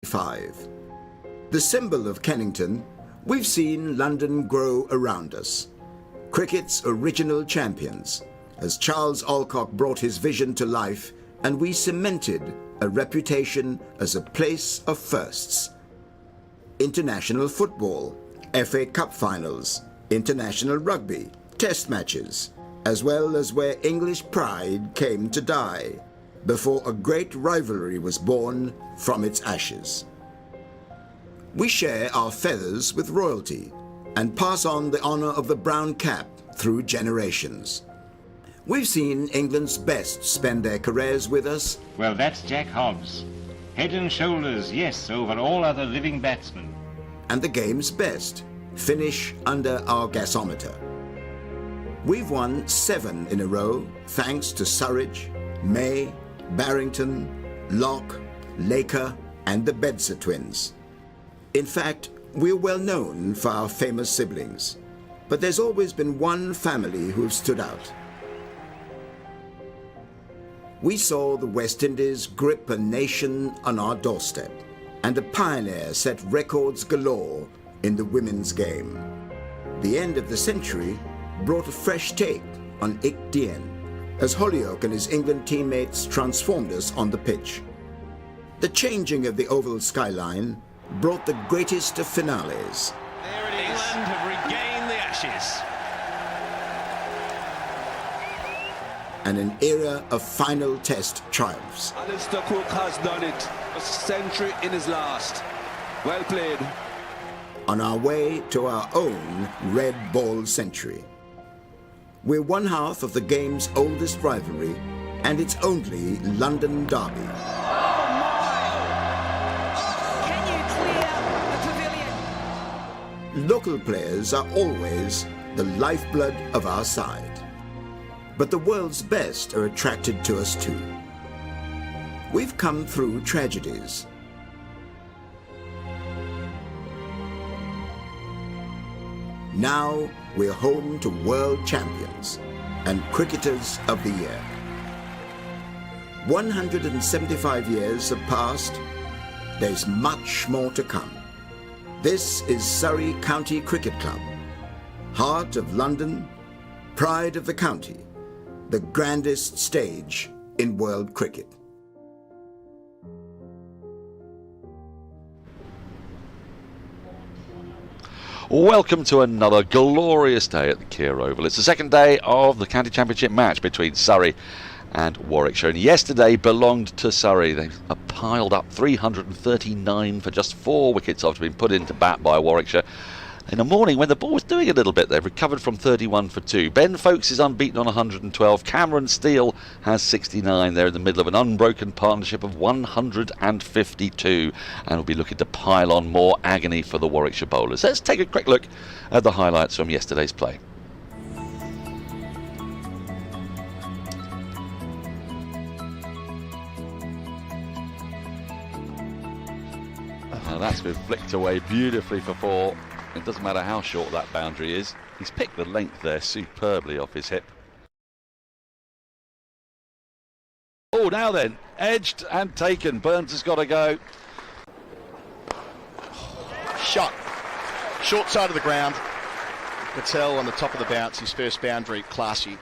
5. The symbol of Kennington, we've seen London grow around us. Cricket's original champions, as Charles Alcock brought his vision to life and we cemented a reputation as a place of firsts. International football, FA Cup finals, international rugby, test matches, as well as where English pride came to die, before a great rivalry was born from its ashes. We share our feathers with royalty and pass on the honour of the brown cap through generations. We've seen England's best spend their careers with us. Well, that's Jack Hobbs. Head and shoulders, yes, over all other living batsmen. And the game's best finish under our gasometer. We've won 7 in a row thanks to Surridge, May, Barrington, Locke, Laker and the Bedser twins. In fact, we're well known for our famous siblings, but there's always been one family who've stood out. We saw the West Indies grip a nation on our doorstep, and a pioneer set records galore in the women's game. The end of the century brought a fresh take on Ik Dien, as Holyoake and his England teammates transformed us on the pitch. The changing of the oval skyline brought the greatest of finales. There it is. England have regained the Ashes. And an era of final test triumphs. Alistair Cook has done it. A century in his last. Well played. On our way to our own red ball century. We're one half of the game's oldest rivalry and its only London derby. Local players are always the lifeblood of our side. But the world's best are attracted to us too. We've come through tragedies. Now we're home to world champions and cricketers of the year. 175 years have passed. There's much more to come. This is Surrey County Cricket Club, heart of London, pride of the county, the grandest stage in world cricket. Welcome to another glorious day at the Keir Oval. It's the second day of the County Championship match between Surrey and Warwickshire, and yesterday belonged to Surrey. They piled up 339 for just 4 wickets after being put into bat by Warwickshire. In the morning, when the ball was doing a little bit, they've recovered from 31 for 2. Ben Foakes is unbeaten on 112. Cameron Steele has 69. They're in the middle of an unbroken partnership of 152 and will be looking to pile on more agony for the Warwickshire bowlers. Let's take a quick look at the highlights from yesterday's play. Now that's been flicked away beautifully for 4. It doesn't matter how short that boundary is. He's picked the length there superbly off his hip. Oh, now then, edged and taken. Burns has got to go. Shot. Short side of the ground. Patel on the top of the bounce, his first boundary, classy.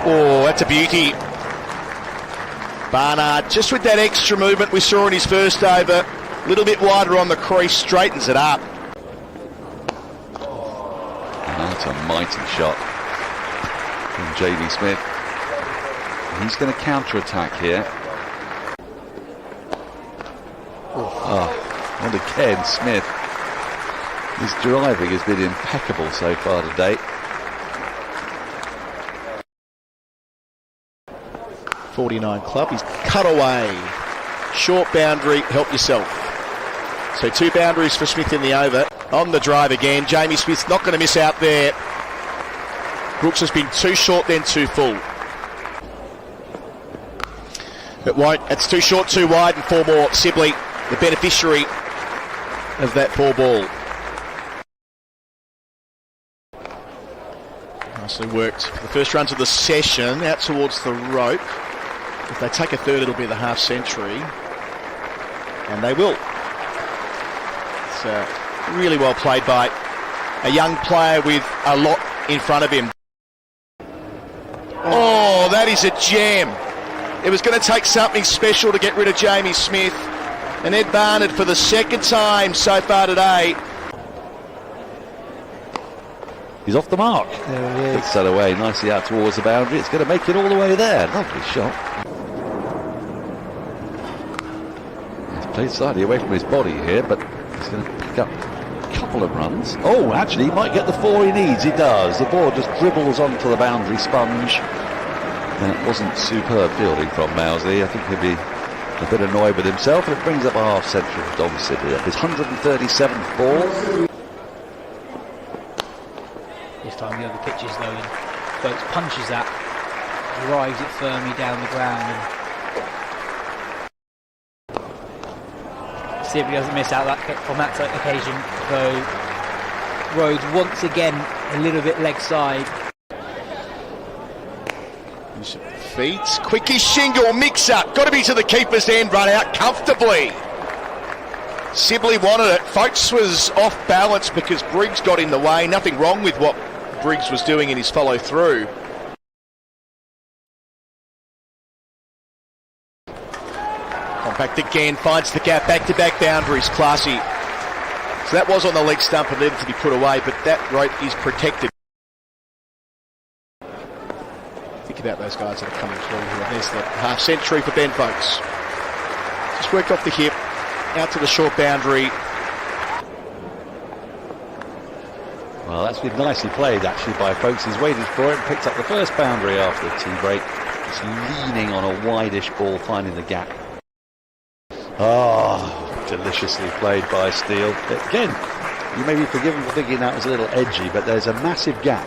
Oh, that's a beauty. Barnard, just with that extra movement we saw in his first over, a little bit wider on the crease, straightens it up. That's a mighty shot from J.D. Smith. He's going to counter-attack here. Oh, and again, Smith. His driving has been impeccable so far today. 49 club, he's cut away. Short boundary, help yourself. So 2 boundaries for Smith in the over. On the drive again, Jamie Smith's not going to miss out there. Brooks has been too short, then too full. It won't, it's too short, too wide, and 4 more. Sibley, the beneficiary of that 4 ball. Nicely worked. The first runs of the session, out towards the rope. If they take a third, it'll be the half century. And they will. It's really well played by a young player with a lot in front of him. Oh, that is a gem. It was going to take something special to get rid of Jamie Smith. And Ed Barnard for the second time so far today. He's off the mark. There he is. It's set away nicely out towards the boundary. It's going to make it all the way there. Lovely shot. He's played slightly away from his body here, but he's going to pick up a couple of runs. Oh, actually, he might get the 4 he needs. He does. The ball just dribbles onto the boundary sponge. That wasn't superb fielding from Mousley. I think he'll be a bit annoyed with himself, and it brings up a half century for Dom Sidley up his 137th ball. This time the other pitches though, and Foakes punches that, drives it firmly down the ground, and see if he doesn't miss out on that occasion. Though Rhodes once again a little bit leg side. Feet, quickie shingle, mix up, got to be to the keeper's end, run out comfortably. Sibley wanted it. Foakes was off balance because Briggs got in the way. Nothing wrong with what Briggs was doing in his follow through. Compact again, finds the gap, back-to-back boundaries, classy. So that was on the leg stump and needed to be put away, but that rope is protected. Think about those guys that are coming through here. There's the half century for Ben Foakes. Just worked off the hip, out to the short boundary. Well, that's been nicely played actually by Foakes. He's waited for it and picked up the first boundary after the tea break. Just leaning on a wideish ball, finding the gap. Oh, deliciously played by Steele. Again, you may be forgiven for thinking that was a little edgy, but there's a massive gap.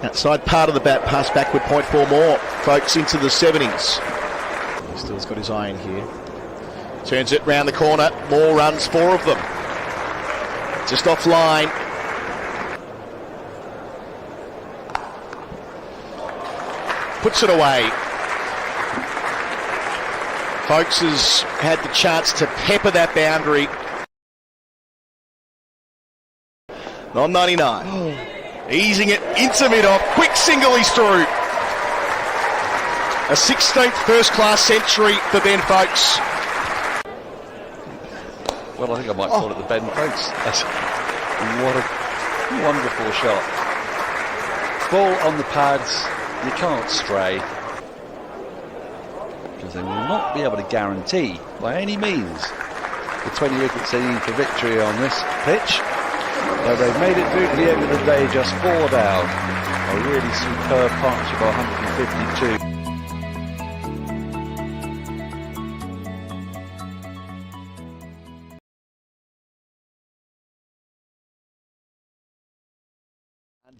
Outside part of the bat, pass backward, 0.4 more. Foakes into the 70s. Steele's got his eye in here. Turns it round the corner. More runs, 4 of them. Just offline. Puts it away. Foakes has had the chance to pepper that boundary. On 99. Easing it into mid-off. Quick single, he's through. A 16th first-class century for Ben Foakes. Well, I think I might call it the Ben Foakes. What a wonderful shot. Ball on the pads, you can't stray. Because they will not be able to guarantee, by any means, the 20 wickets they need for victory on this pitch. But they've made it through to the end of the day, just 4 down. A really superb partnership of 152.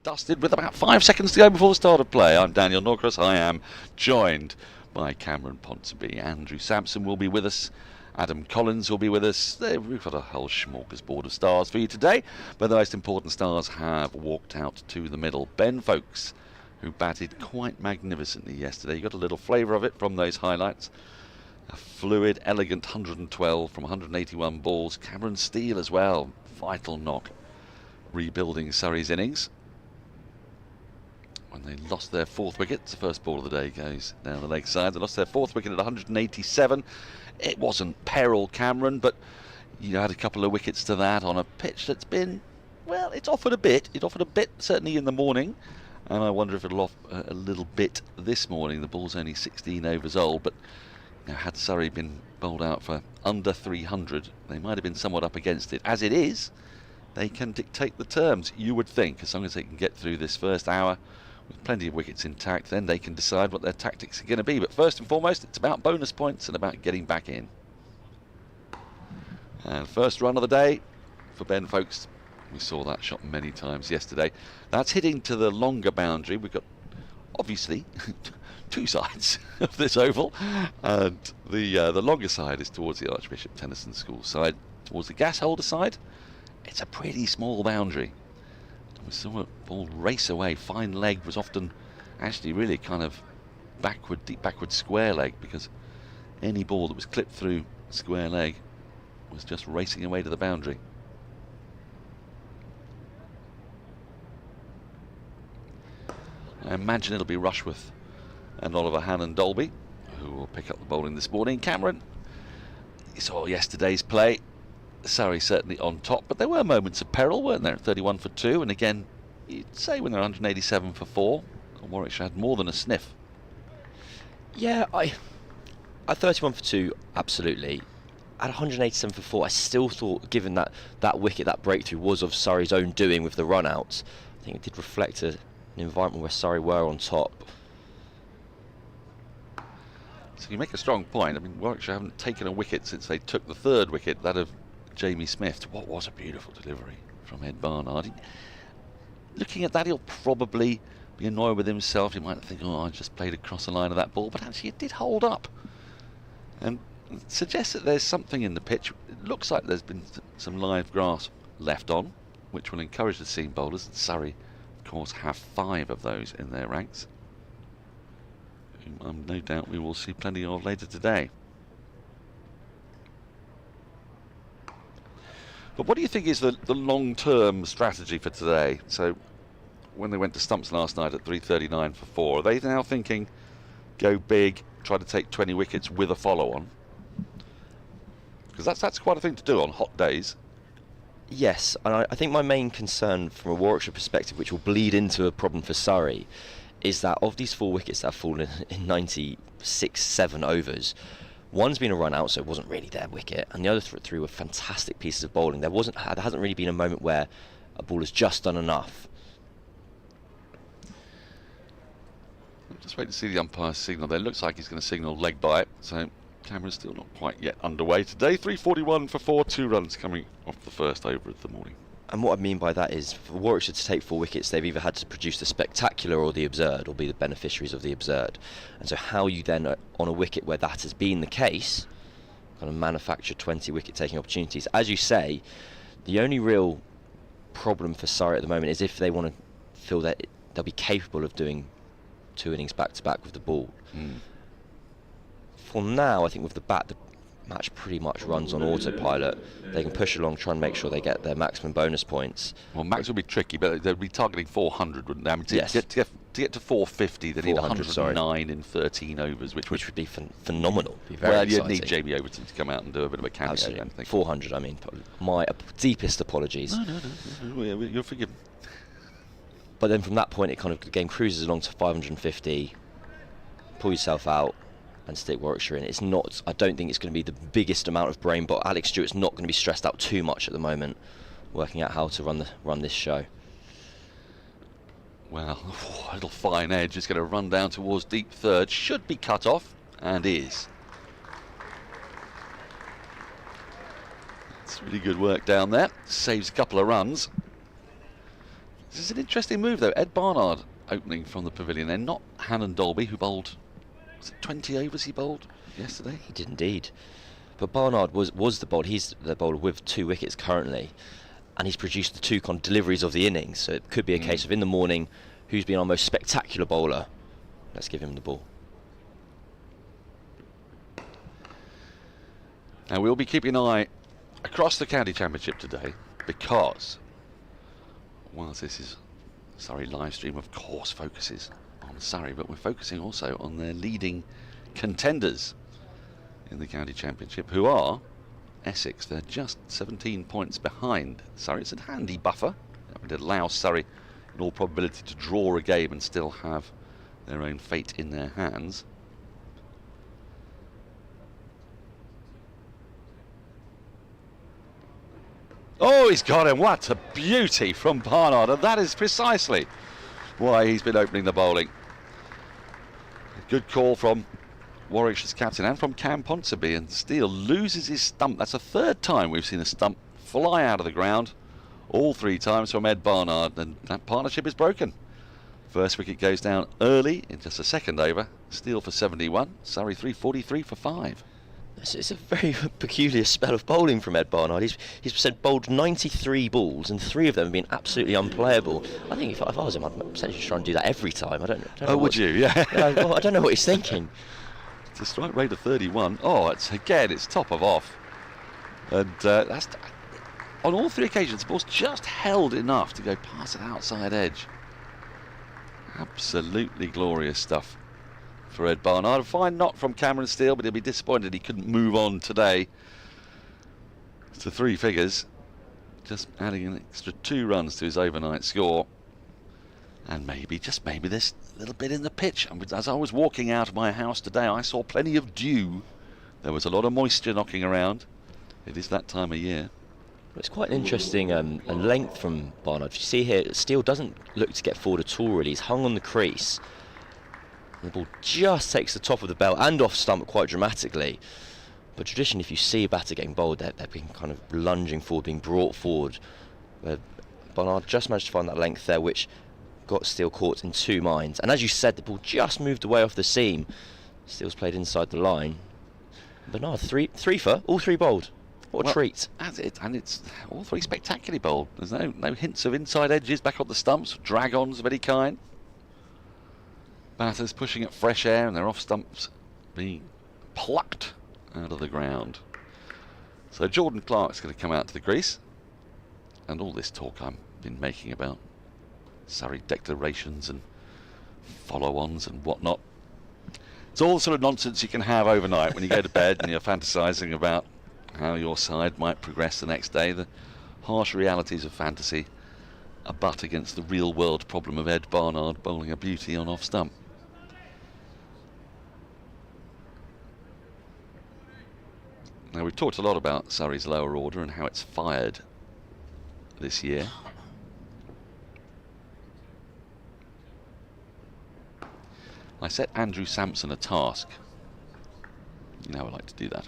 Dusted with about 5 seconds to go before the start of play. I'm Daniel Norcross. I am joined by Cameron Ponsonby. Andrew Samson will be with us. Adam Collins will be with us. We've got a whole smorgasbord of stars for you today, but the most important stars have walked out to the middle. Ben Foakes, who batted quite magnificently yesterday. You got a little flavour of it from those highlights. A fluid, elegant 112 from 181 balls. Cameron Steele as well. Vital knock. Rebuilding Surrey's innings. When they lost their 4th wicket, the first ball of the day goes down the leg side. They lost their 4th wicket at 187. It wasn't peril, Cameron, but you had a couple of wickets to that on a pitch that's been, well, it's offered a bit. It offered a bit, certainly in the morning, and I wonder if it'll offer a little bit this morning. The ball's only 16 overs old, but you know, had Surrey been bowled out for under 300, they might have been somewhat up against it. As it is, they can dictate the terms, you would think, as long as they can get through this first hour with plenty of wickets intact, then they can decide what their tactics are going to be. But first and foremost, it's about bonus points and about getting back in. And first run of the day for Ben Foakes. We saw that shot many times yesterday. That's hitting to the longer boundary. We've got, obviously, 2 sides of this oval. And the longer side is towards the Archbishop Tennyson School side. Towards the gas holder side, it's a pretty small boundary. We saw a ball race away. Fine leg was often actually really kind of deep backward square leg, because any ball that was clipped through square leg was just racing away to the boundary. I imagine it'll be Rushworth and Oliver Hannon-Dolby who will pick up the bowling this morning. Cameron, you saw yesterday's play. Surrey certainly on top, but there were moments of peril, weren't there? 31 for 2, and again, you'd say when they're 187 for 4, Warwickshire had more than a sniff. Yeah, at 31 for 2, absolutely. At 187 for 4, I still thought, given that wicket, that breakthrough was of Surrey's own doing with the run-outs, I think it did reflect an environment where Surrey were on top. So you make a strong point. I mean, Warwickshire haven't taken a wicket since they took the third wicket, that of Jamie Smith. What was a beautiful delivery from Ed Barnard. Looking at that, he'll probably be annoyed with himself. He might think, oh, I just played across the line of that ball, but actually it did hold up. And it suggests that there's something in the pitch. It looks like there's been some live grass left on, which will encourage the seam bowlers. And Surrey, of course, have 5 of those in their ranks. No doubt we will see plenty of later today. But what do you think is the long-term strategy for today? So when they went to stumps last night at 339 for 4, are they now thinking go big, try to take 20 wickets with a follow-on? Because that's quite a thing to do on hot days. Yes, and I think my main concern from a Warwickshire perspective, which will bleed into a problem for Surrey, is that of these 4 wickets that have fallen in 96-7 overs, one's been a run out, so it wasn't really their wicket, and the other 3 were fantastic pieces of bowling. There hasn't really been a moment where a ball has just done enough. Just wait to see the umpire's signal there. Looks like he's going to signal leg by it, so camera's still not quite yet underway today. 341 for 4, 2 runs coming off the first over of the morning. And what I mean by that is, for Warwickshire to take 4 wickets, they've either had to produce the spectacular or the absurd, or be the beneficiaries of the absurd. And so how you then, on a wicket where that has been the case, kind of manufacture 20 wicket-taking opportunities. As you say, the only real problem for Surrey at the moment is if they want to feel that they'll be capable of doing 2 innings back-to-back with the ball. For now, I think with the bat, the match pretty much runs on autopilot. They can push along, try and make sure they get their maximum bonus points. Well, max will be tricky, but they'll be targeting 400, wouldn't they? I mean, to get to 450, they need 109 in 13 overs, which would be phenomenal. Be very exciting. You'd need Jamie Overton to come out and do a bit of a cameo. Absolutely. I think. 400, I mean, my deepest apologies. No, you're forgiven. But then from that point, the game cruises along to 550, pull yourself out, and stick Warwickshire in. It's not. I don't think it's going to be the biggest amount of brain, but Alex Stewart's not going to be stressed out too much at the moment, working out how to run this show. Well, a little fine edge is going to run down towards deep third. Should be cut off, and is. It's really good work down there. Saves a couple of runs. This is an interesting move, though. Ed Barnard opening from the pavilion. They're not Hannon-Dolby, who bowled. Was it 20 overs he bowled yesterday? He did indeed. But Barnard was the bowler. He's the bowler with 2 wickets currently, and he's produced the 2 deliveries of the innings. So it could be a case of in the morning, who's been our most spectacular bowler? Let's give him the ball. Now we'll be keeping an eye across the county championship today, because whilst this is Surrey live stream, of course focuses on Surrey, but we're focusing also on their leading contenders in the county championship, who are Essex. They're just 17 points behind Surrey. It's a handy buffer. It would allow Surrey in all probability to draw a game and still have their own fate in their hands. Oh, he's got him. What a beauty from Barnard, and that is precisely why he's been opening the bowling. A good call from Warwickshire's captain and from Cam Ponsonby, and Steele loses his stump. That's the 3rd time we've seen a stump fly out of the ground, all 3 times from Ed Barnard, and that partnership is broken. First wicket goes down early in just the 2nd over. Steele for 71, Surrey 343 for 5. It's a very peculiar spell of bowling from Ed Barnard. He's said bowled 93 balls and 3 of them have been absolutely unplayable. I think if I was him, I'd essentially try and do that every time. I don't know. Would you? Yeah. Well, I don't know what he's thinking. It's a strike rate of 31. Oh, it's top of off. And that's on all 3 occasions, the ball's just held enough to go past an outside edge. Absolutely glorious stuff for Ed Barnard. A fine knock from Cameron Steele, but he'll be disappointed he couldn't move on today to 3 figures, just adding an extra 2 runs to his overnight score. And maybe, just maybe, this little bit in the pitch. As I was walking out of my house today, I saw plenty of dew. There was a lot of moisture knocking around. It is that time of year. It's quite an interesting length from Barnard. If you see here, Steele doesn't look to get forward at all, really. He's hung on the crease. The ball just takes the top of the belt and off stump quite dramatically. But traditionally, if you see a batter getting bowled, they're being kind of lunging forward, being brought forward. Barnard just managed to find that length there, which got Steele caught in 2 minds. And as you said, the ball just moved away off the seam. Steele's played inside the line. Barnard, three for, all 3 bowled. What a treat. That's it, and it's all 3 spectacularly bowled. There's no hints of inside edges back on the stumps, drag-ons of any kind. Batters pushing at fresh air and their off stumps being plucked out of the ground. So Jordan Clark's going to come out to the crease. And all this talk I've been making about Surrey declarations and follow-ons and whatnot, it's all the sort of nonsense you can have overnight when you go to bed and you're fantasising about how your side might progress the next day. The harsh realities of fantasy abut against the real-world problem of Ed Barnard bowling a beauty on off-stump. Now, we've talked a lot about Surrey's lower order and how it's fired this year. I set Andrew Samson a task. You know I like to do that.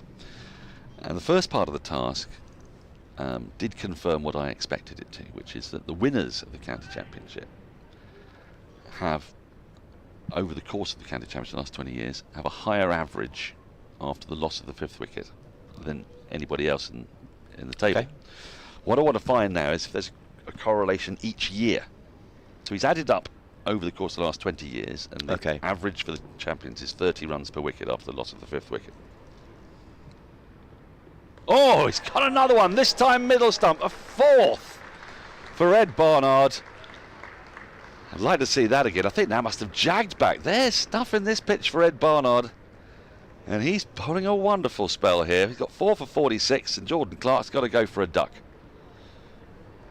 And the first part of the task did confirm what I expected it to, which is that the winners of the County Championship have, over the course of the County Championship in the last 20 years, have a higher average after the loss of the 5th wicket than anybody else in the table. Okay. What I want to find now is if there's a correlation each year. So he's added up over the course of the last 20 years, and the average for the champions is 30 runs per wicket after the loss of the 5th wicket. Oh, he's got another one, this time middle stump, a 4th for Ed Barnard. I'd like to see that again. I think that must have jagged back. There's stuff in this pitch for Ed Barnard. And he's bowling a wonderful spell here. He's got 4 for 46, and Jordan Clark's got to go for a duck.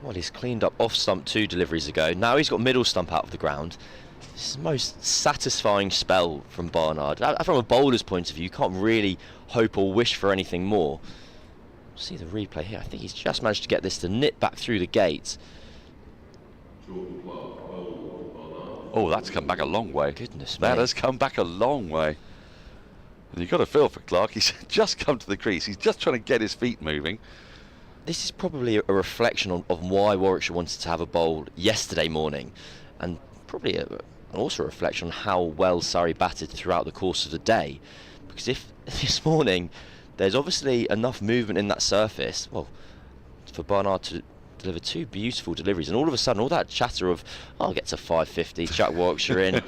Well, he's cleaned up off stump 2 deliveries ago. Now he's got middle stump out of the ground. This is the most satisfying spell from Barnard. From a bowler's point of view, you can't really hope or wish for anything more. See the replay here. I think he's just managed to get this to nip back through the gates. Oh, that's come back a long way. Goodness me. That has come back a long way. And you've got to feel for Clark. He's just come to the crease. He's just trying to get his feet moving. This is probably a reflection of why Warwickshire wanted to have a bowl yesterday morning, and probably also a reflection on how well Surrey batted throughout the course of the day. Because if this morning there's obviously enough movement in that surface, well, for Barnard to deliver 2 beautiful deliveries, and all of a sudden all that chatter of, oh, I'll get to 550, chuck Warwickshire in,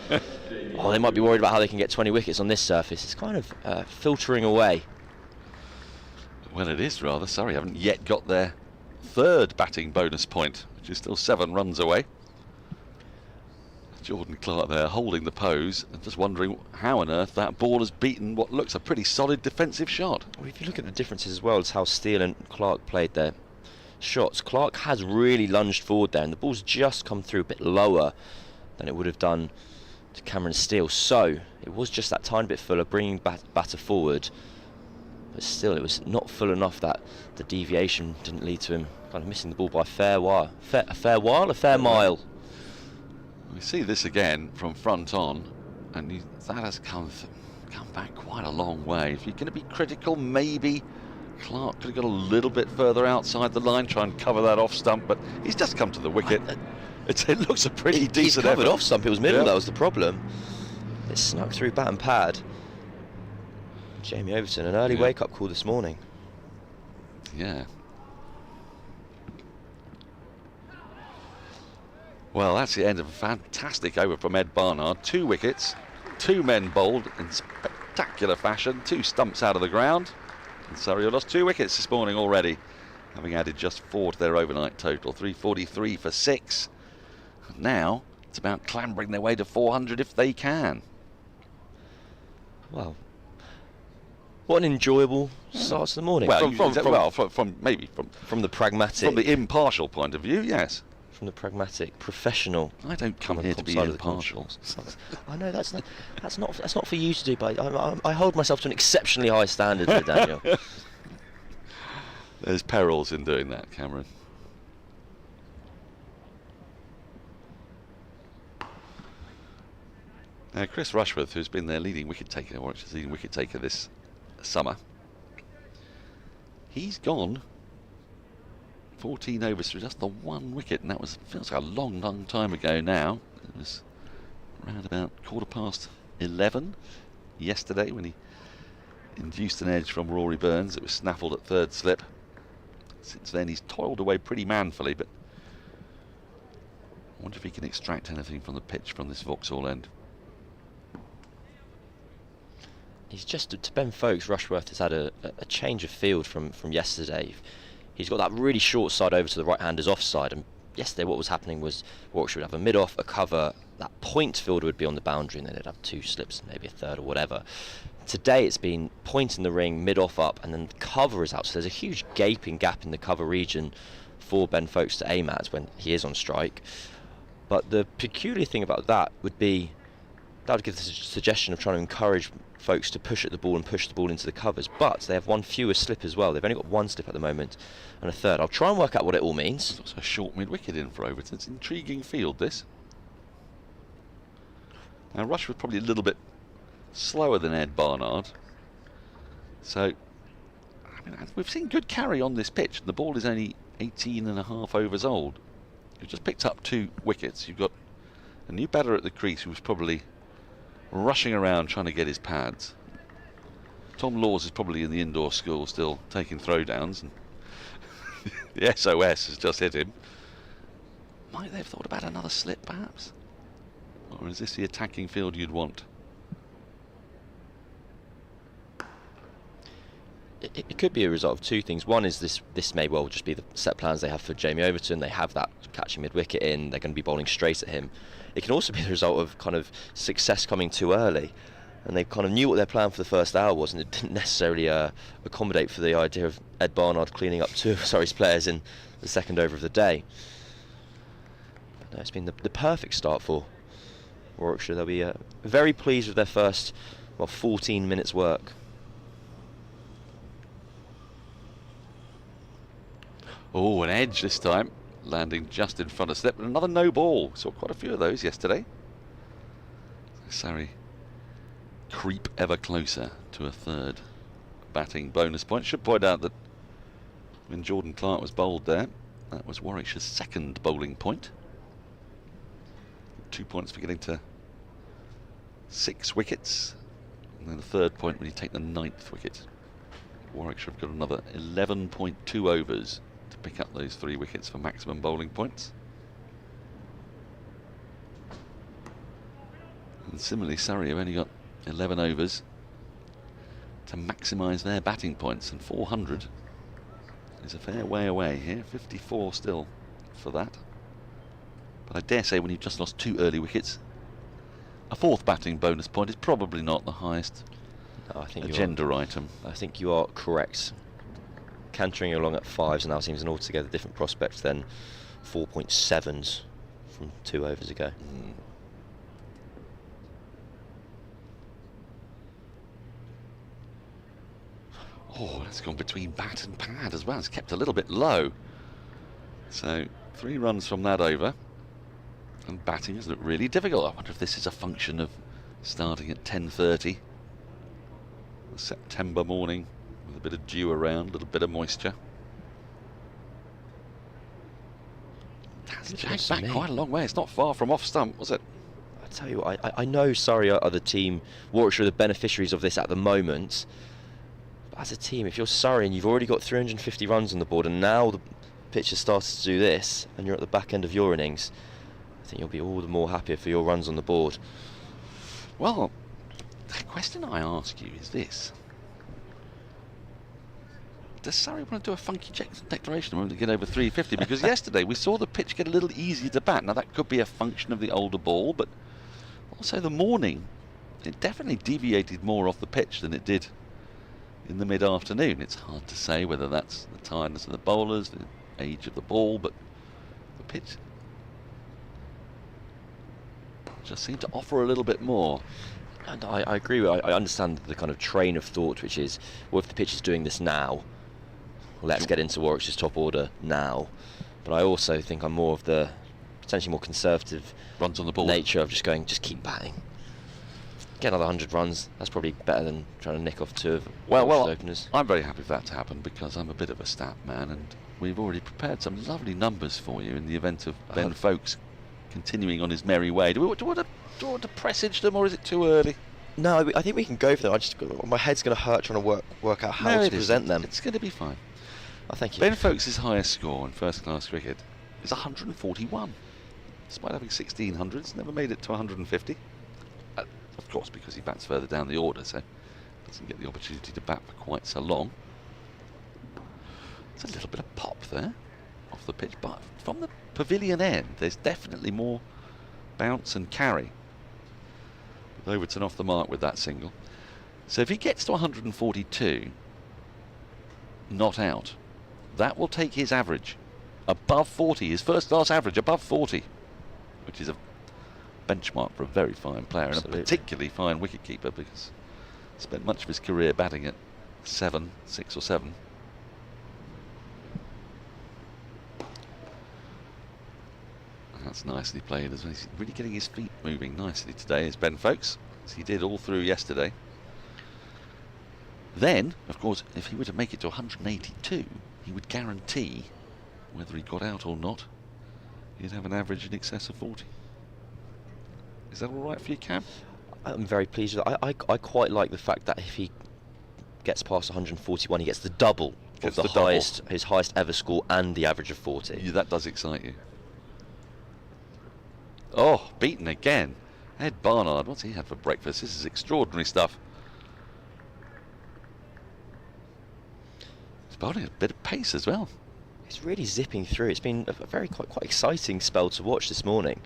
oh, they might be worried about how they can get 20 wickets on this surface, it's kind of filtering away. Well, it is rather. Surrey haven't yet got their 3rd batting bonus point, which is still 7 runs away. Jordan Clark there holding the pose and just wondering how on earth that ball has beaten what looks a pretty solid defensive shot. Well, if you look at the differences as well as how Steele and Clark played their shots, Clark has really lunged forward there, and the ball's just come through a bit lower than it would have done to Cameron Steele. So it was just that tiny bit fuller, bringing batter forward. But still, it was not full enough that the deviation didn't lead to him kind of missing the ball by a fair mile. We see this again from front on, and that has come back quite a long way. If you're going to be critical, maybe Clark could have got a little bit further outside the line, try and cover that off stump, but he's just come to the wicket. It looks a pretty decent effort. He's covered off stump, it was middle, that was the problem. It snuck through bat and pad. Jamie Overton, an early wake-up call this morning. Yeah. Well, that's the end of a fantastic over from Ed Barnard. 2 wickets, 2 men bowled in spectacular fashion, 2 stumps out of the ground. And Surrey have lost 2 wickets this morning already, having added just 4 to their overnight total. 343 for 6. And now it's about clambering their way to 400 if they can. Wow. What an enjoyable start to the morning. Well, from the pragmatic, from the impartial point of view, yes. From the pragmatic, professional. I don't come here to be impartial. I know that's not for you to do, but I hold myself to an exceptionally high standard here, Daniel. There's perils in doing that, Cameron. Now, Chris Rushworth, who's been their leading wicket taker, or actually leading wicket taker this summer, he's gone 14 overs through just the 1 wicket, and that feels like a long time ago now. It was around about 11:15 yesterday when he induced an edge from Rory Burns. It was snaffled at 3rd slip. Since then he's toiled away pretty manfully, but I wonder if he can extract anything from the pitch from this Vauxhall end. He's just, to Ben Foakes, Rushworth has had a change of field from yesterday. He's got that really short side over to the right-hander's offside, and yesterday what was happening was Warwickshire would have a mid-off, a cover, that point fielder would be on the boundary, and then they'd have 2 slips, maybe a third or whatever. Today it's been point in the ring, mid-off up, and then the cover is out, so there's a huge gaping gap in the cover region for Ben Foakes to aim at when he is on strike. But the peculiar thing about that would be, that would give the suggestion of trying to encourage Foakes to push at the ball and push the ball into the covers, but they have 1 fewer slip as well. They've only got 1 slip at the moment and a third. I'll try and work out what it all means. There's also a short mid-wicket in for Overton. It's an intriguing field, this. Now, Rush was probably a little bit slower than Ed Barnard, so I mean, we've seen good carry on this pitch. The ball is only 18.5 overs old. You've just picked up 2 wickets. You've got a new batter at the crease who was probably rushing around trying to get his pads. Tom Laws is probably in the indoor school still taking throwdowns, and the SOS has just hit him. Might they have thought about another slip perhaps? Or is this the attacking field you'd want? It could be a result of 2 things. One is this may well just be the set plans they have for Jamie Overton. They have that catching mid-wicket in. They're going to be bowling straight at him. It can also be the result of kind of success coming too early, and they kind of knew what their plan for the first hour was, and it didn't necessarily accommodate for the idea of Ed Barnard cleaning up 2 of Surrey's players in the 2nd over of the day. But no, it's been the perfect start for Warwickshire. They'll be very pleased with their first 14 minutes work. Oh, an edge this time, landing just in front of slip, and another no ball. Saw quite a few of those yesterday. Surrey creep ever closer to a 3rd batting bonus point. Should point out that when Jordan Clark was bowled there, that was Warwickshire's 2nd bowling point. 2 points for getting to 6 wickets, and then the 3rd point when you take the 9th wicket. Warwickshire have got another 11.2 overs to pick up those 3 wickets for maximum bowling points. And similarly, Surrey have only got 11 overs to maximise their batting points, and 400 is a fair way away here. 54 still for that. But I dare say when you've just lost 2 early wickets, a 4th batting bonus point is probably not the highest agenda item. I think you are correct. Cantering along at 5s now seems an altogether different prospect than 4.7s from 2 overs ago. Oh, that's gone between bat and pad as well. It's kept a little bit low. So 3 runs from that over. And batting has looked really difficult. I wonder if this is a function of starting at 10:30. A September morning with a bit of dew around, a little bit of moisture. That's jagged back quite a long way. It's not far from off stump, was it? I tell you what, I know Surrey are the team, Warwickshire are the beneficiaries of this at the moment, But as a team, if you're Surrey and you've already got 350 runs on the board, and now the pitch has started to do this, and you're at the back end of your innings, I think you'll be all the more happier for your runs on the board. Well, the question I ask you is this. Does Surrey want to do a funky declaration when they get over 350? Because yesterday we saw the pitch get a little easier to bat. Now that could be a function of the older ball, but also the morning, it definitely deviated more off the pitch than it did in the mid-afternoon. It's hard to say whether that's the tiredness of the bowlers, the age of the ball, but the pitch just seemed to offer a little bit more. And I agree. I understand the kind of train of thought, which is, well, if the pitch is doing this now, let's get into Warwickshire's top order now. But I also think I'm more of the potentially more conservative runs on the ball nature of just keep batting. Get another 100 runs. That's probably better than trying to nick off two of openers. I'm very happy for that to happen because I'm a bit of a stat man, and we've already prepared some lovely numbers for you in the event of Ben Foakes continuing on his merry way. Do we want to presage them, or is it too early? No, I think we can go for them. My head's going to hurt trying to work out how to present them. It's going to be fine. Oh, thank you. Ben Foakes' highest score in first-class cricket is 141. Despite having 1600s, never made it to 150. Of course, because he bats further down the order, so doesn't get the opportunity to bat for quite so long. There's a little bit of pop there off the pitch, but from the pavilion end, there's definitely more bounce and carry. With Overton off the mark with that single. So if he gets to 142, not out, that will take his average above 40, his first-class average above 40, which is a benchmark for a very fine player. Absolutely. And a particularly fine wicketkeeper, because he spent much of his career batting at 6 or 7. That's nicely played as well. He's really getting his feet moving nicely today, is Ben Foakes, as he did all through yesterday. Then, of course, if he were to make it to 182, he would guarantee, whether he got out or not, he'd have an average in excess of 40. Is that all right for you, Cam? I'm very pleased with it. I quite like the fact that if he gets past 141, he gets the double of his highest ever score and the average of 40. Yeah, that does excite you. Oh, beaten again. Ed Barnard, what's he had for breakfast? This is extraordinary stuff. He's bowling a bit of pace as well. It's really zipping through. It's been a very quite exciting spell to watch this morning.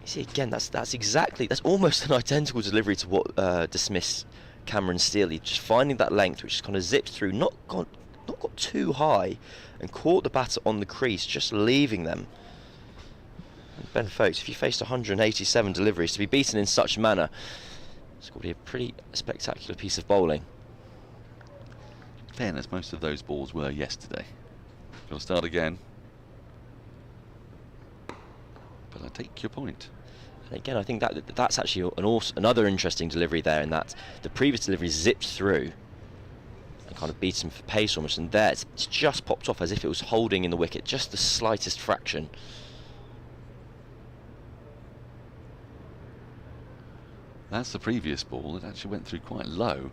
You see, again, that's almost an identical delivery to what dismissed Cameron Steele. Just finding that length, which has kind of zipped through, not got too high, and caught the batter on the crease, just leaving them. Ben Foakes, if you faced 187 deliveries, to be beaten in such a manner, it's got to be a pretty spectacular piece of bowling. In fairness, most of those balls were yesterday. We'll start again. But I take your point. And again, I think that's actually another interesting delivery there, in that the previous delivery zipped through and kind of beat him for pace almost, and there it's just popped off as if it was holding in the wicket, just the slightest fraction. That's the previous ball. It actually went through quite low.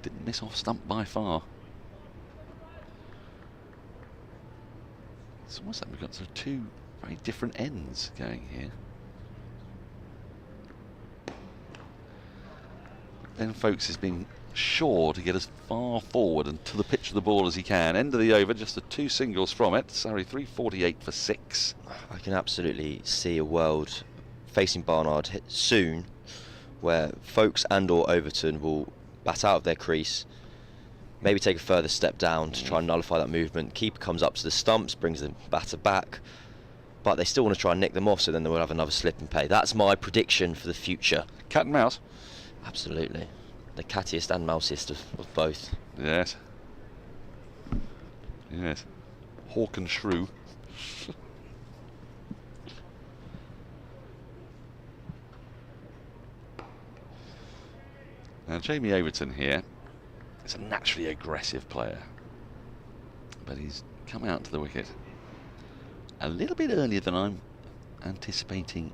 Didn't miss off stump by far. It's almost like we've got sort of two very different ends going here. Ben Foakes has been sure to get as far forward and to the pitch of the ball as he can. End of the over, just the 2 singles from it. Surrey 348 for 6. I can absolutely see a world facing Barnard soon where Foakes and or Overton will bat out of their crease, maybe take a further step down to try and nullify that movement. Keeper comes up to the stumps, brings the batter back, but they still want to try and nick them off, so then they will have another slip and pay. That's my prediction for the future. Cat and mouse? Absolutely. The cattiest and mouseiest of both. Yes. Yes. Hawk and shrew. Now, Jamie Overton here is a naturally aggressive player, but he's come out to the wicket a little bit earlier than I'm anticipating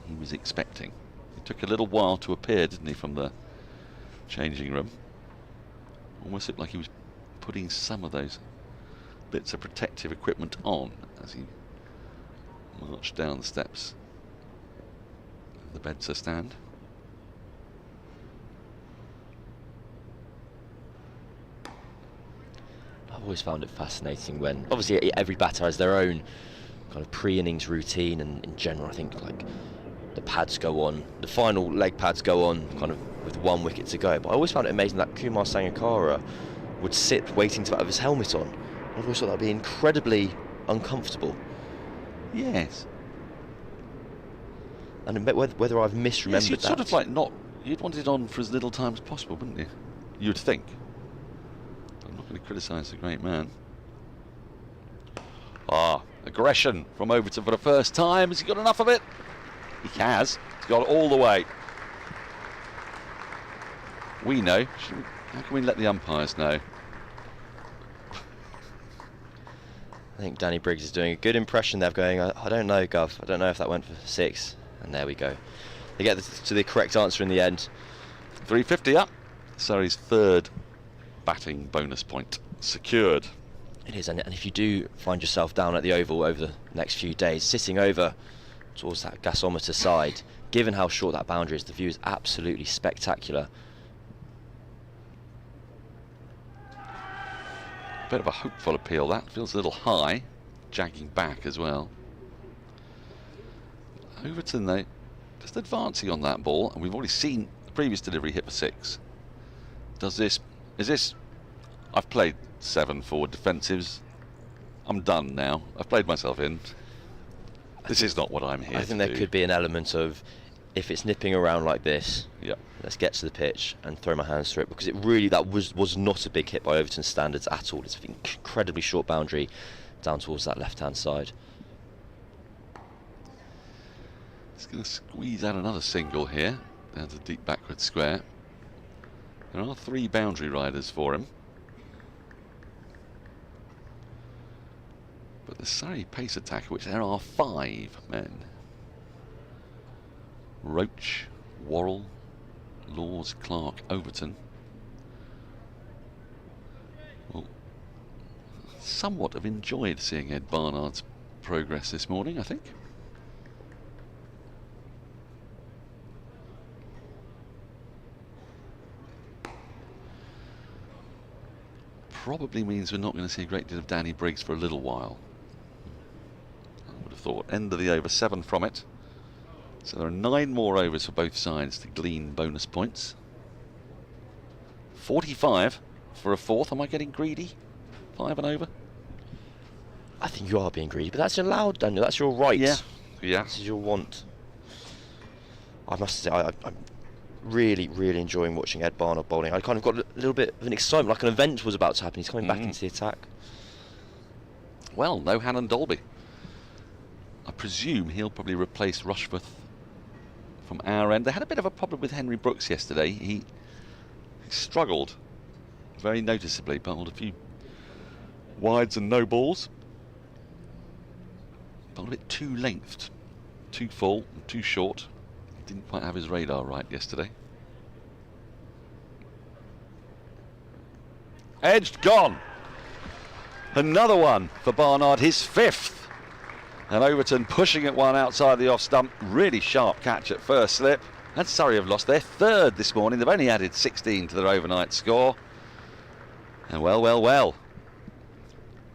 he was expecting. It took a little while to appear, didn't he, from the changing room. Almost looked like he was putting some of those bits of protective equipment on as he marched down the steps of the Bedser stand. I've always found it fascinating when, obviously, every batter has their own kind of pre-innings routine, and in general, I think like the pads go on, the final leg pads go on kind of with 1 wicket to go. But I always found it amazing that Kumar Sangakkara would sit waiting to have his helmet on. I always thought that would be incredibly uncomfortable. Yes. And whether I've misremembered yes, you'd that. sort of like not. You'd want it on for as little time as possible, wouldn't you? You'd think. I'm not going to criticise the great man. Aggression from Overton for the first time. Has he got enough of it? He has. He's got it all the way. We know. How can we let the umpires know? I think Danny Briggs is doing a good impression there of going, I don't know, Gov. I don't know if that went for 6. And there we go. They get to the correct answer in the end. 350 up. Surrey's 3rd batting bonus point secured. It is, and if you do find yourself down at the Oval over the next few days, sitting over towards that gasometer side, given how short that boundary is, the view is absolutely spectacular. Bit of a hopeful appeal, that feels a little high, jagging back as well. Overton, though, just advancing on that ball, and we've already seen the previous delivery hit for 6. I've played 7 forward defensives. I'm done now. I've played myself in. This is not what I'm here I think there could be an element of, if it's nipping around like this, let's get to the pitch and throw my hands through it, because it really, that was not a big hit by Overton standards at all. It's an incredibly short boundary down towards that left-hand side. He's going to squeeze out another single here, down to deep backward square. There are 3 boundary riders for him. But the Surrey pace attack, which there are 5 men. Roach, Worrell, Laws, Clark, Overton. Well, somewhat have enjoyed seeing Ed Barnard's progress this morning, I think. Probably means we're not going to see a great deal of Danny Briggs for a little while. I would have thought. End of the over, 7 from it. So there are 9 more overs for both sides to glean bonus points. 45 for a 4th. Am I getting greedy? 5 and over? I think you are being greedy, but that's allowed, Daniel. That's your right. Yeah. This is your want. I must say, I'm really, really enjoying watching Ed Barnard bowling. I kind of got a little bit of an excitement, like an event was about to happen. He's coming back into the attack. Well, no Hannon Dolby. I presume he'll probably replace Rushforth from our end. They had a bit of a problem with Henry Brooks yesterday. He struggled very noticeably, bowled a few wides and no balls. Bowled a bit too lengthed, too full, and too short. Didn't quite have his radar right yesterday. Edged, gone. Another one for Barnard, his 5th. And Overton pushing at one outside the off stump. Really sharp catch at first slip. And Surrey have lost their 3rd this morning. They've only added 16 to their overnight score. And well.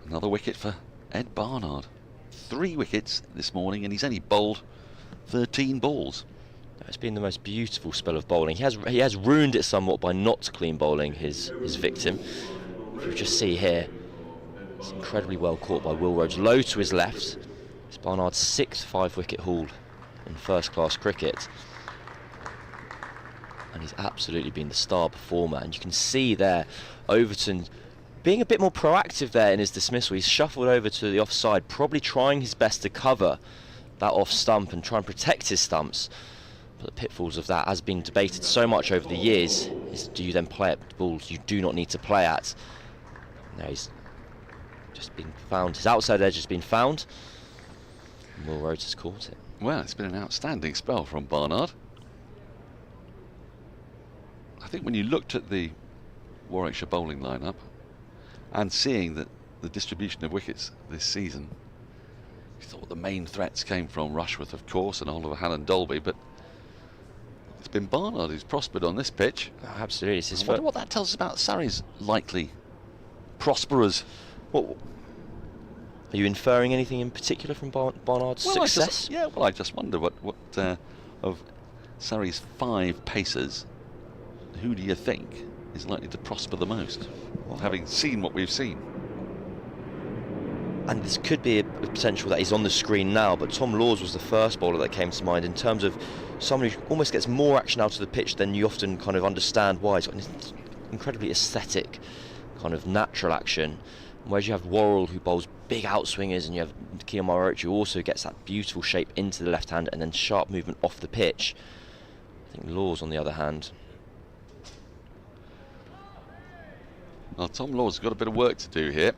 Another wicket for Ed Barnard. 3 wickets this morning, and he's only bowled 13 balls. It's been the most beautiful spell of bowling. He has ruined it somewhat by not clean bowling his victim. If you just see here, it's incredibly well caught by Will Rhodes, low to his left. It's Barnard's 6th 5-wicket haul in first-class cricket, and he's absolutely been the star performer. And you can see there Overton being a bit more proactive there in his dismissal. He's shuffled over to the offside, probably trying his best to cover that off stump and try and protect his stumps. But the pitfalls of that has been debated so much over the years. Is, do you then play at balls you do not need to play at? Now he's just been found. His outside edge has been found. And Will Rhodes has caught it. Well, it's been an outstanding spell from Barnard. I think when you looked at the Warwickshire bowling lineup and seeing that the distribution of wickets this season, you thought the main threats came from Rushworth, of course, and Oliver Hallen-Dolby, but it's been Barnard who's prospered on this pitch. Oh, absolutely. I wonder what that tells us about Surrey's likely prosperers. What, are you inferring anything in particular from Barnard's success? I just wonder what of Surrey's 5 pacers, who do you think is likely to prosper the most, having seen what we've seen? And this could be a potential that is on the screen now, but Tom Laws was the first bowler that came to mind in terms of somebody who almost gets more action out of the pitch than you often kind of understand why. He's got an incredibly aesthetic kind of natural action, whereas you have Worrell who bowls big outswingers, and you have Keon Warwick who also gets that beautiful shape into the left hand and then sharp movement off the pitch. I think Laws, on the other hand, well, Tom Laws has got a bit of work to do here.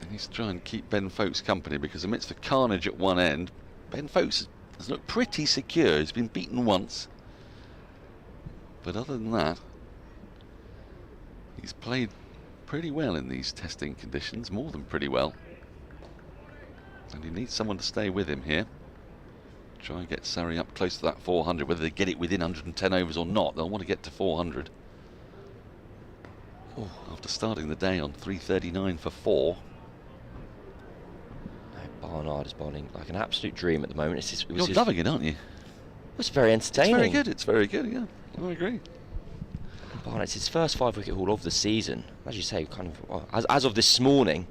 He needs to try and keep Ben Foakes company, because amidst the carnage at one end, Ben Foakes has looked pretty secure. He's been beaten once, but other than that, he's played pretty well in these testing conditions, more than pretty well. And he needs someone to stay with him here. Try and get Surrey up close to that 400. Whether they get it within 110 overs or not, they'll want to get to 400. Oh, after starting the day on 339 for 4. Barnard is bowling like an absolute dream at the moment. You're loving it, aren't you? It's very entertaining. It's very good, yeah. I agree. Barnard, it's his first 5-wicket haul of the season. As you say, kind of as of this morning,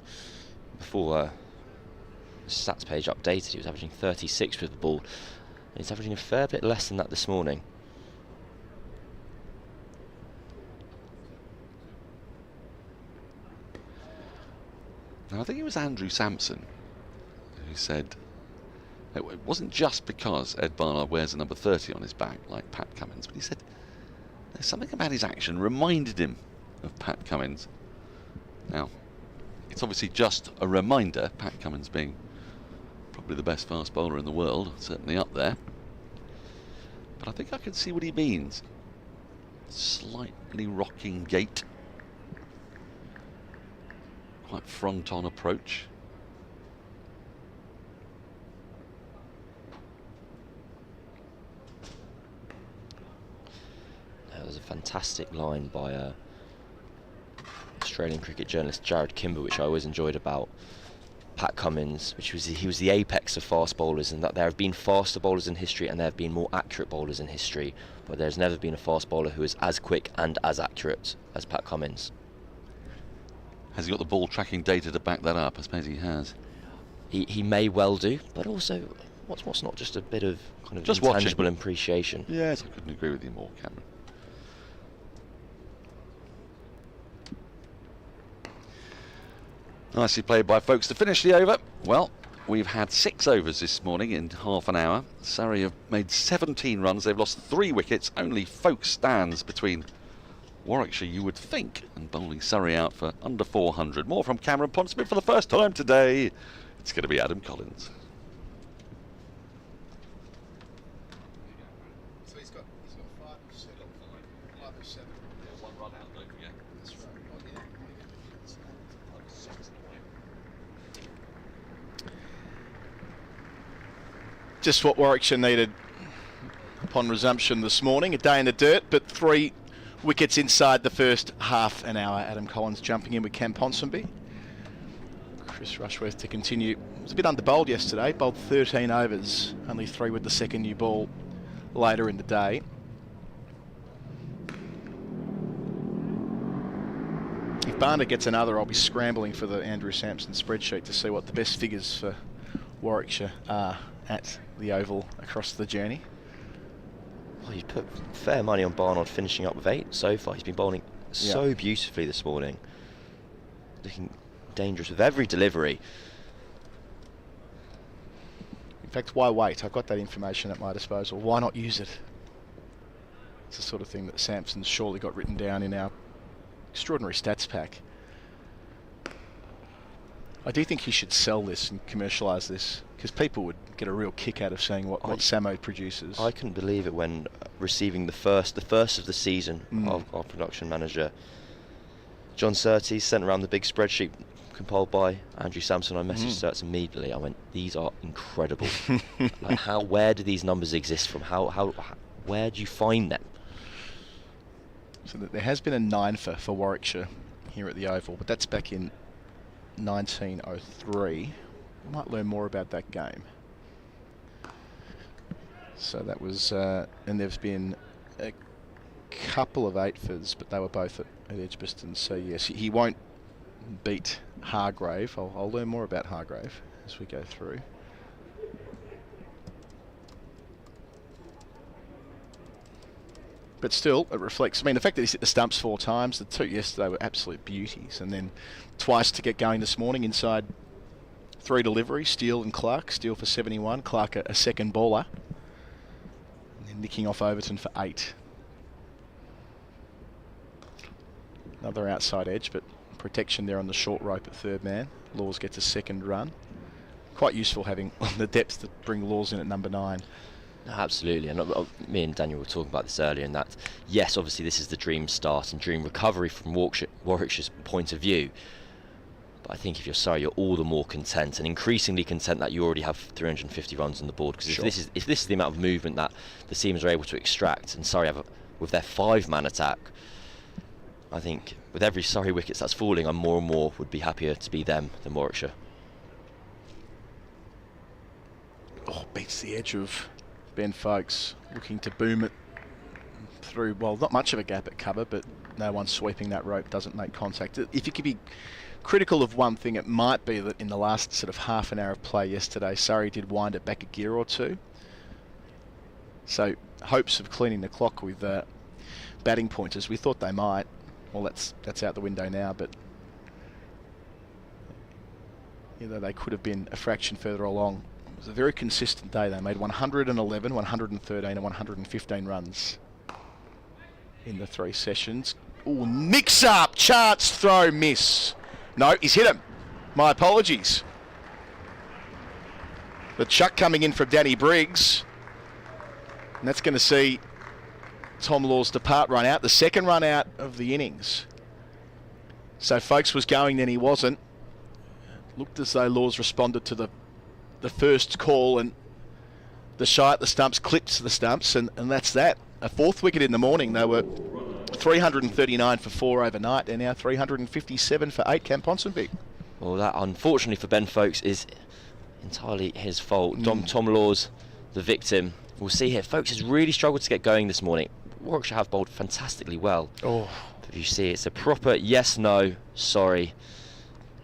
before the stats page updated, he was averaging 36 with the ball. And he's averaging a fair bit less than that this morning. Now, I think it was Andrew Samson who said it wasn't just because Ed Barnard wears a number 30 on his back like Pat Cummins, but he said there's something about his action reminded him of Pat Cummins. Now, it's obviously just a reminder, Pat Cummins being probably the best fast bowler in the world, certainly up there, but I think I can see what he means. Slightly rocking gait, quite front-on approach. There's a fantastic line by Australian cricket journalist Jared Kimber, which I always enjoyed, about Pat Cummins, which was he was the apex of fast bowlers, and that there have been faster bowlers in history and there have been more accurate bowlers in history, but there's never been a fast bowler who is as quick and as accurate as Pat Cummins. Has he got the ball tracking data to back that up? I suppose he has. He may well do, but also what's not just a bit of kind of just intangible watching. appreciation. Yes, I couldn't agree with you more, Cameron. Nicely played by Foakes to finish the over. Well, we've had 6 overs this morning in half an hour. Surrey have made 17 runs. They've lost 3 wickets. Only Foakes stands between Warwickshire, you would think, and bowling Surrey out for under 400. More from Cameron Ponsonby for the first time today. It's going to be Adam Collins. So he's got 5 or 7. 5 or 7. Yeah, 1 run out, don't forget. That's right. Oh, yeah. Just what Warwickshire needed upon resumption this morning. A day in the dirt, but 3 wickets inside the first half an hour. Adam Collins jumping in with Cam Ponsonby. Chris Rushworth to continue. Was a bit under-bowled yesterday. Bowled 13 overs, only 3 with the second new ball later in the day. If Barnard gets another, I'll be scrambling for the Andrew Samson spreadsheet to see what the best figures for Warwickshire are at the Oval across the journey. Well, you put fair money on Barnard finishing up with 8 so far. He's been bowling so beautifully this morning, looking dangerous with every delivery. In fact, why wait? I've got that information at my disposal. Why not use it? It's the sort of thing that Samson's surely got written down in our extraordinary stats pack. I do think he should sell this and commercialise this, because people would get a real kick out of seeing what Samo produces. I couldn't believe it when receiving the first of the season of our production manager John Surtees sent around the big spreadsheet compiled by Andrew Samson. I messaged Surtees immediately. I went, these are incredible. Like, where do these numbers exist from? Where do you find them? So there has been a 9-for for Warwickshire here at the Oval, but that's back in 1903. We might learn more about that game. So that was, and there's been a couple of 8-fors, but they were both at Edgbaston. So yes, he won't beat Hargrave. I'll learn more about Hargrave as we go through. But still, it reflects. I mean, the fact that he's hit the stumps 4 times, the 2 yesterday were absolute beauties, and then twice to get going this morning inside 3 deliveries, Steele and Clark. Steele for 71, Clark a second baller, and then nicking off Overton for 8. Another outside edge, but protection there on the short rope at third man. Laws gets a second run. Quite useful having the depth to bring Laws in at number 9. Absolutely, and me and Daniel were talking about this earlier, in that, yes, obviously this is the dream start and dream recovery from Warwickshire's point of view. But I think if you're Surrey, you're all the more content, and increasingly content that you already have 350 runs on the board. Because if this is the amount of movement that the Seamers are able to extract, and Surrey have with their 5-man attack, I think with every Surrey wickets that's falling, I'm more and more would be happier to be them than Warwickshire. Oh, beats the edge of Ben Foakes, looking to boom it through, well, not much of a gap at cover, but no one sweeping that rope, doesn't make contact. If you could be critical of one thing, it might be that in the last sort of half an hour of play yesterday, Surrey did wind it back a gear or 2. So hopes of cleaning the clock with batting pointers, we thought they might. Well, that's out the window now, but they could have been a fraction further along. It was a very consistent day. They made 111, 113 and 115 runs in the 3 sessions. Oh, nicks up, chance, throw, miss. No, he's hit him. My apologies. The chuck coming in from Danny Briggs. And that's going to see Tom Laws depart run out. The second run out of the innings. So Foakes was going, then he wasn't. Looked as though Laws responded to the first call, and the shy at the stumps clipped the stumps, and that's that. A 4th wicket in the morning. They were 339 for 4 overnight. They're now 357 for 8, Camp Ponsonby. Well, that unfortunately for Ben Foakes is entirely his fault. Tom Laws, the victim. We'll see here. Foakes has really struggled to get going this morning. Warwickshire have bowled fantastically well. Oh, but you see, it's a proper yes, no, sorry.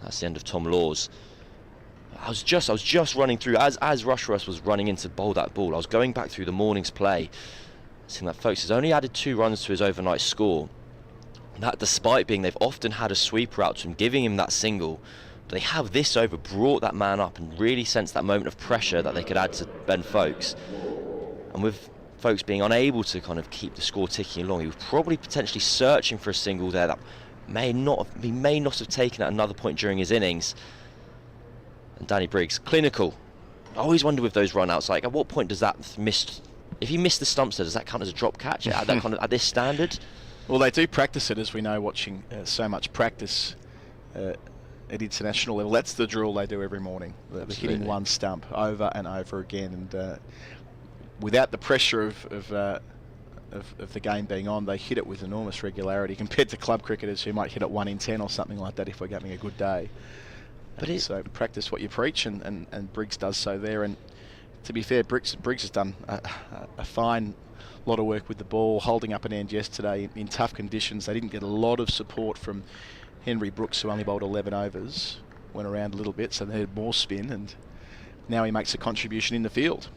That's the end of Tom Laws. I was just running through as Rushworth was running in to bowl that ball. I was going back through the morning's play, seeing that Foakes has only added 2 runs to his overnight score. And that, despite being they've often had a sweeper out to him, giving him that single. But they have this over brought that man up and really sensed that moment of pressure that they could add to Ben Foakes. And with Foakes being unable to kind of keep the score ticking along, he was probably potentially searching for a single there that he may not have taken at another point during his innings. And Danny Briggs, clinical. I always wonder with those run-outs, like at what point does that if you miss the stumps there, does that count as a drop catch at that kind of, at this standard? Well, they do practice it, as we know, watching so much practice at international level. That's the drill they do every morning. They're hitting one stump over and over again, and without the pressure of the game being on, they hit it with enormous regularity compared to club cricketers who might hit it 1 in 10 or something like that if we're having a good day. But so practice what you preach, and Briggs does so there. And to be fair, Briggs has done a fine lot of work with the ball, holding up an end yesterday in tough conditions. They didn't get a lot of support from Henry Brooks, who only bowled 11 overs, went around a little bit, so they had more spin, and now he makes a contribution in the field.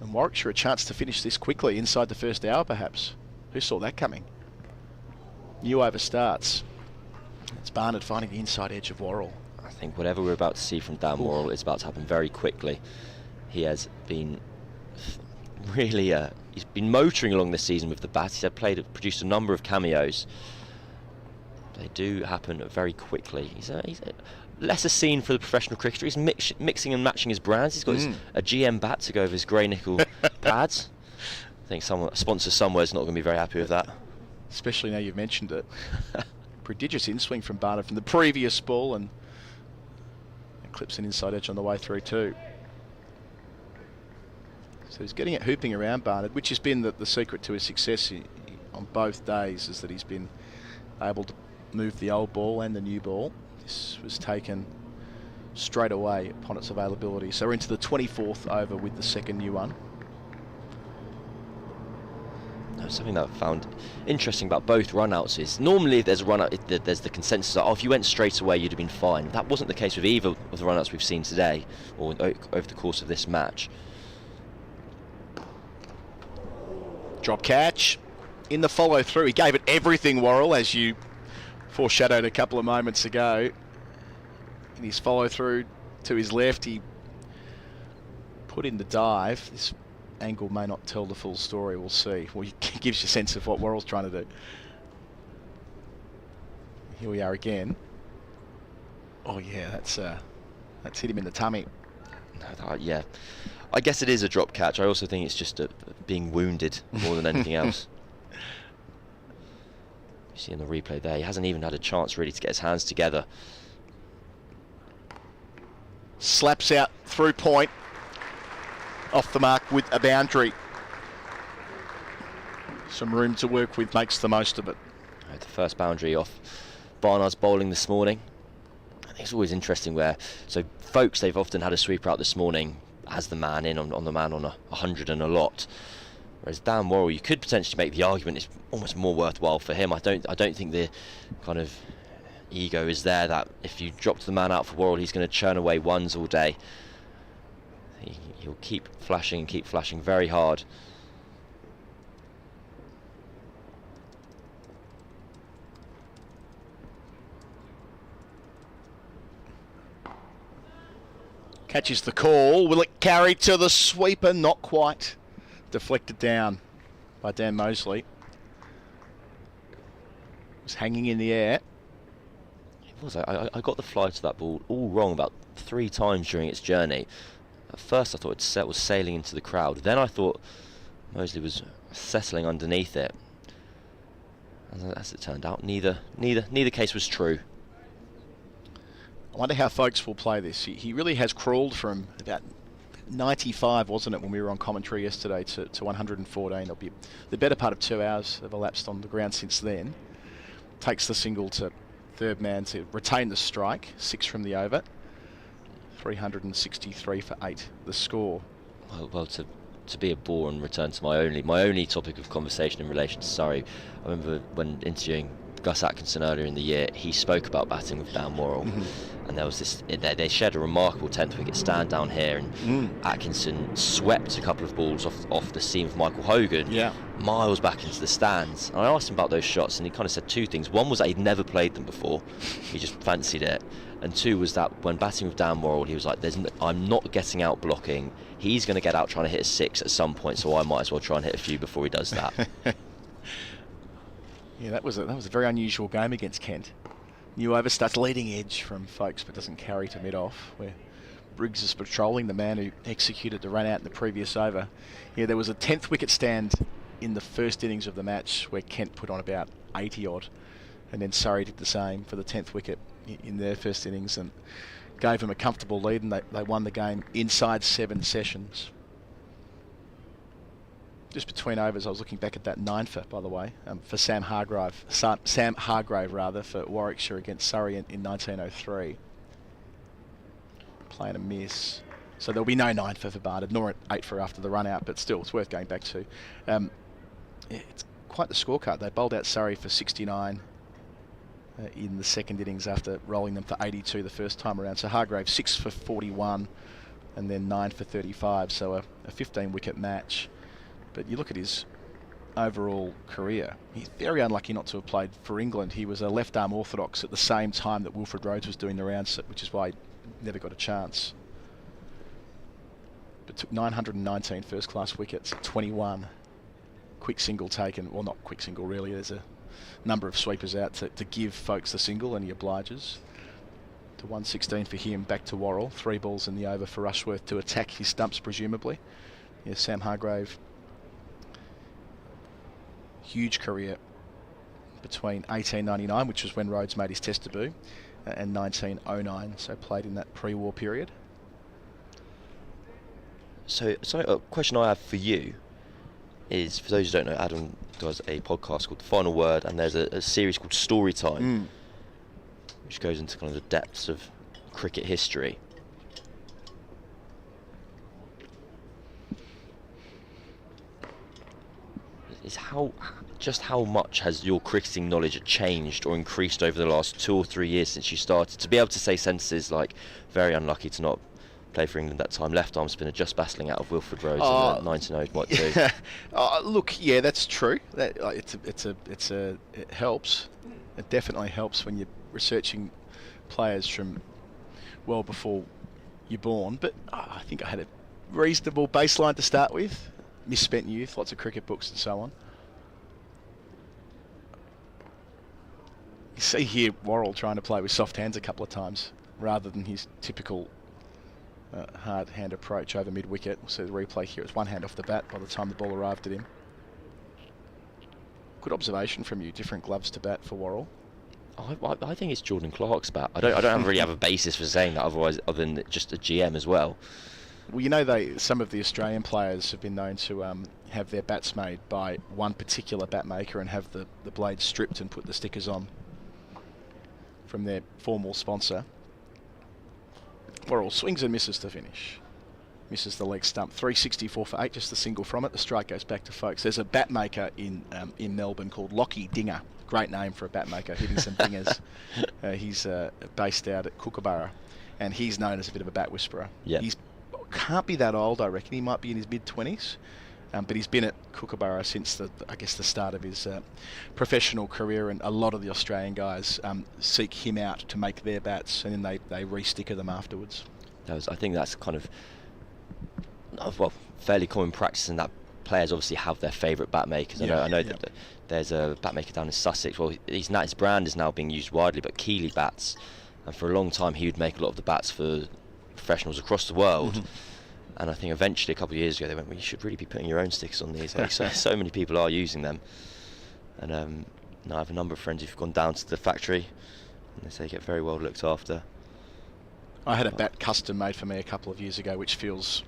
And Warwickshire a chance to finish this quickly inside the first hour, perhaps. Who saw that coming? New over starts. It's Barnard finding the inside edge of Worrell. I think whatever we're about to see from Dan Worrell is about to happen very quickly. He has been really he's been motoring along this season with the bat. He's produced a number of cameos. They do happen very quickly. He's less a scene for the professional cricketer. He's mixing and matching his brands. He's got a GM bat to go with his grey nickel pads. I think a sponsor somewhere is not going to be very happy with that. Especially now you've mentioned it. prodigious in-swing from Barnard from the previous ball, and clips an inside edge on the way through too. So he's getting it hooping around Barnard, which has been the secret to his success on both days, is that he's been able to move the old ball and the new ball. This was taken straight away upon its availability. So we're into the 24th over with the second new one. Something that I found interesting about both run-outs is normally if there's a run-out, there's the consensus that if you went straight away you'd have been fine. That wasn't the case with either of the run-outs we've seen today or over the course of this match. Drop catch in the follow-through. He gave it everything, Worrell, as you foreshadowed a couple of moments ago. In his follow-through to his left, he put in the dive. This angle may not tell the full story, we'll see. Well, it gives you a sense of what Worrell's trying to do. Here we are again. Oh yeah, that's hit him in the tummy. Yeah, I guess it is a drop catch. I also think it's just being wounded more than anything else. You see in the replay there, he hasn't even had a chance really to get his hands together. Slaps out through point. Off the mark with a boundary. Some room to work with, makes the most of it. The first boundary off Barnard's bowling this morning. I think it's always interesting where, so Foakes, they've often had a sweeper out this morning as the man in on the man on 100 and a lot. Whereas Dan Worrell, you could potentially make the argument it's almost more worthwhile for him. I don't think the kind of ego is there that if you drop the man out for Worrell, he's going to churn away ones all day. He'll keep flashing very hard. Catches the call. Will it carry to the sweeper? Not quite. Deflected down by Dan Mosley. It was hanging in the air. It was. I got the fly to that ball all wrong about 3 times during its journey. At first I thought it was sailing into the crowd. Then I thought Mosley was settling underneath it. And as it turned out, neither case was true. I wonder how Foakes will play this. He really has crawled from about 95, wasn't it, when we were on commentary yesterday, to 114. It'll be the better part of 2 hours have elapsed on the ground since then. Takes the single to third man to retain the strike. 6 from the over. 363 for 8, the score. Well, to be a bore and return to my only topic of conversation in relation to Surrey. I remember when interviewing Gus Atkinson earlier in the year, he spoke about batting with Dan Worrell, and there was this. They shared a remarkable 10th wicket stand down here, and Atkinson swept a couple of balls off the seam of Michael Hogan, miles back into the stands. And I asked him about those shots, and he kind of said 2 things. One was that he'd never played them before; he just fancied it. And 2 was that when batting with Dan Worrell, he was like, I'm not getting out blocking. He's going to get out trying to hit a 6 at some point, so I might as well try and hit a few before he does that. Yeah, that was a very unusual game against Kent. New over starts leading edge from Foakes, but doesn't carry to mid-off, where Briggs is patrolling the man who executed the run out in the previous over. Yeah, there was a 10th wicket stand in the first innings of the match where Kent put on about 80 odd, and then Surrey did the same for the 10th wicket in their first innings and gave them a comfortable lead, and they won the game inside 7 sessions. Just between overs, I was looking back at that 9 by the way, for Sam Hargrave for Warwickshire against Surrey in 1903. Playing a miss. So there'll be no 9 for Barnard, nor an 8 after the run out, but still it's worth going back to. It's quite the scorecard. They bowled out Surrey for 69 in the second innings after rolling them for 82 the first time around. So Hargrave 6 for 41 and then 9 for 35, so a 15 wicket match. But you look at his overall career, he's very unlucky not to have played for England. He was a left arm orthodox at the same time that Wilfred Rhodes was doing the rounds, which is why he never got a chance. But took 919 first class wickets, 21 quick single taken, well not quick single really, there's a number of sweepers out to give Foakes the single, and he obliges. To 116 for him, back to Worrell, 3 balls in the over for Rushworth to attack his stumps presumably. Yeah, Sam Hargrave, huge career, between 1899, which was when Rhodes made his Test debut, and 1909, so played in that pre-war period. So a question I have for you is, for those who don't know, Adam does a podcast called The Final Word, and there's a series called Story Time, which goes into kind of the depths of cricket history. Is how much has your cricketing knowledge changed or increased over the last 2 or 3 years since you started? To be able to say sentences like, very unlucky to not play for England that time, left arm spinner just battling out of Wilford Rhodes in the 1902. Look, yeah, that's true. That it helps. It definitely helps when you're researching players from well before you're born. But I think I had a reasonable baseline to start with. Misspent youth, lots of cricket books and so on. You see here Worrell trying to play with soft hands a couple of times rather than his typical hard hand approach over mid-wicket. We'll see the replay here. It's one hand off the bat by the time the ball arrived at him. Good observation from you. Different gloves to bat for Worrell. I think it's Jordan Clark's bat. I don't really have a basis for saying that other than just a GM as well. Well, you know, some of the Australian players have been known to have their bats made by one particular bat maker and have the blades stripped and put the stickers on from their formal sponsor. Worrell swings and misses to finish. Misses the leg stump. 364 for 8, just a single from it. The strike goes back to Foakes. There's a bat maker in Melbourne called Lockie Dinger. Great name for a bat maker, hitting some dingers. He's based out at Kookaburra, and he's known as a bit of a bat whisperer. Yeah. He can't be that old, I reckon. He might be in his mid-20s, but he's been at Kookaburra since the start of his professional career, and a lot of the Australian guys seek him out to make their bats, and then they re-sticker them afterwards. I think that's kind of fairly common practice, in that players obviously have their favourite bat makers. I know that there's a bat maker down in Sussex. Well, his brand is now being used widely, but Keeley bats, and for a long time he would make a lot of the bats for professionals across the world. And I think eventually, a couple of years ago, they went, well, you should really be putting your own stickers on these. Like, so many people are using them. And I have a number of friends who've gone down to the factory, and they say they get very well looked after. I had a bat custom made for me a couple of years ago, which feels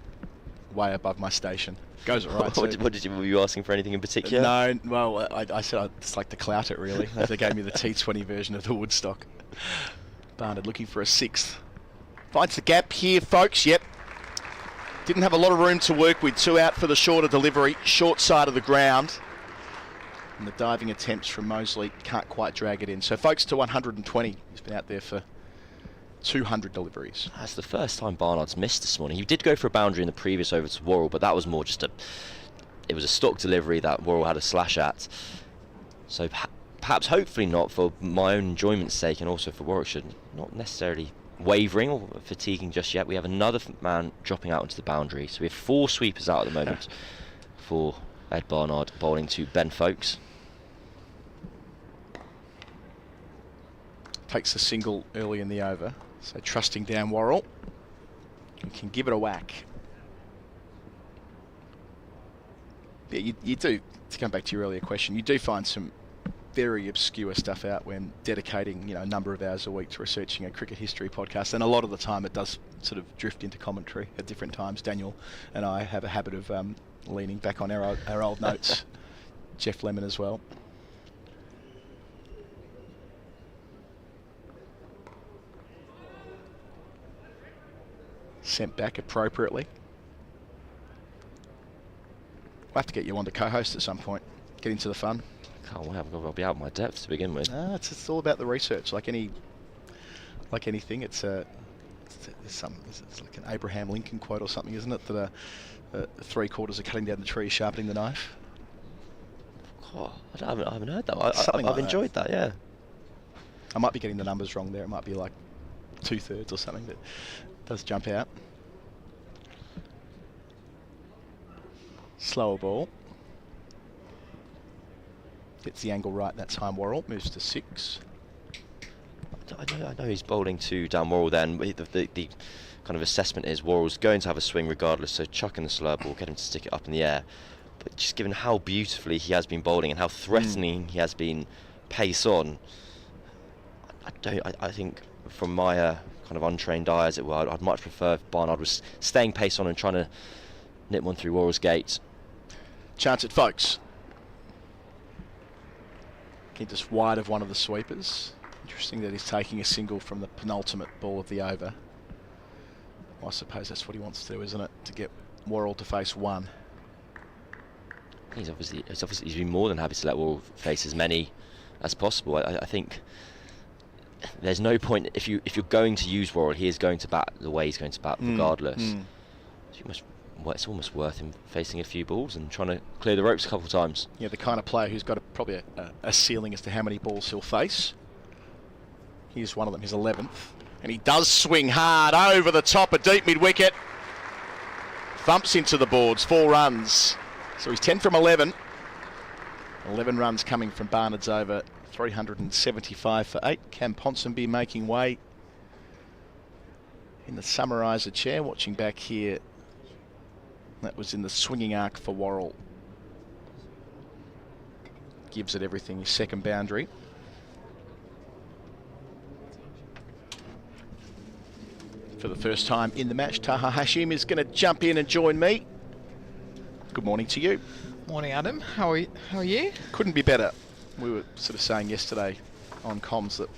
way above my station. Goes all right. Were you asking for anything in particular? No, well, I said I'd just like to clout it, really. They gave me the T20 version of the Woodstock. Barnard looking for a sixth. Finds the gap here, folks. Yep. Didn't have a lot of room to work with. 2 out for the shorter delivery. Short side of the ground. And the diving attempts from Mosley can't quite drag it in. So Foakes to 120. He's been out there for 200 deliveries. That's the first time Barnard's missed this morning. He did go for a boundary in the previous over to Worrell, but that was more just it was a stock delivery that Worrell had a slash at. So perhaps, hopefully not, for my own enjoyment's sake, and also for Warwickshire, not necessarily wavering or fatiguing just yet. We have another man dropping out into the boundary. So we have 4 sweepers out at the moment for Ed Barnard, bowling to Ben Foakes. Takes a single early in the over. So trusting down Worrell. And can give it a whack. Yeah, you do, to come back to your earlier question, you do find some very obscure stuff out when dedicating, a number of hours a week to researching a cricket history podcast, and a lot of the time it does sort of drift into commentary at different times. Daniel and I have a habit of leaning back on our old notes. Jeff Lemon as well. Sent back appropriately. We'll have to get you on to co-host at some point. Get into the fun. Can't wait. I'll be out of my depth to begin with. It's all about the research. Like anything, it's like an Abraham Lincoln quote or something, isn't it? That 3/4 of cutting down the tree, sharpening the knife. Oh, I haven't heard that. I've enjoyed that. Yeah. I might be getting the numbers wrong there. It might be like 2/3 or something. That does jump out. Slower ball. Gets the angle right that time. Worrell moves to 6. I know he's bowling to Dan Worrell then. The kind of assessment is Worrell's going to have a swing regardless, so chucking the slow ball, get him to stick it up in the air. But just given how beautifully he has been bowling and how threatening he has been pace on. I think from my kind of untrained eye, as it were, I'd much prefer if Barnard was staying pace on and trying to nip one through Worrell's gate. Chance at Foakes. Just wide of one of the sweepers. Interesting that he's taking a single from the penultimate ball of the over. I suppose that's what he wants to do, isn't it? To get Worrell to face one. He's been more than happy to let Worrell face as many as possible. I think there's no point if you're going to use Worrell, he is going to bat the way he's going to bat regardless. So it's almost worth him facing a few balls and trying to clear the ropes a couple of times. Yeah, the kind of player who's got probably a ceiling as to how many balls he'll face. Here's one of them, his 11th. And he does swing hard over the top, a deep mid-wicket. Thumps into the boards, 4 runs. So he's 10 from 11. 11 runs coming from Barnard's over, 375 for 8. Cam Ponsonby making way in the summariser chair. Watching back here, that was in the swinging arc for Worrell. Gives it everything, his second boundary. For the first time in the match, Taha Hashim is going to jump in and join me. Good morning to you. Morning, Adam. How are you? Couldn't be better. We were sort of saying yesterday on comms that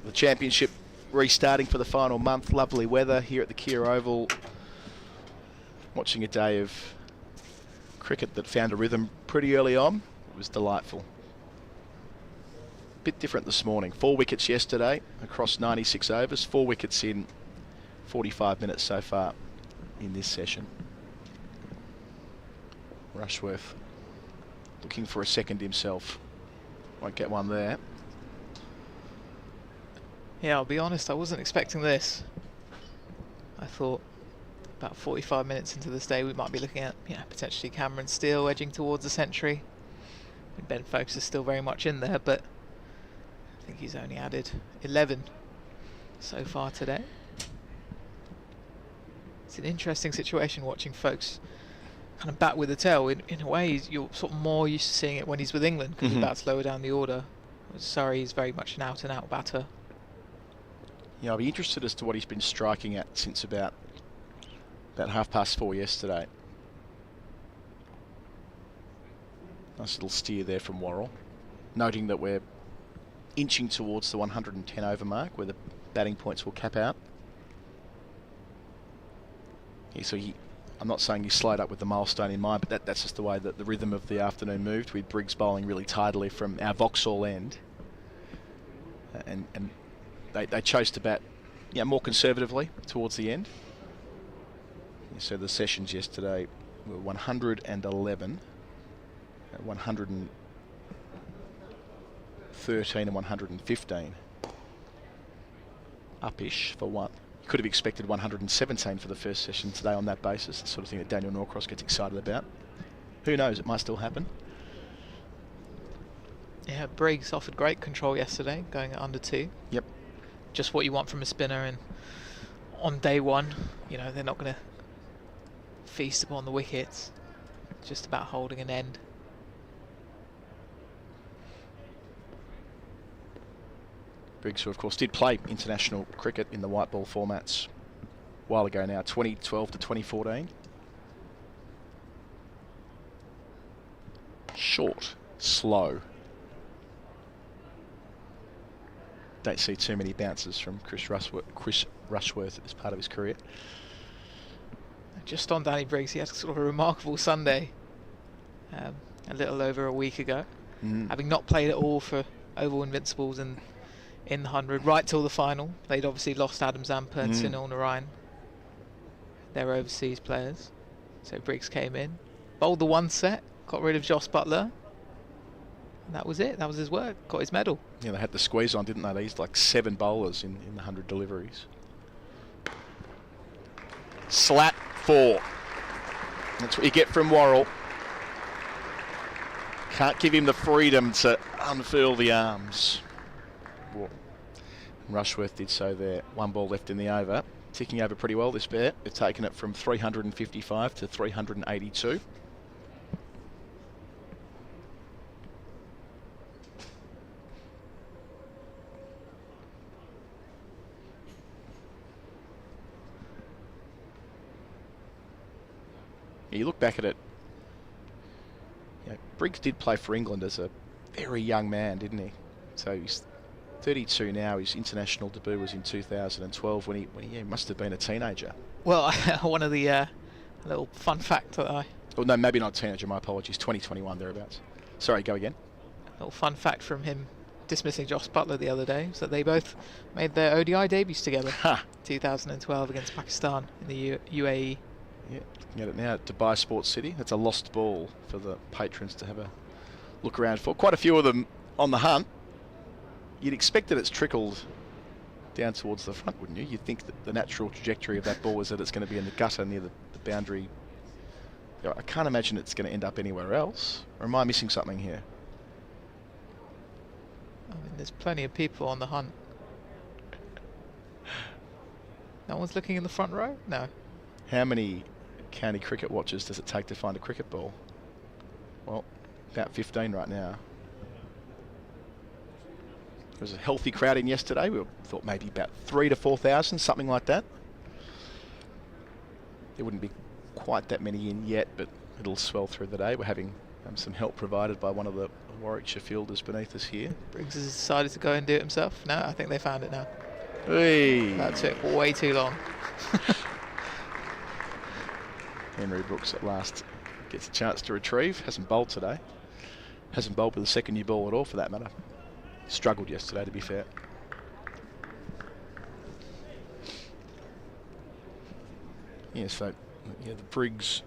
the championship restarting for the final month. Lovely weather here at the Kia Oval. Watching a day of cricket that found a rhythm pretty early on. It was delightful. Bit different this morning. 4 wickets yesterday across 96 overs. 4 wickets in 45 minutes so far in this session. Rushworth looking for a second himself. Won't get one there. Yeah, I'll be honest, I wasn't expecting this. I thought about 45 minutes into this day we might be looking at potentially Cameron Steele edging towards a century. Ben Foakes is still very much in there, but I think he's only added 11 so far today. It's an interesting situation watching Foakes kind of bat with the tail. In a way, you're sort of more used to seeing it when he's with England because he bats lower down the order. Surrey is very much an out-and-out batter. Yeah, I'll be interested as to what he's been striking at since about 4:30 yesterday. Nice little steer there from Worrell. Noting that we're inching towards the 110 over mark where the batting points will cap out. Yeah, so I'm not saying he slowed up with the milestone in mind, but that's just the way that the rhythm of the afternoon moved, with Briggs bowling really tidily from our Vauxhall end. And they chose to bat more conservatively towards the end. So the sessions yesterday were 111, 113 and 115. Up-ish for one. You could have expected 117 for the first session today on that basis, the sort of thing that Daniel Norcross gets excited about. Who knows, it might still happen. Yeah, Briggs offered great control yesterday, going at under 2. Yep. Just what you want from a spinner, and on day one, they're not going to feast upon the wickets. It's just about holding an end. Briggs, who of course did play international cricket in the white ball formats a while ago now, 2012 to 2014. Short, slow. Don't see too many bounces from Chris Rushworth at this part of his career. Just on Danny Briggs, he had sort of a remarkable Sunday a little over a week ago. Having not played at all for Oval Invincibles in the 100 right till the final. They'd obviously lost Adam Zampa and Sunil Narayan. They're overseas players. So Briggs came in, bowled the 1 set, got rid of Joss Buttler. And that was it. That was his work. Got his medal. Yeah, they had the squeeze on, didn't they? They used like 7 bowlers in the 100 deliveries. Slat 4. That's what you get from Worrell. Can't give him the freedom to unfurl the arms. Rushworth did so there. 1 ball left in the over. Ticking over pretty well, this pair. They've taken it from 355 to 382. You look back at it, Briggs did play for England as a very young man, didn't he? So he's 32 now. His international debut was in 2012 when he must have been a teenager. Well, one of the little fun fact that Oh, no, maybe not a teenager, my apologies. 2021, thereabouts. Sorry, go again. A little fun fact from him dismissing Josh Buttler the other day, is that they both made their ODI debuts together. 2012 against Pakistan in the UAE. Yeah, looking at it now at Dubai Sports City. That's a lost ball for the patrons to have a look around for. Quite a few of them on the hunt. You'd expect that it's trickled down towards the front, wouldn't you? You'd think that the natural trajectory of that ball is that it's going to be in the gutter near the boundary. I can't imagine it's going to end up anywhere else. Or am I missing something here? I mean, there's plenty of people on the hunt. No one's looking in the front row? No. How many county cricket watchers does it take to find a cricket ball? Well, about 15 right now. There was a healthy crowd in yesterday. We thought maybe about 3,000 to 4,000, something like that. There wouldn't be quite that many in yet, but it'll swell through the day. We're having some help provided by one of the Warwickshire fielders beneath us here. Briggs has decided to go and do it himself. No, I think they found it now. Hey. That took way too long. Henry Brooks at last gets a chance to retrieve. Hasn't bowled today. Hasn't bowled with a second new ball at all, for that matter. Struggled yesterday, to be fair. Yeah, so the Briggs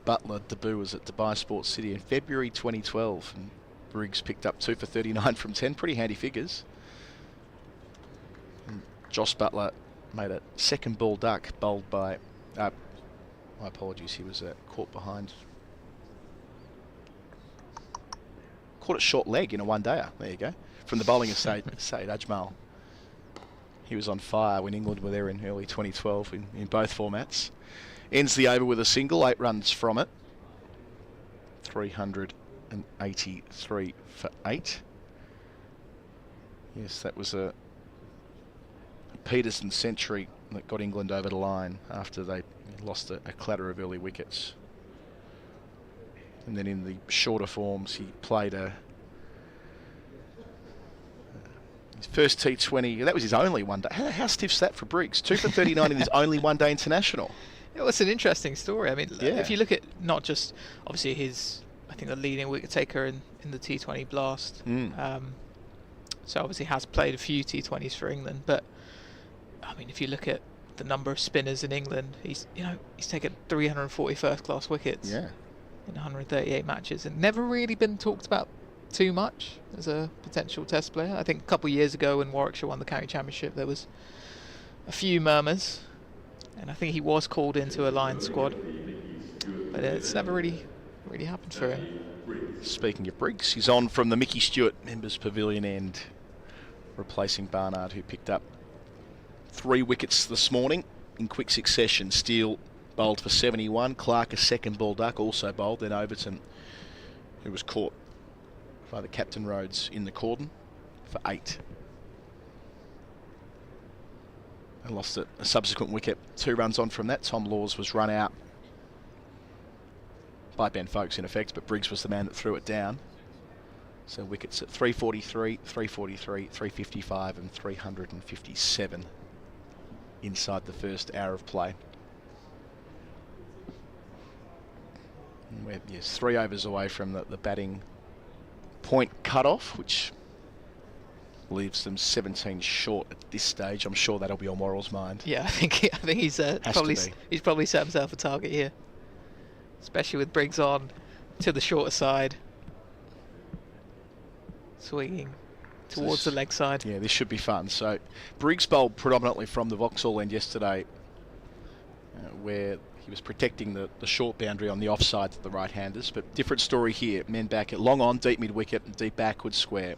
Buttler debut was at Dubai Sports City in February 2012, and Briggs picked up 2 for 39 from 10, pretty handy figures. And Josh Buttler made a second ball duck, bowled by, my apologies, he was caught behind. Caught it short leg in a one-dayer, there you go, from the bowling of Saeed Ajmal. He was on fire when England were there in early 2012 in both formats. Ends the over with a single, 8 runs from it. 383 for 8. Yes, that was a Peterson century that got England over the line after they lost a clatter of early wickets. And then in the shorter forms, he played his first T20. That was his only one day. How stiff's that for Briggs? 2 for 39 in his only one-day international. It was an interesting story. I mean, if you look at not just obviously I think the leading wicket taker in the T20 blast. So obviously has played a few T20s for England, but I mean, if you look at the number of spinners in England, he's taken 340 first-class wickets in 138 matches, and never really been talked about too much as a potential Test player. I think a couple of years ago when Warwickshire won the county championship, there was a few murmurs. And I think he was called into a Lions squad, but it's never really happened for him. Speaking of Briggs, he's on from the Mickey Stewart Members Pavilion end, replacing Barnard, who picked up 3 wickets this morning in quick succession. Steele bowled for 71, Clark a second ball duck, also bowled, then Overton, who was caught by the Captain Rhodes in the cordon, for 8. And lost a subsequent wicket. 2 runs on from that. Tom Laws was run out by Ben Foakes in effect, but Briggs was the man that threw it down. So wickets at 343, 343, 355 and 357 inside the first hour of play. And we're 3 overs away from the batting point cut-off, which leaves them 17 short at this stage. I'm sure that'll be on Worrell's mind. Yeah, I think he's probably set himself a target here, especially with Briggs on to the shorter side, swinging towards the leg side. Yeah, this should be fun. So Briggs bowled predominantly from the Vauxhall end yesterday, where he was protecting the short boundary on the offside to the right-handers. But different story here. Men back at long on, deep mid-wicket and deep backward square.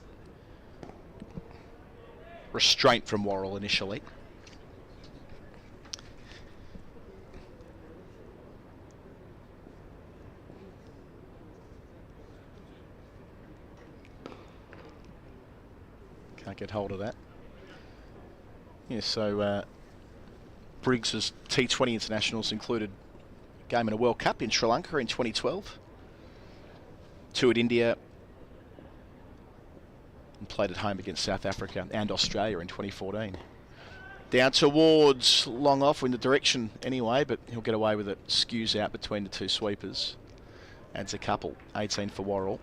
Restraint from Worrell initially. Can't get hold of that. Yeah, so Briggs's T20 internationals included game in a World Cup in Sri Lanka in 2012. 2 at India. And played at home against South Africa and Australia in 2014. Down towards long off in the direction anyway, but he'll get away with it. Skews out between the 2 sweepers. Adds a couple. 18 for Worrell.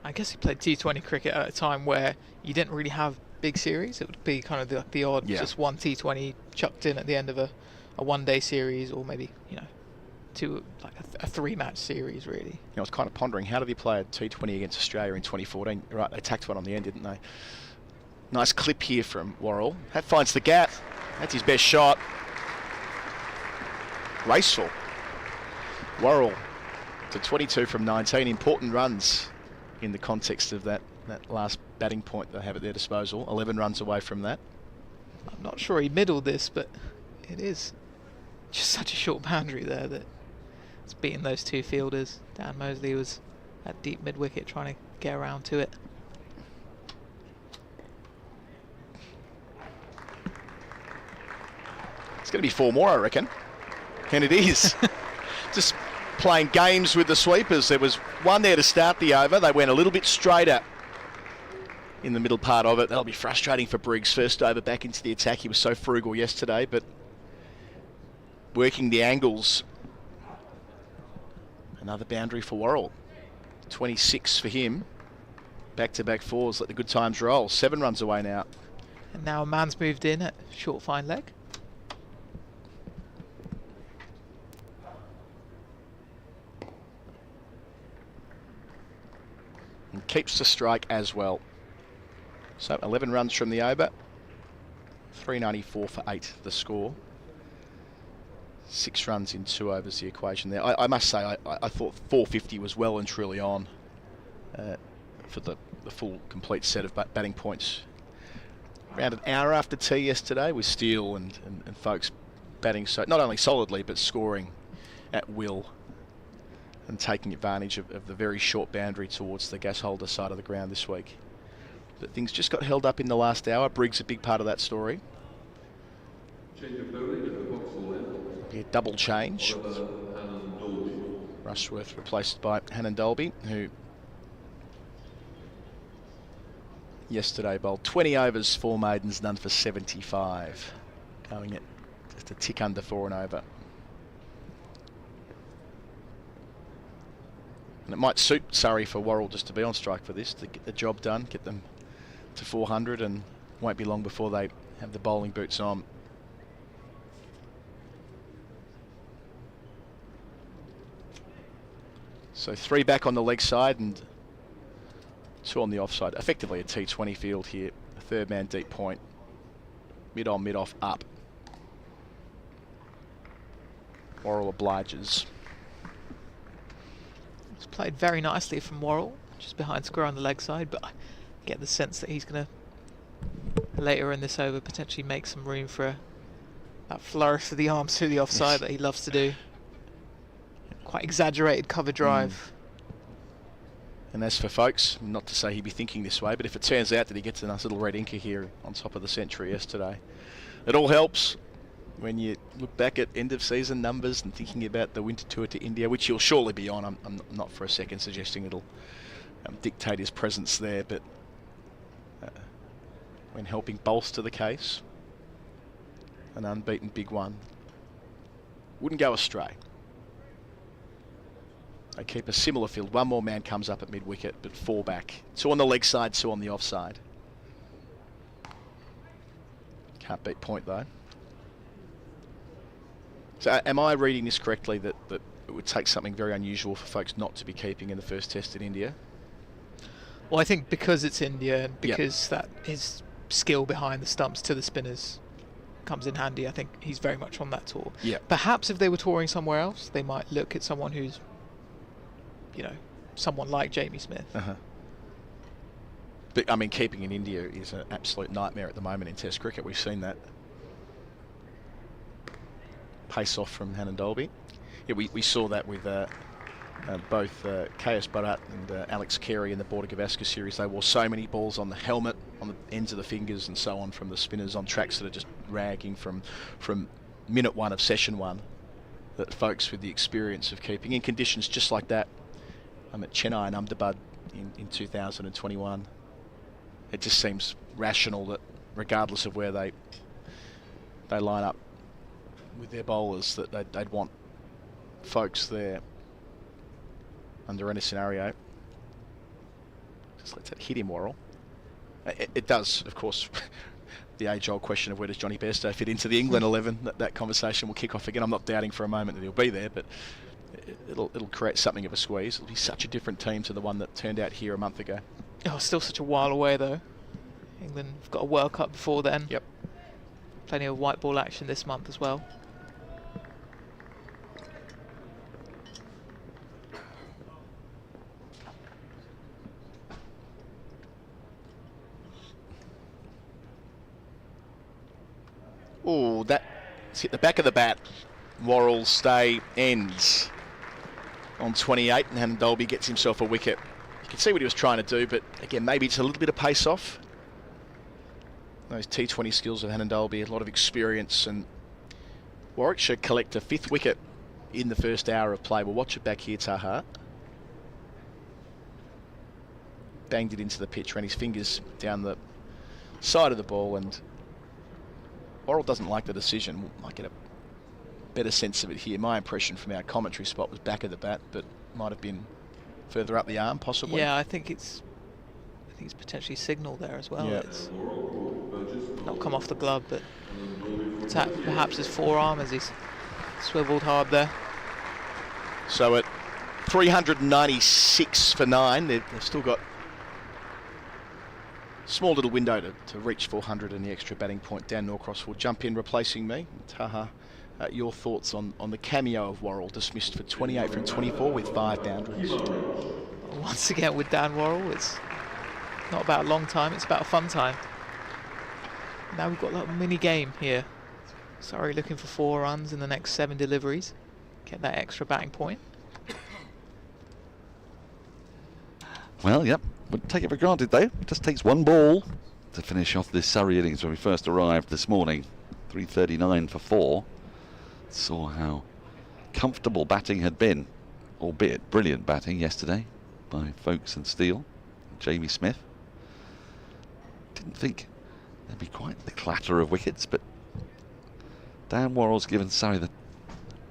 I guess he played T20 cricket at a time where you didn't really have big series. It would be kind of the odd, just one T20 chucked in at the end of a one-day series, or maybe, two, like a 3-match series, really. I was kind of pondering, how did he play a T20 against Australia in 2014? Right, they tacked one on the end, didn't they? Nice clip here from Worrell. That finds the gap. That's his best shot. Graceful. Worrell to 22 from 19. Important runs in the context of that last batting point they have at their disposal. 11 runs away from that. I'm not sure he middled this, but it is just such a short boundary there that it's beating those 2 fielders. Dan Mosley was at deep mid-wicket trying to get around to it. It's going to be 4 more, I reckon. And it is. Just playing games with the sweepers. There was one there to start the over. They went a little bit straighter in the middle part of it. That'll be frustrating for Briggs. First over back into the attack. He was so frugal yesterday, but working the angles. Another boundary for Worrell. 26 for him. Back-to-back 4s. Let the good times roll. 7 runs away now. And now a man's moved in at short fine leg. And keeps the strike as well. So 11 runs from the over. 394 for 8 the score. 6 runs in 2 overs the equation there. I must say I thought 450 was well and truly on for the full complete set of batting points. Around an hour after tea yesterday with Steele and Foakes batting so not only solidly but scoring at will and taking advantage of the very short boundary towards the gas holder side of the ground this week. But things just got held up in the last hour. Briggs a big part of that story. Yeah, double change. Rushworth replaced by Hannon Dolby, who yesterday bowled 20 overs, 4 maidens, none for 75. Going at just a tick under 4 and over. And it might suit Surrey for Worrell just to be on strike for this, to get the job done, get them to 400, and won't be long before they have the bowling boots on. So 3 back on the leg side and 2 on the offside. Effectively a T20 field here. A 3rd man deep point. Mid on, mid off, up. Worrell obliges. It's played very nicely from Worrell, just behind square on the leg side, but I get the sense that he's going to later in this over potentially make some room for that flourish of the arms through the offside that he loves to do. Quite exaggerated cover drive. And as for Foakes, not to say he'd be thinking this way, but if it turns out that he gets a nice little red inker here on top of the century yesterday, it all helps when you look back at end of season numbers and thinking about the winter tour to India, which he'll surely be on. I'm not for a second suggesting it'll dictate his presence there, but when helping bolster the case, an unbeaten big one wouldn't go astray. They keep a similar field. 1 more man comes up at mid-wicket, but 4 back. 2 on the leg side, 2 on the offside. Can't beat point, though. So am I reading this correctly, that it would take something very unusual for Foakes not to be keeping in the first test in India? Well, I think because it's India and because that his skill behind the stumps to the spinners comes in handy, I think he's very much on that tour. Yeah. Perhaps if they were touring somewhere else, they might look at someone who's, someone like Jamie Smith. But I mean, keeping in India is an absolute nightmare at the moment in Test cricket. We've seen that. Pace off from Hannon Dolby. Yeah, we saw that with both KS Bharat and Alex Carey in the Border Gavaskar series. They wore so many balls on the helmet, on the ends of the fingers and so on from the spinners on tracks that are just ragging from minute 1 of session 1. that Foakes, with the experience of keeping in conditions just like that, at Chennai and Ahmedabad in 2021, it just seems rational that regardless of where they line up with their bowlers, that they'd want Foakes there under any scenario. Just let that hit him, Worrell. It does, of course, the age-old question of where does Johnny Bairstow fit into the England 11. That conversation will kick off again. I'm not doubting for a moment that he'll be there, but it'll create something of a squeeze. It'll be such a different team to the one that turned out here a month ago. Oh, still such a while away though. England have got a World Cup before then. Yep. Plenty of white ball action this month as well. Oh, that's hit the back of the bat. Worrell's stay ends on 28, and Hannon Dolby gets himself a wicket. You can see what he was trying to do, but again, maybe it's a little bit of pace off. Those T20 skills of Hannon Dolby, a lot of experience, and Warwickshire collect a 5th wicket in the first hour of play. We'll watch it back here, Taha. Banged it into the pitch, ran his fingers down the side of the ball, and Worrell doesn't like the decision. Might get a better sense of it here. My impression from our commentary spot was back of the bat, but might have been further up the arm, possibly. Yeah, I think it's potentially signal there as well. Yeah. It's not come off the glove, but attack perhaps his forearm as he's swiveled hard there. So at 396 for 9, they've still got a small little window to reach 400 and the extra batting point. Dan Norcross will jump in, replacing me. Taha, your thoughts on the cameo of Worrell, dismissed for 28 from 24 with 5 boundaries. Once again with Dan Worrell, it's not about a long time, it's about a fun time. Now we've got a little mini game here. Surrey looking for 4 runs in the next 7 deliveries. Get that extra batting point. Well, yep, wouldn't take it for granted though. It just takes one ball to finish off this Surrey innings when we first arrived this morning. 339 for 4. Saw how comfortable batting had been, albeit brilliant batting yesterday by Foakes and Steele, Jamie Smith. Didn't think there'd be quite the clatter of wickets, but Dan Worrell's given Surrey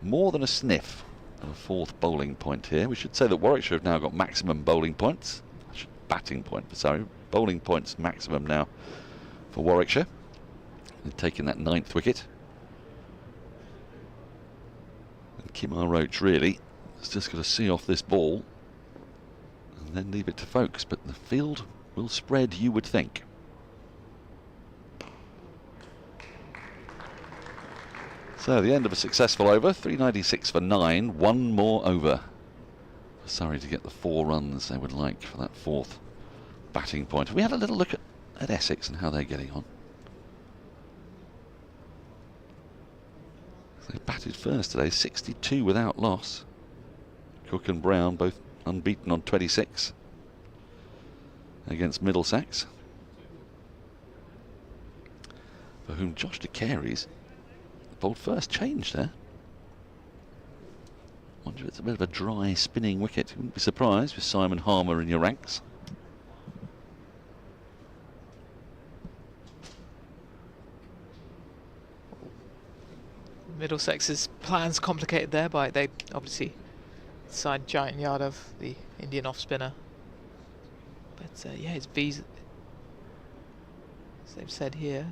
more than a sniff of a 4th bowling point here. We should say that Warwickshire have now got maximum bowling points. Batting point for Surrey. Bowling points maximum now for Warwickshire. They've taken that 9th wicket. And Kimar Roach really has just got to see off this ball and then leave it to Foakes, but the field will spread, you would think. So the end of a successful over, 396 for 9, 1 more over for Surrey to get the 4 runs they would like for that 4th batting point. We had a little look at Essex and how they're getting on. They batted first today, 62 without loss. Cook and Brown both unbeaten on 26 against Middlesex, for whom Josh de Carey's bowled first change there. Wonder if it's a bit of a dry spinning wicket. Wouldn't be surprised with Simon Harmer in your ranks. Middlesex's plans complicated there by they obviously signed Giant Yadav, the Indian off spinner. But yeah, his visa, as they've said here,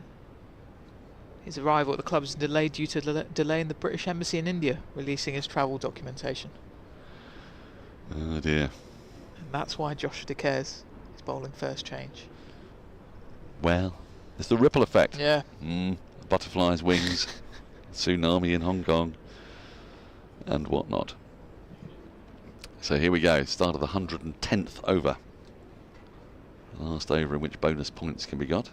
his arrival at the club is delayed due to delay in the British Embassy in India releasing his travel documentation. Oh dear. And that's why Josh de Cares is bowling first change. Well, it's the ripple effect. Yeah. Butterflies' wings, tsunami in Hong Kong, and whatnot. So here we go, start of the 110th over. The last over in which bonus points can be got.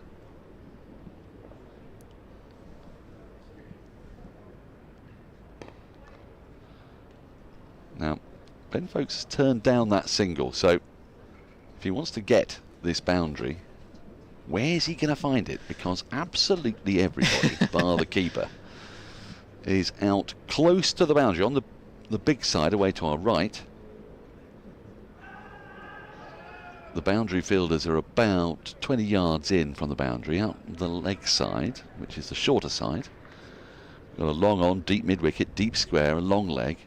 Now, Ben Foakes has turned down that single, so if he wants to get this boundary, where's he going to find it? Because absolutely everybody, bar the keeper, is out close to the boundary on the big side away to our right. The boundary fielders are about 20 yards in from the boundary, out the leg side, which is the shorter side. Got a long on, deep mid-wicket, deep square, a long leg.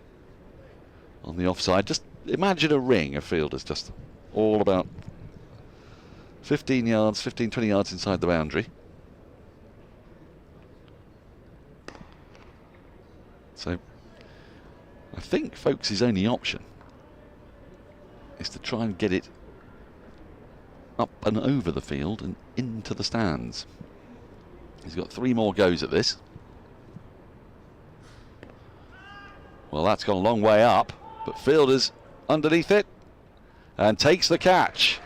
On the offside, just imagine a ring of fielders just all about 15 yards, 15, 20 yards inside the boundary. So I think Foakes' only option is to try and get it up and over the field and into the stands. He's got 3 more goes at this. Well, that's gone a long way up, but fielders underneath it and takes the catch.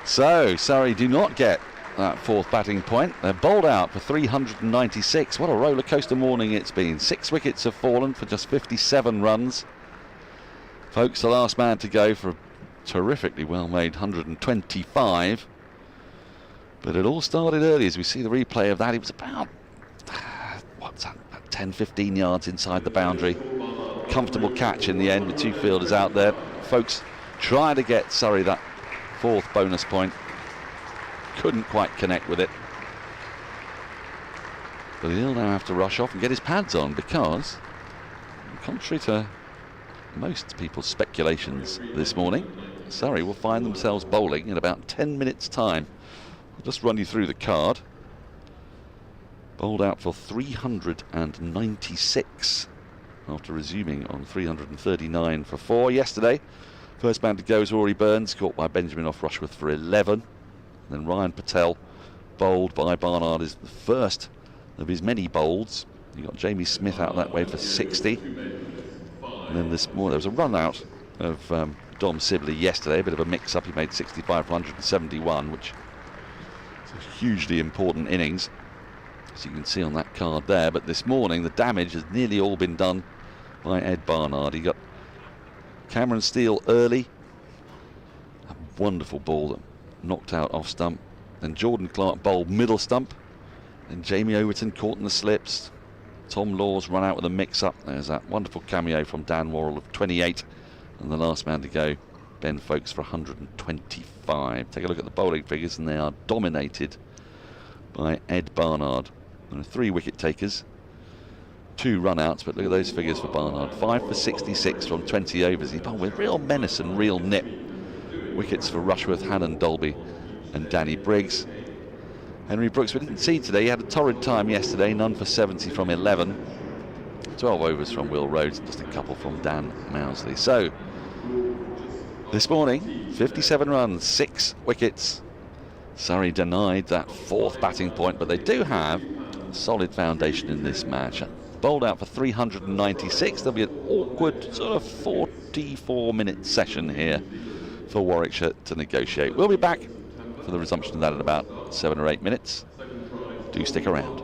So Surrey do not get that 4th batting point. They're bowled out for 396. What a roller coaster morning it's been. 6 wickets have fallen for just 57 runs. Foakes the last man to go for a terrifically well made 125. But it all started early as we see the replay of that. It was about what's that, about 10-15 yards inside the boundary. Comfortable catch in the end with 2 fielders out there. Foakes trying to get Surrey that 4th bonus point. Couldn't quite connect with it. But he'll now have to rush off and get his pads on, because contrary to most people's speculations this morning, Surrey will find themselves bowling in about 10 minutes time. I'll just run you through the card. Bowled out for 396 after resuming on 339 for 4 yesterday. First man to go is Rory Burns, caught by Benjamin off Rushworth for 11. And then Ryan Patel, bowled by Barnard, is the first of his many bowls. You got Jamie Smith out that way for 60. And then this morning there was a run out of Dom Sibley yesterday, a bit of a mix-up. He made 65 for 171, which is a hugely important innings, as you can see on that card there. But this morning the damage has nearly all been done by Ed Barnard. He got Cameron Steele early, a wonderful ball that knocked out off stump. Then Jordan Clark bowled middle stump. Then Jamie Overton caught in the slips. Tom Laws run out with a mix-up. There's that wonderful cameo from Dan Worrell of 28. And the last man to go, Ben Foakes, for 125. Take a look at the bowling figures, and they are dominated by Ed Barnard. There are 3 wicket takers, 2 run-outs, but look at those figures for Barnard. 5 for 66 from 20 overs. He bowled with real menace and real nip. Wickets for Rushworth, Hannon, Dolby and Danny Briggs. Henry Brooks, we didn't see today. He had a torrid time yesterday, none for 70 from 11. 12 overs from Will Rhodes, just a couple from Dan Mousley. So, this morning, 57 runs, 6 wickets. Surrey denied that 4th batting point, but they do have a solid foundation in this match. Bowled out for 396. There'll be an awkward sort of 44-minute session here for Warwickshire to negotiate. We'll be back for the resumption of that in about 7 or 8 minutes. Do stick around.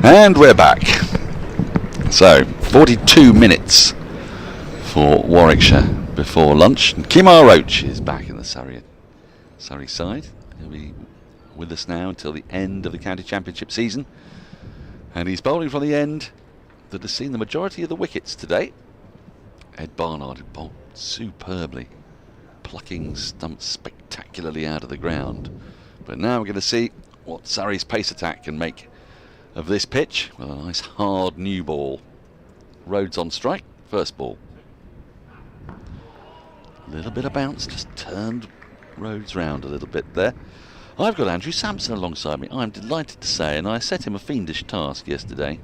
And we're back. So, 42 minutes for Warwickshire before lunch. And Kemar Roach is back in the Surrey side. He'll be with us now until the end of the County Championship season. And he's bowling from the end that has seen the majority of the wickets today. Ed Barnard bowled superbly, plucking stumps spectacularly out of the ground. But now we're going to see what Surrey's pace attack can make of this pitch with a nice hard new ball. Rhodes on strike, first ball. A little bit of bounce, just turned Rhodes round a little bit there. I've got Andrew Samson alongside me, I'm delighted to say, and I set him a fiendish task yesterday.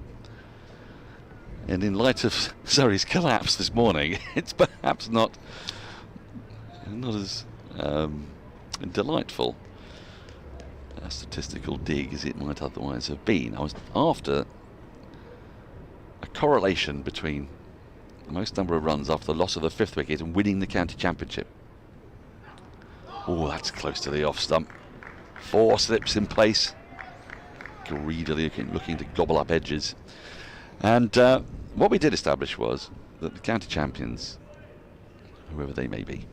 And in light of Surrey's collapse this morning, it's perhaps not as delightful a statistical dig as it might otherwise have been. I was after a correlation between the most number of runs after the loss of the 5th wicket and winning the county championship. Oh, that's close to the off stump. 4 slips in place, greedily looking to gobble up edges. And what we did establish was that the county champions, whoever they may be,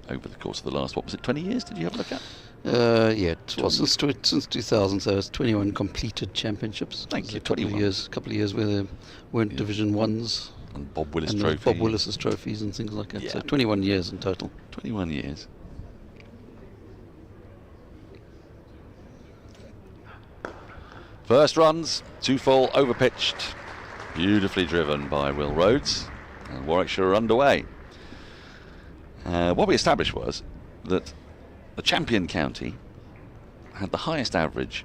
over the course of the last, 20 years, did you have a look at? Yeah, it was since 2000, so it's 21 completed championships. Thank you, a couple of years where there weren't Division 1s. And Bob Willis and trophies. Bob Willis's trophies and things like that. Yeah. So 21 years in total. 21 years. First runs, 2 full, overpitched, beautifully driven by Will Rhodes, and Warwickshire are underway. What we established was that the champion county had the highest average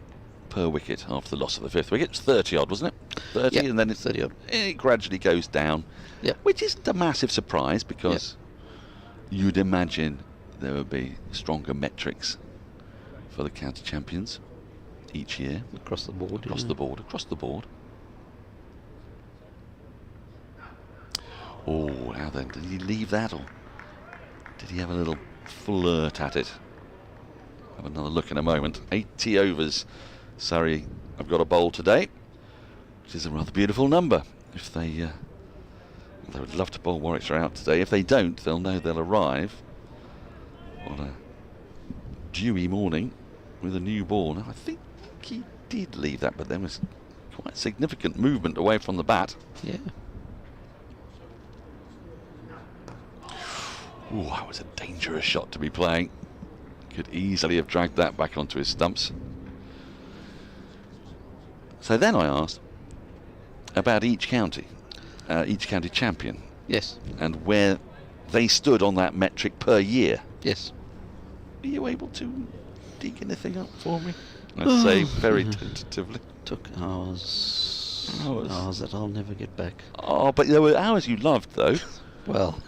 per wicket after the loss of the 5th wicket. It was 30 odd, wasn't it? 30, yep, and then 30 odd. It gradually goes down, yep, which isn't a massive surprise because you'd imagine there would be stronger metrics for the county champions each year. Across the board. Across the board. Oh, now then, did he leave that or did he have a little flirt at it? Have another look in a moment. 80 overs. Surrey have got a bowl today, which is a rather beautiful number. If they would love to bowl Warwickshire out today. If they don't, they'll know they'll arrive on a dewy morning with a new ball. Now, I think he did leave that, but there was quite significant movement away from the bat. Yeah. Ooh, that was a dangerous shot to be playing. Could easily have dragged that back onto his stumps. So then I asked about each county champion. Yes. And where they stood on that metric per year. Yes. Are you able to dig anything up for me? I'd say very tentatively. Took hours that I'll never get back. Oh, but there were hours you loved, though. Well,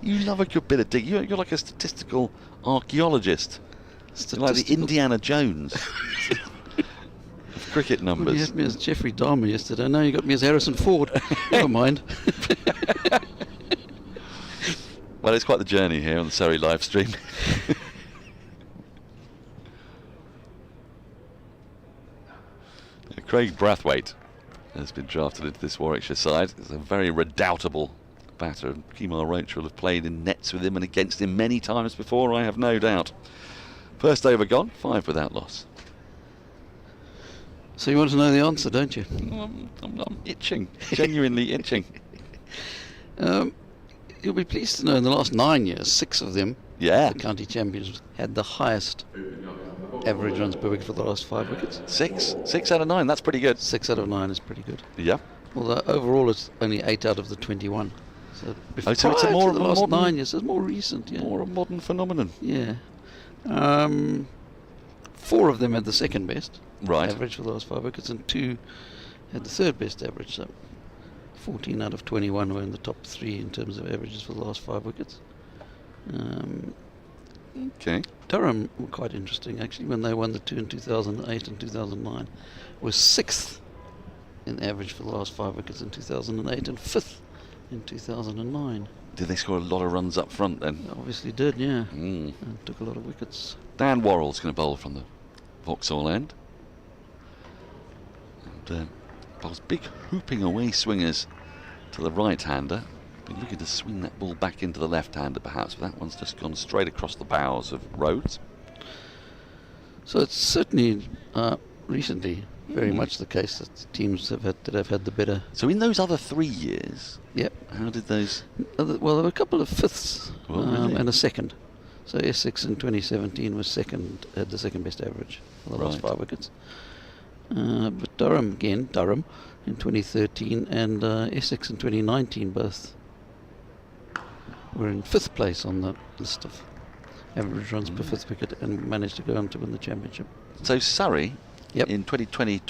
you love a good bit of dig. You're like a statistical archaeologist. You're like the Indiana Jones of cricket numbers. Well, you had me as Jeffrey Dahmer yesterday. Now you got me as Harrison Ford. Never mind. Well, it's quite the journey here on the Surrey live stream. Craig Brathwaite has been drafted into this Warwickshire side. He's a very redoubtable batter, and Kemar Roach will have played in nets with him and against him many times before, I have no doubt. First over gone, 5 without loss. So you want to know the answer, don't you? I'm itching, genuinely itching. You'll be pleased to know in the last 9 years, 6 of them, the county champions had the highest average runs per wicket for the last 5 wickets. 6 out of 9, that's pretty good. 6 out of 9 is pretty good. Yeah. Although overall it's only 8 out of the 21. So it's a more the last modern, 9 years, it's more recent. Yeah. More a modern phenomenon. Yeah. 4 of them had the second best average for the last 5 wickets, and 2 had the third best average. So 14 out of 21 were in the top 3 in terms of averages for the last 5 wickets. Okay. Durham were quite interesting actually when they won the 2 in 2008 and 2009. Was 6th in average for the last 5 wickets in 2008 and 5th in 2009. Did they score a lot of runs up front then? They obviously did, yeah. And took a lot of wickets. Dan Worrell's going to bowl from the Vauxhall end. Bowls big hooping away swingers to the right-hander. Been looking to swing that ball back into the left-hander perhaps, but that one's just gone straight across the bows of Rhodes. So it's certainly recently very much the case that teams have had the better. So in those other 3 years, yep. How did those? Well, there were a couple of fifths really? and a second. So Essex in 2017 was second, had the second best average for the last 5 wickets. But Durham in 2013 and Essex in 2019 both were in 5th place on the list of average runs per 5th wicket and managed to go on to win the championship. So Surrey, yep. in 2000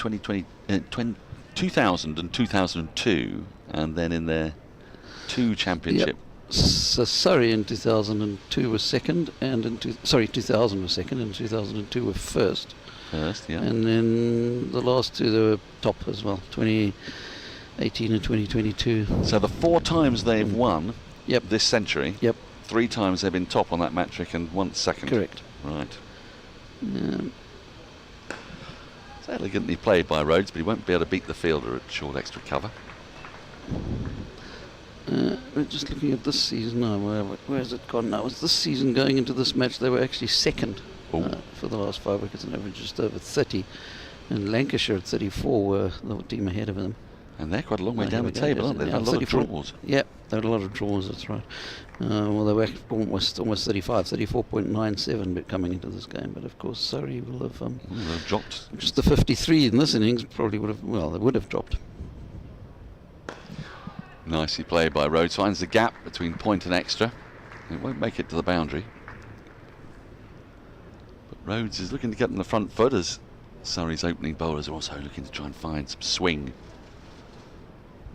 and 2002, and then in their 2 championship. Yep. So Surrey in 2002 was second, and in 2000 was second, and 2002 were first. Yeah. And then the last 2 they were top as well, 2018 and 2022. So the 4 times they've won this century, 3 times they've been top on that metric and once second. Correct. Right. It's elegantly played by Rhodes, but he won't be able to beat the fielder at short extra cover. We're just looking at this season now. Where has it gone now? It's this season going into this match. They were actually second for the last 5 wickets and average just over 30. And Lancashire at 34 were the team ahead of them. And they're quite a long way down the table, aren't they? They've had a lot of draws. Yeah, they had a lot of draws, that's right. Well, they were almost 35, 34.97 but coming into this game. But of course, Surrey will have dropped. Just the 53 in this innings probably would have, they would have dropped. Nicely played by Rhodes. Finds the gap between point and extra. It won't make it to the boundary. But Rhodes is looking to get on the front foot as Surrey's opening bowlers are also looking to try and find some swing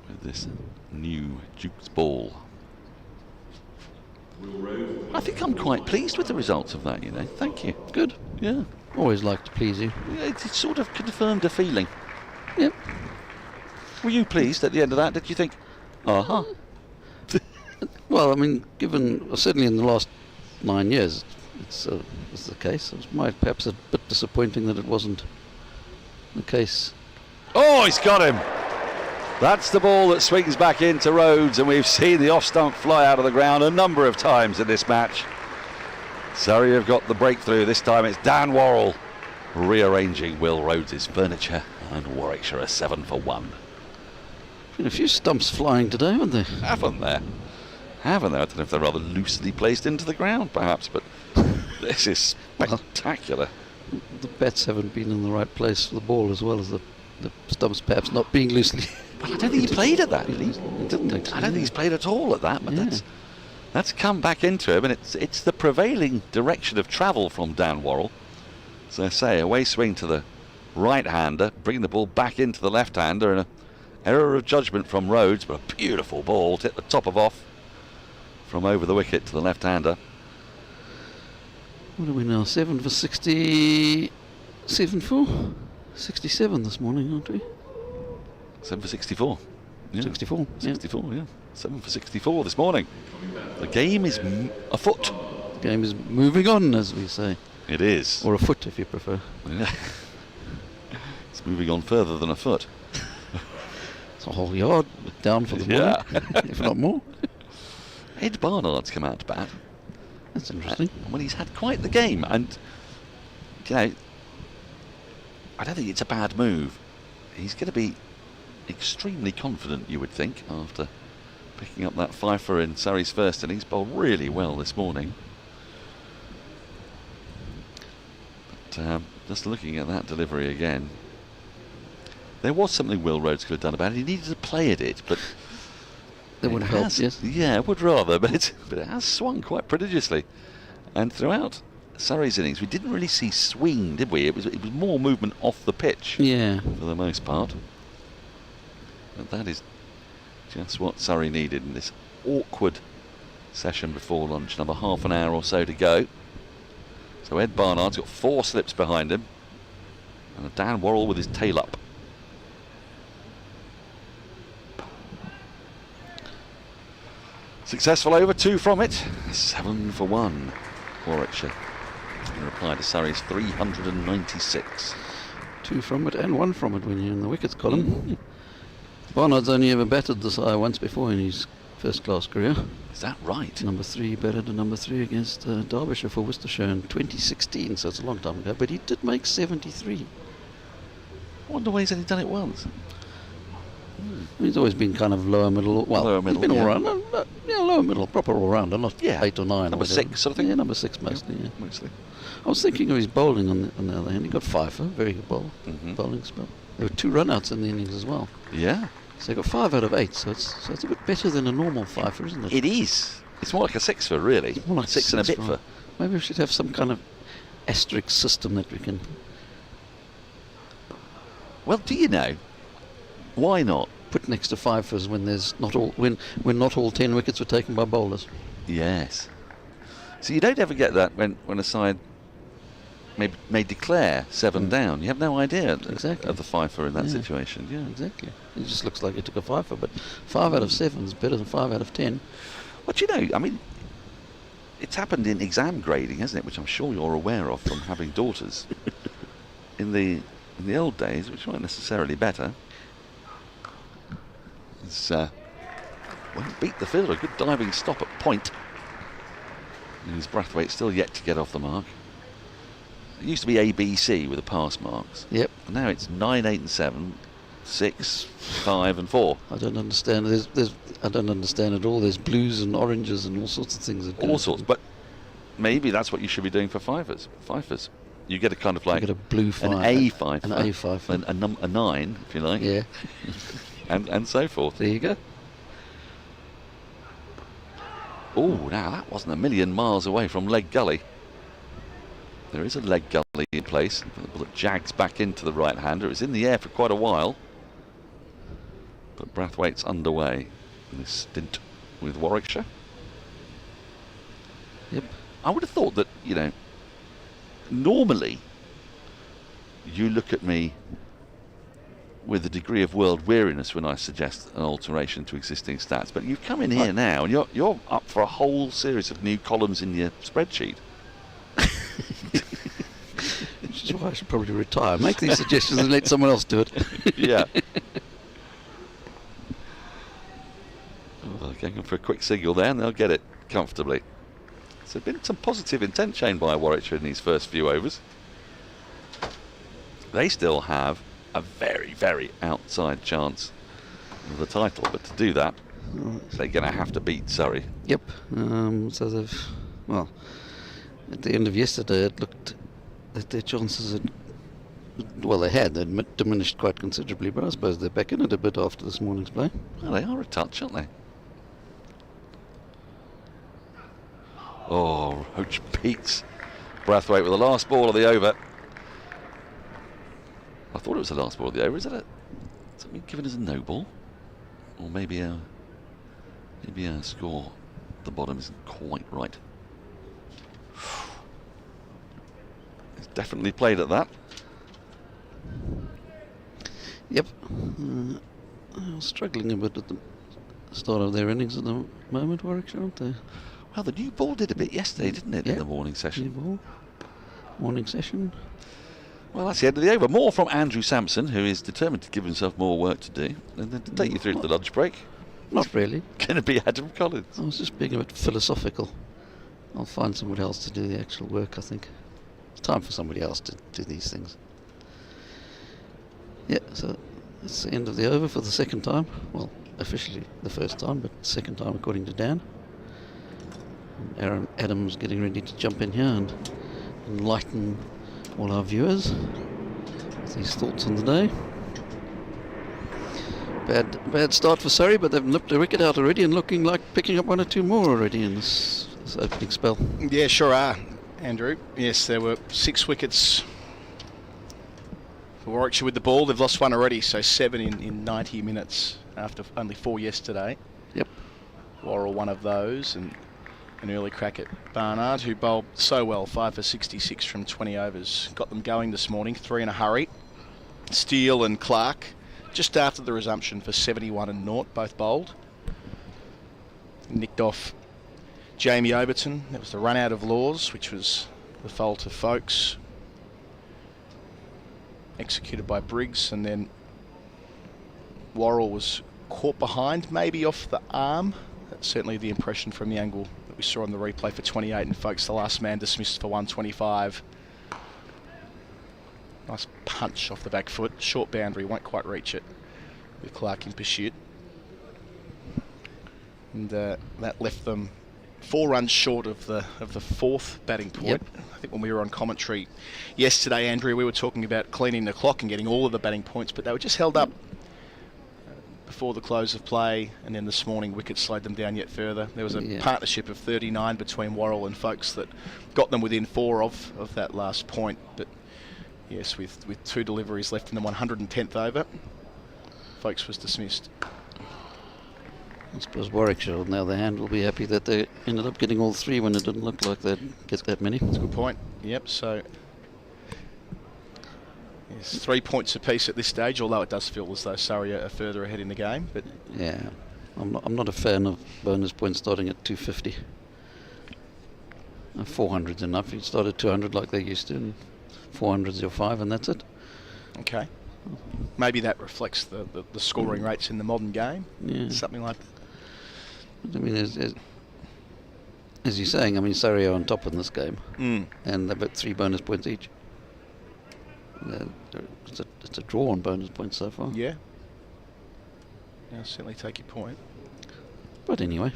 with this new Duke's ball. I think I'm quite pleased with the results of that, Thank you. Good. Yeah. Always like to please you. Yeah, it sort of confirmed a feeling. Yep. Were you pleased at the end of that? Did you think, aha? Well, I mean, given certainly in the last 9 years, it's the case. It was perhaps a bit disappointing that it wasn't the case. Oh, he's got him! That's the ball that swings back into Rhodes, and we've seen the off stump fly out of the ground a number of times in this match. Surrey have got the breakthrough. This time it's Dan Worrell rearranging Will Rhodes' furniture, and Warwickshire are 7 for 1. Been a few stumps flying today, haven't there? Haven't there? I don't know if they're rather loosely placed into the ground, perhaps, but this is spectacular. Well, the bats haven't been in the right place for the ball, as well as the stumps perhaps not being loosely. But I don't think he played at that, did he? I don't think he's played at all at that, but that's come back into him, and it's the prevailing direction of travel from Dan Worrell. So I say, away swing to the right-hander, bringing the ball back into the left-hander, and an error of judgment from Rhodes, but a beautiful ball to hit the top of off from over the wicket to the left-hander. What are we now? 7 for 60... 7 for 67 this morning, aren't we? 7 for 64. Yeah. 64. 64, yeah. 7 for 64 this morning. The game is afoot. The game is moving on, as we say. It is. Or a foot, if you prefer. Yeah. It's moving on further than a foot. It's a whole yard down for the morning, if not more. Ed Barnard's come out to bat. That's interesting. Well, he's had quite the game, and I don't think it's a bad move. He's going to be extremely confident, you would think, after picking up that fifer in Surrey's first innings. Bowled really well this morning. But just looking at that delivery again, there was something Will Rhodes could have done about it. He needed to play at it, but that would have helped, yes. Yeah, I would rather, but it has swung quite prodigiously. And throughout Surrey's innings, we didn't really see swing, did we? It was more movement off the pitch, for the most part. But that is just what Surrey needed in this awkward session before lunch. Another half an hour or so to go. So Ed Barnard's got 4 slips behind him, and Dan Worrell with his tail up. Successful over, 2 from it. 7 for 1. Warwickshire in reply to Surrey's 396. 2 from it and 1 from it when you're in the wickets column. Barnard's only ever batted this high once before in his first-class career. Is that right? Number 3, batted a number 3 against Derbyshire for Worcestershire in 2016, so it's a long time ago, but he did make 73. I wonder why he's only done it once. He's always been kind of lower middle. Well, Lower middle, he's been yeah. all-rounder. Lower middle, proper all-rounder, not 8 or 9. Number 6 sort of thing? Yeah, number 6 mostly, yeah. Mostly. I was thinking of his bowling on the other hand. He got Pfeiffer, very good bowling spell. There were 2 run-outs in the innings as well. Yeah. So he got 5 out of 8, so it's a bit better than a normal Pfeiffer, isn't it? It is. It's more like a 6 for, really. It's more like 6 and a bit for. Maybe we should have some kind of asterisk system that we can... Well, do you know? Why not? Put next to Pfeiffers when there's not all when not all 10 wickets were taken by bowlers. Yes. So you don't ever get that when a side may declare 7 down. You have no idea of the Pfeiffer in that situation. Yeah, exactly. It just looks like he took a Pfeiffer, but 5 out of 7 is better than 5 out of 10. Well, do you know? I mean, it's happened in exam grading, hasn't it? Which I'm sure you're aware of from having daughters. in the old days, which weren't necessarily better. It's beat the fielder. Good diving stop at point. And his Brathwaite still yet to get off the mark. It used to be ABC with the pass marks. Yep. And now it's 9, 8 and 7, 6, 5 and 4. I don't understand. I don't understand at all. There's blues and oranges and all sorts of things. All sorts, but maybe that's what you should be doing for Pfeiffers. You get a kind of like a blue Pfeiffer, an A Pfeiffer, an A Pfeiffer, a 9, if you like. Yeah. and so forth. There you go. Oh, now that wasn't a million miles away from leg gully. There is a leg gully in place. The bullet jags back into the right-hander. It was in the air for quite a while. But Brathwaite's underway in this stint with Warwickshire. Yep. I would have thought that, normally you look at me with a degree of world weariness when I suggest an alteration to existing stats, but you've come in here now and you're up for a whole series of new columns in your spreadsheet. Which is why I should probably retire. Make these suggestions and let someone else do it. Yeah. Oh, going for a quick signal there and they'll get it comfortably. So been some positive intent shown by Warwickshire in these first few overs. They still have a very, very outside chance of the title, but to do that, they're going to have to beat Surrey. Yep. So they've, well, at the end of yesterday, it looked that their chances had, they'd diminished quite considerably, but I suppose they're back in it a bit after this morning's play. Well, they are a touch, aren't they? Oh, Roach beats Brathwaite with the last ball of the over. I thought it was the last ball of the over. Is that something given as a no ball? Or maybe our score at the bottom isn't quite right. It's definitely played at that. Yep. Struggling a bit at the start of their innings at the moment, Warwickshire, aren't they? Well, the new ball did a bit yesterday, didn't it, in the morning session? New ball. Morning session. Well, that's the end of the over. More from Andrew Samson, who is determined to give himself more work to do. And then to take you through to the lunch break. Not really. Going to be Adam Collins. I was just being a bit philosophical. I'll find somebody else to do the actual work, I think. It's time for somebody else to do these things. Yeah, so that's the end of the over for the second time. Well, officially the first time, but second time according to Dan. And Aaron Adams getting ready to jump in here and enlighten all our viewers with his thoughts on the day. Bad start for Surrey, but they've nipped a wicket out already and looking like picking up 1 or 2 more already in this opening spell. Yeah, sure are, Andrew. Yes, there were 6 wickets for Warwickshire with the ball. They've lost 1 already, so 7 in 90 minutes after only 4 yesterday. Yep. Worrell one of those, and an early crack at Barnard, who bowled so well, 5 for 66 from 20 overs. Got them going this morning, 3 in a hurry. Steele and Clark, just after the resumption for 71 and 0, both bowled. Nicked off Jamie Overton. That was the run out of Laws, which was the fault of Foakes. executed by Briggs, and then Worrell was caught behind, maybe off the arm. That's certainly the impression from the angle that we saw on the replay for 28, and Foakes, the last man, dismissed for 125. Nice punch off the back foot, short boundary, won't quite reach it with Clark in pursuit. And that left them 4 runs short of the 4th batting point. Yep. I think when we were on commentary yesterday, Andrew, we were talking about cleaning the clock and getting all of the batting points, but they were just held up before the close of play, and then this morning wickets slowed them down yet further. There was a partnership of 39 between Worrell and Foakes that got them within 4 of that last point, but yes, with 2 deliveries left in the 110th over, Foakes was dismissed. I suppose Warwickshire, on the other hand, will be happy that they ended up getting all 3 when it didn't look like they'd get that many. That's a good point. Yep, so yes, 3 points apiece at this stage, although it does feel as though Surrey are further ahead in the game. But yeah, I'm not a fan of bonus points starting at 250. 400's enough. You start at 200 like they used to, and 400's your 5, and that's it. Okay. Maybe that reflects the scoring rates in the modern game. Yeah. Something like that. I mean, as you're saying, I mean, Surrey are on top in this game, and they've got 3 bonus points each. It's a draw on bonus points so far. Yeah. I'll certainly take your point. But anyway.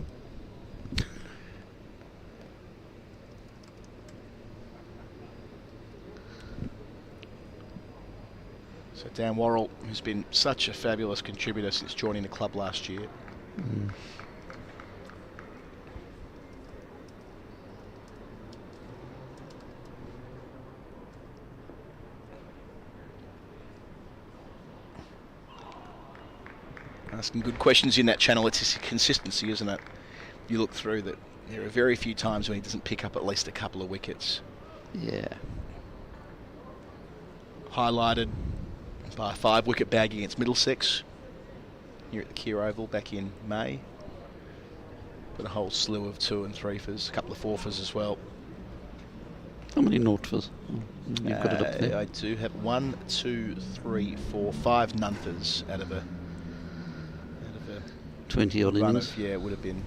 So Dan Worrell, who's been such a fabulous contributor since joining the club last year. Asking good questions in that channel. It's consistency, isn't it? You look through that, there are very few times when he doesn't pick up at least a couple of wickets. Yeah. Highlighted by a 5-wicket bag against Middlesex here at the Keir Oval back in May. But a whole slew of 2 and 3-fers, a couple of 4-fers as well. How many nought-fers? You've got it up there. I do have 1, 2, 3, 4, 5 none-fers out of a 20 odd innings. Yeah, it would have been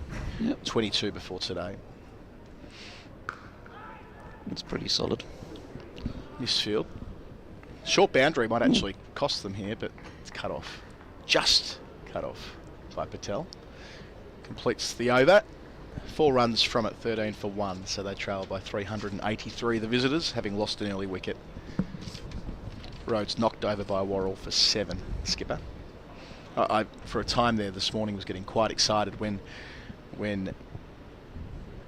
22 before today. It's pretty solid. This field. Short boundary might actually cost them here, but it's cut off. Just cut off by Patel. Completes the over. 4 runs from it, 13 for 1, so they trail by 383, the visitors, having lost an early wicket. Rhodes knocked over by Worrell for 7, skipper. I for a time there this morning was getting quite excited when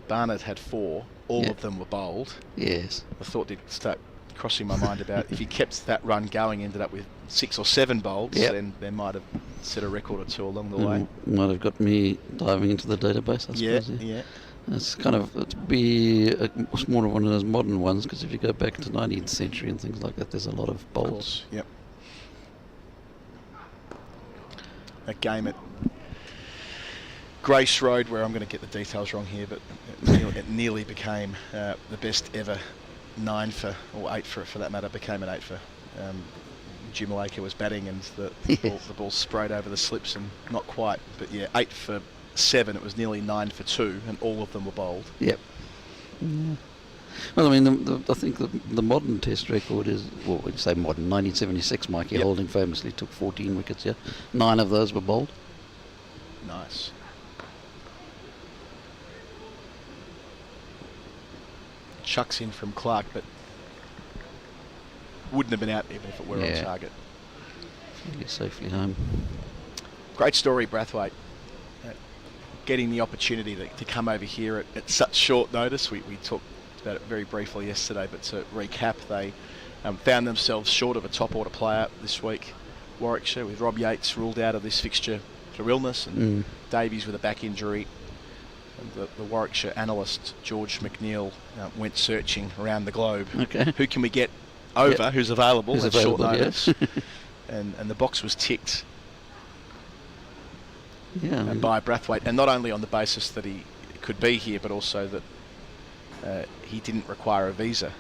Barnett had 4, all of them were bowled. Yes. I thought they'd start crossing my mind about if he kept that run going, ended up with 6 or 7 bowls, then they might have set a record or 2 along the way. Might have got me diving into the database, I suppose. Yeah. It's kind of, it'd be more of one of those modern ones, because if you go back to 19th century and things like that, there's a lot of bowls. Of course, yep. That game at Grace Road, where I'm going to get the details wrong here, but it nearly became the best ever 9 for, or 8 for that matter, became an 8 for. Jim Laker was batting and the ball sprayed over the slips and not quite, but yeah, 8 for 7, it was nearly 9 for 2, and all of them were bowled. Yep. Yeah. Well, I mean, I think the modern Test record is, well, when you say modern, 1976, Mikey Holding famously took 14 wickets, 9 of those were bowled. Nice. Chucks in from Clark, but wouldn't have been out even if it were on target. Safely home. Great story, Brathwaite. Getting the opportunity to come over here at such short notice. We talked about it very briefly yesterday, but to recap, they found themselves short of a top order player this week. Warwickshire, with Rob Yates ruled out of this fixture for illness, and Davies with a back injury. And the Warwickshire analyst George McNeil went searching around the globe. Okay. Who can we get over? Who's available at short notice? Yeah. and the box was ticked. Yeah. And by Brathwaite, and not only on the basis that he could be here, but also that he didn't require a visa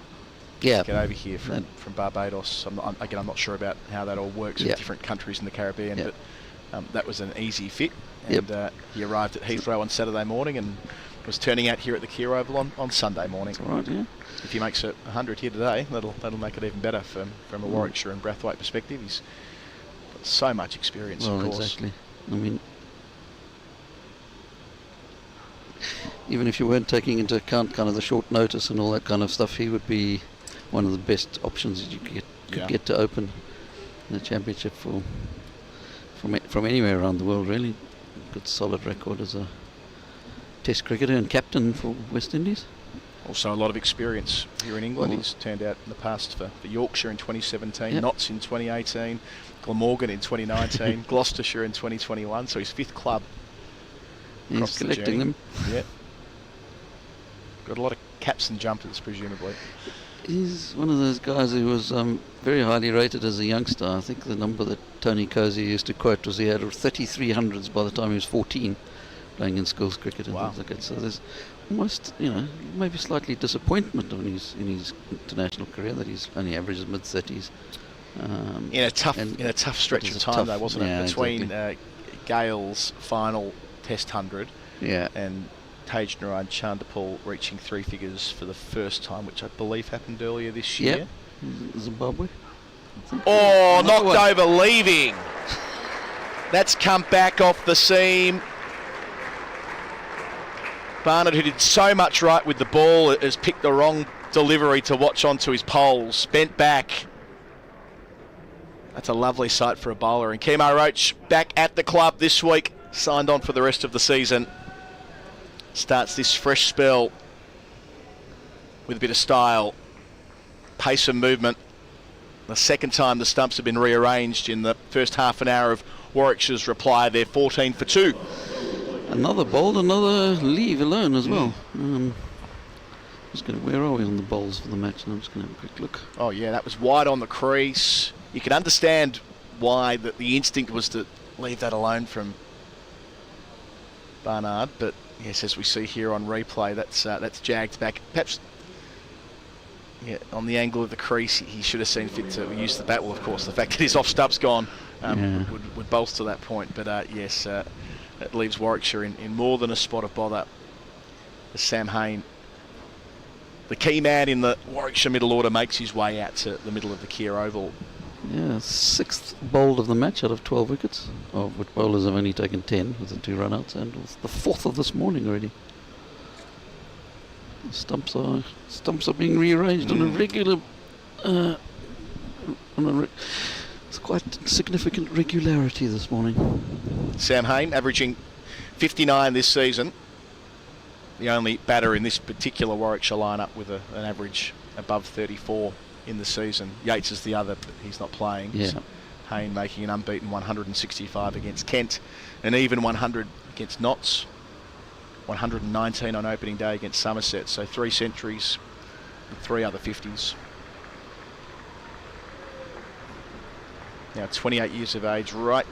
get over here from Barbados. I'm not sure about how that all works with different countries in the Caribbean, but that was an easy fit. And he arrived at Heathrow on Saturday morning and was turning out here at the Kia Oval on Sunday morning. That's right, yeah. If he makes it 100 here today, that'll make it even better from a Warwickshire and Brathwaite perspective. He's got so much experience, of course. Exactly. I mean, even if you weren't taking into account kind of the short notice and all that kind of stuff, he would be one of the best options that you could get to open the championship from anywhere around the world, really. Good solid record as a Test cricketer and captain for West Indies. Also a lot of experience here in England. He's turned out in the past for Yorkshire in 2017, Notts in 2018, Glamorgan in 2019, Gloucestershire in 2021, so his 5th club. He's collecting them. Yeah. Got a lot of caps and jumpers, presumably. He's one of those guys who was very highly rated as a youngster. I think the number that Tony Cozy used to quote was he had 33 hundreds by the time he was 14, playing in schools cricket and things like that. So there's almost, maybe slightly disappointment in his international career that he's only averages mid-30s. In a tough stretch of time, though, wasn't it? Between Gale's final Test 100 and Tej Narayan Chandapal reaching 3 figures for the first time, which I believe happened earlier this year. Zimbabwe. Oh, knocked over leaving. That's come back off the seam. Barnett, who did so much right with the ball, has picked the wrong delivery to watch onto his poles. Bent back. That's a lovely sight for a bowler. And Kemar Roach back at the club this week. Signed on for the rest of the season. Starts this fresh spell with a bit of style, pace and movement. The second time the stumps have been rearranged in the first half an hour of Warwickshire's reply. They're 14 for 2. Another bowled, another leave alone as well. Where are we on the bowls for the match? I'm just going to have a quick look. Oh yeah, that was wide on the crease. You can understand why the instinct was to leave that alone from Barnard, but yes, as we see here on replay, that's jagged back. Perhaps on the angle of the crease, he should have seen fit to use the bat. Well, of course, the fact that his off-stump's gone would bolster that point. But yes, it leaves Warwickshire in more than a spot of bother. As Sam Hain, the key man in the Warwickshire middle order, makes his way out to the middle of the Kia Oval. Yeah, 6th bowled of the match out of 12 wickets, of which bowlers have only taken 10 with the 2 run-outs, and the 4th of this morning already. The stumps are being rearranged on a regular, it's quite significant regularity this morning. Sam Hain averaging 59 this season. The only batter in this particular Warwickshire lineup with an average above 34 in the season. Yates is the other, but he's not playing. So Hain making an unbeaten 165 against Kent, an even 100 against Notts, 119 on opening day against Somerset. So 3 centuries, 3 other 50s. Now 28 years of age, right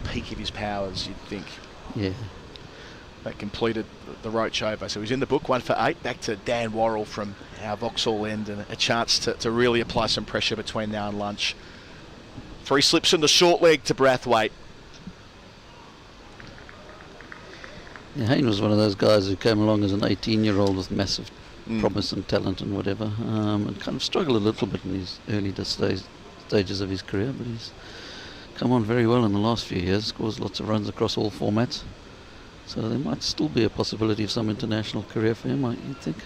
peak of his powers, you'd think. Yeah. That completed the Roach over. So he's in the book, 1 for 8. Back to Dan Worrell from our Vauxhall end, and a chance to really apply some pressure between now and lunch. 3 slips in the short leg to Brathwaite. Yeah, Hain was one of those guys who came along as an 18-year-old with massive promise and talent and whatever, and kind of struggled a little bit in his early stages of his career, but he's come on very well in the last few years, scores lots of runs across all formats. So there might still be a possibility of some international career for him, you'd think.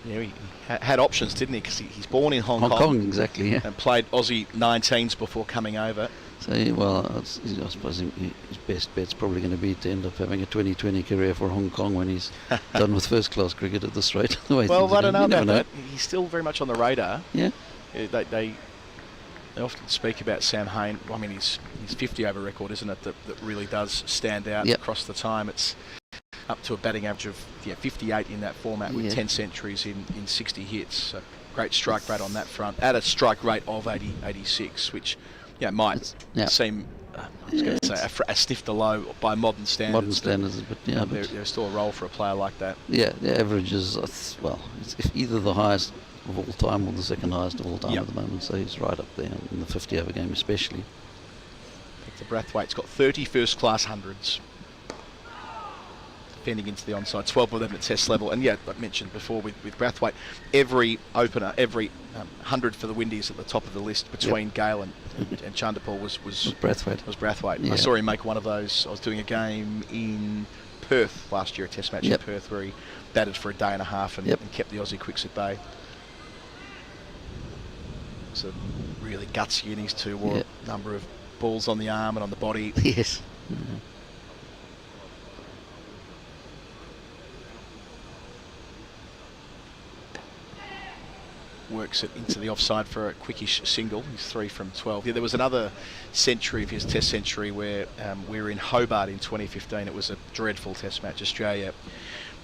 Yeah, he had options, didn't he? Because he's born in Hong Kong. Hong Kong, exactly, yeah. And played Aussie 19s before coming over. So, I suppose his best bet's probably going to be to end up having a 2020 career for Hong Kong when he's done with first-class cricket at this rate. Well, I don't know about that. He's still very much on the radar. Yeah. They often speak about Sam Hain. I mean, his 50-over record, isn't it, that really does stand out across the time. It's up to a batting average of 58 in that format with 10 centuries in 60 hits. So great strike rate on that front. At a strike rate of 86, which might seem, I was going to say, a sniff to low by modern standards. But there's still a role for a player like that. Yeah, the average is, it's if either the highest of all time, or the second highest of all time Yep. at the moment. So he's right up there in the 50-over game especially. Victor Brathwaite's got 30 first-class hundreds. Defending into the onside, 12 of them at test level. And yeah, I mentioned before with Brathwaite, every opener, every 100 for the Windies at the top of the list between Gale and Chanderpaul was Brathwaite. Yeah. I saw him make one of those. I was doing a game in Perth last year, a test match in Perth, where he batted for a day and a half and kept the Aussie quicks at bay. It's a really gutsy innings too, wore a number of balls on the arm and on the body. Yes. Works it into the offside for a quickish single. He's 3 from 12. Yeah, there was another century of his test century where we were in Hobart in 2015. It was a dreadful test match. Australia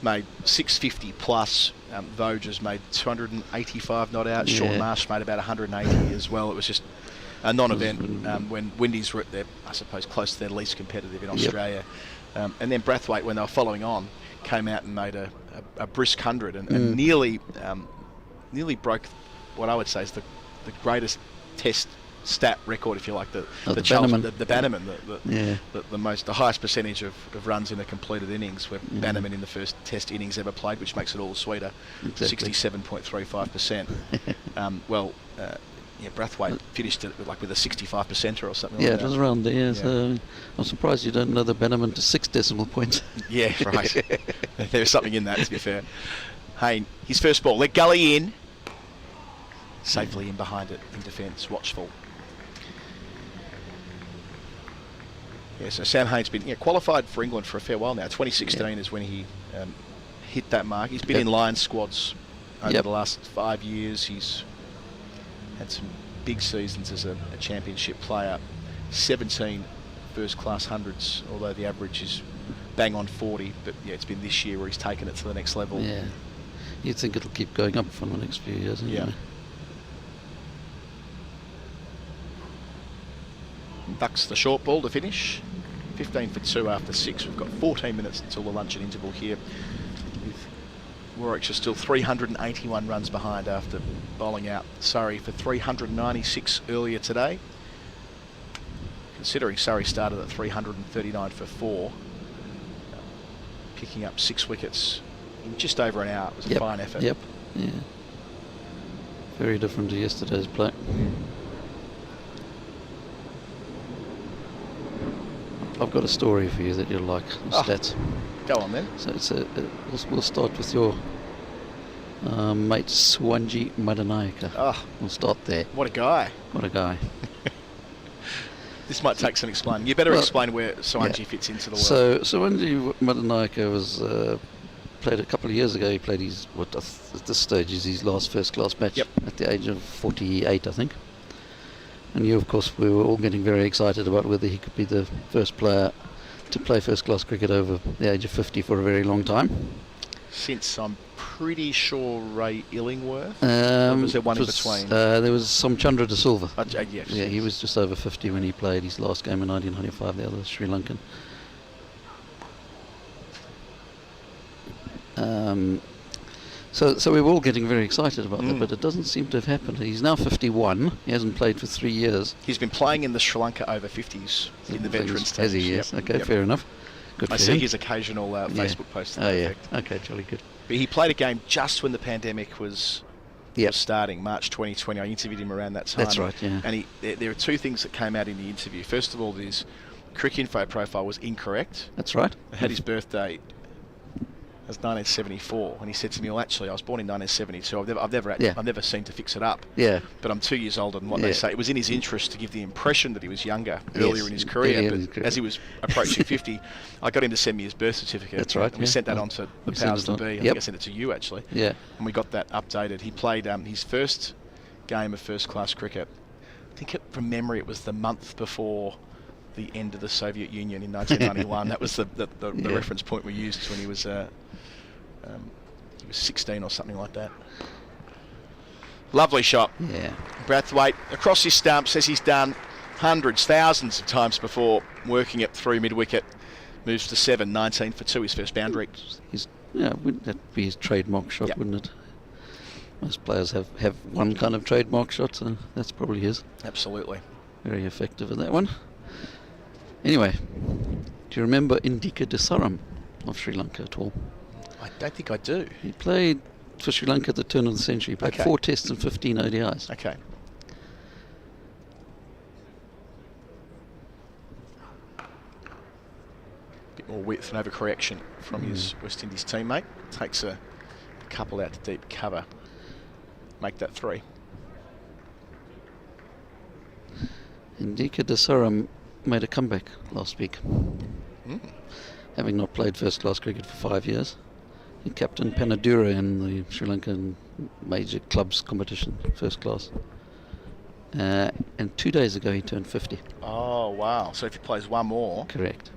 made 650 plus. Voges made 285 not out. Sean Marsh made about 180 as well. It was just a non-event when Windies were at their, I suppose, close to their least competitive in Australia. And then Brathwaite, when they were following on, came out and made a brisk 100 and nearly broke what I would say is the greatest test stat record, if you like, the Bannerman, the highest percentage of runs in a completed innings, where Bannerman in the first test innings ever played, which makes it all sweeter, 67.35%. Brathwaite finished it with a 65%er or something. Yeah, like that. it was around there. So I'm surprised you don't know the Bannerman to 6 decimal points. Yeah, right. There's something in that, to be fair. Hayne, his first ball, let Gully in. Safely in behind it in defence, watchful. Yeah, so Sam Hayne's been qualified for England for a fair while now. 2016 is when he hit that mark. He's been in Lions squads over the last 5 years. He's had some big seasons as a championship player. 17 first-class hundreds, although the average is bang on 40. But yeah, it's been this year where he's taken it to the next level. Yeah, you'd think it'll keep going up for the next few years, anyway. Yeah. Ducks the short ball to finish. 15 for 2 after 6. We've got 14 minutes until the luncheon interval here, with Warwickshire still 381 runs behind after bowling out Surrey for 396 earlier today. Considering Surrey started at 339 for 4, picking up 6 wickets in just over an hour. It was a fine effort. Yeah. Very different to yesterday's play. I've got a story for you that you'll like. Stats. Go on then. So we'll start with your mate Swanji Madanayaka. We'll start there. What a guy. What a guy. This might take some explaining. You better explain where Swanji fits into the world. So Swanji Madanayaka was played a couple of years ago. He played his, at this stage is his last first-class match at the age of 48, I think. And of course, we were all getting very excited about whether he could be the first player to play first-class cricket over the age of 50 for a very long time. Since I'm pretty sure Ray Illingworth, or was there one in between? There was Somchandra De Silva. Yes. Yeah, he was just over 50 when he played his last game in 1995, the other Sri Lankan. So we were all getting very excited about that, but it doesn't seem to have happened. He's now 51. He hasn't played for 3 years. He's been playing in the Sri Lanka over 50s in the veterans team. Has he? Yes. Okay, fair enough. Good. I see his occasional Facebook post. Oh yeah. Okay, jolly good. But he played a game just when the pandemic was starting, March 2020. I interviewed him around that time. That's right. Yeah. And there are 2 things that came out in the interview. First of all, his Cricinfo profile was incorrect. That's right. I had his birthday as 1974, and he said to me, "Well, actually, I was born in 1972. I've never seemed to fix it up. Yeah. But I'm 2 years older than what they say. It was in his interest to give the impression that he was younger earlier in his career. But as he was approaching 50, I got him to send me his birth certificate. That's right. And we sent that on to the powers that be. I think I sent it to you actually. Yeah. And we got that updated. He played his first game of first-class cricket. I think from memory, it was the month before the end of the Soviet Union in 1991. That was the reference point we used when he was 16 or something like that. Lovely shot. Yeah. Brathwaite across his stump, says he's done hundreds, thousands of times before, working it through mid-wicket. Moves to 7, 19 for 2, his first boundary. That'd be his trademark shot, wouldn't it? Most players have one kind of trademark shot, so that's probably his. Absolutely. Very effective in that one. Anyway, do you remember Indika Desaram of Sri Lanka at all? I don't think I do. He played for Sri Lanka at the turn of the century. He played 4 tests and 15 ODIs. Okay. Bit more width and overcorrection from his West Indies teammate. Takes a couple out to deep cover. Make that 3. Indika Desaram made a comeback last week. Having not played first-class cricket for 5 years. He captained Panadura in the Sri Lankan major clubs competition, first class. And 2 days ago he turned 50. Oh, wow. So if he plays one more... Correct.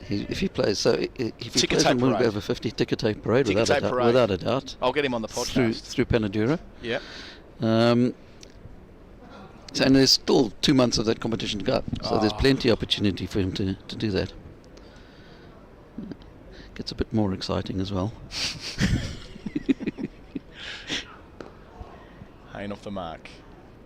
If he plays, and will go over 50, ticker tape parade, without a doubt. I'll get him on the podcast. Through Panadura. Yeah. And there's still 2 months of that competition to go. So there's plenty of opportunity for him to do that. Gets a bit more exciting as well. Hayne off the mark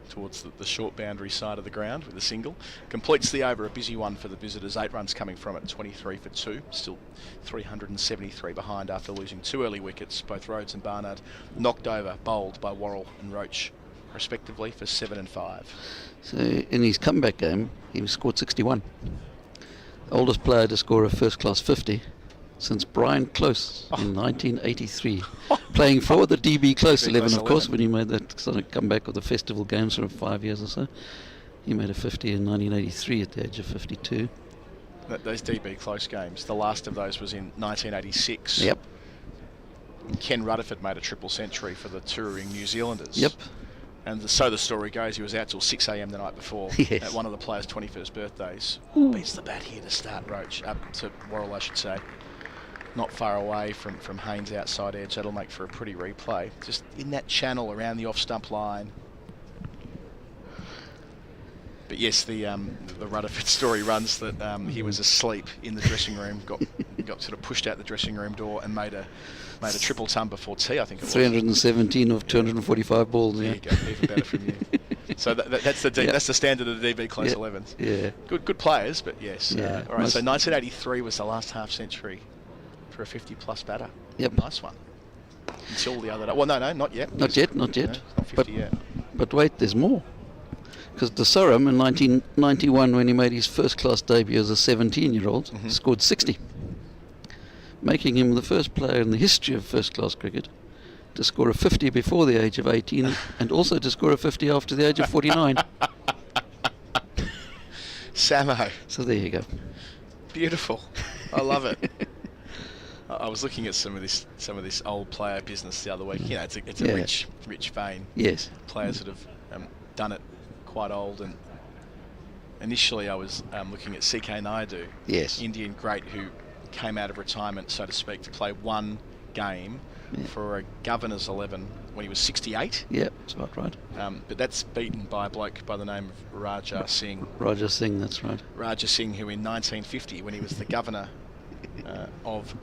towards the short boundary side of the ground with a single. Completes the over, a busy one for the visitors. 8 runs coming from it, 23 for 2. Still 373 behind after losing 2 early wickets. Both Rhodes and Barnard knocked over, bowled by Worrell and Roach, respectively, for 7 and 5. So in his comeback game, he scored 61. Oldest player to score a first-class 50 since Brian Close in 1983. Playing for the DB Close 11, of course, when he made that sort of comeback of the festival games for 5 years or so. He made a 50 in 1983 at the age of 52. Those DB Close games, the last of those was in 1986. Yep. Ken Rutherford made a triple century for the touring New Zealanders. Yep. And so the story goes, he was out till 6 a.m. the night before at one of the players' 21st birthdays. Beats the bat here to start Roach, up to Worrell, I should say. Not far away from Haynes' outside edge. That'll make for a pretty replay. Just in that channel around the off-stump line. But yes, the Rutherford story runs that he was asleep in the dressing room, got sort of pushed out the dressing room door and made a triple ton before tea, I think it was. 317 of 245 balls. There you go, even better from you. So that's the standard of the DB Close 11s. Yeah. Good players, but yes. Yeah. All right. So 1983 was the last half century for a 50-plus batter. Yep. Nice one. Until the other day. Well, no, not yet. Not yet. No, not 50 yet. But wait, there's more. Because Desaram in 1991, when he made his first-class debut as a 17-year-old, scored 60, making him the first player in the history of first-class cricket to score a 50 before the age of 18 and also to score a 50 after the age of 49. Samo. So there you go. Beautiful. I love it. I was looking at some of this old player business the other week. You know, it's a rich vein. Yes. Players that have done it quite old, and initially I was looking at CK Naidu, Indian great who came out of retirement, so to speak, to play one game for a Governor's 11 when he was 68. Yeah, that's about right. But that's beaten by a bloke by the name of Raja Singh. Raja Singh, that's right. Raja Singh, who in 1950, when he was the governor of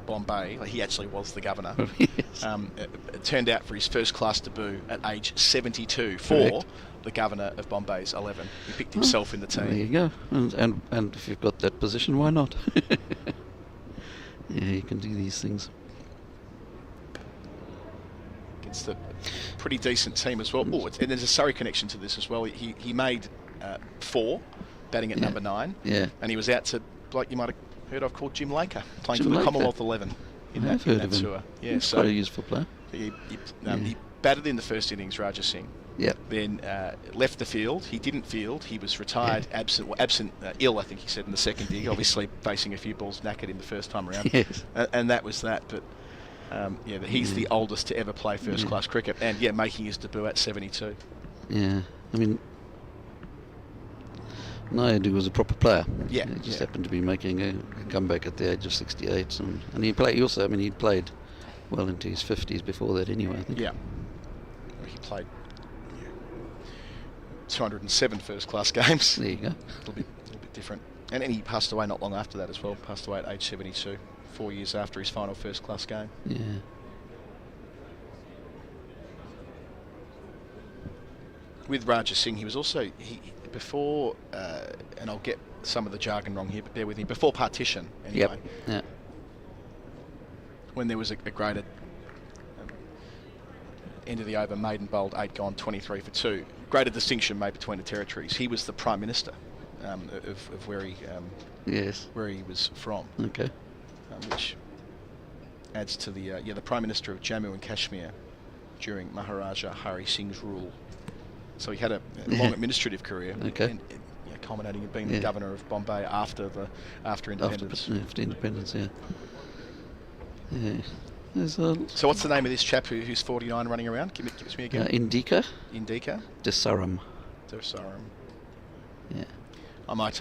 Bombay, he actually was the governor, it turned out for his first class debut at age 72 for the governor of Bombay's 11. He picked himself in the team. There you go. And if you've got that position, why not? Yeah, you can do these things. It's a pretty decent team as well. Oh, and there's a Surrey connection to this as well. He made 4, batting at number 9. Yeah. And he was out to, like you might have heard of, called Jim Laker, playing Jim for the Laker. Commonwealth 11 in that tour. Yeah, He's quite a useful player. He batted in the first innings, Raja Singh. Yeah. Then left the field. He didn't field. He was retired, ill, I think he said, in the second dig. Obviously facing a few balls knackered in the first time around. Yes. And that was that. But he's the oldest to ever play first-class cricket, and making his debut at 72. Yeah, I mean, Naidu was a proper player. Yeah. He just happened to be making a comeback at the age of 68, and he played. He played well into his 50s before that, anyway. I think. Yeah. He played 207 first-class games. There you go. A little bit different. And he passed away not long after that as well. Passed away at age 72, 4 years after his final first-class game. Yeah. with Raja Singh, he was also before, and I'll get some of the jargon wrong here, but bear with me. Before partition, anyway. Yeah. When there was a graded end of the over, maiden bowled 8 gone, 23 for 2. Greater distinction made between the territories. He was the Prime Minister of where he where he was from. Okay. Which adds to the Prime Minister of Jammu and Kashmir during Maharaja Hari Singh's rule. So he had a long administrative career. Okay. And, culminating in being the governor of Bombay after independence. After independence, yeah. So what's the name of this chap who's 49 running around? Give us me again. Indika. Desaram. Yeah. I might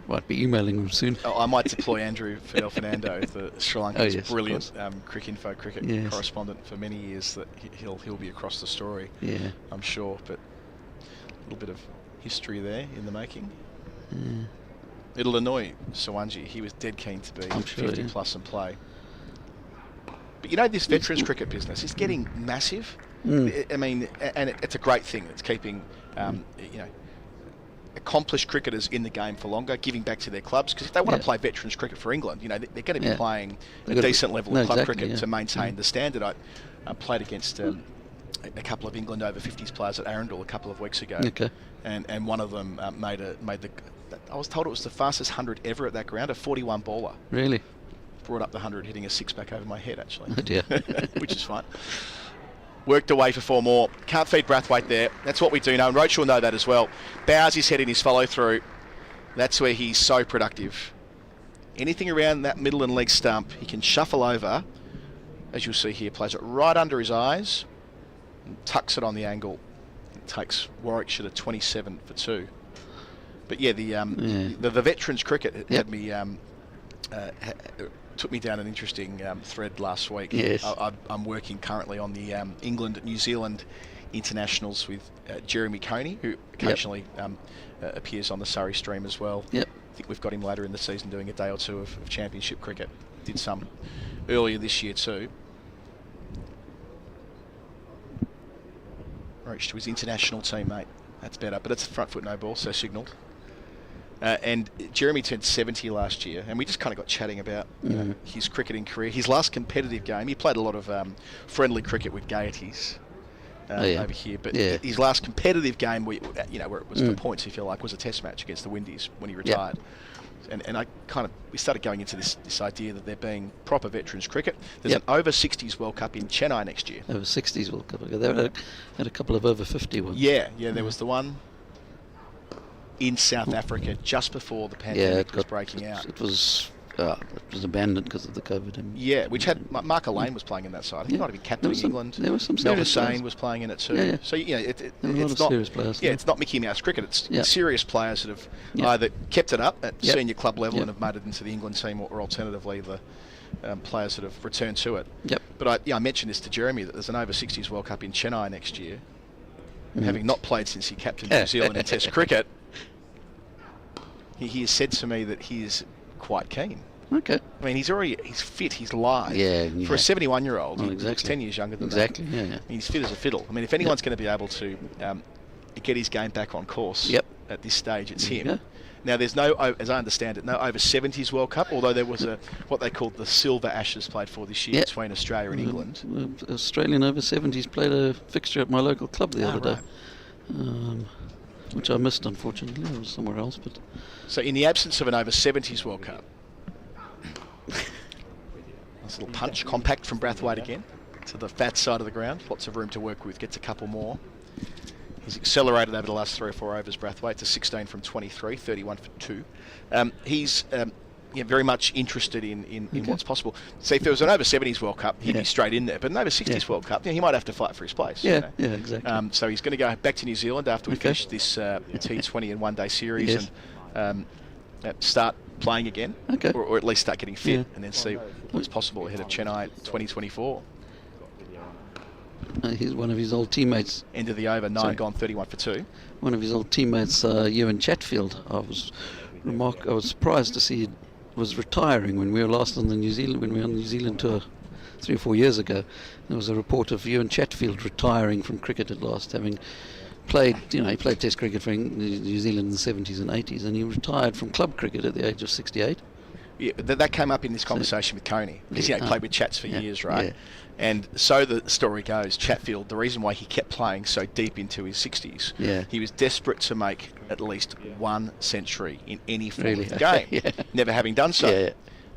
might be emailing him soon. I might deploy Andrew Fidel Fernando, the Sri Lanka's brilliant Cricinfo cricket correspondent for many years. That he'll be across the story. Yeah. I'm sure, but a little bit of history there in the making. Yeah. It'll annoy Sawanji. He was dead keen to be 50 plus and play. But this veterans cricket business is getting massive. I mean, and it's a great thing. It's keeping, accomplished cricketers in the game for longer, giving back to their clubs. Because if they want to play veterans cricket for England, they're going to be playing a decent level of club cricket to maintain the standard. I played against a couple of England over 50s players at Arundel a couple of weeks ago, and one of them made the. I was told it was the fastest 100 ever at that ground, a 41 baller. Really? Brought up the 100, hitting a 6-back over my head, actually. Oh dear. Which is fine. Worked away for 4 more. Can't feed Brathwaite there. That's what we do know, and Roach will know that as well. Bows his head in his follow-through. That's where he's so productive. Anything around that middle and leg stump, he can shuffle over. As you'll see here, plays it right under his eyes, and tucks it on the angle. It takes Warwickshire to 27 for 2. But yeah, the veterans cricket had me... took me down an interesting thread last week. Yes. I'm working currently on the England-New Zealand internationals with Jeremy Coney, who occasionally appears on the Surrey stream as well. Yep. I think we've got him later in the season doing a day or two of championship cricket. Did some earlier this year too. Roach to his international teammate. That's better, but it's a front foot no ball, so signalled. And Jeremy turned 70 last year, and we just kind of got chatting about his cricketing career. His last competitive game, he played a lot of friendly cricket with Gaieties over here, but his last competitive game, where it was for points, if you like, was a Test match against the Windies when he retired. And we started going into this idea that there being proper veterans cricket. There's an over 60s World Cup in Chennai next year. Over 60s World Cup. There had a couple of over 50 ones. Yeah, there was the one in South Africa just before the pandemic was breaking out. It was abandoned because of the COVID. Yeah, which had Mark Elaine was playing in that side. He might have been captain of England. There was some Mel serious Hussain players. was playing in it too. Yeah. So it's not serious players. Yeah, it's not Mickey Mouse cricket. It's serious players that have either kept it up at senior club level and have made it into the England team, or alternatively the players that have returned to it. Yep. But I mentioned this to Jeremy that there's an over 60s World Cup in Chennai next year. Having not played since he captained New Zealand in Test cricket, he has said to me that he is quite keen. Okay. I mean, he's fit, he's live. Yeah. For a 71-year-old, Oh, he's exactly. 10 years younger than Exactly, that. yeah. He's fit as a fiddle. I mean, if anyone's going to be able to get his game back on course at this stage, it's him. Yeah. Now, there's no, as I understand it, no over 70s World Cup, although there was what they called the Silver Ashes played for this year between Australia and England. Australian over 70s played a fixture at my local club the other day. Which I missed, unfortunately. I was somewhere else. But so in the absence of an over 70s World Cup, nice little punch, compact from Brathwaite again to the fat side of the ground. Lots of room to work with, gets a couple more. He's accelerated over the last 3 or 4 overs, Brathwaite, to 16 from 23, 31 for 2. He's very much interested in what's possible. So if there was an over 70s World Cup, he'd be straight in there. But an over 60s World Cup, he might have to fight for his place. Yeah, exactly. So he's going to go back to New Zealand after we finish this T20 and one-day series and start playing again, or at least start getting fit, and then see what's possible ahead of Chennai 2024. He's one of his old teammates. End of the over, 9 gone, 31 for 2. One of his old teammates, Ewan Chatfield. I was surprised to see he was retiring when we were last on the New Zealand tour 3 or 4 years ago. There was a report of Ewan Chatfield retiring from cricket at last, having played Test cricket for New Zealand in the 70s and 80s, and he retired from club cricket at the age of 68. Yeah, that came up in this conversation with Coney, because he played with Chats for years, right? Yeah. And so the story goes, Chatfield, the reason why he kept playing so deep into his 60s, he was desperate to make at least one century in any form of the game, never having done so. Yeah.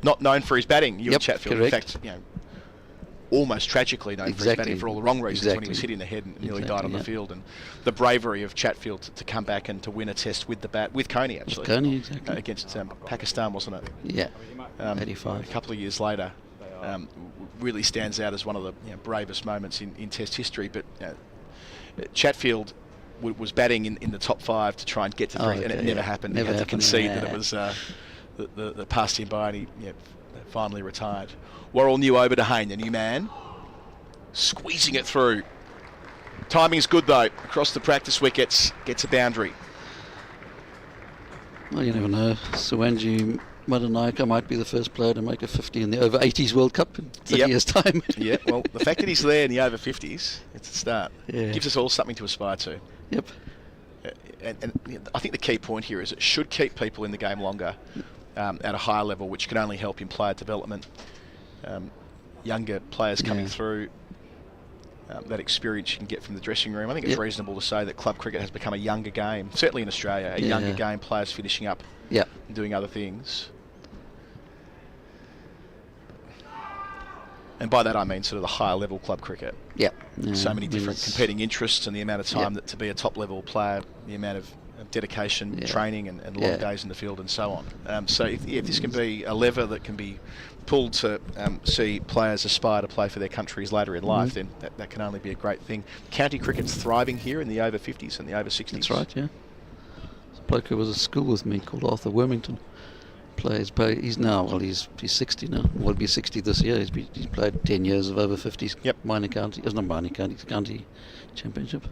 Not known for his batting, Chatfield. Correct. In fact, almost tragically known for his batting for all the wrong reasons when he was hit in the head and nearly died on the field. And the bravery of Chatfield to come back and to win a test with the bat, with Coney actually. With Coney, exactly. Against Pakistan, wasn't it? Yeah, 85. A couple of years later. Really stands out as one of the bravest moments in Test history. But Chatfield was batting in the top 5 to try and get to 3, and it never happened. He had to concede that it was that passed him by, and he finally retired. Worrell new over to Hayne, the new man, squeezing it through. Timing's good though. Across the practice wickets, gets a boundary. Well, you never know. Suwanji Madanayaka might be the first player to make a 50 in the over 80s World Cup in 30 years' time. Yeah, well, the fact that he's there in the over 50s, it's a start. Yeah. Gives us all something to aspire to. Yep. And I think the key point here is it should keep people in the game longer at a higher level, which can only help in player development. Younger players coming through, that experience you can get from the dressing room. I think it's reasonable to say that club cricket has become a younger game, certainly in Australia, a younger game, players finishing up and doing other things. And by that I mean sort of the higher level club cricket. Yeah. So many different competing interests, and the amount of time that to be a top level player, the amount of dedication, training and long days in the field and so on. So if this can be a lever that can be pulled to see players aspire to play for their countries later in life, then that can only be a great thing. County cricket's thriving here in the over 50s and the over 60s. That's right, yeah. There's a bloke who was at school with me called Arthur Wormington. He's now, well, he's 60 now. Well, he'll be 60 this year. He's played 10 years of over 50s minor county. It's not minor county, it's county championship.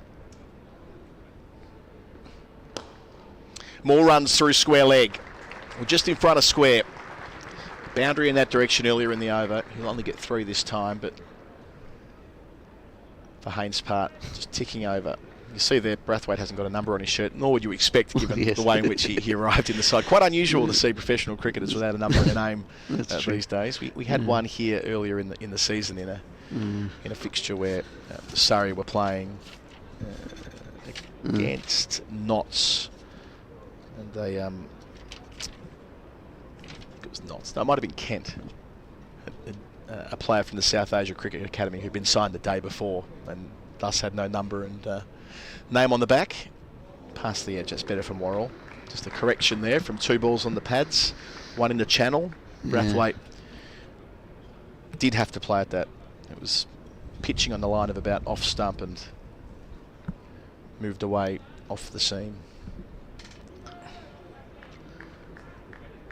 More runs through square leg. We're just in front of square. Boundary in that direction earlier in the over. He'll only get 3 this time, but for Haynes' part, just ticking over. You see there, Brathwaite hasn't got a number on his shirt, nor would you expect, given the way in which he arrived in the side. Quite unusual to see professional cricketers without a number in their name these days. We had one here earlier in the season in a fixture where Surrey were playing against Notts, and they it was Notts. No, it might have been Kent. A player from the South Asia Cricket Academy who'd been signed the day before and thus had no number and name on the back. Past the edge, that's better from Worrell. Just a correction there from 2 balls on the pads, 1 in the channel. Brathwaite did have to play at that. It was pitching on the line of about off stump and moved away off the seam.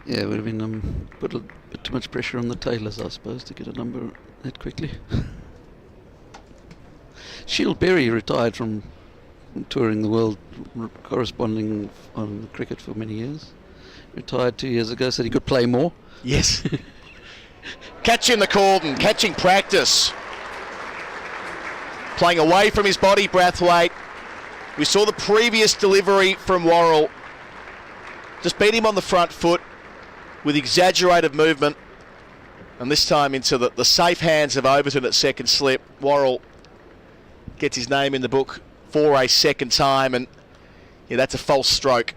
Yeah, it would have been put a bit too much pressure on the tailors, I suppose, to get a number that quickly. Shield Berry retired from touring the world, corresponding on cricket for many years. Retired 2 years ago, said he could play more. Yes. Catching the cordon, catching practice. Playing away from his body, Brathwaite. We saw the previous delivery from Worrell. Just beat him on the front foot with exaggerated movement. And this time into the safe hands of Overton at second slip. Worrell gets his name in the book for a second time, and that's a false stroke.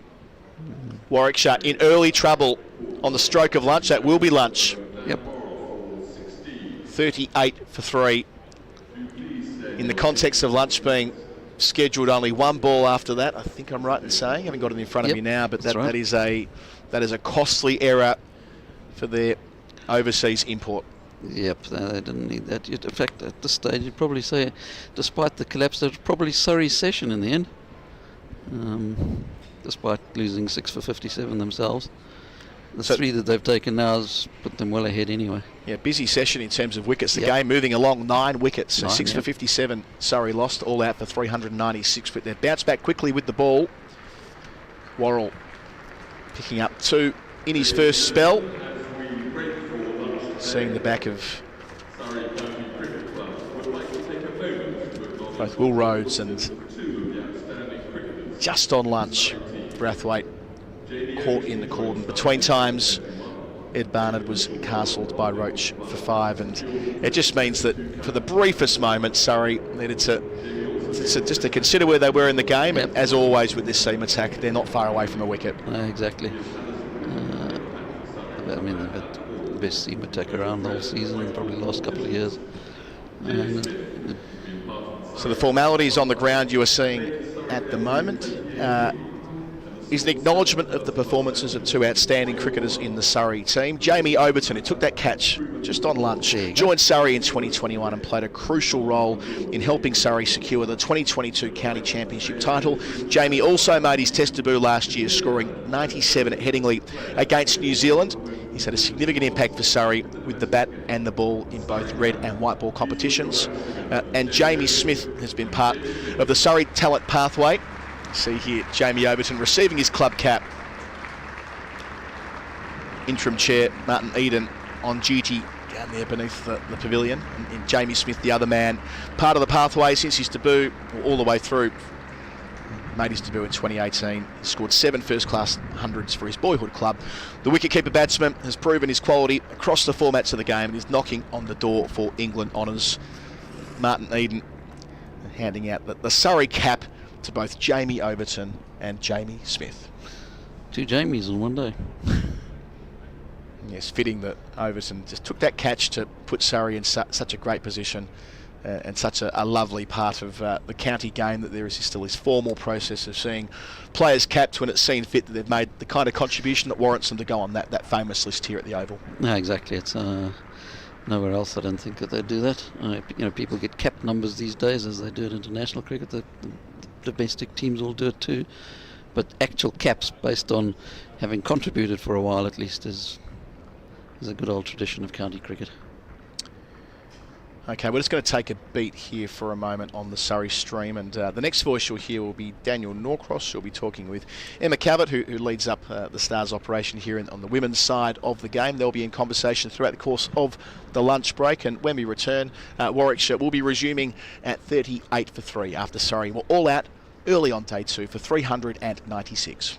Warwickshire in early trouble on the stroke of lunch. That will be lunch. Yep. 38 for 3. In the context of lunch being scheduled only 1 ball after that, I think I'm right in saying. I haven't got it in front of me now, but that is a costly error for their overseas import. Yep, they didn't need that. In fact, at this stage, you'd probably say, despite the collapse, that was probably Surrey's session in the end. Despite losing 6 for 57 themselves. The 3 that they've taken now has put them well ahead anyway. Yeah, busy session in terms of wickets. The game moving along, 9 wickets. So 6 for 57. Surrey lost, all out for 396. But they bounced back quickly with the ball. Worrell picking up 2 in his first spell. Seeing the back of both Will Rhodes and just on lunch. Brathwaite caught in the cordon. Between times, Ed Barnard was castled by Roach for 5, and it just means that for the briefest moment, Surrey needed to just to consider where they were in the game. Yep. And as always with this seam attack, they're not far away from a wicket. Exactly. I mean, they've had the best seam attack around the whole season, probably the last couple of years. So the formalities on the ground you are seeing at the moment is an acknowledgement of the performances of 2 outstanding cricketers in the Surrey team. Jamie Overton, who took that catch just on lunch, joined Surrey in 2021 and played a crucial role in helping Surrey secure the 2022 County Championship title. Jamie also made his Test debut last year, scoring 97 at Headingley against New Zealand. He's had a significant impact for Surrey with the bat and the ball in both red and white ball competitions. And Jamie Smith has been part of the Surrey talent pathway. See here, Jamie Overton receiving his club cap. Interim chair, Martin Eden, on duty down there beneath the pavilion. And Jamie Smith, the other man, part of the pathway since his debut, all the way through. Made his debut in 2018, scored 7 first-class hundreds for his boyhood club. The wicket-keeper batsman has proven his quality across the formats of the game and is knocking on the door for England honours. Martin Eden handing out the Surrey cap to both Jamie Overton and Jamie Smith. 2 Jamies in one day. Yes, fitting that Overton just took that catch to put Surrey in such a great position and such a lovely part of the county game, that there is still this formal process of seeing players capped when it's seen fit that they've made the kind of contribution that warrants them to go on that famous list here at the Oval. No, exactly. It's nowhere else I don't think that they do that. People get cap numbers these days as they do it in international cricket. The domestic teams all do it too, but actual caps based on having contributed for a while at least is a good old tradition of county cricket. Okay, we're just going to take a beat here for a moment on the Surrey stream, and the next voice you'll hear will be Daniel Norcross. She'll be talking with Emma Cabot, who leads up the Stars operation here on the women's side of the game. They'll be in conversation throughout the course of the lunch break, and when we return, Warwickshire will be resuming at 38 for 3 after Surrey were all out early on day 2 for 396.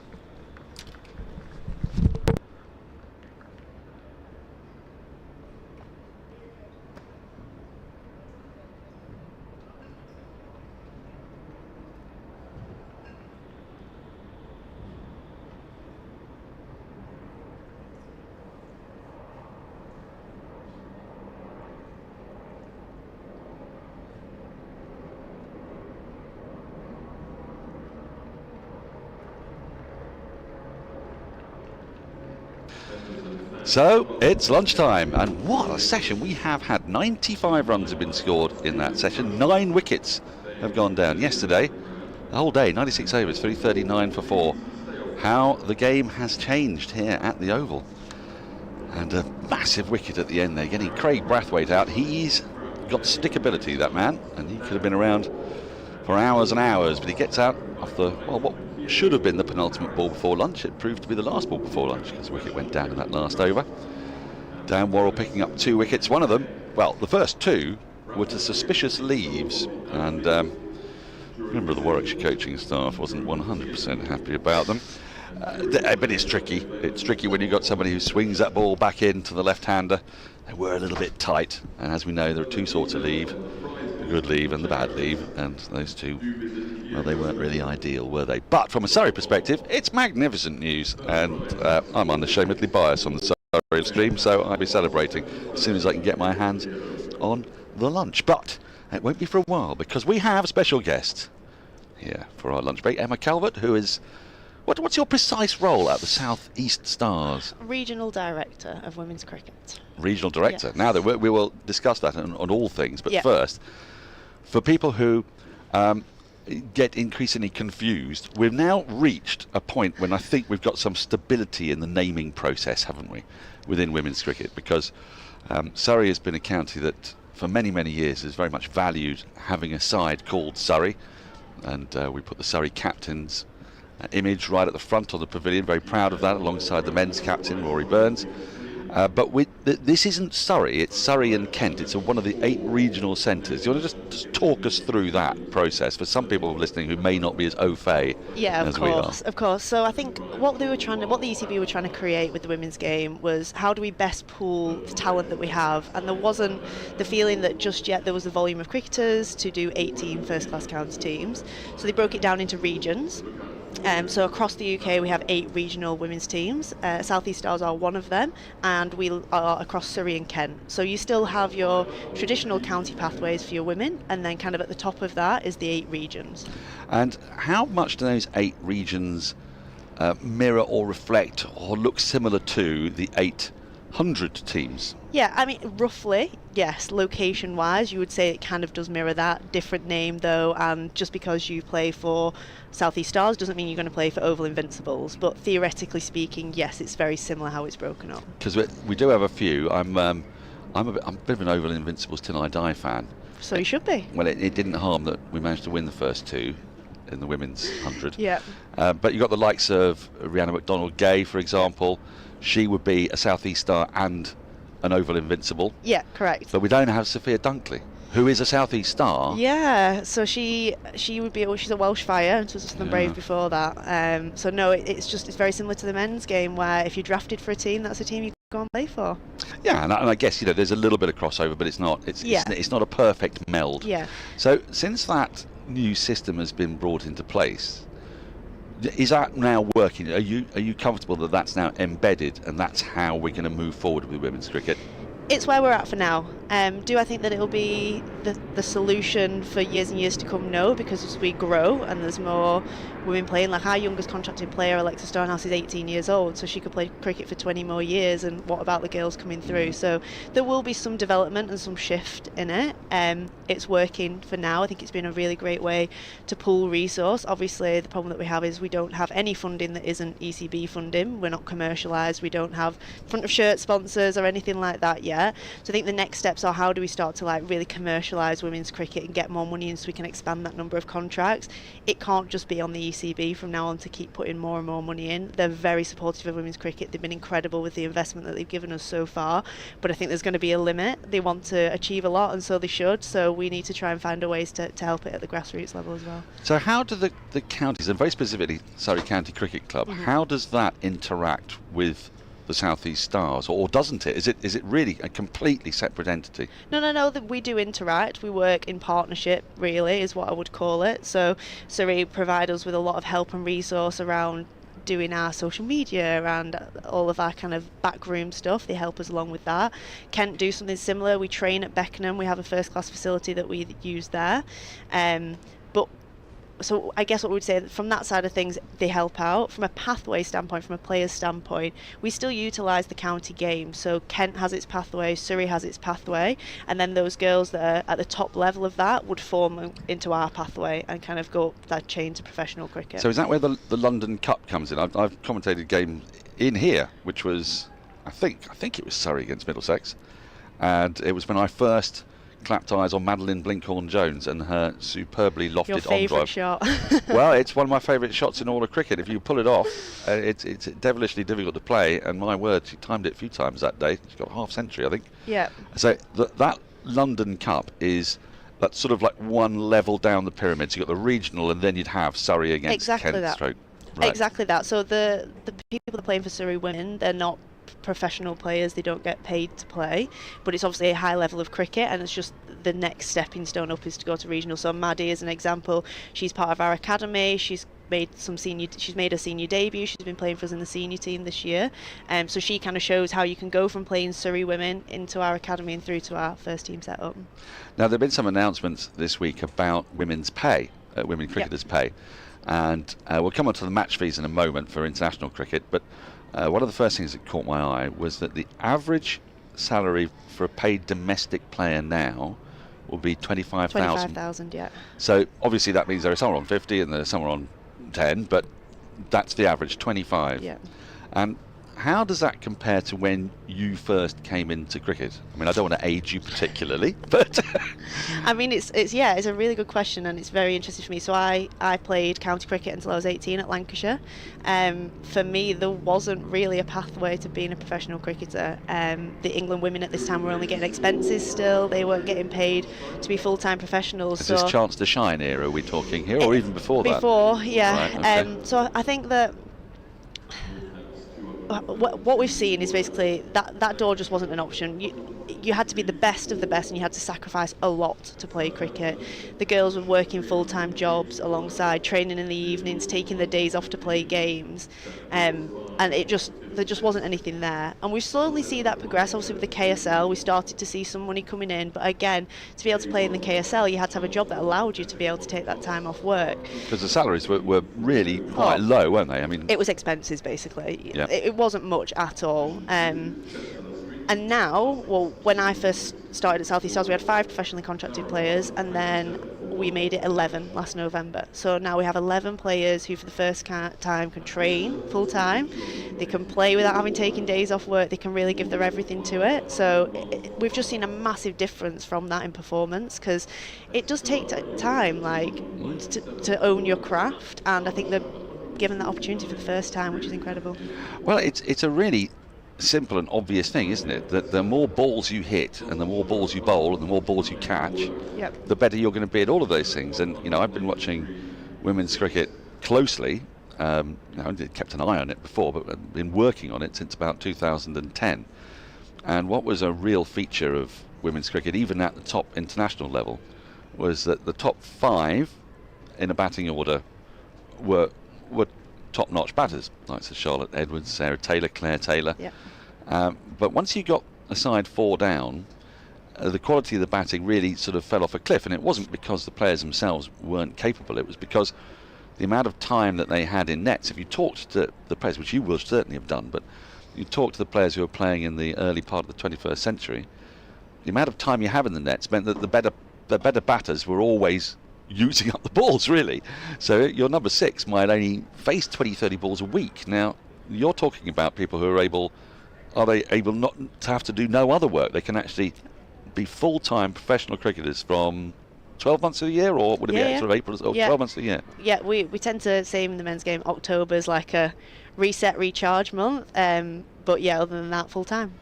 So it's lunchtime, and what a session we have had. 95 runs have been scored in that session. 9 wickets have gone down. Yesterday, the whole day, 96 overs, 339 for 4. How the game has changed here at the Oval. And a massive wicket at the end there, getting Craig Brathwaite out. He's got stickability, that man, and he could have been around for hours and hours, but he gets out off the, well, what should have been the penultimate ball before lunch. It proved to be the last ball before lunch because the wicket went down in that last over. Dan Worrell picking up 2 wickets. One of them, well, the first 2 were to suspicious leaves, and remember the Warwickshire coaching staff wasn't 100% happy about them. But it's tricky. It's tricky when you've got somebody who swings that ball back into the left-hander. They were a little bit tight, and as we know, there are 2 sorts of leave: the good leave and the bad leave, and those 2, well, they weren't really ideal, were they? But from a Surrey perspective, it's magnificent news, and I'm unashamedly biased on the Surrey stream, so I'll be celebrating as soon as I can get my hands on the lunch. But it won't be for a while, because we have a special guest here for our lunch break, Emma Calvert, who is... What's your precise role at the South East Stars? Regional Director of Women's Cricket. Regional Director. Yes. Now, we will discuss that on all things, but yeah. First, for people who get increasingly confused, we've now reached a point when I think we've got some stability in the naming process, haven't we, within women's cricket? Because Surrey has been a county that for many, many years has very much valued having a side called Surrey, and we put the Surrey captains image right at the front of the pavilion, very proud of that, alongside the men's captain Rory Burns. But this isn't Surrey, it's Surrey and Kent. It's one of the 8 regional centres. Do you want to just talk us through that process for some people listening who may not be as au fait as we are? Of course. So I think what the ECB were trying to create with the women's game was how do we best pool the talent that we have, and there wasn't the feeling that just yet there was the volume of cricketers to do 18 first-class county teams. So they broke it down into regions. So across the UK we have 8 regional women's teams. South East Stars are one of them, and we are across Surrey and Kent. So you still have your traditional county pathways for your women, and then kind of at the top of that is the 8 regions. And how much do those 8 regions mirror or reflect or look similar to the 800 teams? Yeah, I mean, roughly, yes. Location-wise, you would say it kind of does mirror that. Different name, though, and just because you play for South East Stars doesn't mean you're going to play for Oval Invincibles. But theoretically speaking, yes, it's very similar how it's broken up. Because we do have a few. I'm a bit of an Oval Invincibles Till I Die fan. So you should be. Well, it didn't harm that we managed to win the first 2 in the women's 100. Yeah. But you've got the likes of Rhiannon McDonald-Gay, for example. She would be a South East Star and an Oval Invincible. Yeah, correct. But we don't have Sophia Dunkley, who is a South East Star. Yeah, so she would be, she's a Welsh Fire, and so was the Brave before that. So no, it's very similar to the men's game, where if you're drafted for a team, that's a team you go and play for. Yeah, and I guess there's a little bit of crossover, but it's not a perfect meld. Yeah. So since that new system has been brought into place, is that now working? Are you comfortable that that's now embedded and that's how we're going to move forward with women's cricket? It's where we're at for now. Do I think that it'll be the solution for years and years to come? No, because as we grow and there's more women playing, like our youngest contracted player, Alexa Stonehouse, is 18 years old, so she could play cricket for 20 more years, and what about the girls coming through? So there will be some development and some shift in it. It's working for now. I think it's been a really great way to pool resource. Obviously, the problem that we have is we don't have any funding that isn't ECB funding. We're not commercialised. We don't have front of shirt sponsors or anything like that yet. So I think the next steps are how do we start to really commercialise women's cricket and get more money in so we can expand that number of contracts. It can't just be on the ECB from now on to keep putting more and more money in. They're very supportive of women's cricket. They've been incredible with the investment that they've given us so far, but I think there's going to be a limit. They want to achieve a lot, and so they should, so we need to try and find ways to help it at the grassroots level as well. So how do the counties, and very specifically Surrey County Cricket Club, how does that interact with the South East Stars, or doesn't it? Is it really a completely separate entity? No, we do interact. We work in partnership, really, is what I would call it. So Surrey provide us with a lot of help and resource around doing our social media and all of our kind of backroom stuff. They help us along with that. Kent do something similar. We train at Beckenham. We have a first class facility that we use there. So I guess what we would say from that side of things, they help out. From a pathway standpoint, from a player's standpoint, we still utilise the county game. So Kent has its pathway, Surrey has its pathway, and then those girls that are at the top level of that would form into our pathway and kind of go up that chain to professional cricket. So is that where the London Cup comes in? I've commentated a game in here, which was, I think it was Surrey against Middlesex, and it was when I first clapped eyes on Madeline Blinkhorn-Jones and her superbly lofted on-drive. Your favourite shot. Well, it's one of my favourite shots in all of cricket. If you pull it off, it's devilishly difficult to play, and my word, she timed it a few times that day. She got a half century, I think. Yeah. So that London Cup is that sort of like one level down the pyramid. So you've got the regional, and then you'd have Surrey against Kent stroke. Right. Exactly that. So the people that are playing for Surrey women, they're not professional players, they don't get paid to play, but it's obviously a high level of cricket, and it's just the next stepping stone up is to go to regional. So Maddie is an example. She's part of our academy. She's made a senior debut. She's been playing for us in the senior team this year, so she kind of shows how you can go from playing Surrey women into our academy and through to our first team setup. Now there have been some announcements this week about women's pay, women cricketers' pay, and we'll come on to the match fees in a moment for international cricket, but one of the first things that caught my eye was that the average salary for a paid domestic player now will be 25,000. 25,000, yeah. So obviously that means there are some on 50 and there are some on 10, but that's the average, 25. Yeah. And How does that compare to when you first came into cricket? I mean, I don't want to age you particularly, but I mean, it's a really good question, and it's very interesting for me. So I played county cricket until I was 18 at Lancashire. For me, there wasn't really a pathway to being a professional cricketer. The England women at this time were only getting expenses still. They weren't getting paid to be full-time professionals. Is this Chance to Shine era are we talking here, or even before that? Before, yeah. Right, okay. So I think that what we've seen is basically that door just wasn't an option. You had to be the best of the best, and you had to sacrifice a lot to play cricket. The girls were working full-time jobs alongside training in the evenings, taking the days off to play games, and there just wasn't anything there. And we slowly see that progress. Obviously with the KSL, we started to see some money coming in, but again, to be able to play in the KSL, you had to have a job that allowed you to be able to take that time off work. Because the salaries were really quite low, weren't they? I mean, it was expenses basically. Yeah. It wasn't much at all. And now, well, when I first started at South East Stars, we had 5 professionally contracted players, and then we made it 11 last November. So now we have 11 players who for the first time can train full time. They can play without having taken days off work. They can really give their everything to it. So we've just seen a massive difference from that in performance, because it does take time, like, to own your craft, and I think they're given that opportunity for the first time, which is incredible. Well, it's a really simple and obvious thing, isn't it? That the more balls you hit, and the more balls you bowl, and the more balls you catch, the better you're going to be at all of those things. And I've been watching women's cricket closely. I kept an eye on it before, but I've been working on it since about 2010. And what was a real feature of women's cricket, even at the top international level, was that the top 5 in a batting order were top-notch batters, like Sir Charlotte Edwards, Sarah Taylor, Claire Taylor. But once you got a side 4 down, the quality of the batting really sort of fell off a cliff, and it wasn't because the players themselves weren't capable. It was because the amount of time that they had in nets. If you talked to the players, which you will certainly have done, but you talk to the players who were playing in the early part of the 21st century, the amount of time you have in the nets meant that the better batters were always using up the balls, really. So your number 6 might only face 20-30 balls a week. Now you're talking about people who are able not to have to do no other work. They can actually be full-time professional cricketers from 12 months of the year, or would it be sort of April or 12 months of the year? Yeah, we tend to say in the men's game October's like a reset recharge month, but yeah, other than that, full-time.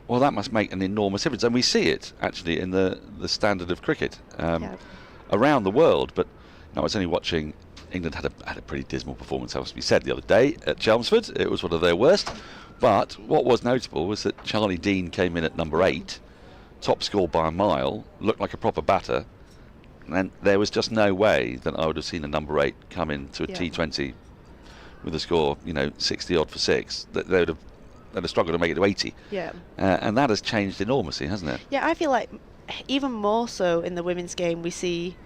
Well, that must make an enormous difference, and we see it actually in the standard of cricket around the world. But I was only watching England had a pretty dismal performance, as we said, the other day at Chelmsford. It was one of their worst. But what was notable was that Charlie Dean came in at number 8, top score by a mile, looked like a proper batter, and there was just no way that I would have seen a number 8 come into a T20 with a score, 60 odd for 6. That they'd have struggled to make it to 80. And that has changed enormously, hasn't it? Yeah, I feel like even more so in the women's game, we see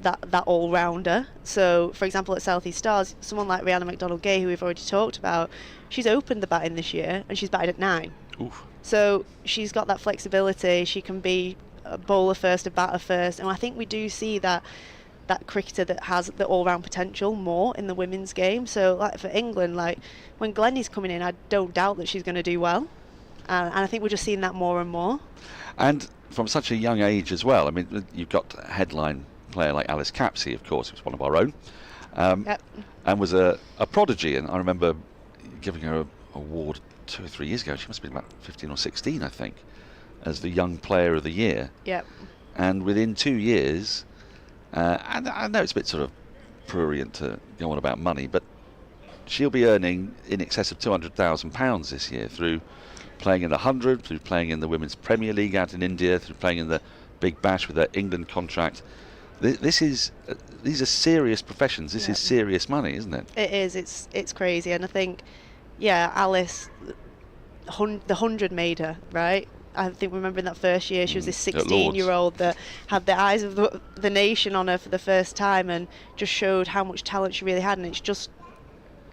that all-rounder. So, for example, at South East Stars, someone like Rihanna McDonald-Gay, who we've already talked about, she's opened the batting this year, and she's batted at 9. Oof. So she's got that flexibility. She can be a bowler first, a batter first, and I think we do see that cricketer that has the all-round potential more in the women's game. So, like for England, like when Glennie's coming in, I don't doubt that she's going to do well, and I think we're just seeing that more and more. And from such a young age as well. I mean, you've got a headline player like Alice Capsey, of course, who's one of our own, and was a prodigy. And I remember giving her an award 2 or 3 years ago. She must have been about 15 or 16, I think, as the Young Player of the Year. And within 2 years, and I know it's a bit sort of prurient to go on about money, but she'll be earning in excess of £200,000 this year through playing in the 100, through playing in the Women's Premier League out in India, through playing in the Big Bash with her England contract. These are serious professions. This is serious money, isn't it? It is. It's crazy. And I think, Alice, the 100 made her, right? I think remembering that first year, she was this 16-year-old that had the eyes of the nation on her for the first time, and just showed how much talent she really had. And it's just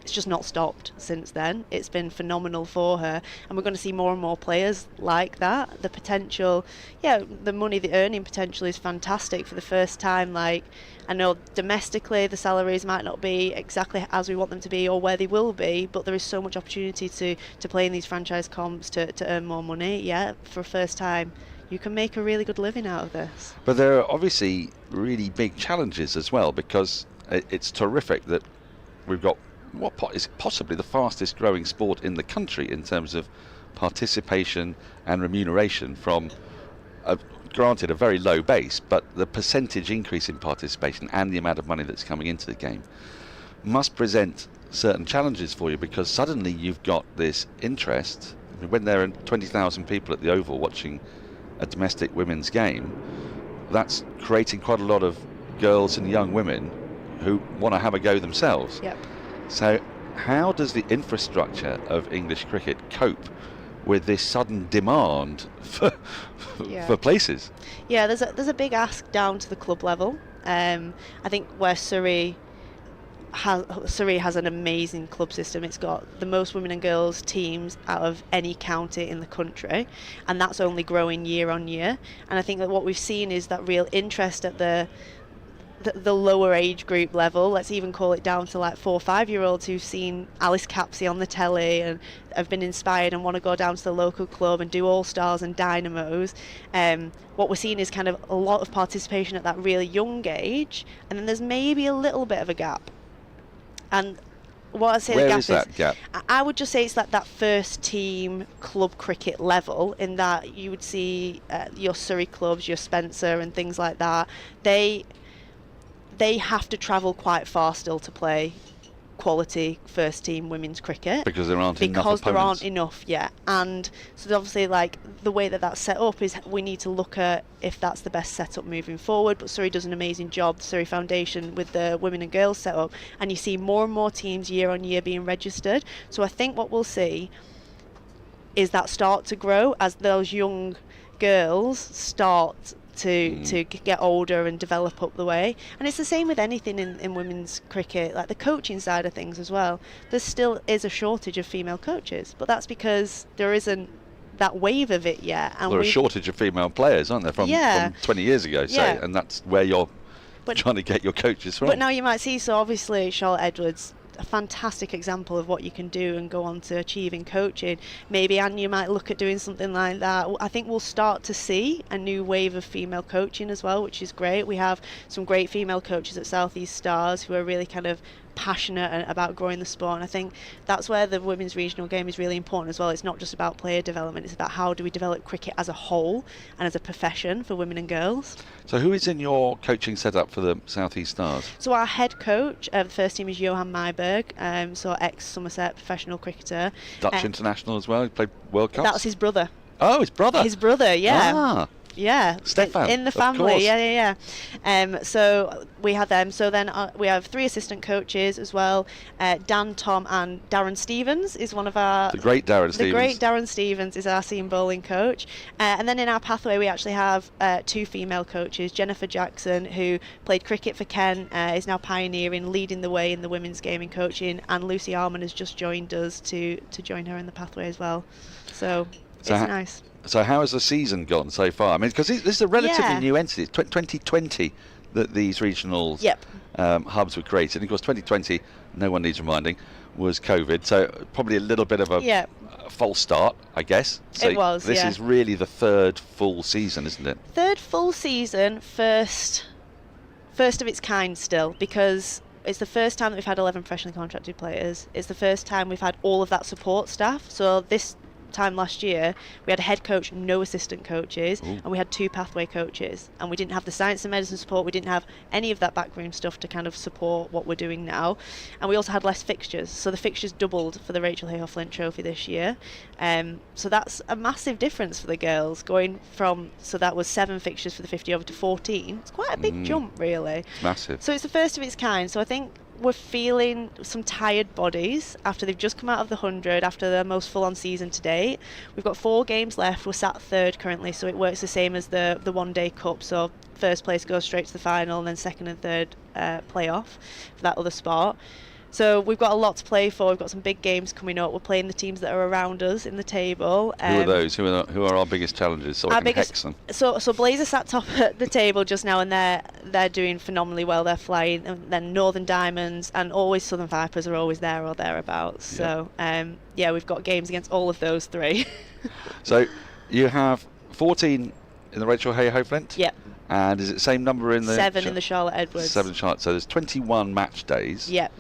it's just not stopped since then. It's been phenomenal for her, and we're going to see more and more players like that. The potential, the money, the earning potential is fantastic for the first time. Like, I know domestically the salaries might not be exactly as we want them to be or where they will be, but there is so much opportunity to play in these franchise comps to earn more money. For a first time, you can make a really good living out of this. But there are obviously really big challenges as well, because it's terrific that we've got what is possibly the fastest growing sport in the country in terms of participation and remuneration from, granted, a very low base, but the percentage increase in participation and the amount of money that's coming into the game must present certain challenges for you, because suddenly you've got this interest. When there are 20,000 people at the Oval watching a domestic women's game, that's creating quite a lot of girls and young women who want to have a go themselves. Yep. So how does the infrastructure of English cricket cope with this sudden demand for places? Yeah, there's a big ask down to the club level. I think where Surrey has an amazing club system. It's got the most women and girls teams out of any county in the country, and that's only growing year on year. And I think that what we've seen is that real interest at the lower age group level. Let's even call it down to like 4 or 5 year olds who've seen Alice Capsey on the telly and have been inspired and want to go down to the local club and do All Stars and Dynamos. What we're seeing is kind of a lot of participation at that really young age, and then there's maybe a little bit of a gap. And what I'd say Where the gap is that gap? I would just say it's that first team club cricket level, in that you would see your Surrey clubs, your Spencer and things like that. They have to travel quite far still to play quality first team women's cricket, because there aren't enough yet. And so obviously, like, the way that's set up is we need to look at if that's the best setup moving forward. But Surrey does an amazing job, the Surrey Foundation, with the women and girls setup, and you see more and more teams year on year being registered. So I think what we'll see is that start to grow as those young girls start to get older and develop up the way. And it's the same with anything in women's cricket, like the coaching side of things as well. There still is a shortage of female coaches, but that's because there isn't that wave of it yet. And there's a shortage of female players, aren't there, from 20 years ago, say, and that's where you're trying to get your coaches from. But now you might see, so obviously Charlotte Edwards, a fantastic example of what you can do and go on to achieve in coaching. Maybe you might look at doing something like that. I think we'll start to see a new wave of female coaching as well, which is great. We have some great female coaches at South East Stars who are really kind of passionate about growing the sport, and I think that's where the women's regional game is really important as well. It's not just about player development, it's about how do we develop cricket as a whole and as a profession for women and girls. So who is in your coaching setup for the South East Stars? So our head coach of the first team is Johan Meiberg, so ex-Somerset professional cricketer. Dutch international as well, he played World Cups? That's his brother. Oh, his brother? His brother, yeah. Ah. Yeah, Stefan, in the family, so we have them. So then we have 3 assistant coaches as well. Dan, Tom, and Darren Stevens is one of our the great Darren Stevens is our seam bowling coach. And then in our pathway we actually have 2 female coaches. Jennifer Jackson, who played cricket for Kent, is now pioneering, leading the way in the women's game in coaching, and Lucy Arman has just joined us to join her in the pathway as well. So it's nice. So how has the season gone so far? I mean, because this is a relatively new entity. It's 2020 that these regional hubs were created. And of course, 2020, no one needs reminding, was COVID. So probably a little bit of a false start, I guess. So it was, This is really the 3rd full season, isn't it? 3rd full season, first of its kind still, because it's the first time that we've had 11 professionally contracted players. It's the first time we've had all of that support staff. So this time last year we had a head coach, no assistant coaches, and we had 2 pathway coaches, and we didn't have the science and medicine support, we didn't have any of that backroom stuff to kind of support what we're doing now, and we also had less fixtures, so the fixtures doubled for the Rachel Hayhoe Flint Trophy this year. So that's a massive difference for the girls, going from, so that was 7 fixtures for the 50 over to 14. It's quite a big jump, really. It's massive. So it's the first of its kind. So I think we're feeling some tired bodies after they've just come out of the 100, after their most full-on season to date. We've got 4 games left. We're sat 3rd currently, so it works the same as the one-day cup. So first place goes straight to the final, and then 2nd and 3rd playoff for that other spot. So we've got a lot to play for. We've got some big games coming up. We're playing the teams that are around us in the table. Who are those? Who are our biggest challenges? So I can hex them. So Blazer sat top at the table just now, and they're doing phenomenally well. They're flying. And then Northern Diamonds and always Southern Vipers are always there or thereabouts. So we've got games against all of those three. So you have 14 in the Rachel Hayhoe Flint. Yep. And is it the same number in the 7 in the Charlotte Edwards? 7 in Charlotte. So there's 21 match days. Yep.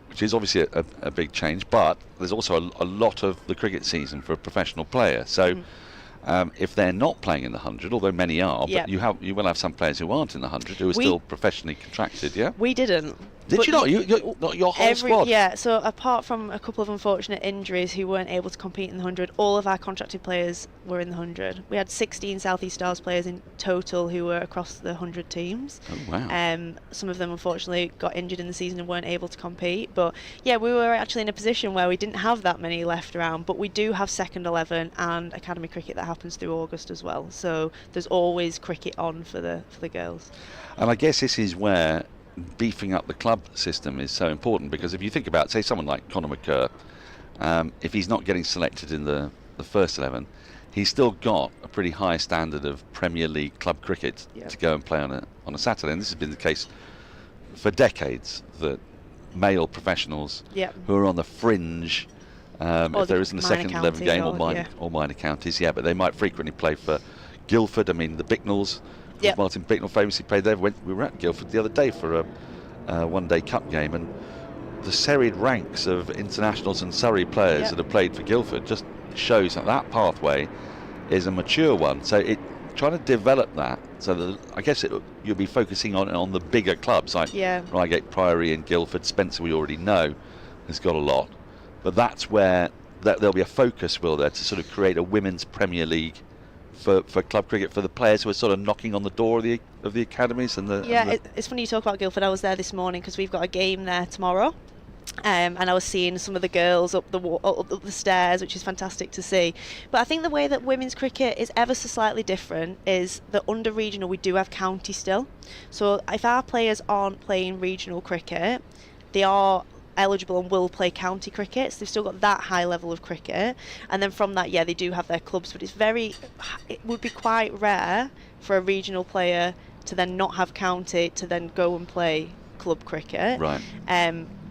Which is obviously a big change, but there's also a lot of the cricket season for a professional player. So if they're not playing in the 100, although many are, but you will have some players who aren't in the 100 who are still professionally contracted, yeah? We didn't. Did you not? Not your whole squad? Yeah, so apart from a couple of unfortunate injuries who weren't able to compete in the 100, all of our contracted players were in the 100. We had 16 South East Stars players in total who were across the 100 teams. Oh, wow. Some of them unfortunately got injured in the season and weren't able to compete. But yeah, we were actually in a position where we didn't have that many left around, but we do have second 11 and academy cricket that happens through August as well. So there's always cricket on for the girls. And I guess this is where beefing up the club system is so important, because if you think about, say, someone like Conor McCurr, if he's not getting selected in the first 11, he's still got a pretty high standard of Premier League club cricket to go and play on a Saturday. And this has been the case for decades, that male professionals who are on the fringe, if there isn't a second 11 game or minor counties, but they might frequently play for Guildford. I mean, the Bicknells. Martin Bicknell famously played there. We were at Guildford the other day for a one-day cup game, and the serried ranks of internationals and Surrey players that have played for Guildford just shows that pathway is a mature one. So trying to develop that, so that I guess you'll be focusing on the bigger clubs like Reigate Priory and Guildford. Spencer, we already know, has got a lot, but that's where there'll be a focus, will there, to sort of create a women's Premier League for club cricket for the players who are sort of knocking on the door of the academies and it's funny you talk about Guildford. I was there this morning because we've got a game there tomorrow, and I was seeing some of the girls up the stairs, which is fantastic to see. But I think the way that women's cricket is ever so slightly different is that under regional we do have county still. So if our players aren't playing regional cricket, they are eligible and will play county cricket, so they've still got that high level of cricket, and then from that they do have their clubs, but it would be quite rare for a regional player to then not have county to then go and play club cricket. Right.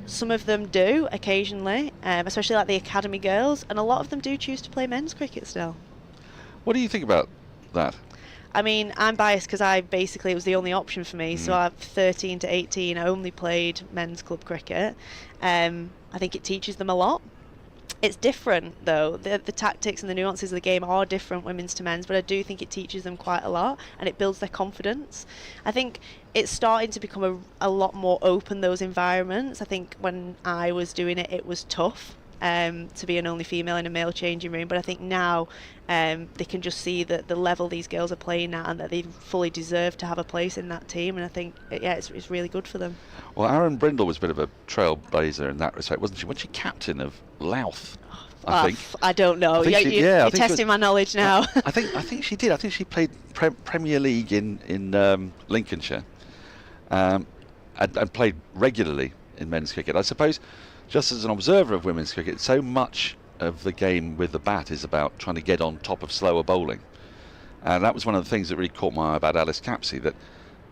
Some of them do occasionally, especially like the academy girls, and a lot of them do choose to play men's cricket still. What do you think about that? I mean, I'm biased because it was the only option for me. So I've 13 to 18, I only played men's club cricket. I think it teaches them a lot. It's different though. The tactics and the nuances of the game are different, women's to men's, but I do think it teaches them quite a lot and it builds their confidence. I think it's starting to become a lot more open, those environments. I think when I was doing it, it was tough. To be an only female in a male changing room, but I think now they can just see that the level these girls are playing at and that they fully deserve to have a place in that team, and I think it's really good for them. Well, Aaron Brindle was a bit of a trailblazer in that respect, wasn't she? Wasn't she captain of Louth? I think. I don't know. You're testing my knowledge now. I think she did. I think she played Premier League in Lincolnshire, and played regularly in men's cricket. I suppose, just as an observer of women's cricket, so much of the game with the bat is about trying to get on top of slower bowling, and that was one of the things that really caught my eye about Alice Capsey, that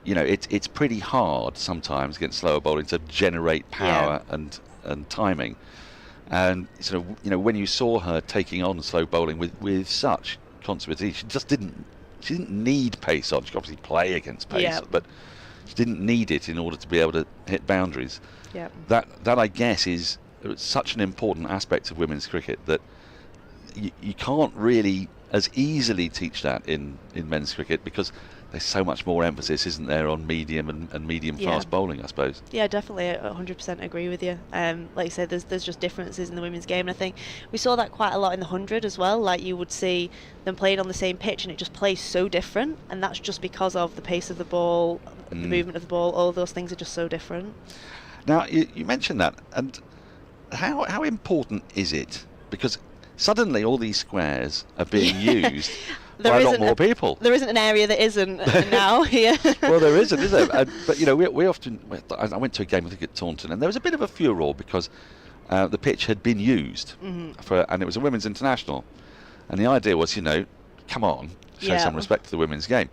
it's pretty hard sometimes against slower bowling to generate power and timing, and sort of when you saw her taking on slow bowling with such consummate ease, she didn't need pace on. She could obviously play against pace, but she didn't need it in order to be able to hit boundaries. That I guess is such an important aspect of women's cricket, that you can't really as easily teach that in men's cricket, because there's so much more emphasis, isn't there, on medium and medium fast bowling, I suppose. Yeah, definitely, I 100% agree with you. Like you said, there's just differences in the women's game, and I think we saw that quite a lot in the 100 as well. Like, you would see them playing on the same pitch and it just plays so different, and that's just because of the pace of the ball, the movement of the ball. All of those things are just so different. Now, you mentioned that, and how important is it? Because suddenly all these squares are being used there by a lot isn't more people. There isn't an area that isn't now here. Well, there isn't, is there? But we often. I went to a game, I think, at Taunton, and there was a bit of a furore because the pitch had been used and it was a women's international, and the idea was, come on, show some respect to the women's game.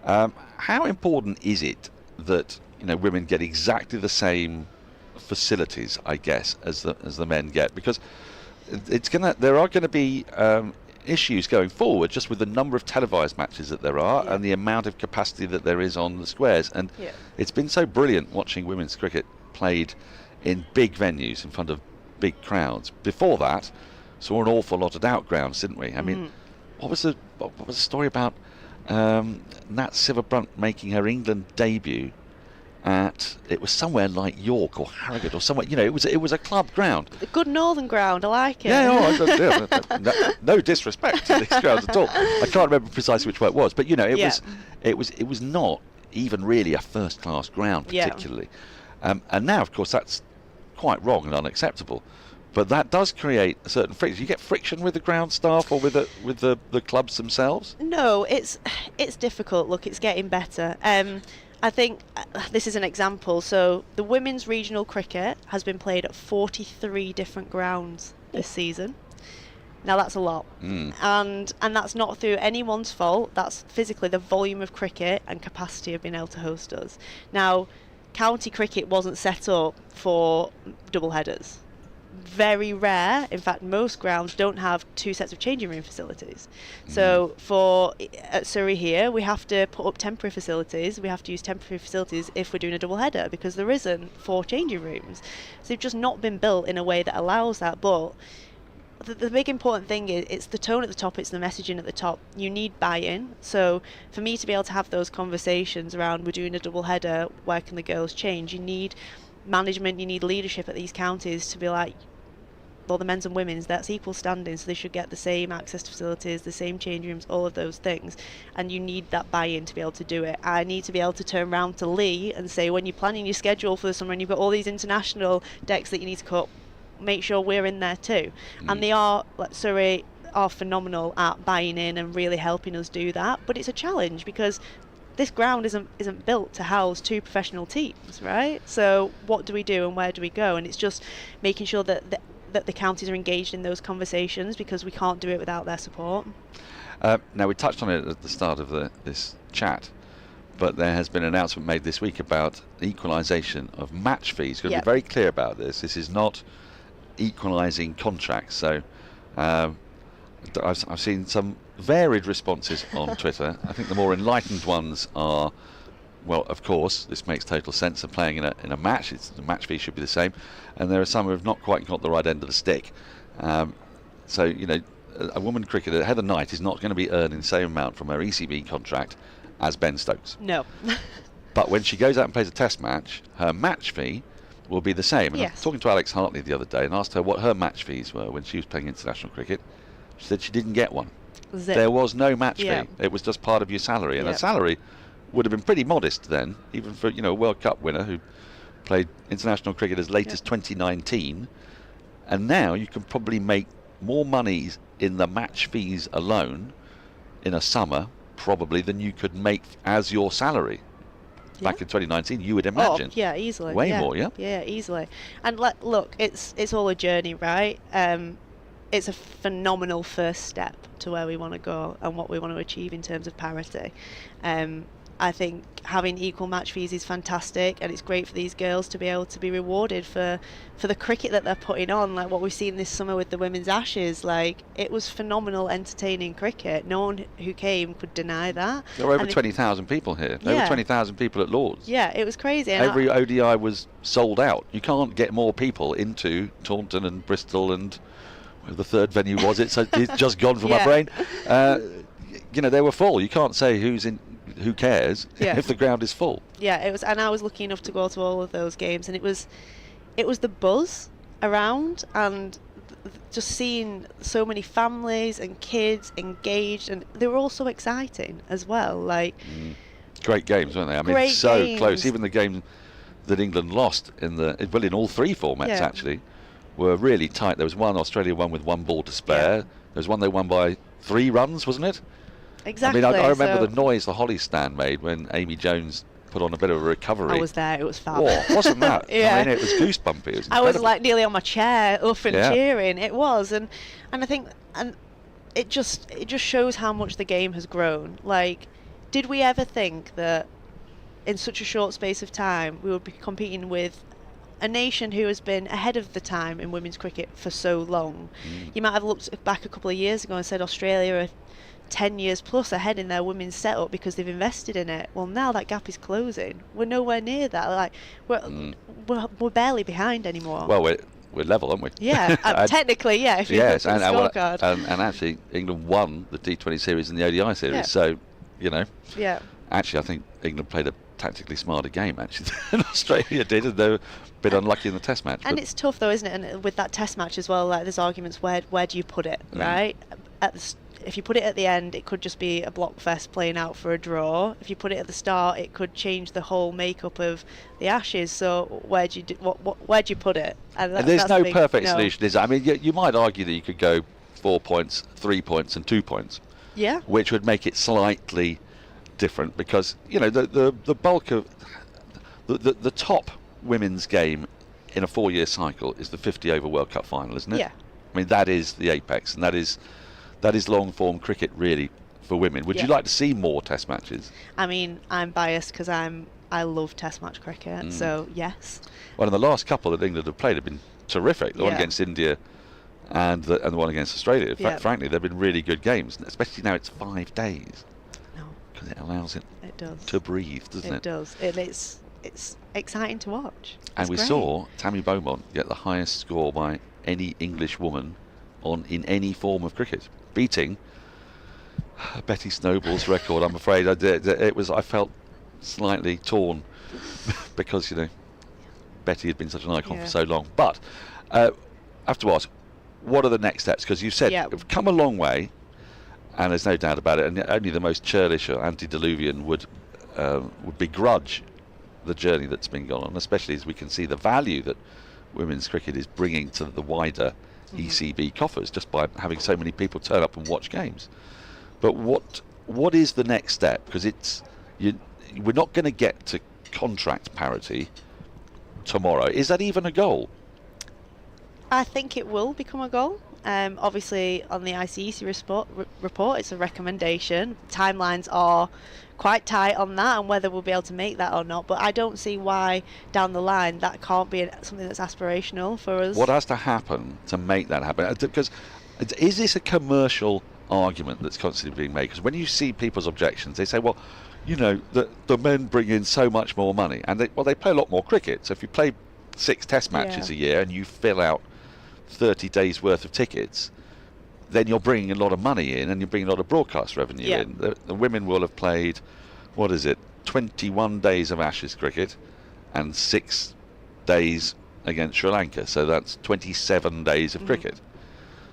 How important is it that women get exactly the same facilities, I guess, as the men get? Because there are going to be issues going forward just with the number of televised matches that there are and the amount of capacity that there is on the squares. And it's been so brilliant watching women's cricket played in big venues in front of big crowds. Before that, saw an awful lot of out grounds, didn't we? I mean, what was the story about Nat Sciver-Brunt making her England debut it was somewhere like York or Harrogate or somewhere, it was a club ground. A good northern ground, I like it. No disrespect to these grounds at all. I can't remember precisely which way it was, but it was not even really a first class ground particularly. And now, of course, that's quite wrong and unacceptable. But that does create a certain friction. You get friction with the ground staff or with the clubs themselves? No, it's difficult. Look, it's getting better. I think this is an example. So the women's regional cricket has been played at 43 different grounds this season. Now that's a lot, and that's not through anyone's fault. That's physically the volume of cricket and capacity of being able to host us. Now, county cricket wasn't set up for double headers. Very rare, in fact most grounds don't have two sets of changing room facilities. So at Surrey here, we have to put up temporary facilities. We have to use temporary facilities if we're doing a double header because there isn't 4 changing rooms. So they've just not been built in a way that allows that. But the big important thing is it's the tone at the top, it's the messaging at the top. You need buy-in. So for me to be able to have those conversations around we're doing a double header, where can the girls change, you need management, you need leadership at these counties to be like, well, the men's and women's, that's equal standing, so they should get the same access to facilities, the same change rooms, all of those things, and you need that buy-in to be able to do it. I need to be able to turn around to Lee and say, when you're planning your schedule for the summer and you've got all these international decks that you need to cut, make sure we're in there too. And they are, like Surrey are phenomenal at buying in and really helping us do that, but it's a challenge because this ground isn't built to house 2 professional teams, right? So what do we do and where do we go? And it's just making sure that the counties are engaged in those conversations because we can't do it without their support. Now, we touched on it at the start of this chat, but there has been an announcement made this week about equalisation of match fees. We're going to be very clear about this. This is not equalising contracts. So I've seen some varied responses on Twitter. I think the more enlightened ones are, well, of course, this makes total sense of playing in a match. The match fee should be the same. And there are some who have not quite got the right end of the stick. So, a woman cricketer, Heather Knight, is not going to be earning the same amount from her ECB contract as Ben Foakes. No. But when she goes out and plays a test match, her match fee will be the same. And I was talking to Alex Hartley the other day and asked her what her match fees were when she was playing international cricket. She said she didn't get one. There was no match fee. It was just part of your salary. And a salary would have been pretty modest then, even for a World Cup winner who played international cricket as late as 2019. And now you can probably make more money in the match fees alone in a summer probably than you could make as your salary. Back in 2019, you would imagine. Oh, yeah, easily. Way more, yeah? Yeah, easily. And look, it's all a journey, right? It's a phenomenal first step to where we want to go and what we want to achieve in terms of parity. I think having equal match fees is fantastic, and it's great for these girls to be able to be rewarded for the cricket that they're putting on, like what we've seen this summer with the Women's Ashes. Like, it was phenomenal, entertaining cricket. No one who came could deny that. There were over 20,000 people here. Over 20,000 people at Lord's. Yeah, it was crazy. And every ODI was sold out. You can't get more people into Taunton and Bristol and where the third venue was. It's just gone from my brain. They were full. You can't say who cares if the ground is full. Yeah, it was, and I was lucky enough to go to all of those games, and it was the buzz around, and just seeing so many families and kids engaged, and they were all so exciting as well. Like, great games, weren't they? I mean, so close. Even the game that England lost in all 3 formats actually were really tight. There was one Australia won with 1 ball to spare. There was one they won by 3 runs, wasn't it? Exactly. I mean, I remember the noise the Holly stand made when Amy Jones put on a bit of a recovery. I was there. It was fab. Oh, wasn't that? Yeah. I mean, it was goosebumpy. It was I was like nearly on my chair, up and Yeah. cheering. It was, and I think, and it just shows how much the game has grown. Like, did we ever think that in such a short space of time we would be competing with a nation who has been ahead of the time in women's cricket for so long? You might have looked back a couple of years ago and said Australia are 10 years plus ahead in their women's setup because they've invested in it. Well, now that gap is closing. We're nowhere near that. Like, we're barely behind anymore. Well, we're level, aren't we? Yeah, technically, yeah. If you look at the scorecard. And actually, England won the T20 series and the ODI series. Yeah. So, you know. Yeah. Actually, I think England played a tactically smarter game actually than Australia did, and they were a bit unlucky in the Test match. And it's tough though, isn't it? And with that Test match as well, like there's arguments where do you put it, right? If you put it at the end, it could just be a blockfest playing out for a draw. If you put it at the start, it could change the whole makeup of the Ashes. So where do you put it? And there's no perfect solution, is there? I mean, you might argue that you could go 4 points, 3 points, and 2 points. Yeah. Which would make it slightly different because the bulk of the top women's game in a 4-year cycle is the 50 over World Cup final, isn't it? Yeah. I mean, that is the apex, and that is long form cricket really for women. Would you like to see more Test matches? I mean, I'm biased because I love Test match cricket, so yes. Well, and the last couple that England have played have been terrific. The one against India and the one against Australia. Frankly, they've been really good games, especially now it's 5 days. No. Because it allows it does. to breathe, doesn't it? It does. It's exciting to watch. And we saw Tammy Beaumont get the highest score by any English woman in any form of cricket, beating Betty Snowball's record. I'm afraid I felt slightly torn because Betty had been such an icon for so long. But I have to ask, what are the next steps? Because you said we've come a long way, and there's no doubt about it. And only the most churlish or antediluvian would begrudge the journey that's been gone on, especially as we can see the value that women's cricket is bringing to the wider ECB coffers just by having so many people turn up and watch games. But what is the next step? Because we're not going to get to contract parity tomorrow. Is that even a goal? I think it will become a goal. Obviously, on the ICEC report, it's a recommendation. Timelines are quite tight on that and whether we'll be able to make that or not. But I don't see why down the line that can't be something that's aspirational for us. What has to happen to make that happen? Because is this a commercial argument that's constantly being made? Because when you see people's objections, they say, well, the men bring in so much more money. And they play a lot more cricket. So if you play 6 Test matches a year and you fill out 30 days worth of tickets, then you're bringing a lot of money in and you're bringing a lot of broadcast revenue in. The women will have played 21 days of Ashes cricket and 6 days against Sri Lanka, so that's 27 days of cricket.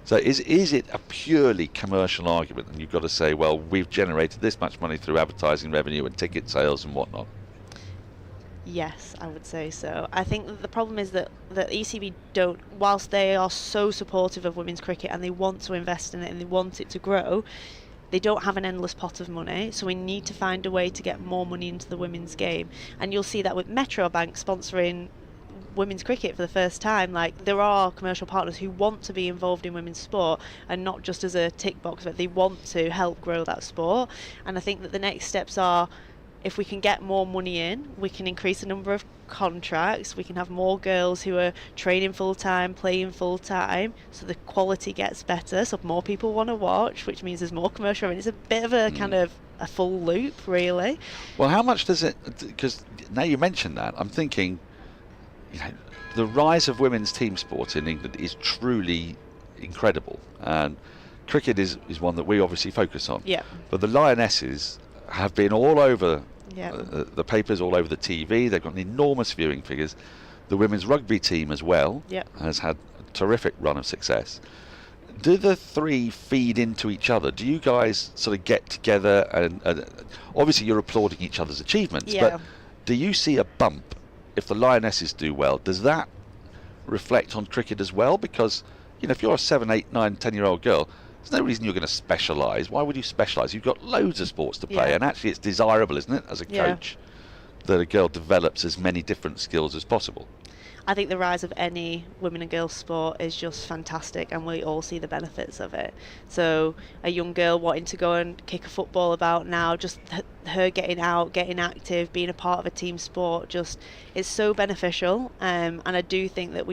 So is it a purely commercial argument, and you've got to say, well, we've generated this much money through advertising revenue and ticket sales and whatnot? Yes, I would say so. I think that the problem is that ECB don't, whilst they are so supportive of women's cricket and they want to invest in it and they want it to grow, they don't have an endless pot of money. So we need to find a way to get more money into the women's game. And you'll see that with Metro Bank sponsoring women's cricket for the first time. Like, there are commercial partners who want to be involved in women's sport and not just as a tick box, but they want to help grow that sport. And I think that the next steps are, if we can get more money in, we can increase the number of contracts, we can have more girls who are training full-time, playing full-time, so the quality gets better, so more people want to watch, which means there's more commercial revenue. It's a bit of a kind of a full loop, really. Well, how much does it, because now you mention that, I'm thinking, the rise of women's team sport in England is truly incredible, and cricket is one that we obviously focus on. Yeah. But the Lionesses have been all over the papers, all over the TV. They've got enormous viewing figures. The women's rugby team as well has had a terrific run of success. Do the three feed into each other? Do you guys sort of get together and obviously you're applauding each other's achievements, but do you see a bump if the Lionesses do well? Does that reflect on cricket as well? Because if you're a 7, 8, 9, 10-year-old girl, there's no reason you're going to specialise. Why would you specialise? You've got loads of sports to play, Yeah. and actually it's desirable, isn't it, as a coach, that a girl develops as many different skills as possible. I think the rise of any women and girls sport is just fantastic, and we all see the benefits of it. So a young girl wanting to go and kick a football about now, just her getting out, getting active, being a part of a team sport, just it's so beneficial. And I do think that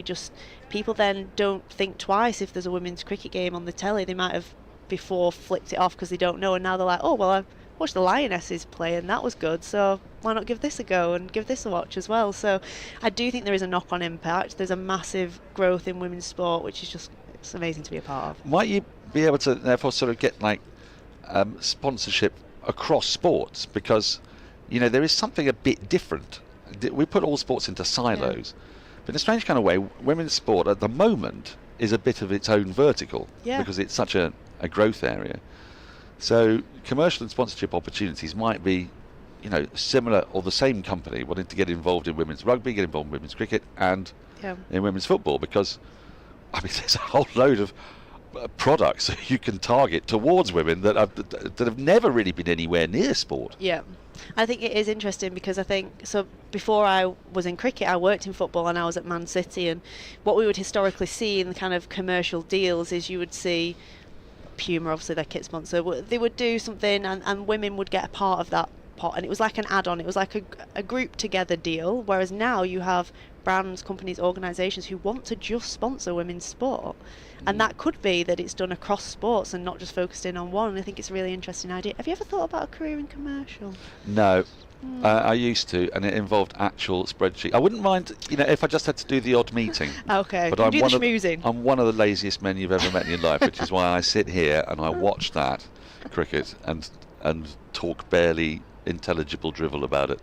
people then don't think twice if there's a women's cricket game on the telly. They might have before flicked it off because they don't know, and now they're like, oh well, I've watched the Lionesses play and that was good, so why not give this a go and give this a watch as well. So I do think there is a knock-on impact. There's a massive growth in women's sport, which is just, it's amazing to be a part of. Might you be able to therefore sort of get like sponsorship across sports, because there is something a bit different. We put all sports into silos, but in a strange kind of way, women's sport at the moment is a bit of its own vertical, because it's such a growth area. So commercial and sponsorship opportunities might be, similar, or the same company wanting to get involved in women's rugby, get involved in women's cricket, and in women's football, because there's a whole load of products that you can target towards women that have never really been anywhere near sport. Yeah, I think it is interesting because I think, so before I was in cricket, I worked in football and I was at Man City, and what we would historically see in the kind of commercial deals is you would see Puma, obviously their kit sponsor, they would do something and women would get a part of that pot, and it was like an add-on, it was like a group together deal, whereas now you have brands, companies, organisations who want to just sponsor women's sport, and that could be that it's done across sports and not just focused in on one. And I think it's a really interesting idea. Have you ever thought about a career in commercial? No. I used to, and it involved actual spreadsheet. I wouldn't mind, if I just had to do the odd meeting. Okay, but I'm one of the laziest men you've ever met in your life, which is why I sit here and I watch that cricket and talk barely intelligible drivel about it,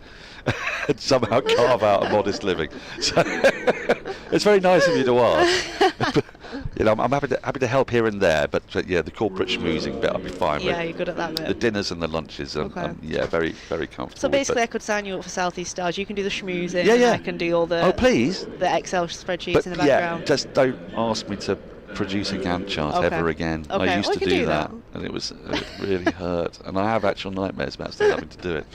and somehow carve out a modest living. So it's very nice of you to ask. I'm happy to help here and there, but the corporate schmoozing bit I'll be fine with. Yeah, you're good at that bit. The dinners and the lunches, very, very comfortable. So basically, I could sign you up for Southeast Stars. You can do the schmoozing. Yeah. I can do all the. Oh, please. The Excel spreadsheets in the background. Yeah, just don't ask me to produce a Gantt chart ever again. Okay. I used to do that, and it really hurt, and I have actual nightmares about still having to do it.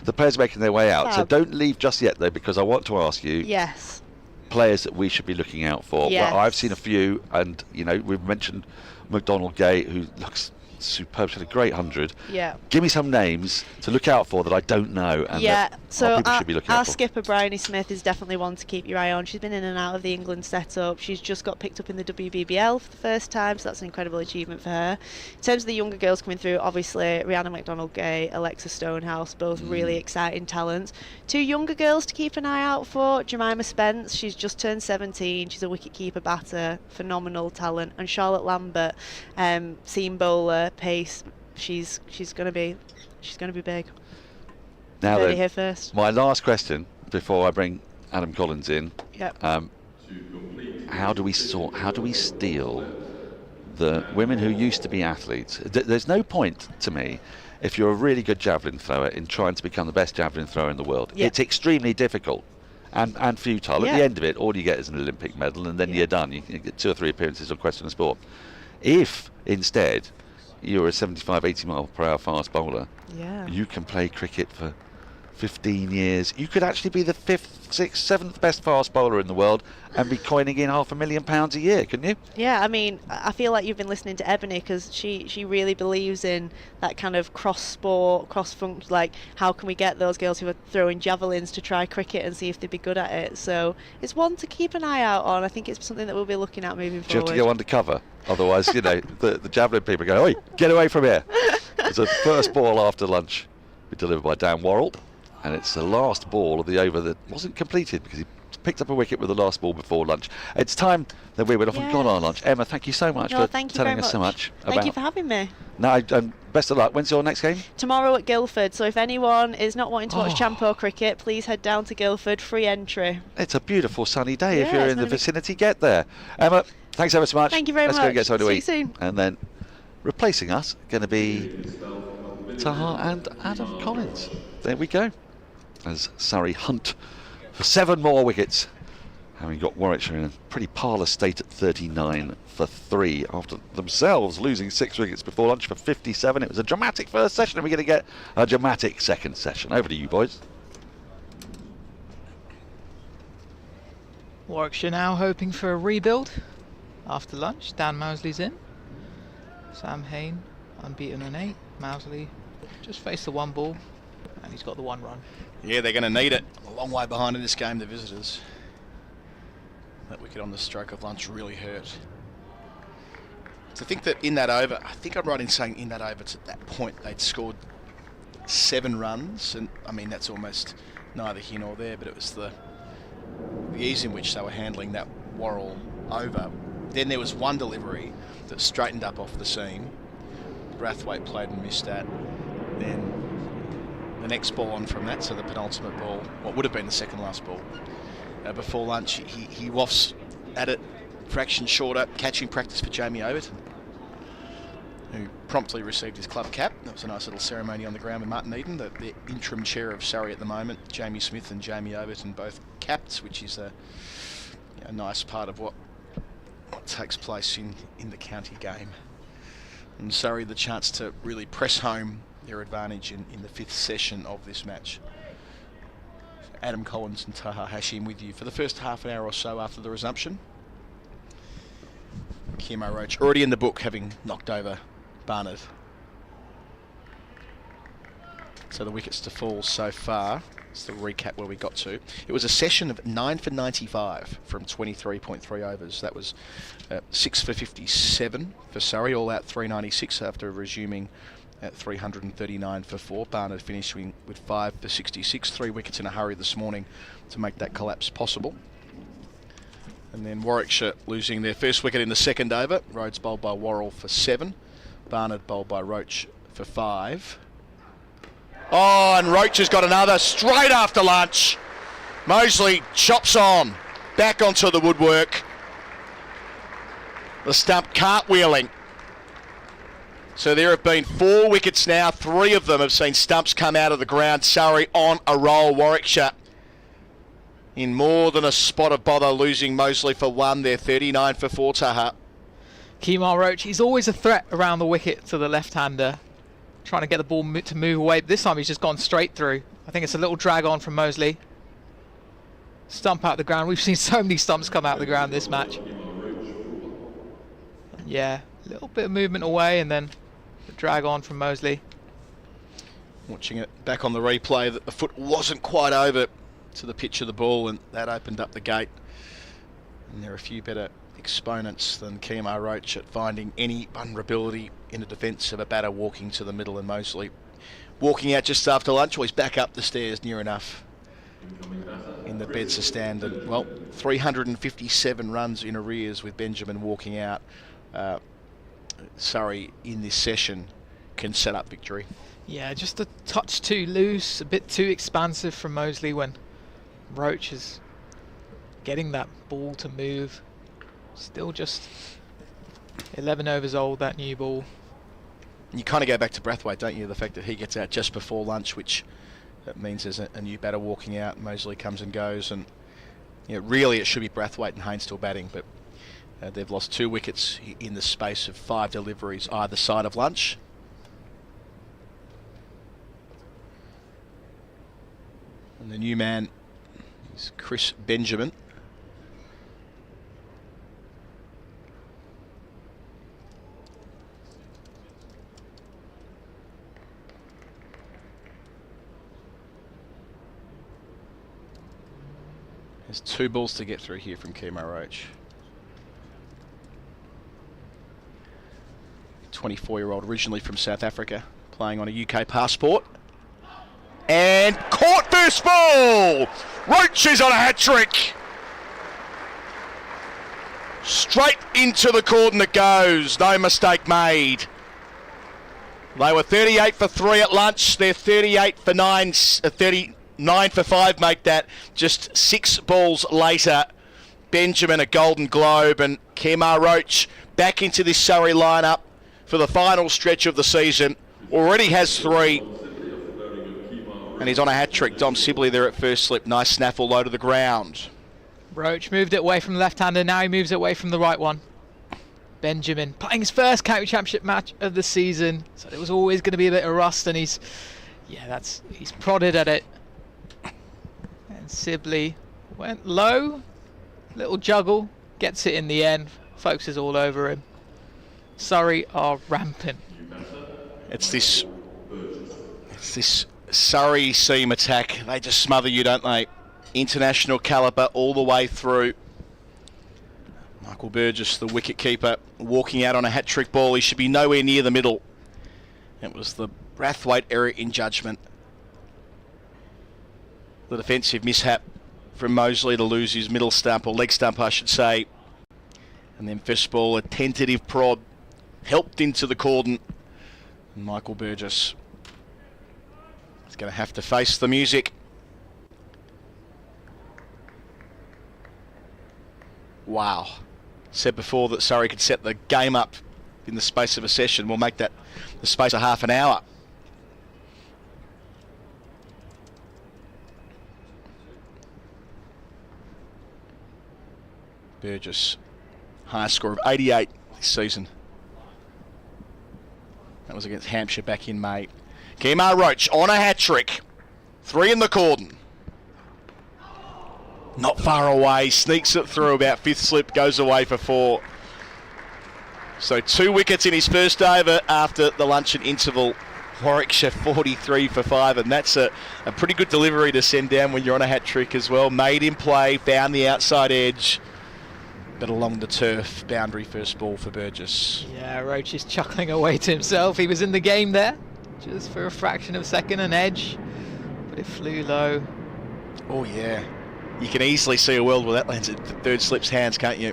The players are making their way out, so don't leave just yet though, because I want to ask you. Yes. Players that we should be looking out for. Yes. Well, I've seen a few, and we've mentioned McDonald Gay, who looks superb, had a great 100. Yeah. Give me some names to look out for that I don't know, and that people should be looking out our for. skipper Bryony Smith is definitely one to keep your eye on. She's been in and out of the England setup. She's just got picked up in the WBBL for the first time, so that's an incredible achievement for her. In terms of the younger girls coming through, obviously Rihanna McDonald-Gay, Alexa Stonehouse, both really exciting talents. Two younger girls to keep an eye out for: Jemima Spence, she's just turned 17, she's a wicket-keeper batter, phenomenal talent, and Charlotte Lambert, seam bowler, pace. She's going to be big. Now Heard then, it here first. my last question before I bring Adam Collins in. Yep. How do we steal the women who used to be athletes? There's no point to me, if you're a really good javelin thrower, in trying to become the best javelin thrower in the world. Yep. It's extremely difficult and futile. At the end of it, all you get is an Olympic medal, and then you're done. You get 2 or 3 appearances on Question of Sport. If instead you're a 75, 80 mile per hour fast bowler, you can play cricket for 15 years. You could actually be the 5th, 6th, 7th best fast bowler in the world and be coining in £500,000 a year, couldn't you? Yeah, I mean, I feel like you've been listening to Ebony, because she really believes in that kind of cross-sport, cross-function, like how can we get those girls who are throwing javelins to try cricket and see if they'd be good at it. So it's one to keep an eye out on. I think it's something that we'll be looking at moving forward. Do you have to go undercover? Otherwise, the javelin people go, oi, get away from here. It's a first ball after lunch, be delivered by Dan Worrell, and it's the last ball of the over that wasn't completed because he picked up a wicket with the last ball before lunch. It's time that we went off and gone on lunch. Emma, thank you so much for telling us so much. Thank you for having me. No, best of luck. When's your next game? Tomorrow at Guildford. So if anyone is not wanting to watch Champo cricket, please head down to Guildford. Free entry. It's a beautiful sunny day. If you're in the vicinity, get there. Emma, thanks ever so much. Thank you very much. Let's go and get something to eat. See you soon. And then replacing us, going to be Taha and Adam Collins. There we go. As Surrey hunt for 7 more wickets having got Warwickshire in a pretty parlour state at 39 for 3 after themselves losing 6 wickets before lunch for 57. It was a dramatic first session, and we're going to get a dramatic second session. Over to you, boys. Warwickshire now hoping for a rebuild after lunch. Dan Mousley's in. Sam Hain unbeaten on 8. Mousley just faced the 1 ball, and he's got the 1 run. Yeah, they're going to need it. A long way behind in this game, the visitors. That wicket on the stroke of lunch really hurt. To think that in that over, I think I'm right in saying in that over, at that point they'd scored 7 runs, and I mean that's almost neither here nor there, but it was the ease in which they were handling that Worrell over. Then there was 1 delivery that straightened up off the seam. Brathwaite played and missed that. Then the next ball on from that, so the penultimate ball, what would have been the second last ball, before lunch, he wafts at it, fraction shorter, catching practice for Jamie Overton, who promptly received his club cap. That was a nice little ceremony on the ground with Martin Eden, the interim chair of Surrey at the moment. Jamie Smith and Jamie Overton both capped, which is a nice part of what takes place in the county game. And Surrey the chance to really press home their advantage in the 5th session of this match. Adam Collins and Taha Hashim with you for the first half an hour or so after the resumption. Kimo Roach already in the book, having knocked over Barnard. So the wickets to fall so far. It's the recap where we got to. It was a session of 9 for 95 from 23.3 overs. That was 6 for 57 for Surrey, all out 396 after resuming at 339 for 4. Barnard finishing with 5 for 66. 3 wickets in a hurry this morning to make that collapse possible. And then Warwickshire losing their first wicket in the second over. Rhodes bowled by Worrell for 7. Barnard bowled by Roach for 5. Oh, and Roach has got another straight after lunch. Mosley chops on, back onto the woodwork. The stump cartwheeling. So there have been 4 wickets now. 3 of them have seen stumps come out of the ground. Surrey on a roll. Warwickshire in more than a spot of bother, losing Mosley for 1. They're 39 for 4, Taha. Kemar Roach, he's always a threat around the wicket to the left-hander, trying to get the ball to move away. But this time he's just gone straight through. I think it's a little drag on from Mosley. Stump out the ground. We've seen so many stumps come out the ground this match. Yeah, a little bit of movement away and then the drag on from Mosley. Watching it back on the replay, that the foot wasn't quite over to the pitch of the ball, and that opened up the gate. And there are a few better exponents than Kemar Roach at finding any vulnerability in the defence of a batter walking to the middle, and Mosley walking out just after lunch. Well, he's back up the stairs near enough in the beds to stand, and well, 357 runs in arrears with Benjamin walking out. Surrey in this session can set up victory. Yeah, just a touch too loose, a bit too expansive from Mosley when Roach is getting that ball to move. Still just 11 overs old, that new ball. You kind of go back to Brathwaite, don't you? The fact that he gets out just before lunch, which that means there's a new batter walking out. Mosley comes and goes, and really it should be Brathwaite and Haynes still batting, but they've lost 2 wickets in the space of 5 deliveries either side of lunch. And the new man is Chris Benjamin. There's 2 balls to get through here from Kemar Roach. 24-year-old, originally from South Africa, playing on a UK passport. And caught first ball! Roach is on a hat-trick! Straight into the cordon it goes, no mistake made. They were 38 for 3 at lunch, they're 38 for 9, 39 for 5 make that. Just 6 balls later, Benjamin a Golden Globe, and Kemar Roach back into this Surrey lineup for the final stretch of the season. Already has 3. And he's on a hat-trick. Dom Sibley there at first slip. Nice snaffle low to the ground. Roach moved it away from the left-hander, now he moves it away from the right one. Benjamin playing his first county championship match of the season, so there was always going to be a bit of rust, and he's prodded at it. And Sibley went low, little juggle, gets it in the end. Foakes is all over him. Surrey are rampant. It's this Surrey seam attack. They just smother you, don't they? International calibre all the way through. Michael Burgess, the wicket keeper, walking out on a hat-trick ball. He should be nowhere near the middle. It was the Brathwaite error in judgment. The defensive mishap from Mosley to lose his middle stump, or leg stump I should say. And then first ball, a tentative prod, helped into the cordon. And Michael Burgess is going to have to face the music. Wow. Said before that Surrey could set the game up in the space of a session. We'll make that the space of half an hour. Burgess, highest score of 88 this season. That was against Hampshire back in May. Kemar Roach on a hat-trick. 3 in the cordon. Not far away, sneaks it through about fifth slip, goes away for 4. So 2 wickets in his first over after the luncheon interval. Warwickshire 43 for 5, and that's a pretty good delivery to send down when you're on a hat-trick as well. Made in play, found the outside edge, but along the turf, boundary first ball for Burgess. Yeah, Roach is chuckling away to himself. He was in the game there, just for a fraction of a second, an edge, but it flew low. Oh yeah. You can easily see a world where that lands at third slip's hands, can't you?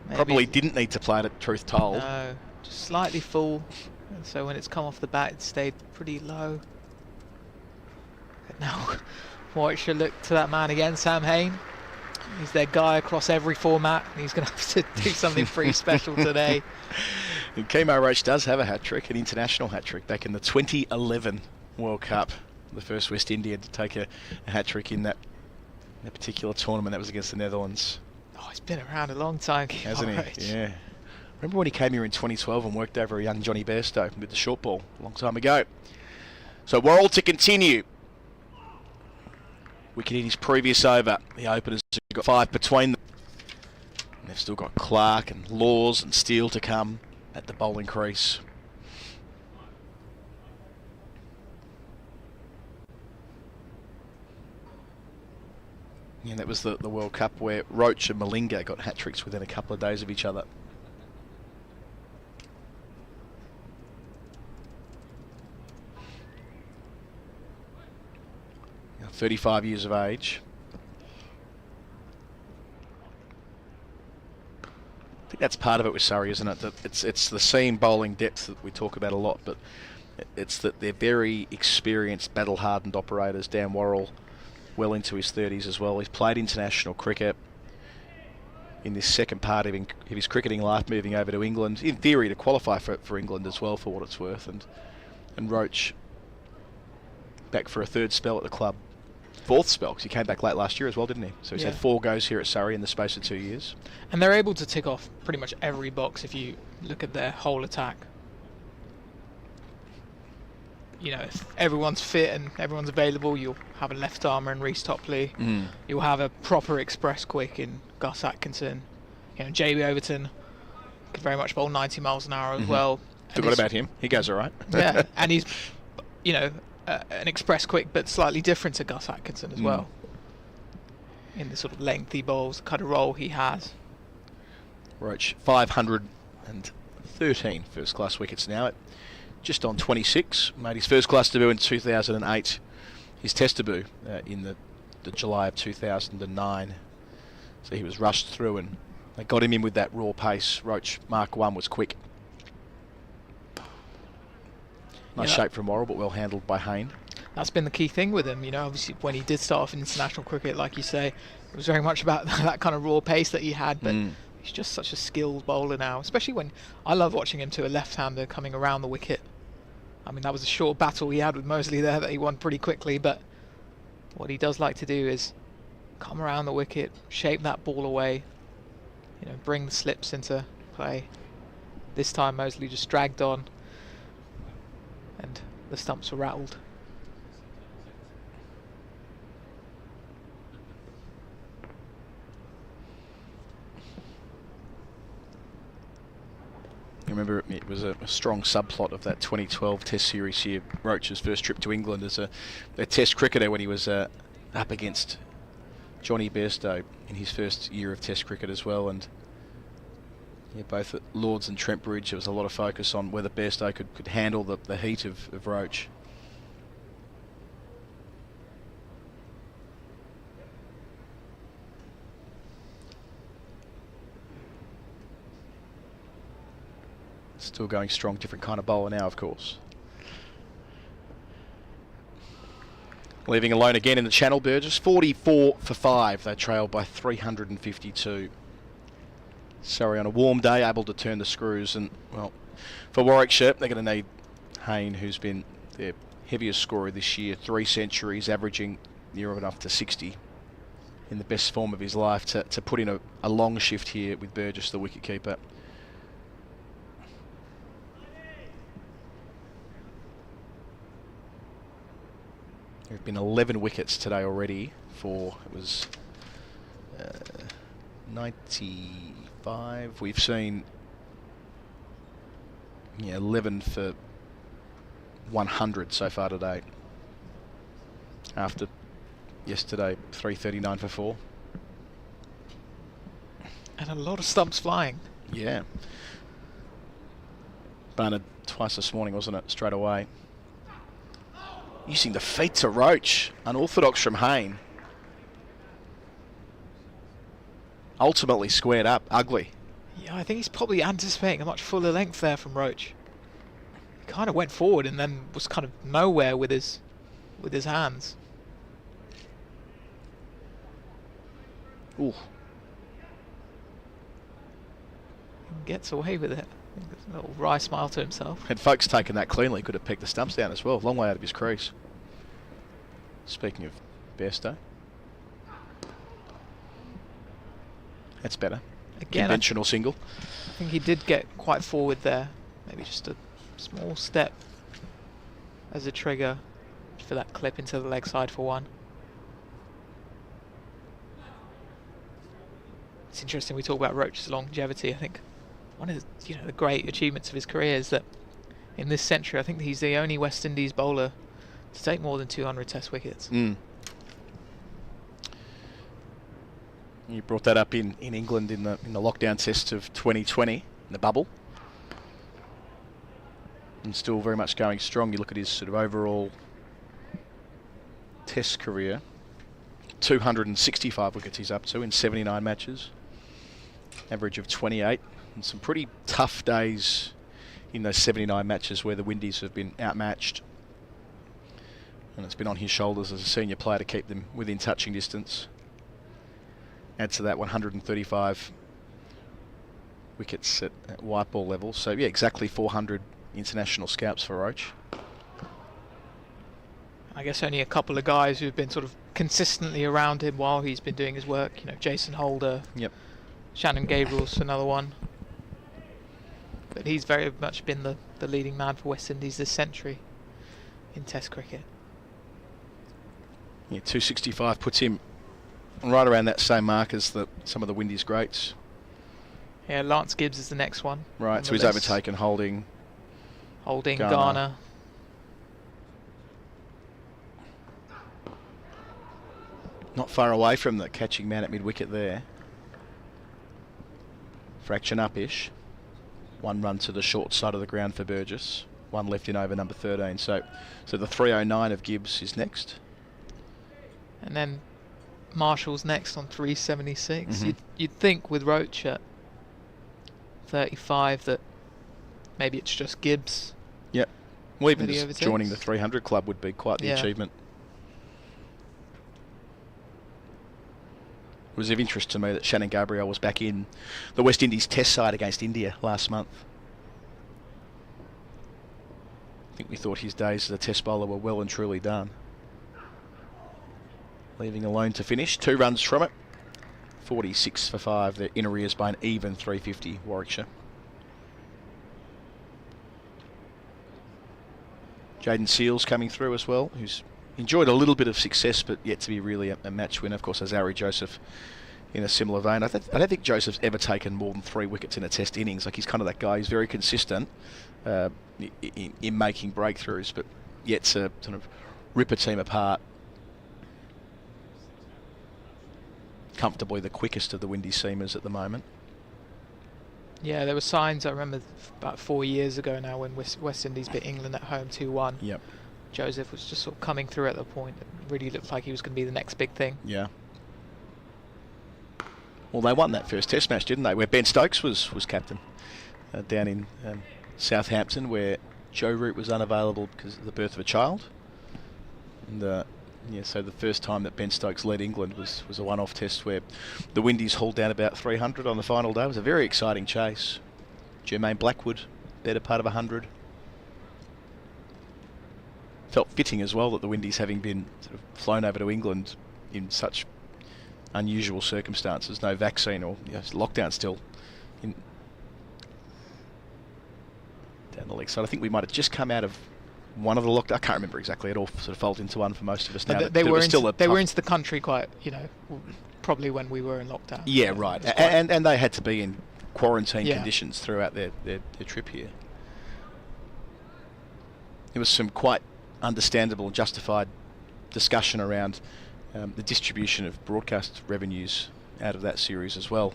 Maybe. Probably didn't need to play it, truth told. No, just slightly full. And so when it's come off the bat, it stayed pretty low. But now, Warwickshire look to that man again, Sam Hain. He's their guy across every format, and he's going to have to do something pretty special today. And Kemar Roach does have a hat-trick, an international hat-trick, back in the 2011 World Cup. The first West Indian to take a hat-trick in that particular tournament. That was against the Netherlands. Oh, he's been around a long time, hasn't he? Yeah. Remember when he came here in 2012 and worked over a young Johnny Bairstow with the short ball a long time ago. So Worrell to continue. Wicket in his previous over. The openers have got 5 between them. And they've still got Clark and Laws and Steele to come at the bowling crease. And that was the World Cup where Roach and Malinga got hat-tricks within a couple of days of each other. Now 35 years of age. I think that's part of it with Surrey, isn't it? That it's the seam bowling depth that we talk about a lot, but it's that they're very experienced, battle-hardened operators. Dan Worrell, well into his 30s as well. He's played international cricket in this second part of his cricketing life, moving over to England, in theory to qualify for England as well, for what it's worth. And Roach back for a 3rd spell at the club. 4th spell, because he came back late last year as well, didn't he? So he's had 4 goes here at Surrey in the space of 2 years. And they're able to tick off pretty much every box if you look at their whole attack. You know, if everyone's fit and everyone's available, you'll have a left armour in Reece Topley. You'll have a proper express quick in Gus Atkinson. You know, JB Overton could very much bowl 90 miles an hour as well. Forgot about him. He goes all right. Yeah, and he's, you know, an express quick, but slightly different to Gus Atkinson as well. In the sort of lengthy bowls, the kind of role he has. Roach, 513 first-class wickets now at just on 26. Made his first-class debut in 2008. His test debut in the July of 2009. So he was rushed through, and they got him in with that raw pace. Roach, Mark 1 was quick. Nice shape from Worrell, but well handled by Hain. That's been the key thing with him. You know, obviously when he did start off in international cricket, like you say, it was very much about that kind of raw pace that he had, but he's just such a skilled bowler now, especially when I love watching him to a left-hander coming around the wicket. I mean, that was a short battle he had with Mosley there that he won pretty quickly, but what he does like to do is come around the wicket, shape that ball away, bring the slips into play. This time Mosley just dragged on and the stumps were rattled. Remember, it was a strong subplot of that 2012 Test series here. Roach's first trip to England as a Test cricketer when he was up against Johnny Bairstow in his first year of Test cricket as well. And both at Lords and Trent Bridge, there was a lot of focus on whether Bairstow could handle the heat of Roach. Still going strong, different kind of bowler now, of course. Leaving alone again in the Channel, Burgess. 44 for 5. They trail by 352. Surrey on a warm day, able to turn the screws. And, well, for Warwickshire, they're going to need Hayne, who's been their heaviest scorer this year. 3 centuries, averaging near enough to 60 in the best form of his life, to put in a long shift here with Burgess, the wicketkeeper. There have been 11 wickets today already for, it was 95. We've seen 11 for 100 so far today. After yesterday, 339 for 4. And a lot of stumps flying. Yeah. Barnard twice this morning, wasn't it? Straight away. Using the feet to Roach. Unorthodox from Hayne. Ultimately squared up. Ugly. Yeah, I think he's probably anticipating a much fuller length there from Roach. He kind of went forward and then was kind of nowhere with his hands. Ooh. Gets away with it. A little wry smile to himself. Had Foakes taken that cleanly, could have picked the stumps down as well. Long way out of his crease. Speaking of Bairstow. That's better. Again, conventional single. I think he did get quite forward there. Maybe just a small step as a trigger for that clip into the leg side for one. It's interesting we talk about Roach's longevity. I think one of the great achievements of his career is that in this century, I think he's the only West Indies bowler to take more than 200 Test wickets. You brought that up in England in the lockdown test of 2020, in the bubble. And still very much going strong. You look at his sort of overall Test career. 265 wickets he's up to in 79 matches. Average of 28. And some pretty tough days in those 79 matches where the Windies have been outmatched. And it's been on his shoulders as a senior player to keep them within touching distance. Add to that 135 wickets at white ball level. So, yeah, exactly 400 international scalps for Roach. I guess only a couple of guys who've been sort of consistently around him while he's been doing his work. Jason Holder. Yep. Shannon Gabriel's another one. But he's very much been the leading man for West Indies this century in Test cricket. Yeah, 265 puts him right around that same mark as some of the Windies greats. Yeah, Lance Gibbs is the next one. Right, so he's overtaken Holding, Garner. Not far away from the catching man at mid-wicket there. Fraction up-ish. 1 run to the short side of the ground for Burgess. 1 left in over number 13. So the 309 of Gibbs is next. And then Marshall's next on 376. You'd think with Roach at 35 that maybe it's just Gibbs. Yep. Well, even just joining the 300 club would be quite the achievement. It was of interest to me that Shannon Gabriel was back in the West Indies Test side against India last month. I think we thought his days as a Test bowler were well and truly done. leaving alone to finish. 2 runs from it. 46 for 5. They're in arrears by an even 350, Warwickshire. Jaden Seals coming through as well, who's enjoyed a little bit of success but yet to be really a match winner. Of course, as Ari Joseph in a similar vein. I don't think Joseph's ever taken more than 3 wickets in a test innings. Like, he's kind of that guy. He's very consistent in making breakthroughs, but yet to sort of rip a team apart. Comfortably the quickest of the windy seamers at the moment. Yeah, there were signs, I remember about 4 years ago now, when West Indies beat England at home 2-1. Yep. Joseph was just sort of coming through at the point. It really looked like he was going to be the next big thing. Yeah. Well, they won that first test match, didn't they? Where Ben Foakes was captain down in Southampton, where Joe Root was unavailable because of the birth of a child. And so the first time that Ben Foakes led England was a one-off test where the Windies hauled down about 300 on the final day. It was a very exciting chase. Jermaine Blackwood, better part of 100. Felt fitting as well that the Windies, having been sort of flown over to England in such unusual circumstances, no vaccine or lockdown still down the league side. I think we might have just come out of one of the lockdowns. I can't remember exactly. It all sort of folded into one for most of us now. They were into the country quite, probably when we were in lockdown. Yeah, right. And they had to be in quarantine conditions throughout their trip here. There was some quite understandable and justified discussion around the distribution of broadcast revenues out of that series as well.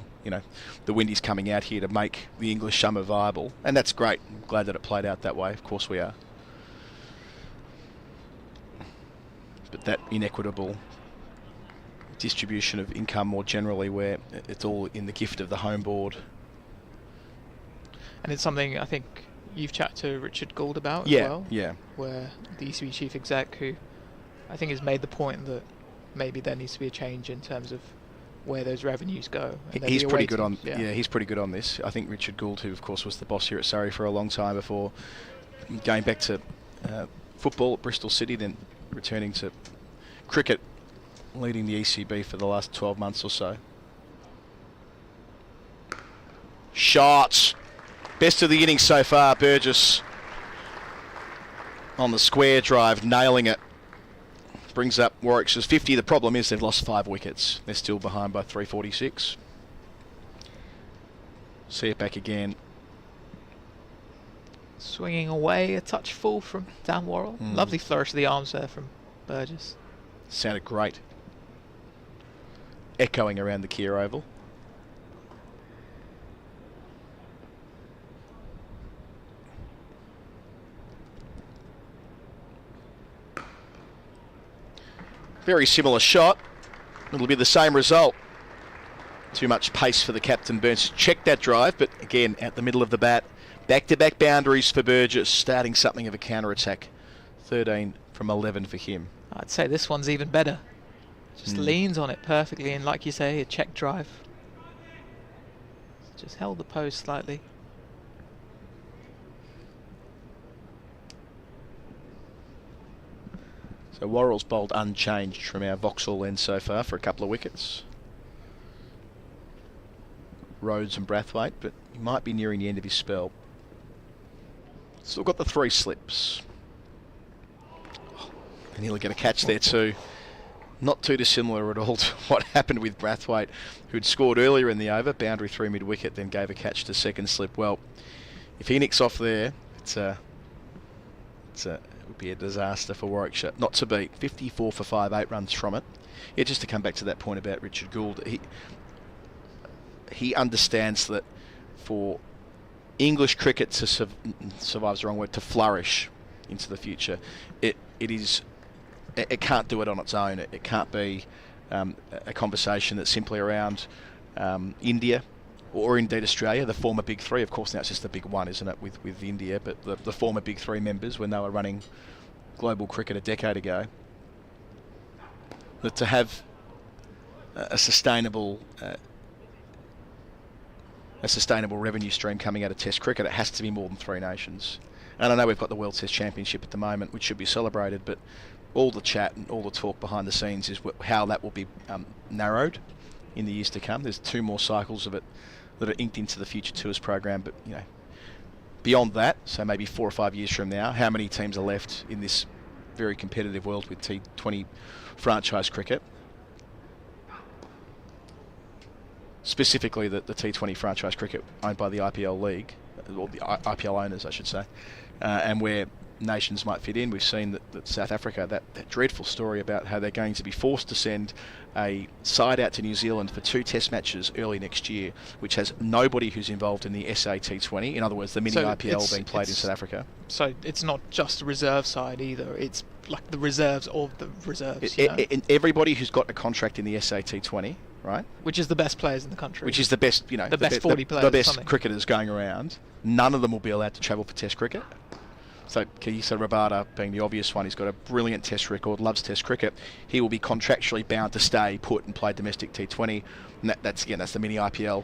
The Windies coming out here to make the English summer viable, and that's great. I'm glad that it played out that way. Of course we are. But that inequitable distribution of income more generally, where it's all in the gift of the home board. And it's something I think you've chatted to Richard Gould about as well. Yeah. Where the ECB chief exec, who I think has made the point that maybe there needs to be a change in terms of where those revenues go. He's pretty good on. He's pretty good on this. I think Richard Gould, who of course was the boss here at Surrey for a long time before going back to football at Bristol City, then returning to cricket, leading the ECB for the last 12 months or so. Shots. Best of the innings so far, Burgess. On the square drive, nailing it. Brings up Warwickshire's 50. The problem is they've lost 5 wickets. They're still behind by 346. See it back again. Swinging away, a touch full from Dan Worrell. Lovely flourish of the arms there from Burgess. Sounded great. Echoing around the Kia Oval. Very similar shot. It'll be the same result. Too much pace for the captain. Burns checked that drive, but again, out the middle of the bat. Back-to-back boundaries for Burgess, starting something of a counter-attack. 13 from 11 for him. I'd say this one's even better. Just leans on it perfectly, and like you say, a check drive. Just held the post slightly. So Worrell's bowled unchanged from our Vauxhall lens so far for a couple of wickets. Rhodes and Brathwaite, but he might be nearing the end of his spell. Still got the 3 slips. And he'll get a catch there too. Not too dissimilar at all to what happened with Brathwaite, who'd scored earlier in the over, boundary through mid-wicket, then gave a catch to second slip. Well, if he nicks off there, it would be a disaster for Warwickshire. Not to beat. 54 for 5, 8 runs from it. Yeah, just to come back to that point about Richard Gould, he understands that for English cricket to survive is the wrong word, to flourish into the future, it can't do it on its own. It can't be a conversation that's simply around India or indeed Australia, the former big 3. Of course, now it's just the big 1, isn't it, with India, but the former big 3 members when they were running global cricket a decade ago. That to have a sustainable revenue stream coming out of Test cricket, it has to be more than 3 nations. And I know we've got the World Test Championship at the moment, which should be celebrated, but all the chat and all the talk behind the scenes is how that will be narrowed in the years to come. There's 2 more cycles of it that are inked into the Future Tours program, but beyond that, so maybe 4 or 5 years from now, how many teams are left in this very competitive world with T20 franchise cricket? Specifically the T20 franchise cricket owned by the IPL League, or the IPL owners, I should say, and where nations might fit in. We've seen that South Africa, that dreadful story about how they're going to be forced to send a side out to New Zealand for 2 test matches early next year, which has nobody who's involved in the SAT20, in other words the mini IPL being played in South Africa. So it's not just a reserve side either, it's like the reserves of the reserves. Everybody who's got a contract in the SAT20, right? Which is the best players in the country. Which is the best, the best 40 players. The best cricketers going around. None of them will be allowed to travel for test cricket. So Kagiso Rabada being the obvious one, he's got a brilliant test record, loves test cricket. He will be contractually bound to stay put and play domestic T20. And that's the mini IPL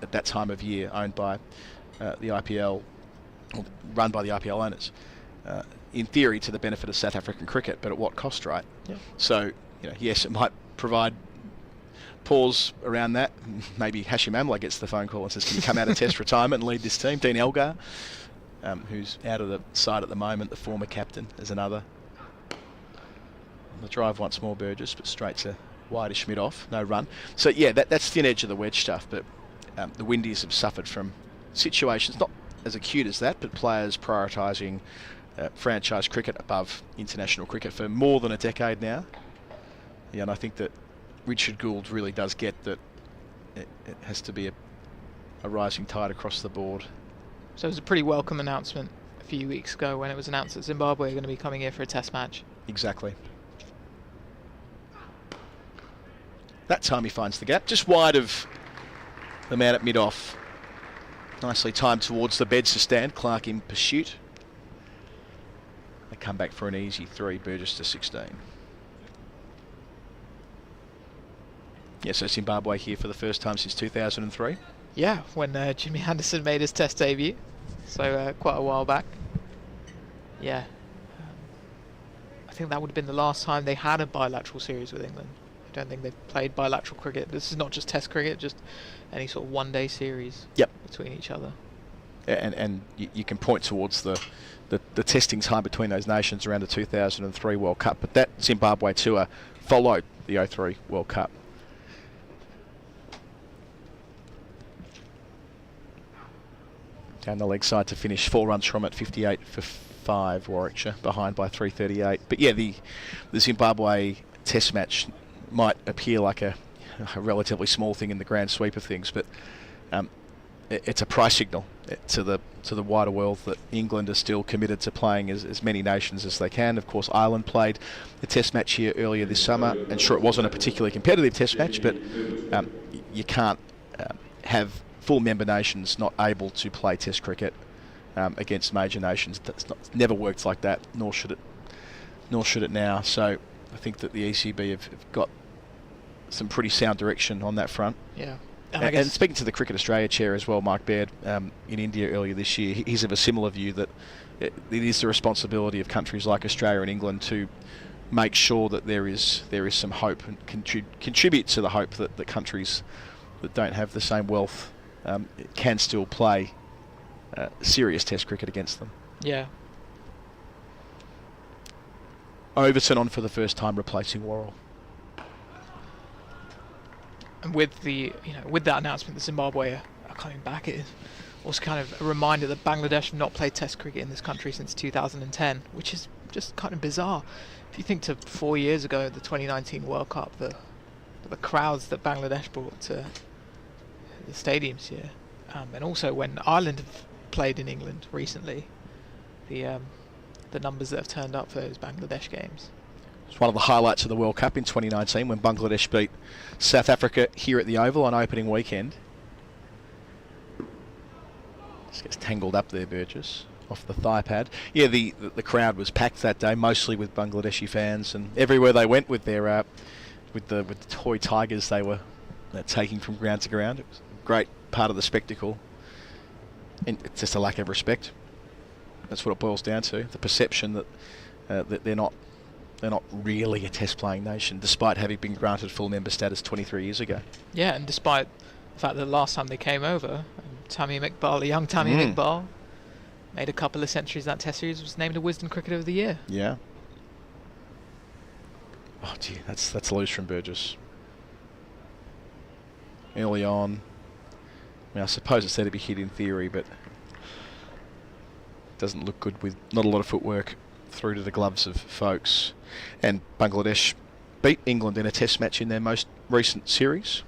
at that time of year, owned by the IPL, or run by the IPL owners. In theory, to the benefit of South African cricket, but at what cost, right? Yeah. So, yes, it might provide pause around that. Maybe Hashim Amla gets the phone call and says, can you come out of test retirement and lead this team? Dean Elgar, who's out of the side at the moment, the former captain, is another. The drive once more, Burgess, but straight to wide-ish mid-off, no run. So, yeah, that's thin edge of the wedge stuff, but the Windies have suffered from situations, not as acute as that, but players prioritising franchise cricket above international cricket for more than a decade now. Yeah, and I think that Richard Gould really does get that it has to be a rising tide across the board. So it was a pretty welcome announcement a few weeks ago when it was announced that Zimbabwe are going to be coming here for a test match. Exactly. That time he finds the gap, just wide of the man at mid-off. Nicely timed towards the Bedser stand, Clark in pursuit. They come back for an easy 3, Burgess to 16. Yeah, so Zimbabwe here for the first time since 2003. Yeah, when Jimmy Anderson made his test debut, so quite a while back. Yeah, I think that would have been the last time they had a bilateral series with England. I don't think they've played bilateral cricket. This is not just test cricket, just any sort of one-day series between each other. And you can point towards the testing time between those nations around the 2003 World Cup, but that Zimbabwe tour followed the 03 World Cup. Down the leg side to finish, 4 runs from it, 58 for 5, Warwickshire, behind by 338. But yeah, the Zimbabwe test match might appear like a relatively small thing in the grand sweep of things, but it's a price signal to the wider world that England are still committed to playing as many nations as they can. Of course, Ireland played a test match here earlier this summer, and sure, it wasn't a particularly competitive test match, but you can't have full member nations not able to play test cricket against major nations. It's never worked like that, nor should it now. So I think that the ECB have got some pretty sound direction on that front. Yeah. And speaking to the Cricket Australia chair as well, Mark Baird, in India earlier this year, he's of a similar view that it is the responsibility of countries like Australia and England to make sure that there is some hope and contribute to the hope that the countries that don't have the same wealth can still play serious test cricket against them. Yeah. Overton on for the first time, replacing Worrell. And with that announcement that Zimbabwe are coming back, it was kind of a reminder that Bangladesh have not played test cricket in this country since 2010, which is just kind of bizarre. If you think to 4 years ago, the 2019 World Cup, the crowds that Bangladesh brought to the stadiums here, and also when Ireland have played in England recently, the numbers that have turned up for those Bangladesh games. It's one of the highlights of the World Cup in 2019 when Bangladesh beat South Africa here at the Oval on opening weekend. Just gets tangled up there, Burgess, off the thigh pad. Yeah, the crowd was packed that day, mostly with Bangladeshi fans, and everywhere they went with their with the toy tigers they were taking from ground to ground. It was a great part of the spectacle, and it's just a lack of respect. That's what it boils down to. The perception that they're not They're not really a test-playing nation, despite having been granted full member status 23 years ago. Yeah, and despite the fact that the last time they came over, Tammy McBall, a young Tammy McBall, made a couple of centuries in that test series, was named a Wisden Cricketer of the Year. Yeah. Oh, gee, that's loose from Burgess. Early on. I mean, I suppose it's there to be hit in theory, but doesn't look good with not a lot of footwork through to the gloves of Foakes. And Bangladesh beat England in a test match in their most recent series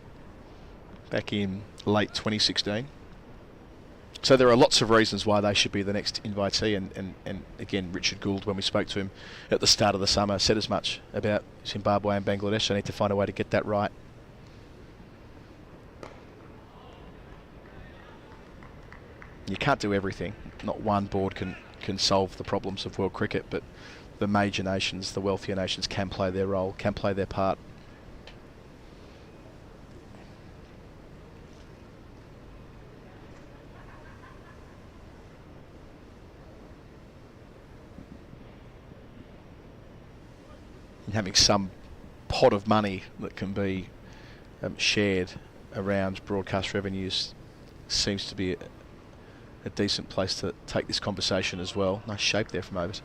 back in late 2016. So there are lots of reasons why they should be the next invitee, and again, Richard Gould, when we spoke to him at the start of the summer, said as much about Zimbabwe and Bangladesh. They need to find a way to get that right. You can't do everything. Not one board can solve the problems of world cricket, but the major nations, the wealthier nations, can play their role, can play their part. And having some pot of money that can be shared around broadcast revenues seems to be a decent place to take this conversation as well. Nice shape there from Overton.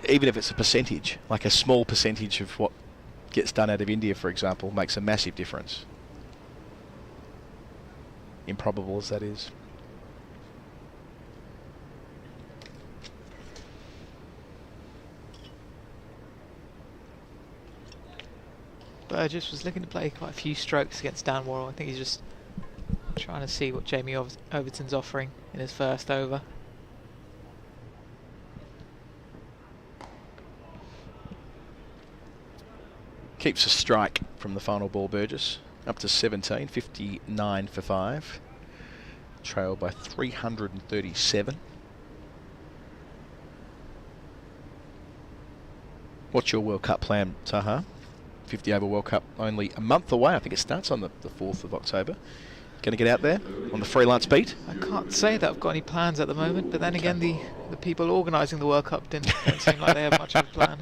Even if it's a percentage, like a small percentage of what gets done out of India, for example, makes a massive difference. Improbable as that is. Burgess was looking to play quite a few strokes against Dan Worrell. I think he's just trying to see what Jamie Overton's offering in his first over. Keeps a strike from the final ball, Burgess. Up to 17, 59 for 5. Trailed by 337. What's your World Cup plan, Taha? 50 over World Cup only a month away. I think it starts on the 4th of October. Going to get out there on the freelance beat? I can't say that I've got any plans at the moment, but then again, the people organising the World Cup don't seem like they have much of a plan.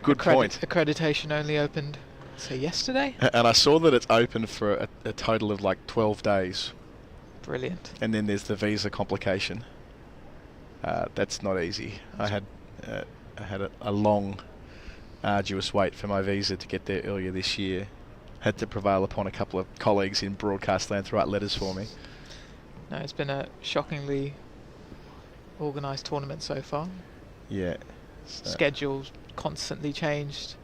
Good point. Accreditation only opened, say, yesterday? And I saw that it's open for a total of like 12 days. Brilliant. And then there's the visa complication. That's not easy. I had a long, arduous wait for my visa to get there earlier this year. Had to prevail upon a couple of colleagues in broadcast land to write letters for me. No, it's been a shockingly organised tournament so far. Yeah. Schedules constantly changed.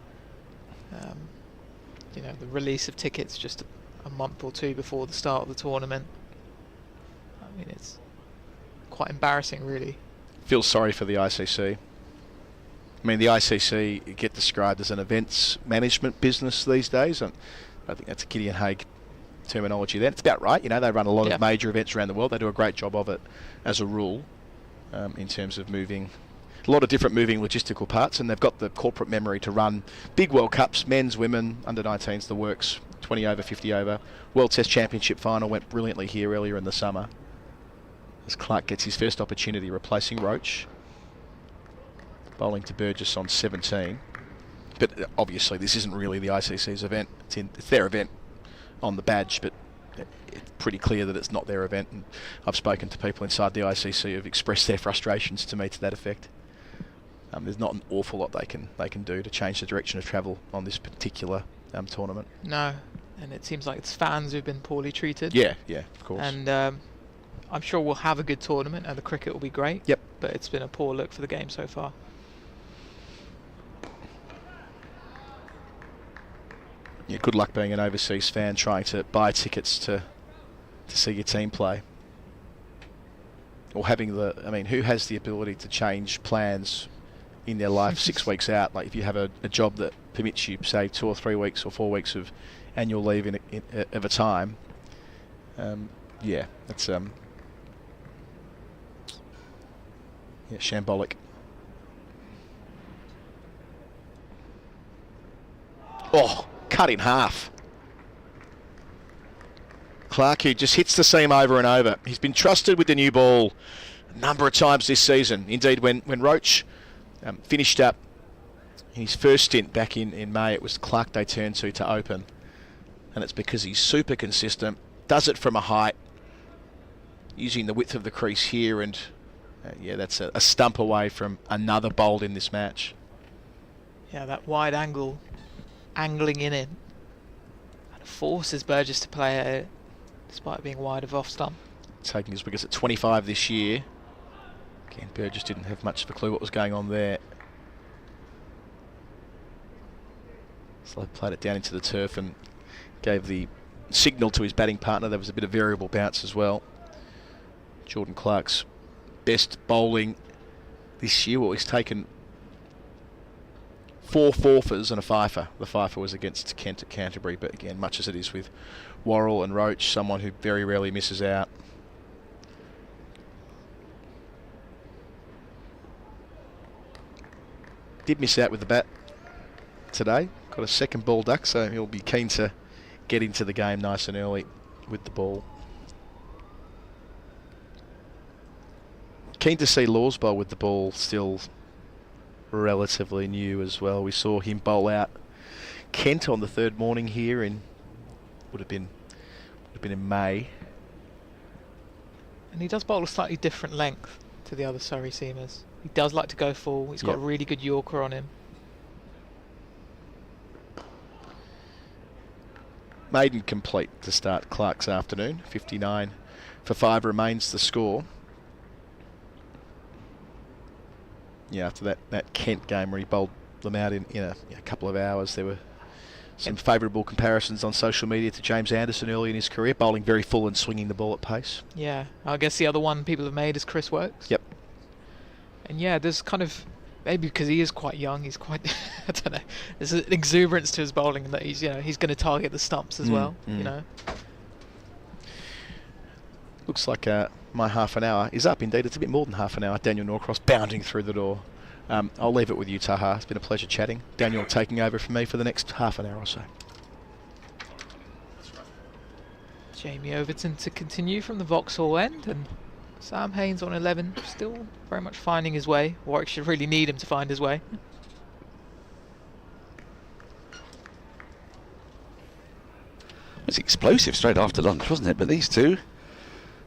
You know, the release of tickets just a month or two before the start of the tournament. I mean, it's quite embarrassing, really. Feel sorry for the ICC. I mean, the ICC get described as an events management business these days, and I think that's a Gideon Haigh terminology there. It's about right. You know, they run a lot of major events around the world. They do a great job of it as a rule, in terms of moving a lot of different moving logistical parts, and they've got the corporate memory to run big World Cups, men's, women, under-19s, the works, 20 over, 50 over. World Test Championship final went brilliantly here earlier in the summer as Clark gets his first opportunity replacing Roach. Bowling to Burgess on 17. But obviously this isn't really the ICC's event. It's their event on the badge, but it's pretty clear that it's not their event. And I've spoken to people inside the ICC who've expressed their frustrations to me to that effect. There's not an awful lot they can do to change the direction of travel on this particular tournament. No, and it seems like it's fans who've been poorly treated. Yeah, of course. And I'm sure we'll have a good tournament and the cricket will be great. Yep. But it's been a poor look for the game so far. Yeah, good luck being an overseas fan trying to buy tickets to see your team play. Or having who has the ability to change plans in their life 6 weeks out? Like if you have a job that permits you, say, 2 or 3 weeks or 4 weeks of annual leave of a time. That's shambolic. Oh, cut in half. Clark, who just hits the seam over and over. He's been trusted with the new ball a number of times this season. Indeed, when Roach Finished up in his first stint back in May. It was Clark they turned to open. And it's because he's super consistent, does it from a height, using the width of the crease here, and that's a stump away from another bowled in this match. Yeah, that wide angle, angling in, and forces Burgess to play it despite being wide of off stump. Taking his wickets at 25 this year. Again, Burgess didn't have much of a clue what was going on there. So they played it down into the turf and gave the signal to his batting partner. There was a bit of variable bounce as well. Jordan Clark's best bowling this year. Well, he's taken 4 fourfers and a fifer. The fifer was against Kent at Canterbury, but again, much as it is with Worrell and Roach, someone who very rarely misses out. Did miss out with the bat today. Got a second ball duck, so he'll be keen to get into the game nice and early with the ball. Keen to see Laws bowl with the ball, still relatively new as well. We saw him bowl out Kent on the third morning here in would have been in May. And he does bowl a slightly different length to the other Surrey seamers. He does like to go full. He's got a really good Yorker on him. Maiden complete to start Clark's afternoon. 59 for 5 remains the score. Yeah, after that Kent game where he bowled them out in a couple of hours, there were some favourable comparisons on social media to James Anderson early in his career, bowling very full and swinging the ball at pace. Yeah, I guess the other one people have made is Chris Woakes. Yep. And yeah, there's kind of, maybe because he is quite young, he's quite, I don't know, there's an exuberance to his bowling that he's going to target the stumps as well, you know. Looks like my half an hour is up. Indeed, it's a bit more than half an hour. Daniel Norcross bounding through the door. I'll leave it with you, Taha. It's been a pleasure chatting. Daniel taking over from me for the next half an hour or so. Jamie Overton to continue from the Vauxhall end, and Sam Haynes on 11, still very much finding his way. Warwickshire really need him to find his way. It's explosive straight after lunch, wasn't it? But these two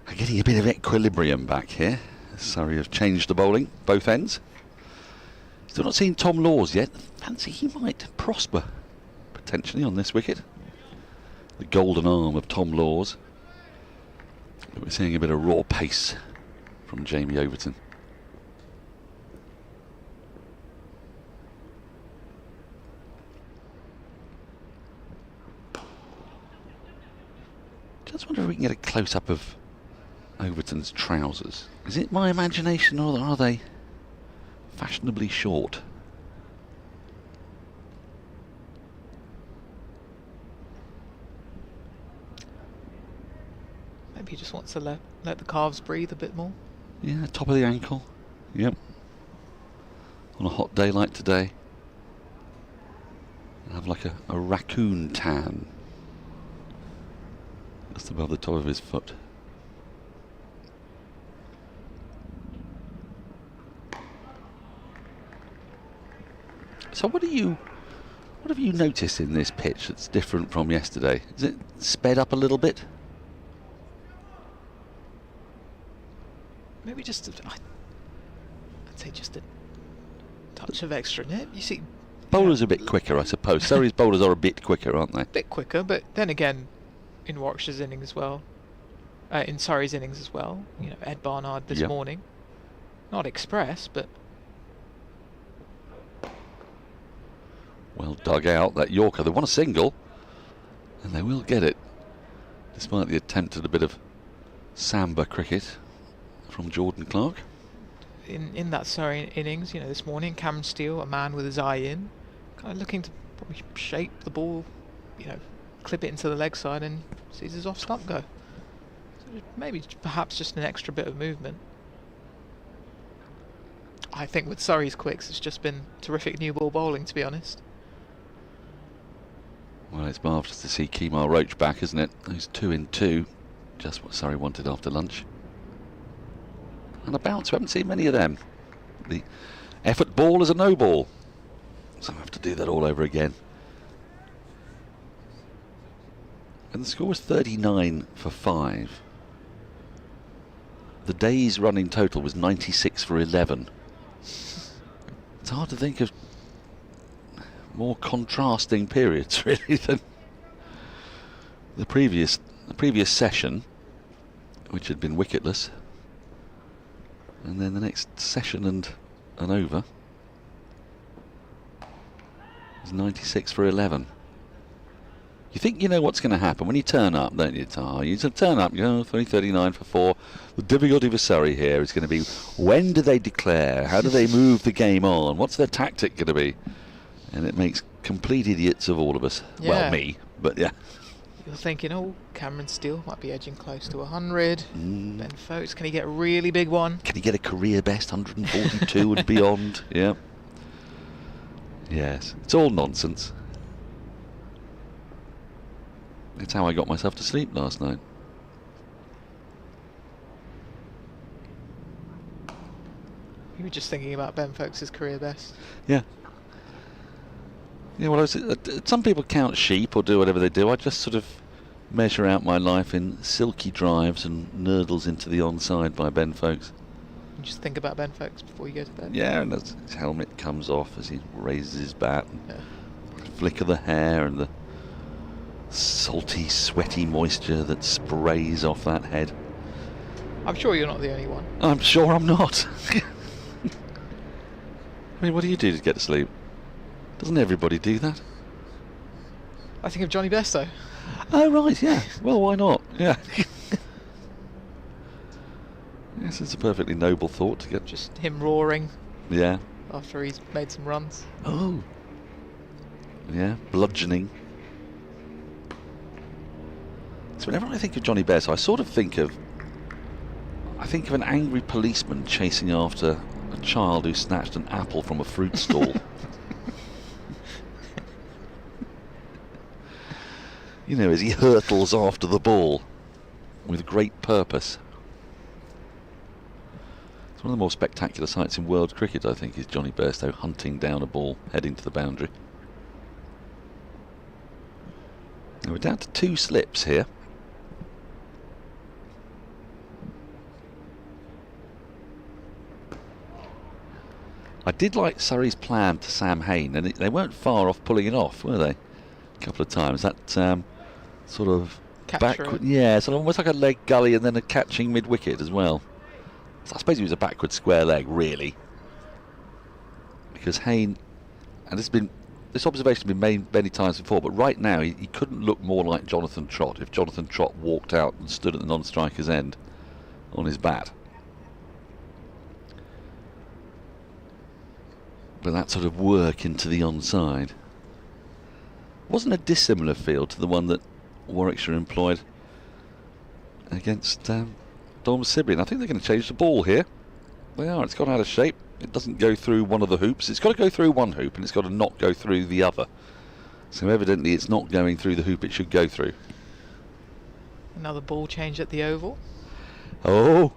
are getting a bit of equilibrium back here. Surrey have changed the bowling, both ends. Still not seen Tom Laws yet. Fancy he might prosper, potentially, on this wicket. The golden arm of Tom Laws. But we're seeing a bit of raw pace from Jamie Overton. Just wonder if we can get a close-up of Overton's trousers. Is it my imagination, or are they fashionably short? Maybe he just wants to let the calves breathe a bit more. Yeah, top of the ankle. Yep. On a hot day like today. Have like a raccoon tan just above the top of his foot. So what have you noticed in this pitch that's different from yesterday? Is it sped up a little bit? Maybe just I'd say just a touch of extra nip. You see, bowlers are a bit quicker, I suppose. Surrey's bowlers are a bit quicker, aren't they? A bit quicker, but then again, in Warwickshire's innings as well, in Surrey's innings as well. You know, Ed Barnard this morning, not express, but well dug out that Yorker. They want a single, and they will get it, despite the attempt at a bit of samba cricket from Jordan Clark. In that Surrey innings, you know, this morning, Cameron Steele, a man with his eye in, kind of looking to probably shape the ball, you know, clip it into the leg side and sees his off stump go. So maybe perhaps just an extra bit of movement. I think with Surrey's quicks, it's just been terrific new ball bowling, to be honest. Well, it's marvellous to see Kemar Roach back, isn't it? Those 2 in 2, just what Surrey wanted after lunch. And a bounce, we haven't seen many of them. The Effort ball is a no ball. So I have to do that all over again. And the score was 39 for 5. The day's running total was 96 for 11. It's hard to think of more contrasting periods, really, than the previous session, which had been wicketless, and then the next session and over was 96 for 11. You think you know what's going to happen when you turn up, don't you, Taha? You turn up, 39 for 4. The difficulty for Surrey here is going to be, when do they declare? How do they move the game on? What's their tactic going to be? And it makes complete idiots of all of us. Yeah. Well, me, but yeah. You're thinking, Cameron Steele might be edging close to 100. Ben Foakes, can he get a really big one? Can he get a career best 142 and beyond? Yeah. Yes, it's all nonsense. It's how I got myself to sleep last night. You were just thinking about Ben Foakes' career best. Yeah. Yeah, well, some people count sheep or do whatever they do. I just sort of measure out my life in silky drives and nurdles into the onside by Ben Foakes. You just think about Ben Foakes before you go to bed. Yeah, and as his helmet comes off as he raises his bat, and flick of the hair and the salty, sweaty moisture that sprays off that head. I'm sure you're not the only one. I'm sure I'm not. I mean, what do you do to get to sleep? Doesn't everybody do that? I think of Johnny Best, though. Oh, right, yeah. Well, why not? Yeah. Yes, it's a perfectly noble thought to get. Just him roaring. Yeah. After he's made some runs. Oh. Yeah, bludgeoning. So whenever I think of Johnny Best, I sort of think of an angry policeman chasing after a child who snatched an apple from a fruit stall. You know, as he hurtles after the ball with great purpose. It's one of the more spectacular sights in world cricket, I think, is Johnny Bairstow hunting down a ball heading to the boundary. Now we're down to 2 slips here. I did like Surrey's plan to Sam Hain, and they weren't far off pulling it off, were they? A couple of times. That sort of backward, yeah, sort of almost like a leg gully and then a catching mid-wicket as well. So I suppose it was a backward square leg, really, because Hain, and this observation has been made many times before, but right now he couldn't look more like Jonathan Trott if Jonathan Trott walked out and stood at the non-striker's end on his bat. But that sort of work into the onside wasn't a dissimilar field to the one that Warwickshire employed against Dom Sibley. I think they're going to change the ball here. They are. It's gone out of shape. It doesn't go through one of the hoops. It's got to go through one hoop, and it's got to not go through the other. So evidently it's not going through the hoop it should go through. Another ball change at the Oval. Oh.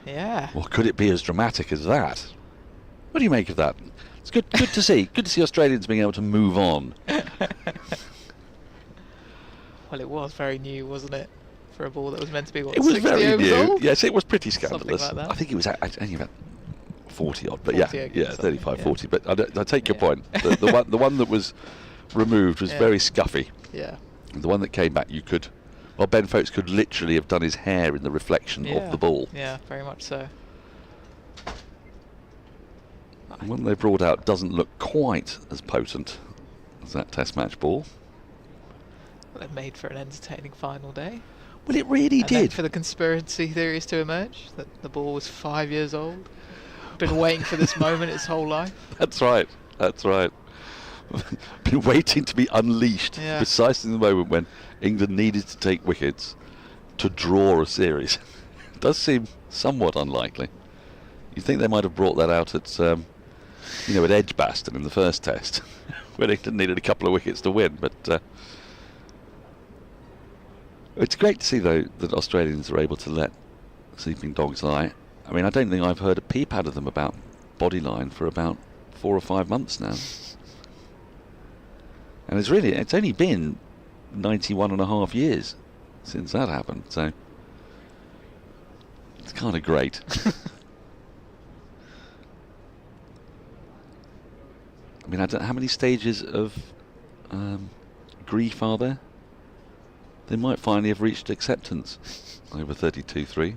Yeah. Well, could it be as dramatic as that? What do you make of that? It's good to see. Good to see Australians being able to move on. Well, it was very new, wasn't it? For a ball that was meant to be, what, it was 60 very overs new. old? Yes, it was pretty scandalous. Like that. I think it was only about 40 odd, but 40 yeah, 35, yeah. 40. But I take your point. The one that was removed was very scuffy. Yeah. And the one that came back, Ben Foakes could literally have done his hair in the reflection of the ball. Yeah, very much so. The one they brought out doesn't look quite as potent as that Test match ball. Well, it made for an entertaining final day. Well, it really and did. Then for the conspiracy theories to emerge, that the ball was 5 years old. Been waiting for this moment its whole life. That's right. Been waiting to be unleashed precisely in the moment when England needed to take wickets to draw a series. It does seem somewhat unlikely. You think they might have brought that out at, at Edgbaston in the first Test, where England needed a couple of wickets to win. But it's great to see, though, that Australians are able to let sleeping dogs lie. I mean, I don't think I've heard a peep out of them about bodyline for about 4 or 5 months now. And it's only been 91 and a half years since that happened, so it's kind of great. I mean, I don't know how many stages of grief are there? They might finally have reached acceptance over 32-3.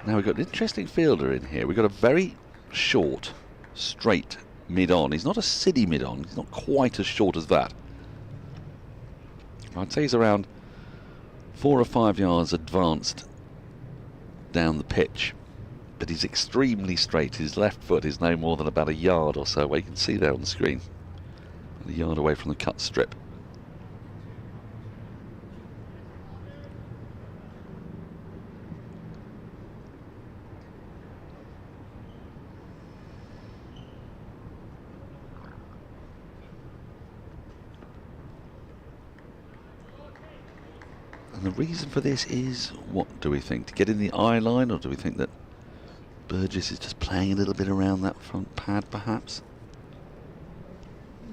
Now we've got an interesting fielder in here. We've got a very short, straight mid-on. He's not a silly mid-on. He's not quite as short as that. I'd say he's around 4 or 5 yards advanced down the pitch. But he's extremely straight. His left foot is no more than about a yard or so away. You can see there on the screen. A yard away from the cut strip. And the reason for this is, what do we think? To get in the eye line, or do we think that Burgess is just playing a little bit around that front pad, perhaps?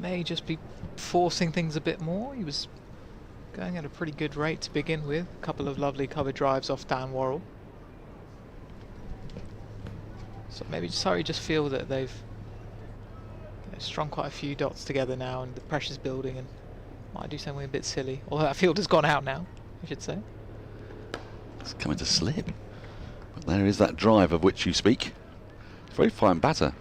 May just be forcing things a bit more. He was going at a pretty good rate to begin with. A couple of lovely cover drives off Dan Worrell. So maybe Surrey just feel that they've strung quite a few dots together now, and the pressure's building, and might do something a bit silly. Although that field has gone out now, I should say. It's coming to slip. But there is that drive of which you speak. Very fine batter,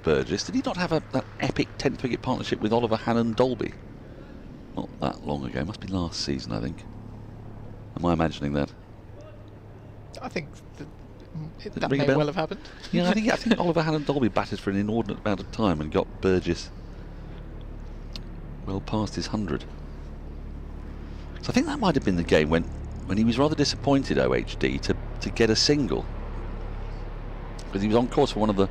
Burgess. Did he not have that epic 10th wicket partnership with Oliver Hannon-Dolby? Not that long ago. Must be last season, I think. Am I imagining that? I think that may well have happened. Yeah, I think Oliver Hannon-Dolby batted for an inordinate amount of time and got Burgess well past his 100. So I think that might have been the game when he was rather disappointed, OHD, to get a single. Because he was on course for one of the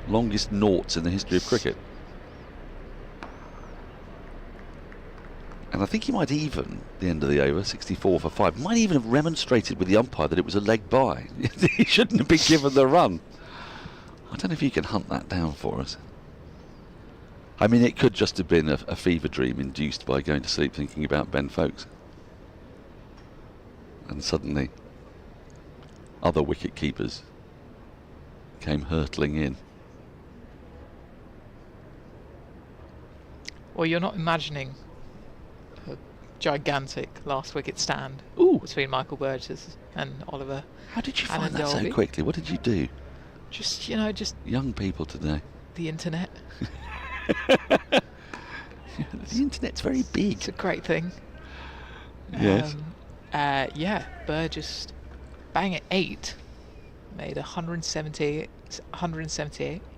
longest noughts in the history of cricket. And I think he might even, at the end of the over, 64 for 5, might even have remonstrated with the umpire that it was a leg by. He shouldn't have been given the run. I don't know if you can hunt that down for us. I mean, it could just have been a fever dream induced by going to sleep thinking about Ben Foakes. And suddenly, other wicket keepers came hurtling in. Well, you're not imagining a gigantic last wicket stand between Michael Burgess and Oliver. How did you find that so quickly? What did you do? Just young people today. The internet. The internet's very big. It's a great thing. Yes. Yeah, Burgess bang at 8, made 178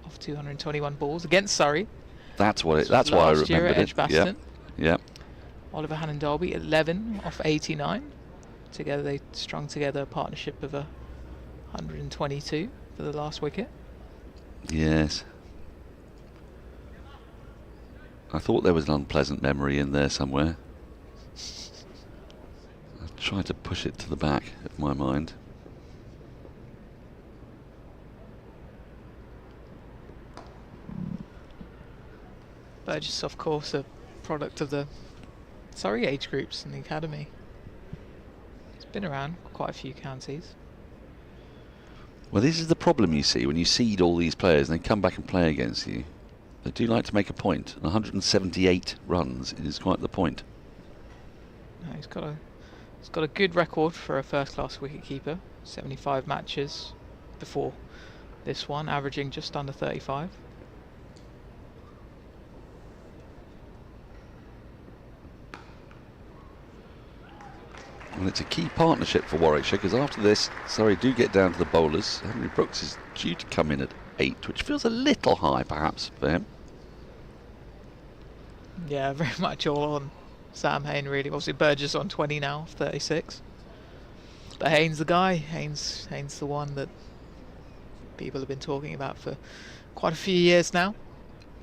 off 221 balls against Surrey. That's why I remembered it. Edgbaston. Yeah. Oliver Hannon-Dolby 11 off 89. Together they strung together a partnership of 122 for the last wicket. Yes. I thought there was an unpleasant memory in there somewhere. I'll try to push it to the back of my mind. Burgess, of course, a product of the Surrey age groups in the academy. He's been around quite a few counties. Well, this is the problem you see when you seed all these players and they come back and play against you. They do like to make a point. 178 runs is quite the point. No, he's got a good record for a first-class wicketkeeper. 75 matches before this one, averaging just under 35. Well, it's a key partnership for Warwickshire, because after this, Surrey do get down to the bowlers. Henry Brooks is due to come in at 8, which feels a little high, perhaps, for him. Yeah, very much all on Sam Hain, really. Obviously, Burgess on 20 now, 36. But Hain's the guy. Hain's the one that people have been talking about for quite a few years now.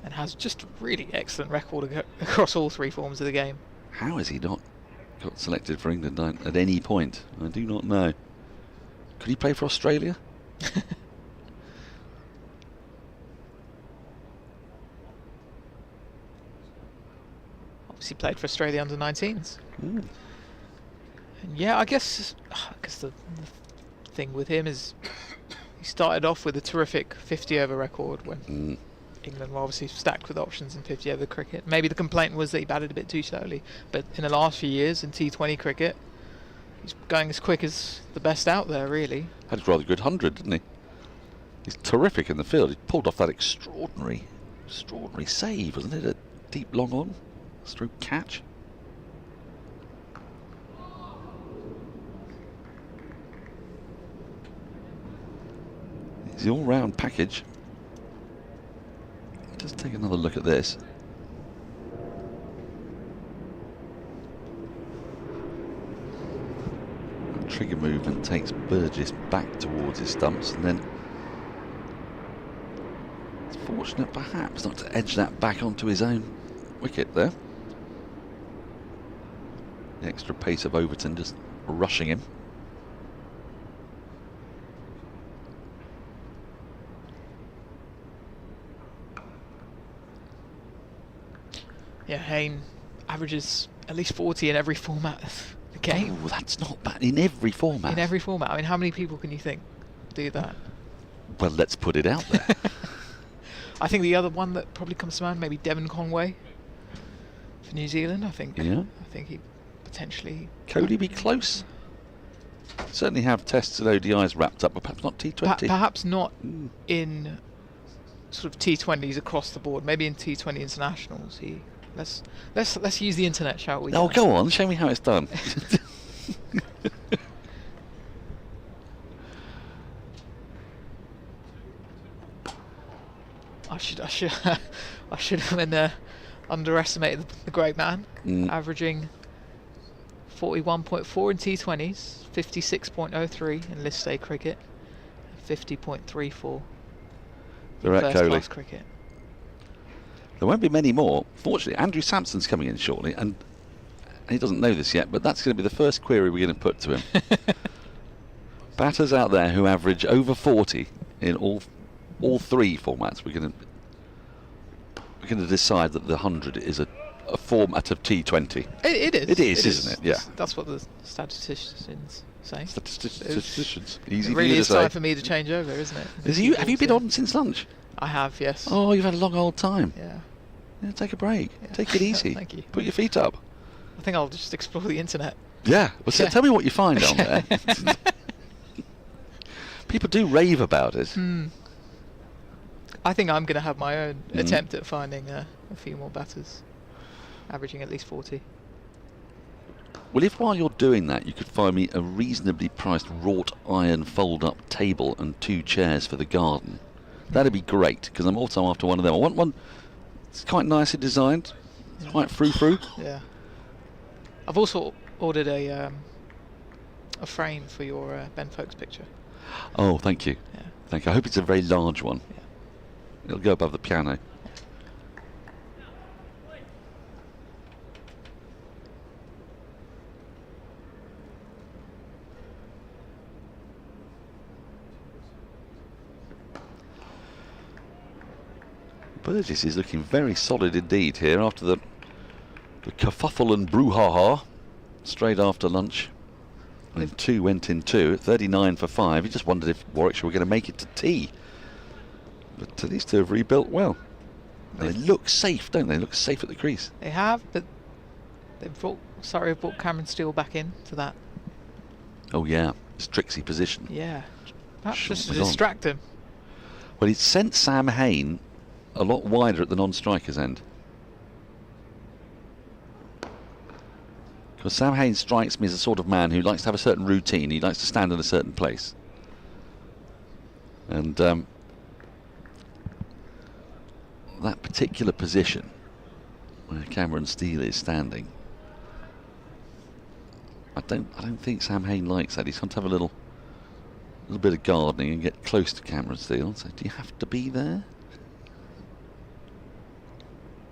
and has just a really excellent record across all three forms of the game. How has he not got selected for England at any point? I do not know. Could he play for Australia? Obviously played for Australia under 19s. Mm. And yeah, I guess the thing with him is he started off with a terrific 50 over record when England were obviously stacked with options in 50 over cricket. Maybe the complaint was that he batted a bit too slowly, but in the last few years in T20 cricket, he's going as quick as the best out there, really. Had a rather good 100, didn't he? He's terrific in the field. He pulled off that extraordinary save, wasn't it? A deep long on, stroke catch. It's the all-round package. Just take another look at this. Trigger movement takes Burgess back towards his stumps, and then it's fortunate perhaps not to edge that back onto his own wicket there. The extra pace of Overton just rushing him. Yeah, Hayne averages at least 40 in every format of the game. Oh, that's not bad. In every format? In every format. I mean, how many people can you think do that? Well, let's put it out there. I think the other one that probably comes to mind, maybe Devon Conway for New Zealand. I think he potentially... Could he be close? Certainly have tests and ODIs wrapped up, but perhaps not T20. Perhaps not in sort of T20s across the board. Maybe in T20 internationals. Let's use the internet, shall we? Oh, go on, show me how it's done. I should have underestimated the great man. Averaging 41.4 in T20s, 56.03 in List A cricket, 50.34 in first-class cricket. There won't be many more. Fortunately, Andrew Samson's coming in shortly, and he doesn't know this yet, but that's going to be the first query we're going to put to him. Batters out there who average over 40 in all three formats, we're going to decide that the 100 is a format of T20. It is. It is, isn't it? Yeah. That's what the statisticians say. Statisticians. Easy it really is to say. time for me to change over, isn't it? Have you been on since lunch? I have, yes. Oh, you've had a long old time. Yeah. Take a break. Yeah. Take it easy. Thank you. Put your feet up. I think I'll just explore the internet. Yeah. Well, so tell me what you find down there. People do rave about it. I think I'm going to have my own attempt at finding a few more batters, averaging at least 40. Well, if while you're doing that you could find me a reasonably priced wrought iron fold-up table and 2 chairs for the garden, that'd be great, because I'm also after one of them. I want one. It's quite nicely designed. It's quite frou-frou. Yeah. I've also ordered a frame for your Ben Foakes picture. Oh, thank you. Yeah. Thank you. I hope it's a very large one. Yeah. It'll go above the piano. Burgess is looking very solid indeed here after the kerfuffle and brouhaha straight after lunch. And 2 went in 2 at 39 for 5. He just wondered if Warwickshire were going to make it to tea. But these two have rebuilt well. And they look safe, don't they? They look safe at the crease. They have, but Surrey have brought Cameron Steele back in to that. Oh yeah, it's tricksy position. Yeah, perhaps just to distract him. Well, he's sent Sam Hayne a lot wider at the non-striker's end. Because Sam Hayne strikes me as a sort of man who likes to have a certain routine. He likes to stand in a certain place. And that particular position where Cameron Steele is standing, I don't think Sam Hayne likes that. He's going to have a little bit of gardening and get close to Cameron Steele. So do you have to be there?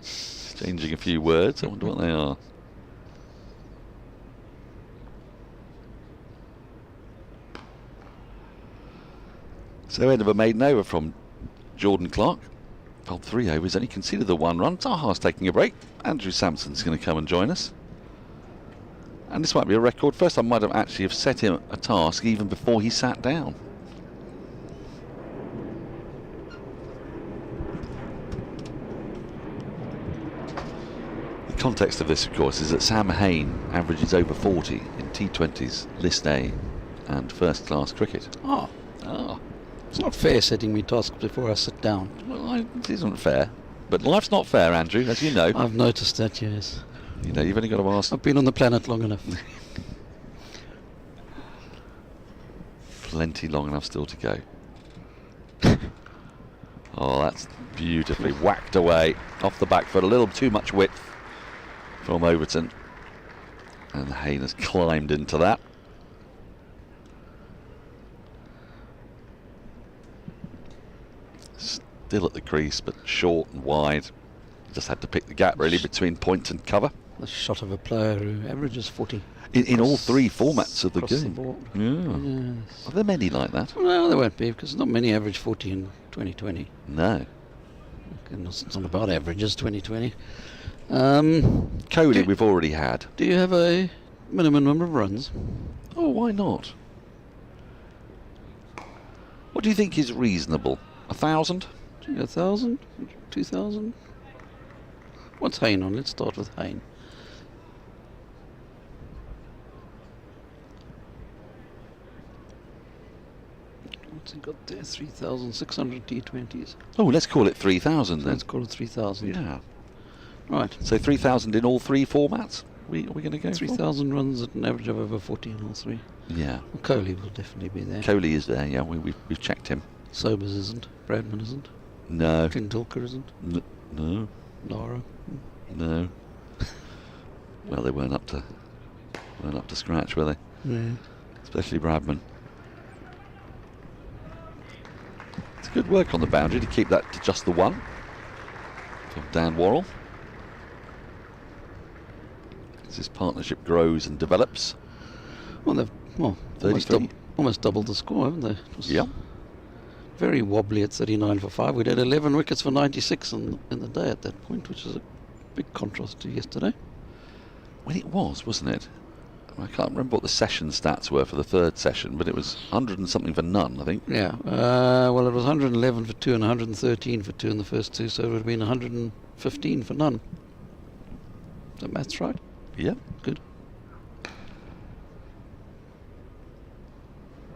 Changing a few words. I wonder what they are. So end of a maiden over from Jordan Clark. Bowled 3 overs, only conceded the 1 run. Taha's taking a break. Andrew Samson's going to come and join us. And this might be a record. First I might have actually have set him a task even before he sat down. The context of this, of course, is that Sam Hain averages over 40 in T20s, List A and first-class cricket. It's not fair setting me tasks before I sit down. Well, it isn't fair. But life's not fair, Andrew, as you know. I've noticed that, yes. You know, you've only got to ask. I've been on the planet long enough. Plenty long enough still to go. Oh, that's beautifully whacked away off the back foot. A little too much width from Overton. And Hain has climbed into that. Still at the crease, but short and wide. Just had to pick the gap really between point and cover. The shot of a player who averages 40. In all 3 formats of the game. The board. Yes. Are there many like that? Well, there won't be, because not many average 40 in 2020. No. It's not about averages, 2020. Kohli we've already had. Do you have a minimum number of runs? Oh, why not? What do you think is reasonable? 1,000? 1,000? 2,000? What's Hain on? Let's start with Hain. What's he got there? 3,600 T20s. Oh, let's call it 3,000 then. Let's call it 3,000. Yeah. Right. So 3,000 in all 3 formats? Are we going to go 3,000 runs at an average of over 40 in all 3. Yeah. Well, Kohli will definitely be there. Kohli is there, yeah. We've checked him. Sobers isn't. Bradman isn't. No. Tindulkar isn't. No. Lara. No. Well, they weren't up to scratch, were they? Yeah. Especially Bradman. It's good work on the boundary to keep that to just the 1 from Dan Worrell. As this partnership grows and develops. Well, they've almost doubled the score, haven't they? Yeah. Very wobbly at 39 for 5. We'd had 11 wickets for 96 in the day at that point, which is a big contrast to yesterday. Well, it was, wasn't it? I can't remember what the session stats were for the 3rd session, but it was 100 and something for none, I think. Yeah. Well, it was 111 for 2 and 113 for 2 in the first 2, so it would have been 115 for none. Is that maths right? Yeah. Good.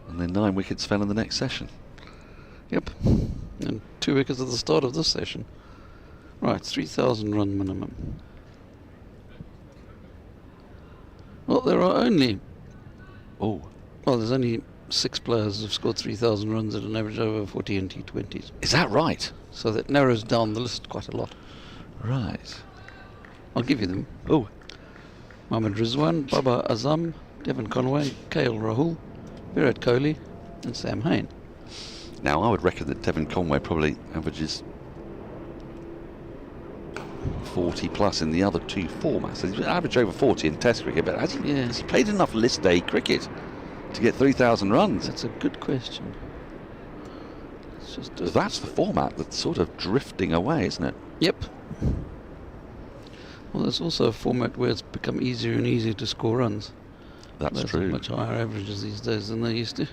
And then 9 wickets fell in the next session. Yep. And 2 wickets at the start of this session. Right, 3,000 run minimum. Well, there are only... Oh. Well, there's only 6 players who've scored 3,000 runs at an average over 40 in T20s. Is that right? So that narrows down the list quite a lot. Right. I'll give you them. Oh. Mohammad Rizwan, Baba Azam, Devon Conway, KL Rahul, Virat Kohli and Sam Hain. Now, I would reckon that Devon Conway probably averages 40 plus in the other 2 formats. He's averaged over 40 in Test cricket, but has he played enough List A cricket to get 3,000 runs? That's a good question. That's the format that's sort of drifting away, isn't it? Yep. Well, there's also a format where it's become easier and easier to score runs. That's true. Much higher averages these days than they used to.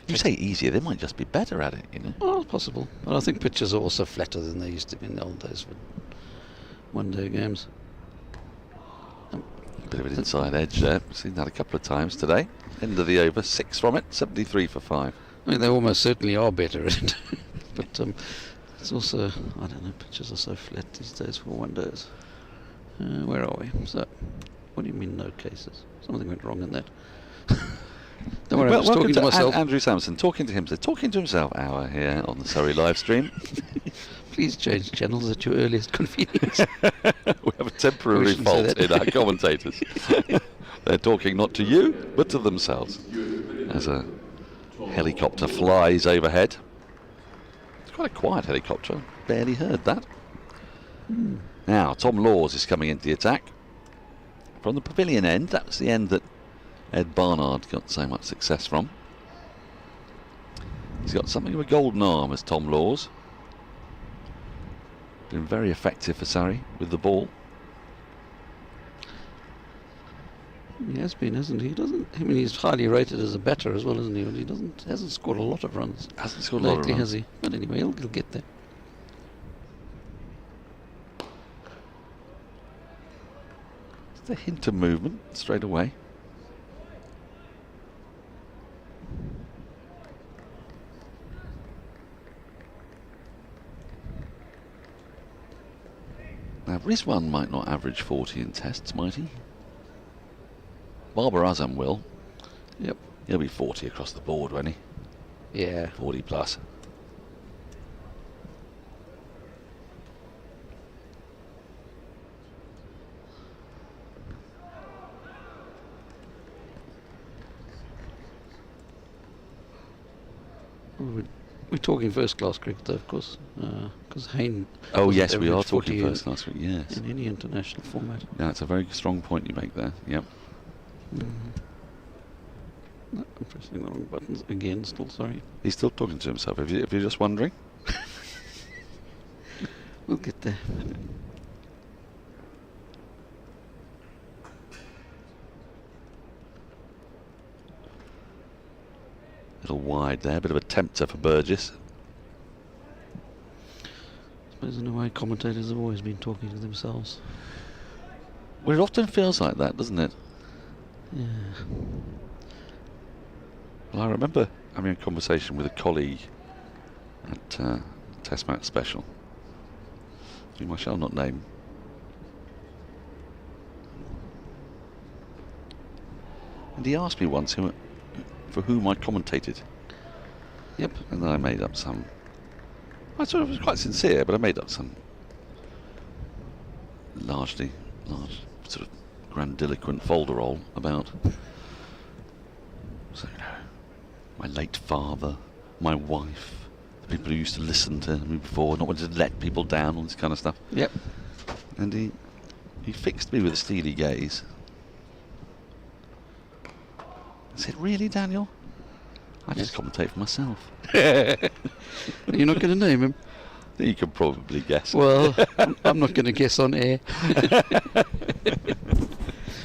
You say easier, they might just be better at it, you know. Well, it's possible. But I think pitches are also flatter than they used to be in the old days for one-day games. Bit of an inside edge there. Seen that a couple of times today. End of the over, 6 from it, 73 for 5. I mean, they almost certainly are better at it. But it's also, I don't know, pitches are so flat these days for one-days. Where are we? So, what do you mean no cases? Something went wrong in that. Don't worry, I was talking to myself. Andrew Samson, talking to himself hour here on the Surrey live stream. Please change channels at your earliest convenience. We have a temporary fault in our commentators. They're talking not to you, but to themselves. As a helicopter flies overhead. quite a quiet helicopter. I barely heard that. Now, Tom Laws is coming into the attack. From the pavilion end, that was the end that Ed Barnard got so much success from. He's got something of a golden arm as Tom Laws. Been very effective for Surrey with the ball. He has been, hasn't he? He's highly rated as a batter as well, isn't he? But he hasn't scored a lot of runs. Hasn't scored a lot of runs, has he? But anyway, he'll get there. Just a hint of movement straight away. Now, Rizwan might not average 40 in tests, might he? Babar Azam will. Yep. He'll be 40 across the board, won't he? Yeah. 40 plus. We're talking first-class cricket, though, of course, because Hayne. Oh yes, we are talking first-class cricket. Yes. In any international format. Yeah, it's a very strong point you make there. Yep. No, I'm pressing the wrong buttons again. Still sorry. He's still talking to himself. If you're just wondering. We'll get there. Little wide there, bit of a tempter for Burgess. I suppose in a way commentators have always been talking to themselves. Well, it often feels like that, doesn't it? Yeah. Well, I remember having a conversation with a colleague at Test Match Special, whom I shall not name. And he asked me once for whom I commentated. Yep. And then I made up some. I sort of was quite sincere, but I made up some large sort of grandiloquent folderol about, so, you know, my late father, my wife, the people who used to listen to me before, not wanting to let people down, all this kind of stuff. Yep. And he fixed me with a steely gaze. I said, "Really, Daniel? I just commentate for myself." You're not going to name him? You can probably guess. Well, I'm not going to guess on air.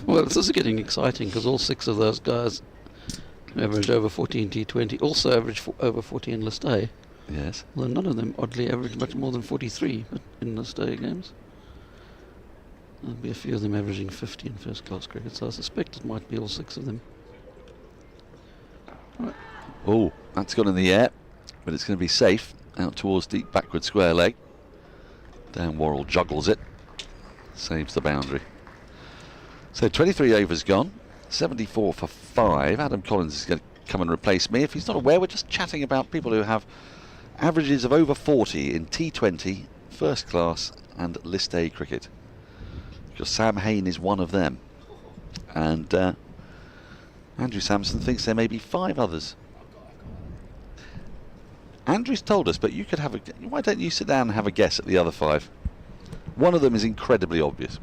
Well, this is getting exciting because all 6 of those guys average over 40 in T20, also average over 40 in List A. Yes. Although none of them oddly average much more than 43 in List A games. There'll be a few of them averaging 50 in first-class cricket, so I suspect it might be all 6 of them. Right. Oh, that's gone in the air, but it's going to be safe out towards deep backward square leg. Dan Worrell juggles it, saves the boundary. So 23 overs gone, 74 for 5. Adam Collins is going to come and replace me. If he's not aware, we're just chatting about people who have averages of over 40 in T20, first class and List A cricket. Because Sam Hayne is one of them. And Andrew Samson thinks there may be 5 others. Andrew's told us, but you could have a... Why don't you sit down and have a guess at the other 5? One of them is incredibly obvious.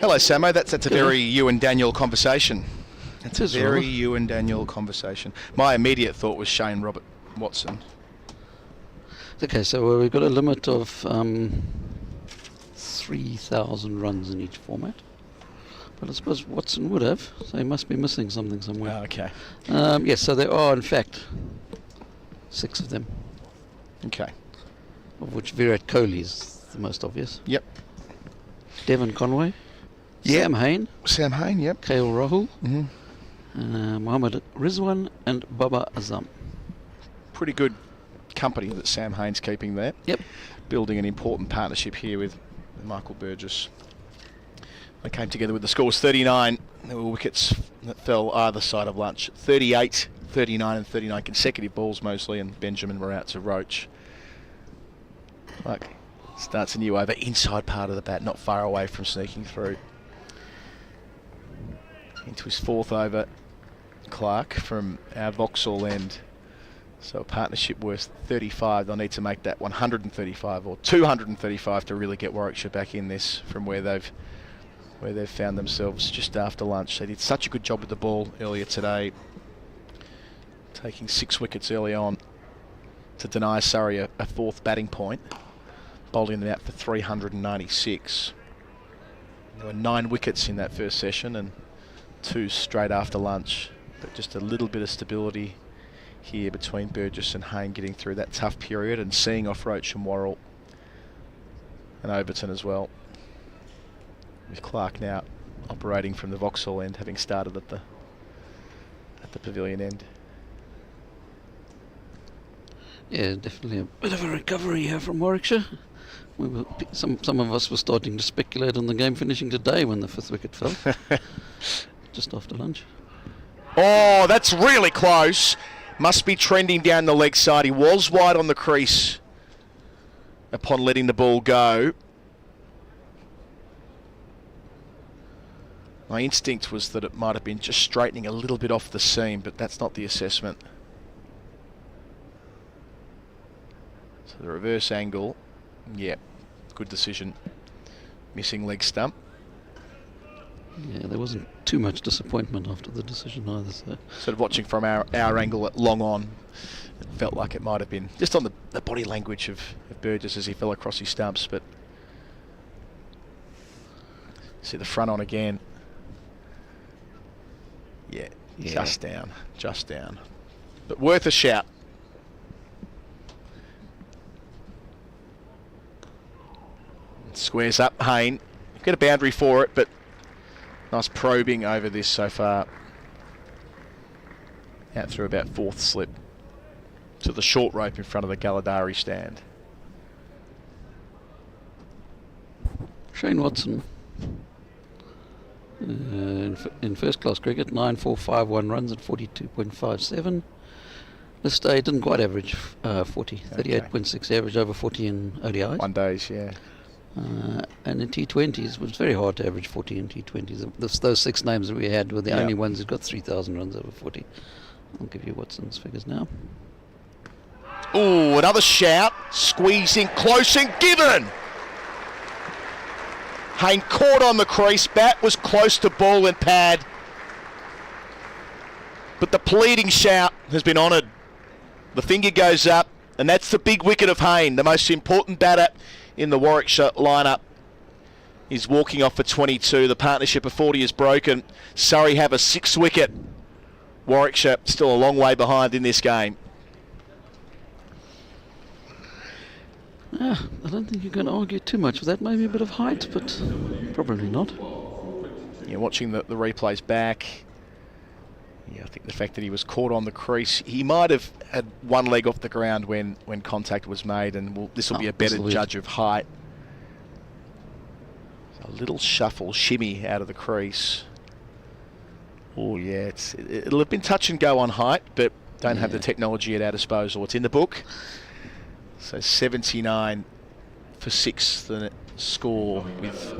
Hello, Samo. That's a very you and Daniel conversation. That's a very right. you and Daniel conversation. My immediate thought was Shane Robert Watson. Okay, so we've got a limit of 3,000 runs in each format. But I suppose Watson would have, so he must be missing something somewhere. Oh, okay. Yes, so there are, in fact, 6 of them. Okay. Of which Virat Kohli is the most obvious. Yep. Devon Conway. Yep. Sam Hayne. Sam Hayne, yep. KL Rahul. Mm-hmm. Mohammad Rizwan and Babar Azam. Pretty good company that Sam Hayne's keeping there. Yep. Building an important partnership here with Michael Burgess. They came together with the scores 39. There were wickets that fell either side of lunch. 38, 39 and 39 consecutive balls mostly, and Benjamin were out to Roach. Like, starts a new over, inside part of the bat, not far away from sneaking through. into his 4th over, Clark, from our Vauxhall end. So a partnership worth 35. They'll need to make that 135 or 235 to really get Warwickshire back in this from where they've found themselves just after lunch. They did such a good job with the ball earlier today, taking 6 wickets early on to deny Surrey a 4th batting point, bowling them out for 396. There were 9 wickets in that first session and 2 straight after lunch, but just a little bit of stability here between Burgess and Hayne getting through that tough period and seeing off Roach and Worrell and Overton as well. With Clark now operating from the Vauxhall end, having started at the Pavilion end. Yeah, definitely a bit of a recovery here from Warwickshire. Some of us were starting to speculate on the game finishing today when the 5th wicket fell, just after lunch. Oh, that's really close. Must be trending down the leg side. He was wide on the crease upon letting the ball go. My instinct was that it might have been just straightening a little bit off the seam, but that's not the assessment. So the reverse angle, yeah, good decision. Missing leg stump. Yeah, there wasn't too much disappointment after the decision either. So sort of watching from our angle at long on, it felt like it might have been just on the body language of Burgess as he fell across his stumps, but see the front on again. Yeah, just down. But worth a shout. Squares up, Hayne. Get a boundary for it, but nice probing over this so far. Out through about 4th slip to the short rope in front of the Galladari stand. Shane Watson. In first class cricket, 9,451 runs at 42.57. This day didn't quite average 40, 38.6 average over 40 in ODIs. One days, yeah. And in T20s, it was very hard to average 40 in T20s. Those 6 names that we had were the only ones that got 3,000 runs over 40. I'll give you Watson's figures now. Oh, another shout. Squeezing, close and given. Hayne caught on the crease. Bat was close to ball and pad. But the pleading shout has been honoured. The finger goes up, and that's the big wicket of Hayne, the most important batter in the Warwickshire lineup. He's walking off for 22. The partnership of 40 is broken. Surrey have a 6th wicket. Warwickshire still a long way behind in this game. I don't think you can argue too much with that. Maybe a bit of height, but probably not. Yeah, watching the replays back, yeah, I think the fact that he was caught on the crease, he might have had one leg off the ground when contact was made, and this will be a better judge of height. A little shuffle, shimmy out of the crease. Oh yeah, it'll have been touch and go on height, but don't have the technology at our disposal. It's in the book. So 79 for 6th score, with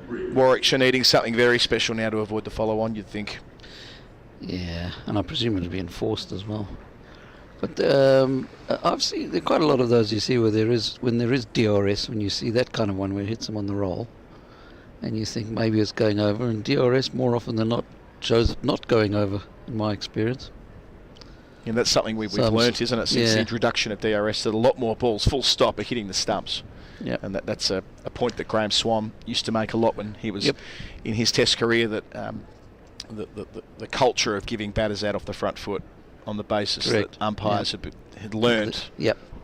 Warwickshire needing something very special now to avoid the follow-on, you'd think. Yeah, and I presume it'll be enforced as well. But I've seen there are quite a lot of those you see when there is DRS, when you see that kind of one where it hits them on the roll, and you think maybe it's going over, and DRS more often than not shows it not going over, in my experience. And that's something we've learnt, isn't it, since the introduction of DRS, that a lot more balls, full stop, are hitting the stumps. Yep. And that's a point that Graham Swan used to make a lot when he was in his Test career, that the culture of giving batters out off the front foot on the basis that umpires had learnt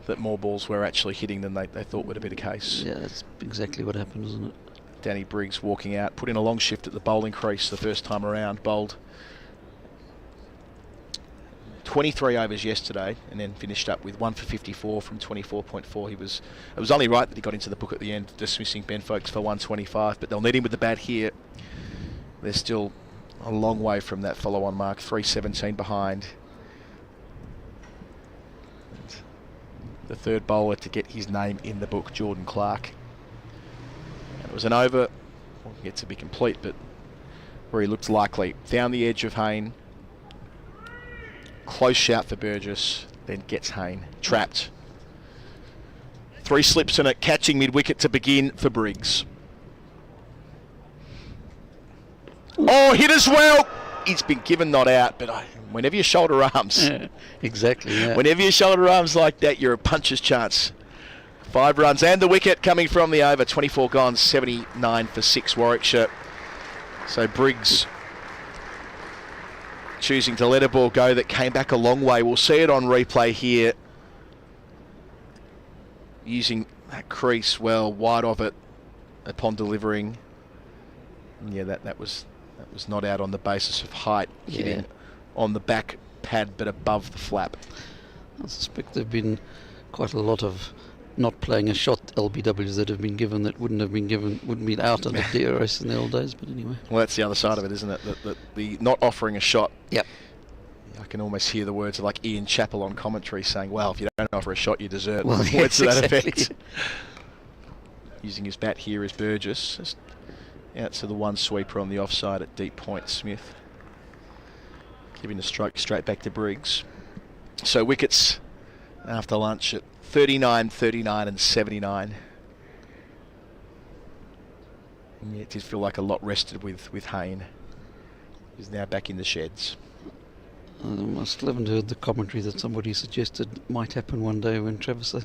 that more balls were actually hitting than they thought would have been the case. Yeah, that's exactly what happened, isn't it? Danny Briggs walking out, put in a long shift at the bowling crease the first time around, bowled 23 overs yesterday, and then finished up with 1 for 54 from 24.4. It was only right that he got into the book at the end, dismissing Ben Foakes for 125, but they'll need him with the bat here. They're still a long way from that follow-on mark, 317 behind. And the third bowler to get his name in the book, Jordan Clark. And it was an over, yet to be complete, but where he looked likely. Down the edge of Hayne. Close shout for Burgess, then gets Hayne. Trapped. 3 slips in it, catching mid-wicket to begin for Briggs. Oh, hit as well! He's been given not out, but whenever you shoulder arms... Yeah, exactly, yeah. Whenever you shoulder arms like that, you're a puncher's chance. 5 runs and the wicket coming from the over. 24 gone, 79 for 6 Warwickshire. So Briggs choosing to let a ball go that came back a long way. We'll see it on replay here. Using that crease well, wide of it upon delivering. Yeah, that was not out on the basis of height, hitting on the back pad but above the flap. I suspect there have been quite a lot of not playing a shot LBWs that have been given that wouldn't be out on the DRS in the old days, but anyway. Well, that's the other side of it, isn't it? That the not offering a shot. Yep. I can almost hear the words of like Ian Chappell on commentary saying, well, if you don't offer a shot, you desert. Well, words yes, to that exactly. effect. Using his bat here is Burgess. Just out to the one sweeper on the offside at deep point, Smith. Giving the stroke straight back to Briggs. So wickets after lunch at 39, 39 and 79. And yeah, it did feel like a lot rested with Hayne. He's now back in the sheds. I still haven't heard the commentary that somebody suggested might happen one day when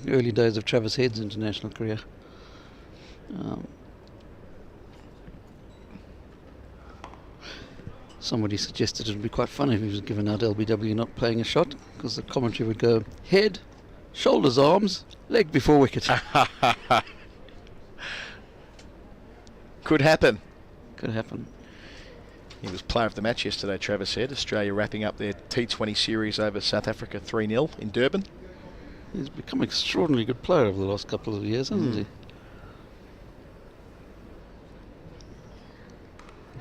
early days of Travis Head's international career. Somebody suggested it would be quite funny if he was given out LBW not playing a shot, because the commentary would go head, shoulders, arms, leg before wicket. Could happen. Could happen. He was player of the match yesterday, Travis Head. Australia wrapping up their T20 series over South Africa 3-0 in Durban. He's become an extraordinarily good player over the last couple of years, hasn't he?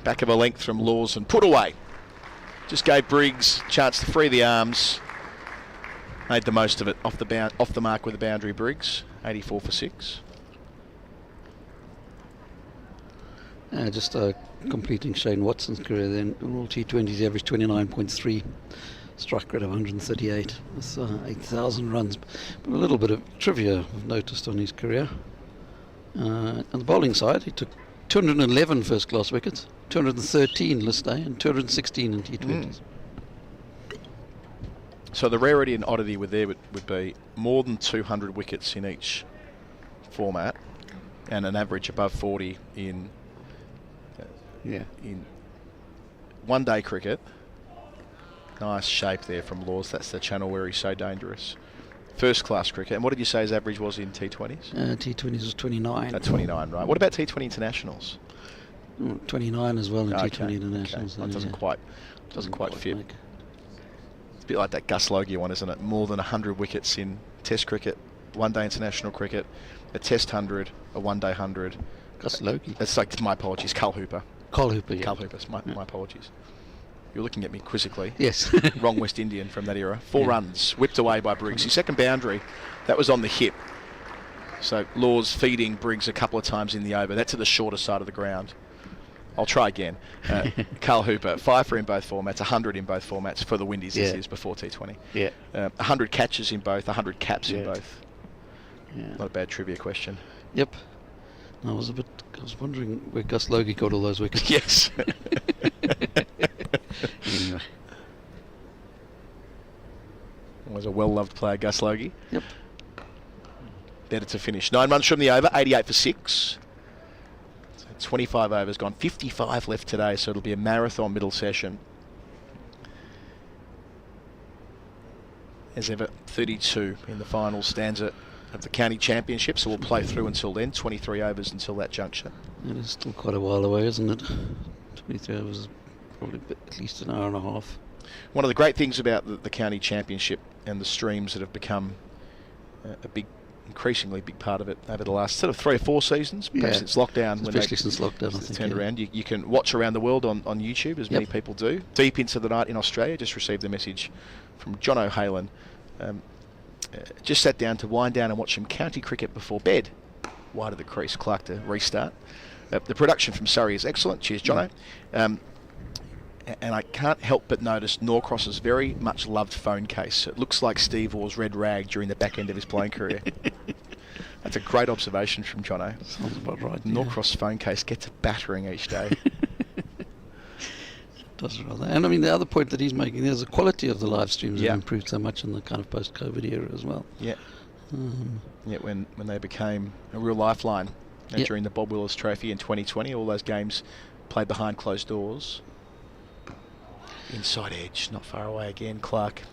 Back of a length from Laws and put away. Just gave Briggs a chance to free the arms. Made the most of it. Off the mark with the boundary, Briggs. 84 for 6. Just completing Shane Watson's career then. In all T20s, he averaged 29.3. Strike rate of 138. That's 8,000 runs. But a little bit of trivia I've noticed on his career. On the bowling side, he took 211 first-class wickets, 213 list A, and 216 in T20s. So the rarity and oddity with there would be more than 200 wickets in each format, and an average above 40 in one-day cricket. Nice shape there from Laws. That's the channel where he's so dangerous. First-class cricket. And what did you say his average was in T20s? T20s was 29. 29, right. What about T20 internationals? 29 as well in T20 internationals. Okay. That doesn't quite fit. It's a bit like that Gus Logie one, isn't it? More than 100 wickets in Test cricket, one-day international cricket, a Test 100, a one-day 100. Gus Logie. That's like, my apologies, Carl Hooper. Carl Hooper, yeah. Carl Hooper's my apologies. You're looking at me quizzically. Yes. Wrong West Indian from that era. 4 runs, whipped away by Briggs. His second boundary, that was on the hip. So Laws feeding Briggs a couple of times in the over. That's to the shorter side of the ground. I'll try again. Carl Hooper, 5 for in both formats, 100 in both formats for the Windies this is before T20. Yeah. 100 catches in both, 100 caps in both. Yeah. Not a bad trivia question. Yep. I was wondering where Gus Logie got all those wickets. Yes. Anyway. Was a well-loved player, Gus Logie. Yep. Better to finish. 9 runs from the over, 88 for 6. So 25 overs gone, 55 left today, so it'll be a marathon middle session. As ever, 32 in the final stanza of the county championship, so we'll play through until then. 23 overs until that juncture. It is still quite a while away, isn't it? 23 overs is probably at least an hour and a half. One of the great things about the county championship and the streams that have become increasingly big part of it over the last sort of 3 or 4 seasons, perhaps since lockdown. Especially since lockdown, I think. Turned around. You can watch around the world on YouTube, as many people do. Deep into the night in Australia, just received a message from John O'Halen. Just sat down to wind down and watch some county cricket before bed. Wide of the crease, Clark to restart. The production from Surrey is excellent. Cheers, Jono. and I can't help but notice Norcross's very much loved phone case. It looks like Steve Orr's red rag during the back end of his playing career. That's a great observation from Jono. Sounds about right. Norcross phone case gets a battering each day. Does rather. And I mean, the other point that he's making is the quality of the live streams have improved so much in the kind of post-COVID era as well. Yeah. When they became a real lifeline during the Bob Willis Trophy in 2020, all those games played behind closed doors. Inside edge, not far away again, Clark.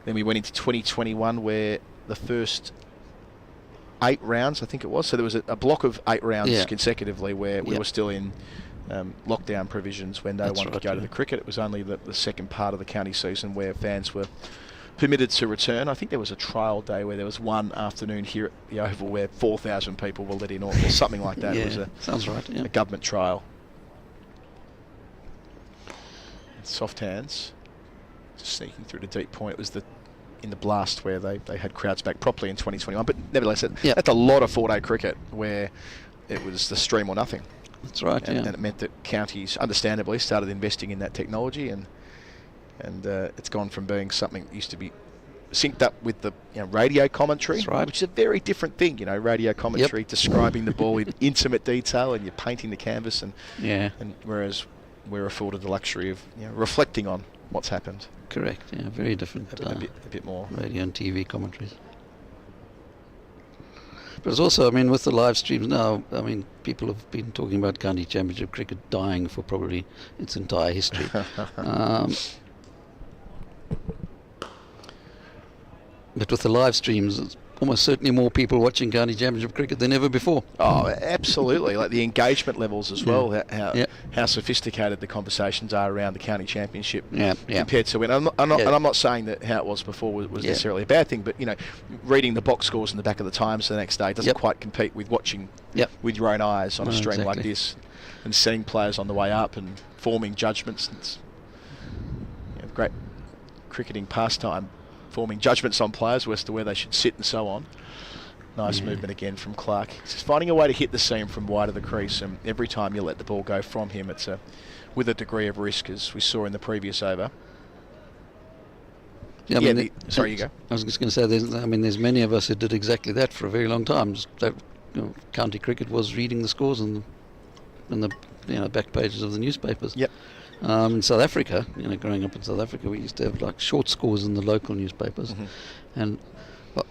Then we went into 2021 where the first 8 rounds, I think it was, so there was a block of 8 rounds consecutively where we were still in lockdown provisions when they wanted to go to the cricket. It was only the second part of the county season where fans were permitted to return. I think there was a trial day where there was one afternoon here at the Oval where 4,000 people were let in, or something like that. It was sounds right. A government trial. Soft hands, just sneaking through to deep point. It was in the blast where they had crowds back properly in 2021. But nevertheless, that's a lot of 4-day cricket where it was the stream or nothing. That's right. And it meant that counties, understandably, started investing in that technology, and it's gone from being something that used to be synced up with the radio commentary, which is a very different thing. Radio commentary describing the ball in intimate detail, and you're painting the canvas, and whereas we're afforded the luxury of reflecting on what's happened. Correct. Yeah, very different. A bit more radio and TV commentaries. But it's also, I mean, with the live streams now, I mean, people have been talking about county championship cricket dying for probably its entire history. But with the live streams, it's almost certainly more people watching county championship cricket than ever before. Oh, absolutely. Like the engagement levels as well, how sophisticated the conversations are around the county championship compared to when. And I'm not saying that how it was before was necessarily a bad thing, but reading the box scores in the back of the Times the next day doesn't quite compete with watching with your own eyes on a stream like this, and seeing players on the way up and forming judgments. It's great cricketing pastime, forming judgments on players as to where they should sit and so on. Nice movement again from Clark. He's finding a way to hit the seam from wide of the crease, and every time you let the ball go from him, it's with a degree of risk, as we saw in the previous over. Yeah, I mean, sorry, you go. I was just going to say, there's many of us who did exactly that for a very long time. County cricket was reading the scores in the back pages of the newspapers. Yep. In South Africa, growing up in South Africa, we used to have like short scores in the local newspapers, and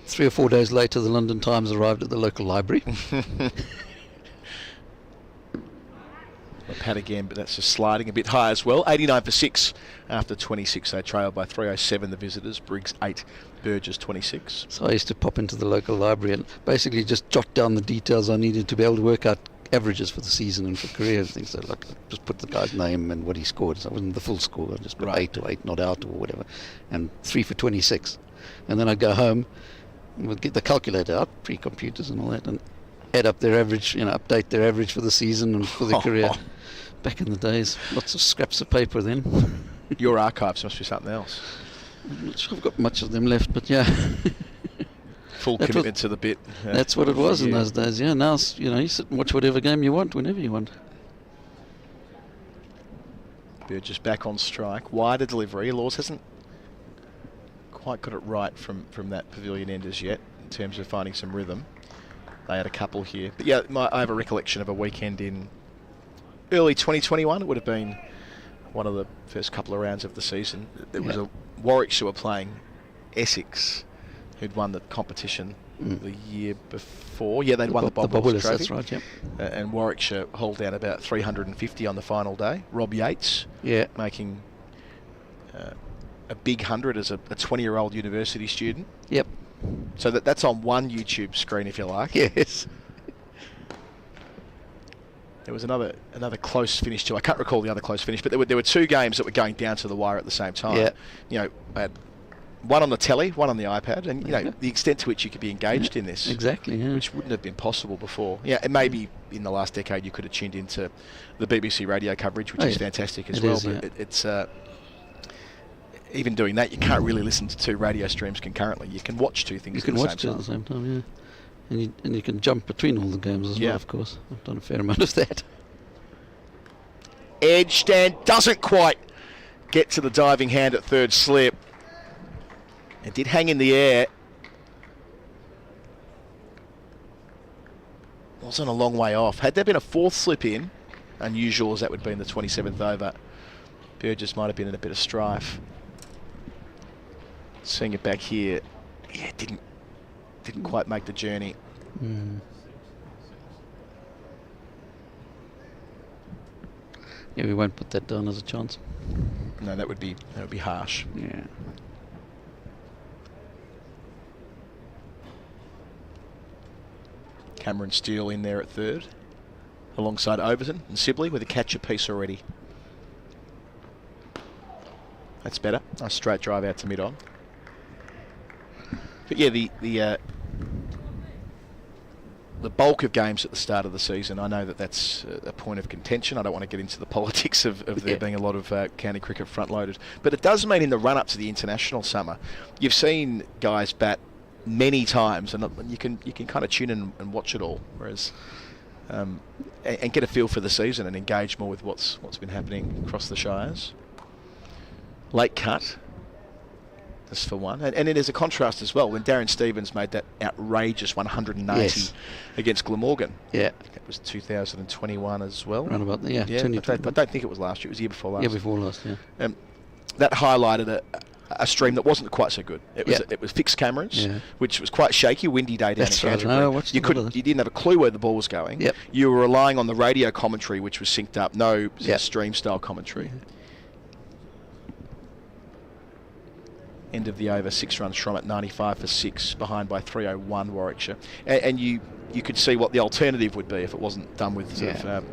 3 or 4 days later, the London Times arrived at the local library. A pad again, but that's just sliding a bit high as well. 89 for 6 after 26. They trailed by 307, the visitors. Briggs 8, Burgess 26. So I used to pop into the local library and basically just jot down the details I needed to be able to work out averages for the season and for career and things. So like, just put the guy's name and what he scored. So it wasn't the full score. I just put 8 or 8 not out or whatever, and 3 for 26. And then I'd go home and we'd get the calculator out, pre-computers and all that, and add up their average, update their average for the season and for their career. Back in the days, lots of scraps of paper then. Your archives must be something else. I'm not sure I've got much of them left, but yeah. Full commitment to the bit. That's what it was in those days. Yeah, now you sit and watch whatever game you want, whenever you want. Burgess back on strike. Wider delivery. Laws hasn't quite got it right from that pavilion end as yet in terms of finding some rhythm. They had a couple here. But yeah, I have a recollection of a weekend in early 2021. It would have been one of the first couple of rounds of the season. It was a Warwickshire were playing Essex, who'd won the competition the year before. Yeah, they'd won the Bob Willis Trophy. That's right, yep. And Warwickshire hauled down about 350 on the final day. Rob Yates making a big 100 as a 20-year-old university student. Yep. So that's on one YouTube screen, if you like. Yes. There was another close finish too. I can't recall the other close finish, but there were 2 games that were going down to the wire at the same time. Yeah. I had one on the telly, one on the iPad, and the extent to which you could be engaged in this, which wouldn't have been possible before. Yeah, and maybe in the last decade you could have tuned into the BBC radio coverage, which is fantastic as well. But it's even doing that, you can't really listen to 2 radio streams concurrently. You can watch 2 things. You can watch 2 at the same time, yeah. And you can jump between all the games as well, of course. I've done a fair amount of that. edge. Stan doesn't quite get to the diving hand at third slip. It did hang in the air. Wasn't a long way off. Had there been a fourth slip in, unusual as that would be in the 27th over, Burgess might have been in a bit of strife. Seeing it back here, yeah, didn't quite make the journey. Yeah, we won't put that down as a chance. No, that would be harsh. Yeah. Cameron Steele in there at third, alongside Overton and Sibley with a catch apiece already. That's better. Nice straight drive out to mid-on. But yeah, the bulk of games at the start of the season, I know that that's a point of contention. I don't want to get into the politics of there being a lot of county cricket front-loaded. But it does mean in the run-up to the international summer, you've seen guys bat many times, and you can kind of tune in and watch it all, whereas and get a feel for the season and engage more with what's been happening across the shires. Late cut, just for one, and there's a contrast as well when Darren Stevens made that outrageous 190 against Glamorgan. Yeah, it was 2021 as well. Around about there, I don't think it was last year. It was the year before last. Yeah, before last. Yeah. That highlighted a stream that wasn't quite so good. It was fixed cameras, which was quite shaky, windy day down in Canterbury. You didn't have a clue where the ball was going. Yep. You were relying on the radio commentary, which was synced up, no stream style commentary. End of the over, 6 runs from it, 95 for 6, behind by 301 Warwickshire. And you could see what the alternative would be if it wasn't done with sort of,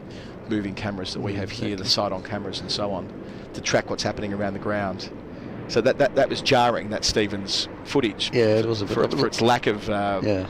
moving cameras that we have here, the side-on cameras and so on, to track what's happening around the ground. So that was jarring, that Stevens footage. Yeah, it was a bit for its lack of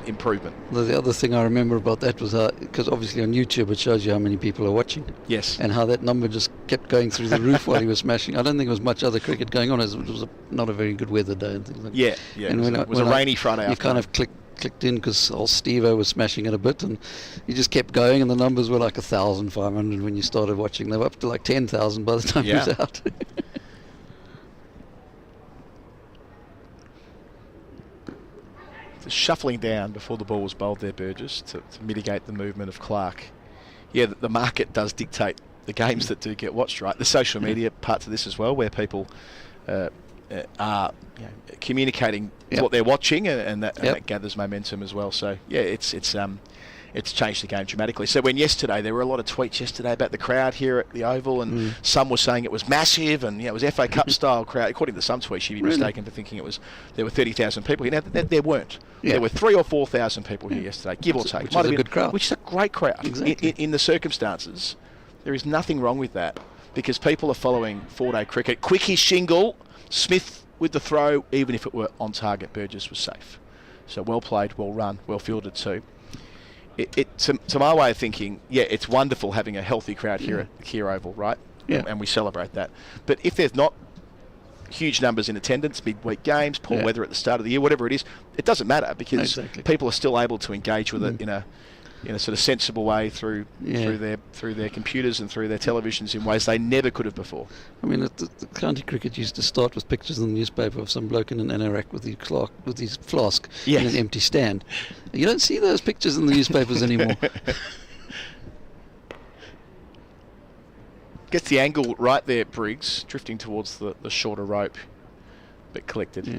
improvement. The other thing I remember about that was because obviously on YouTube it shows you how many people are watching. Yes. And how that number just kept going through the roof while he was smashing. I don't think there was much other cricket going on. It was not a very good weather day and things like that. Yeah. And it was a rainy Friday afternoon. You kind of clicked in because old Steve-O was smashing it a bit, and he just kept going, and the numbers were like 1,500 when you started watching. They were up to like 10,000 by the time he was out. Shuffling down before the ball was bowled there, Burgess, to mitigate the movement of Clark. Yeah, the market does dictate the games that do get watched, right? The social media parts of this as well, where people are communicating what they're watching, and that gathers momentum as well. So yeah, it's changed the game dramatically. So when yesterday, there were a lot of tweets yesterday about the crowd here at the Oval, and some were saying it was massive, and it was FA Cup style crowd. According to some tweets, you'd be mistaken for thinking there were 30,000 people here. Now there weren't. Yeah. There were 3,000 or 4,000 people here yesterday, give or take. Which is a good crowd. Which is a great crowd. Exactly. In the circumstances, there is nothing wrong with that, because people are following 4-day cricket. Quickie shingle, Smith with the throw, even if it were on target, Burgess was safe. So well played, well run, well fielded too. To my way of thinking, it's wonderful having a healthy crowd here at the Kia Oval, right? Yeah. And we celebrate that. But if there's not huge numbers in attendance, midweek games, poor weather at the start of the year, whatever it is, it doesn't matter, because people are still able to engage with it in a sort of sensible way through their computers and through their televisions in ways they never could have before. I mean, the county cricket used to start with pictures in the newspaper of some bloke in an anorak with his flask in an empty stand. You don't see those pictures in the newspapers anymore. Gets the angle right there, Briggs, drifting towards the shorter rope, but collected. Yeah.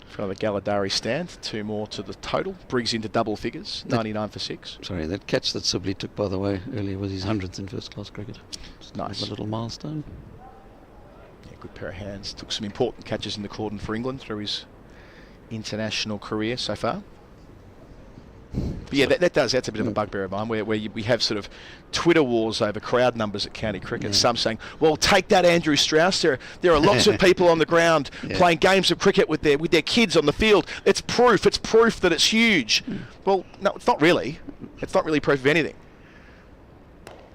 From the Galladari stand, 2 more to the total. Briggs into double figures, 99 for 6. Sorry, that catch that Sibley took, by the way, earlier was his 100th in first-class cricket. It's nice. A little milestone. Yeah, good pair of hands. Took some important catches in the cordon for England through his international career so far. But yeah, that's a bit of a bugbear of mine, where we have sort of Twitter wars over crowd numbers at county cricket. Yeah. Some saying, well, take that, Andrew Strauss. There are lots of people on the ground playing games of cricket with their kids on the field. It's proof that it's huge. Well, no, it's not really. It's not really proof of anything.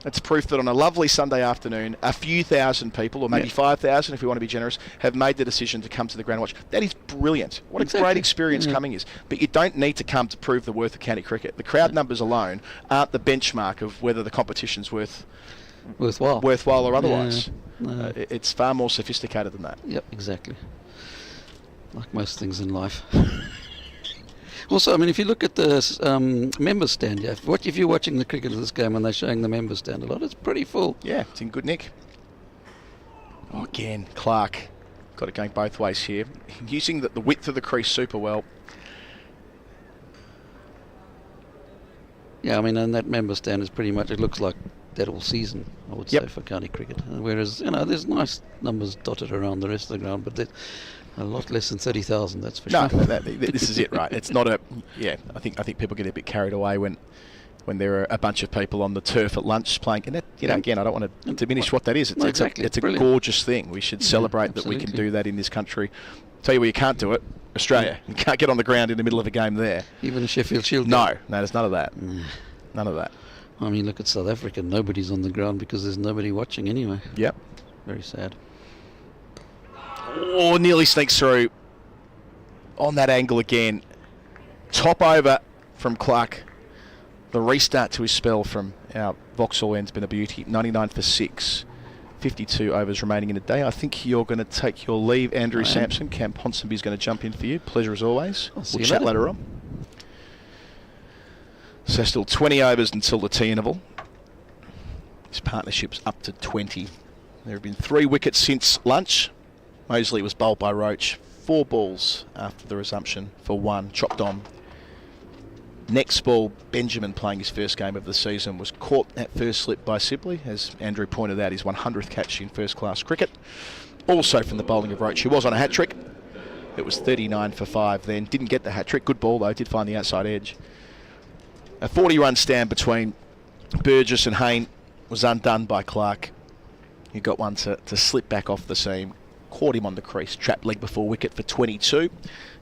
It's proof that on a lovely Sunday afternoon, a few thousand people, or maybe 5,000 if we want to be generous, have made the decision to come to the ground and watch. That is brilliant. What a great experience coming is. But you don't need to come to prove the worth of county cricket. The crowd numbers alone aren't the benchmark of whether the competition's worth worthwhile or otherwise. It's far more sophisticated than that. Yep, exactly. Like most things in life. Also, I mean, if you look at the members stand, if you're watching the cricket of this game and they're showing the members stand a lot, it's pretty full. Yeah, it's in good nick. Oh, again, Clark got it going both ways here. Using the width of the crease super well. Yeah, I mean, and that member stand is pretty much, it looks like that all season, I would say, for county cricket. Whereas, there's nice numbers dotted around the rest of the ground, but they're a lot less than 30,000, that's for sure. This is it, right? It's not a... Yeah, I think people get a bit carried away when there are a bunch of people on the turf at lunch playing. And that, again, I don't want to diminish what that is. It's a gorgeous thing. We should celebrate that we can do that in this country. Tell you where you can't do it, Australia. You can't get on the ground in the middle of a game there. Even a Sheffield Shield game? No, there's none of that. None of that. I mean, look at South Africa. Nobody's on the ground because there's nobody watching anyway. Yep. Very sad. Oh, nearly sneaks through on that angle again. Top over from Clark. The restart to his spell from our Vauxhall end's been a beauty. 99 for 6. 52 overs remaining in a day. I think you're going to take your leave, Andrew Samson. Cam Ponsonby's going to jump in for you. Pleasure as always. We'll chat later on. So still 20 overs until the tea interval. His partnership's up to 20. There have been 3 wickets since lunch. Mosley was bowled by Roach. 4 balls after the resumption for 1. Chopped on. Next ball, Benjamin, playing his first game of the season, was caught at first slip by Sibley, as Andrew pointed out, his 100th catch in first-class cricket. Also from the bowling of Roach, who was on a hat-trick. It was 39 for 5 then. Didn't get the hat-trick. Good ball, though. Did find the outside edge. A 40-run stand between Burgess and Hayne was undone by Clark. He got one to slip back off the seam. Caught him on the crease. Trapped leg before wicket for 22.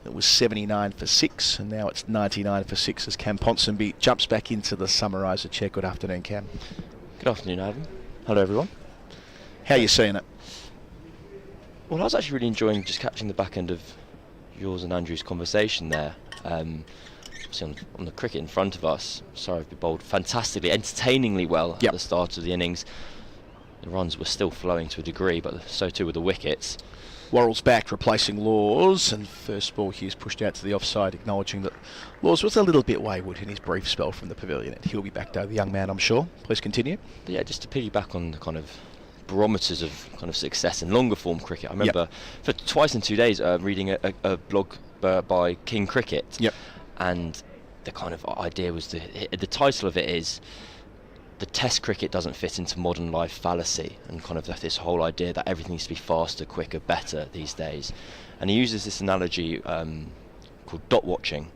It was 79 for 6, and now it's 99 for 6 as Cam Ponsonby jumps back into the summariser chair. Good afternoon, Cam. Good afternoon, Adam. Hello, everyone. How are you seeing it? Well, I was actually really enjoying just catching the back end of yours and Andrew's conversation there. Obviously on the cricket in front of us, Surrey bowled fantastically, entertainingly well at the start of the innings. The runs were still flowing to a degree, but so too were the wickets. Worrell's back, replacing Laws, and first ball Hughes pushed out to the offside, acknowledging that Laws was a little bit wayward in his brief spell from the pavilion. And he'll be back, though, the young man, I'm sure. Please continue. But yeah, just to piggyback on the kind of barometers of kind of success in longer form cricket. I remember for twice in 2 days reading a blog by King Cricket, and the kind of idea was the title of it is the Test cricket doesn't fit into modern life fallacy, and kind of this whole idea that everything needs to be faster, quicker, better these days. And he uses this analogy called dot watching.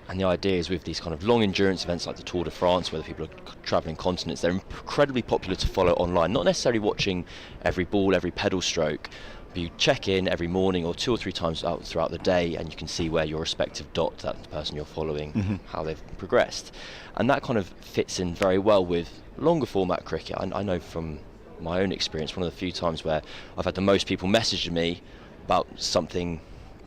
And the idea is with these kind of long endurance events like the Tour de France, where the people are travelling continents, they're incredibly popular to follow online, not necessarily watching every ball, every pedal stroke. You check in every morning or 2 or 3 times out throughout the day, and you can see where your respective dot, that person you're following, how they've progressed. And that kind of fits in very well with longer format cricket. I know from my own experience, one of the few times where I've had the most people message me about something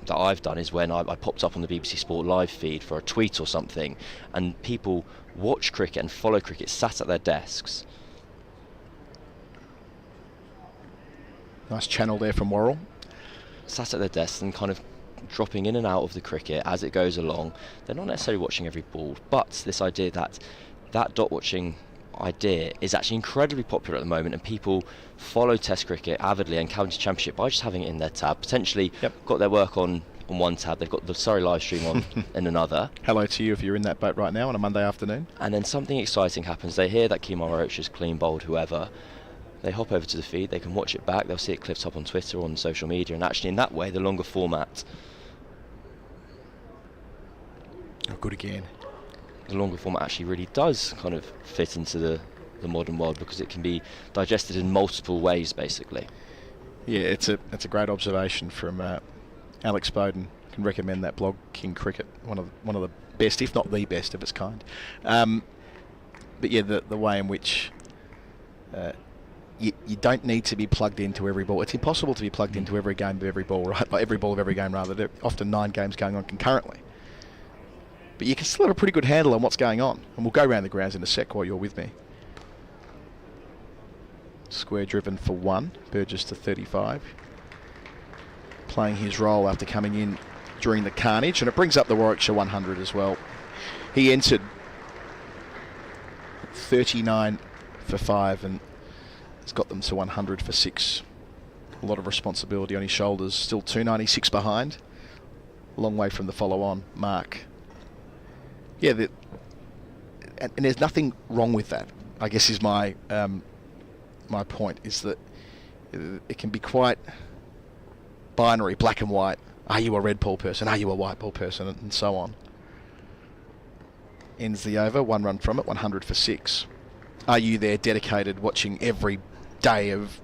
that I've done is when I popped up on the BBC Sport live feed for a tweet or something, and people watch cricket and follow cricket sat at their desks. Nice channel there from Worrell. Sat at their desks and kind of dropping in and out of the cricket as it goes along. They're not necessarily watching every ball, but this idea that dot watching idea is actually incredibly popular at the moment, and people follow Test cricket avidly and County Championship by just having it in their tab. Potentially got their work on one tab, they've got the Surrey live stream on in another. Hello to you if you're in that boat right now on a Monday afternoon. And then something exciting happens. They hear that Kemar Roach has clean bowled whoever. They hop over to the feed, they can watch it back, they'll see it clipped up on Twitter or on social media, and actually in that way the longer format... Oh, good again. The longer format actually really does kind of fit into the modern world, because it can be digested in multiple ways, basically. Yeah, it's a great observation from Alex Bowden. Can recommend that blog, King Cricket, one of the best, if not the best of its kind. But yeah, the way in which you don't need to be plugged into every ball. It's impossible to be plugged into every game of every ball, right? Like every ball of every game, rather. There are often 9 games going on concurrently. But you can still have a pretty good handle on what's going on. And we'll go around the grounds in a sec while you're with me. Square driven for 1. Burgess to 35. Playing his role after coming in during the carnage. And it brings up the Warwickshire 100 as well. He entered 39 for 5 and has got them to 100 for 6. A lot of responsibility on his shoulders. Still 296 behind. A long way from the follow-on mark. Yeah, and there's nothing wrong with that, I guess is my my point, is that it can be quite binary, black and white. Are you a red ball person? Are you a white ball person? And so on. Ends the over, 1 run from it, 100 for 6. Are you there dedicated, watching every day of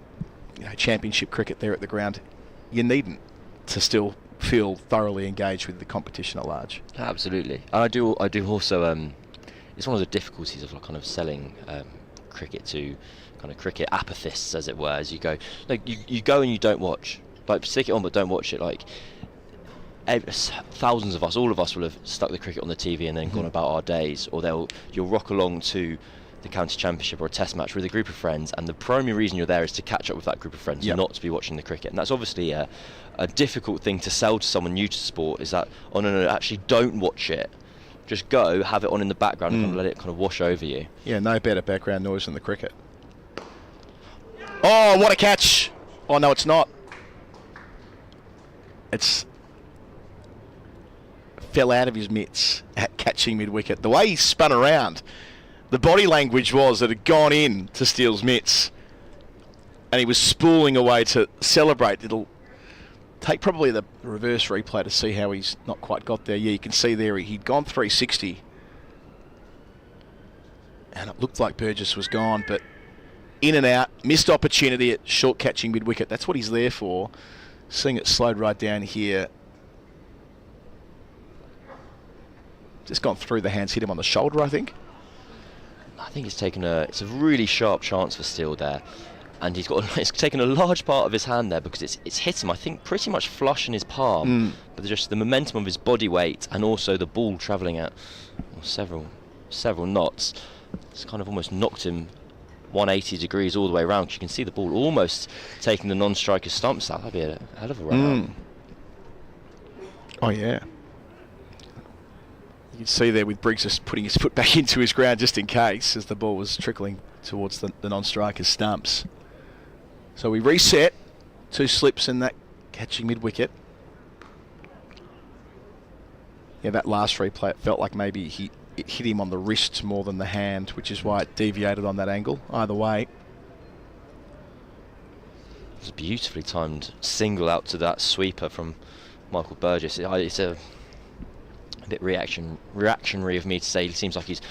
championship cricket there at the ground? You needn't to still feel thoroughly engaged with the competition at large. Absolutely. And I do also, it's one of the difficulties of kind of selling cricket to kind of cricket apathists, as it were, as you go, like you go and you don't watch, like stick it on but don't watch it. Like thousands of us, all of us will have stuck the cricket on the TV and then gone about our days, or you'll rock along to the county championship or a test match with a group of friends, and the primary reason you're there is to catch up with that group of friends, not to be watching the cricket. And that's obviously a difficult thing to sell to someone new to sport, is that, oh no, actually don't watch it. Just go, have it on in the background and kind of let it kind of wash over you. Yeah, no better background noise than the cricket. Oh, what a catch! Oh no, it's not. It's fell out of his mitts at catching mid-wicket. The way he spun around, the body language was that it had gone in to Steele's mitts, and he was spooling away to celebrate. It'll take probably the reverse replay to see how he's not quite got there. Yeah, you can see there he'd gone 360, and it looked like Burgess was gone, but in and out, missed opportunity at short catching mid-wicket. That's what he's there for. Seeing it slowed right down here. Just gone through the hands, hit him on the shoulder, I think. I think it's a really sharp chance for Steele there, and it's taken a large part of his hand there, because it's hit him, I think, pretty much flush in his palm, but just the momentum of his body weight and also the ball travelling at several knots, it's kind of almost knocked him 180 degrees all the way around, because you can see the ball almost taking the non-striker stumps out. That'd be a hell of a run out. Oh yeah. You can see there with Briggs just putting his foot back into his ground just in case, as the ball was trickling towards the non-striker's stumps. So we reset, 2 slips in that catching mid-wicket. Yeah, that last replay, it felt like maybe it hit him on the wrist more than the hand, which is why it deviated on that angle. Either way. It was a beautifully timed single out to that sweeper from Michael Burgess. It's a bit reactionary of me to say. It seems like he's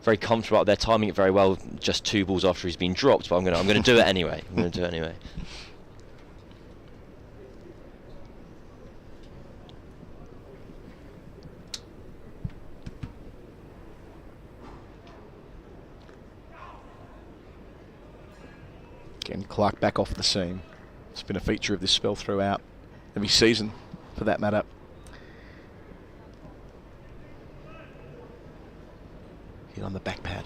very comfortable out there, timing it very well, just 2 balls after he's been dropped, but I'm going to do it anyway. I'm going to do it anyway. Again, Clark back off the seam. It's been a feature of this spell throughout every season, for that matter. Hit on the back pad.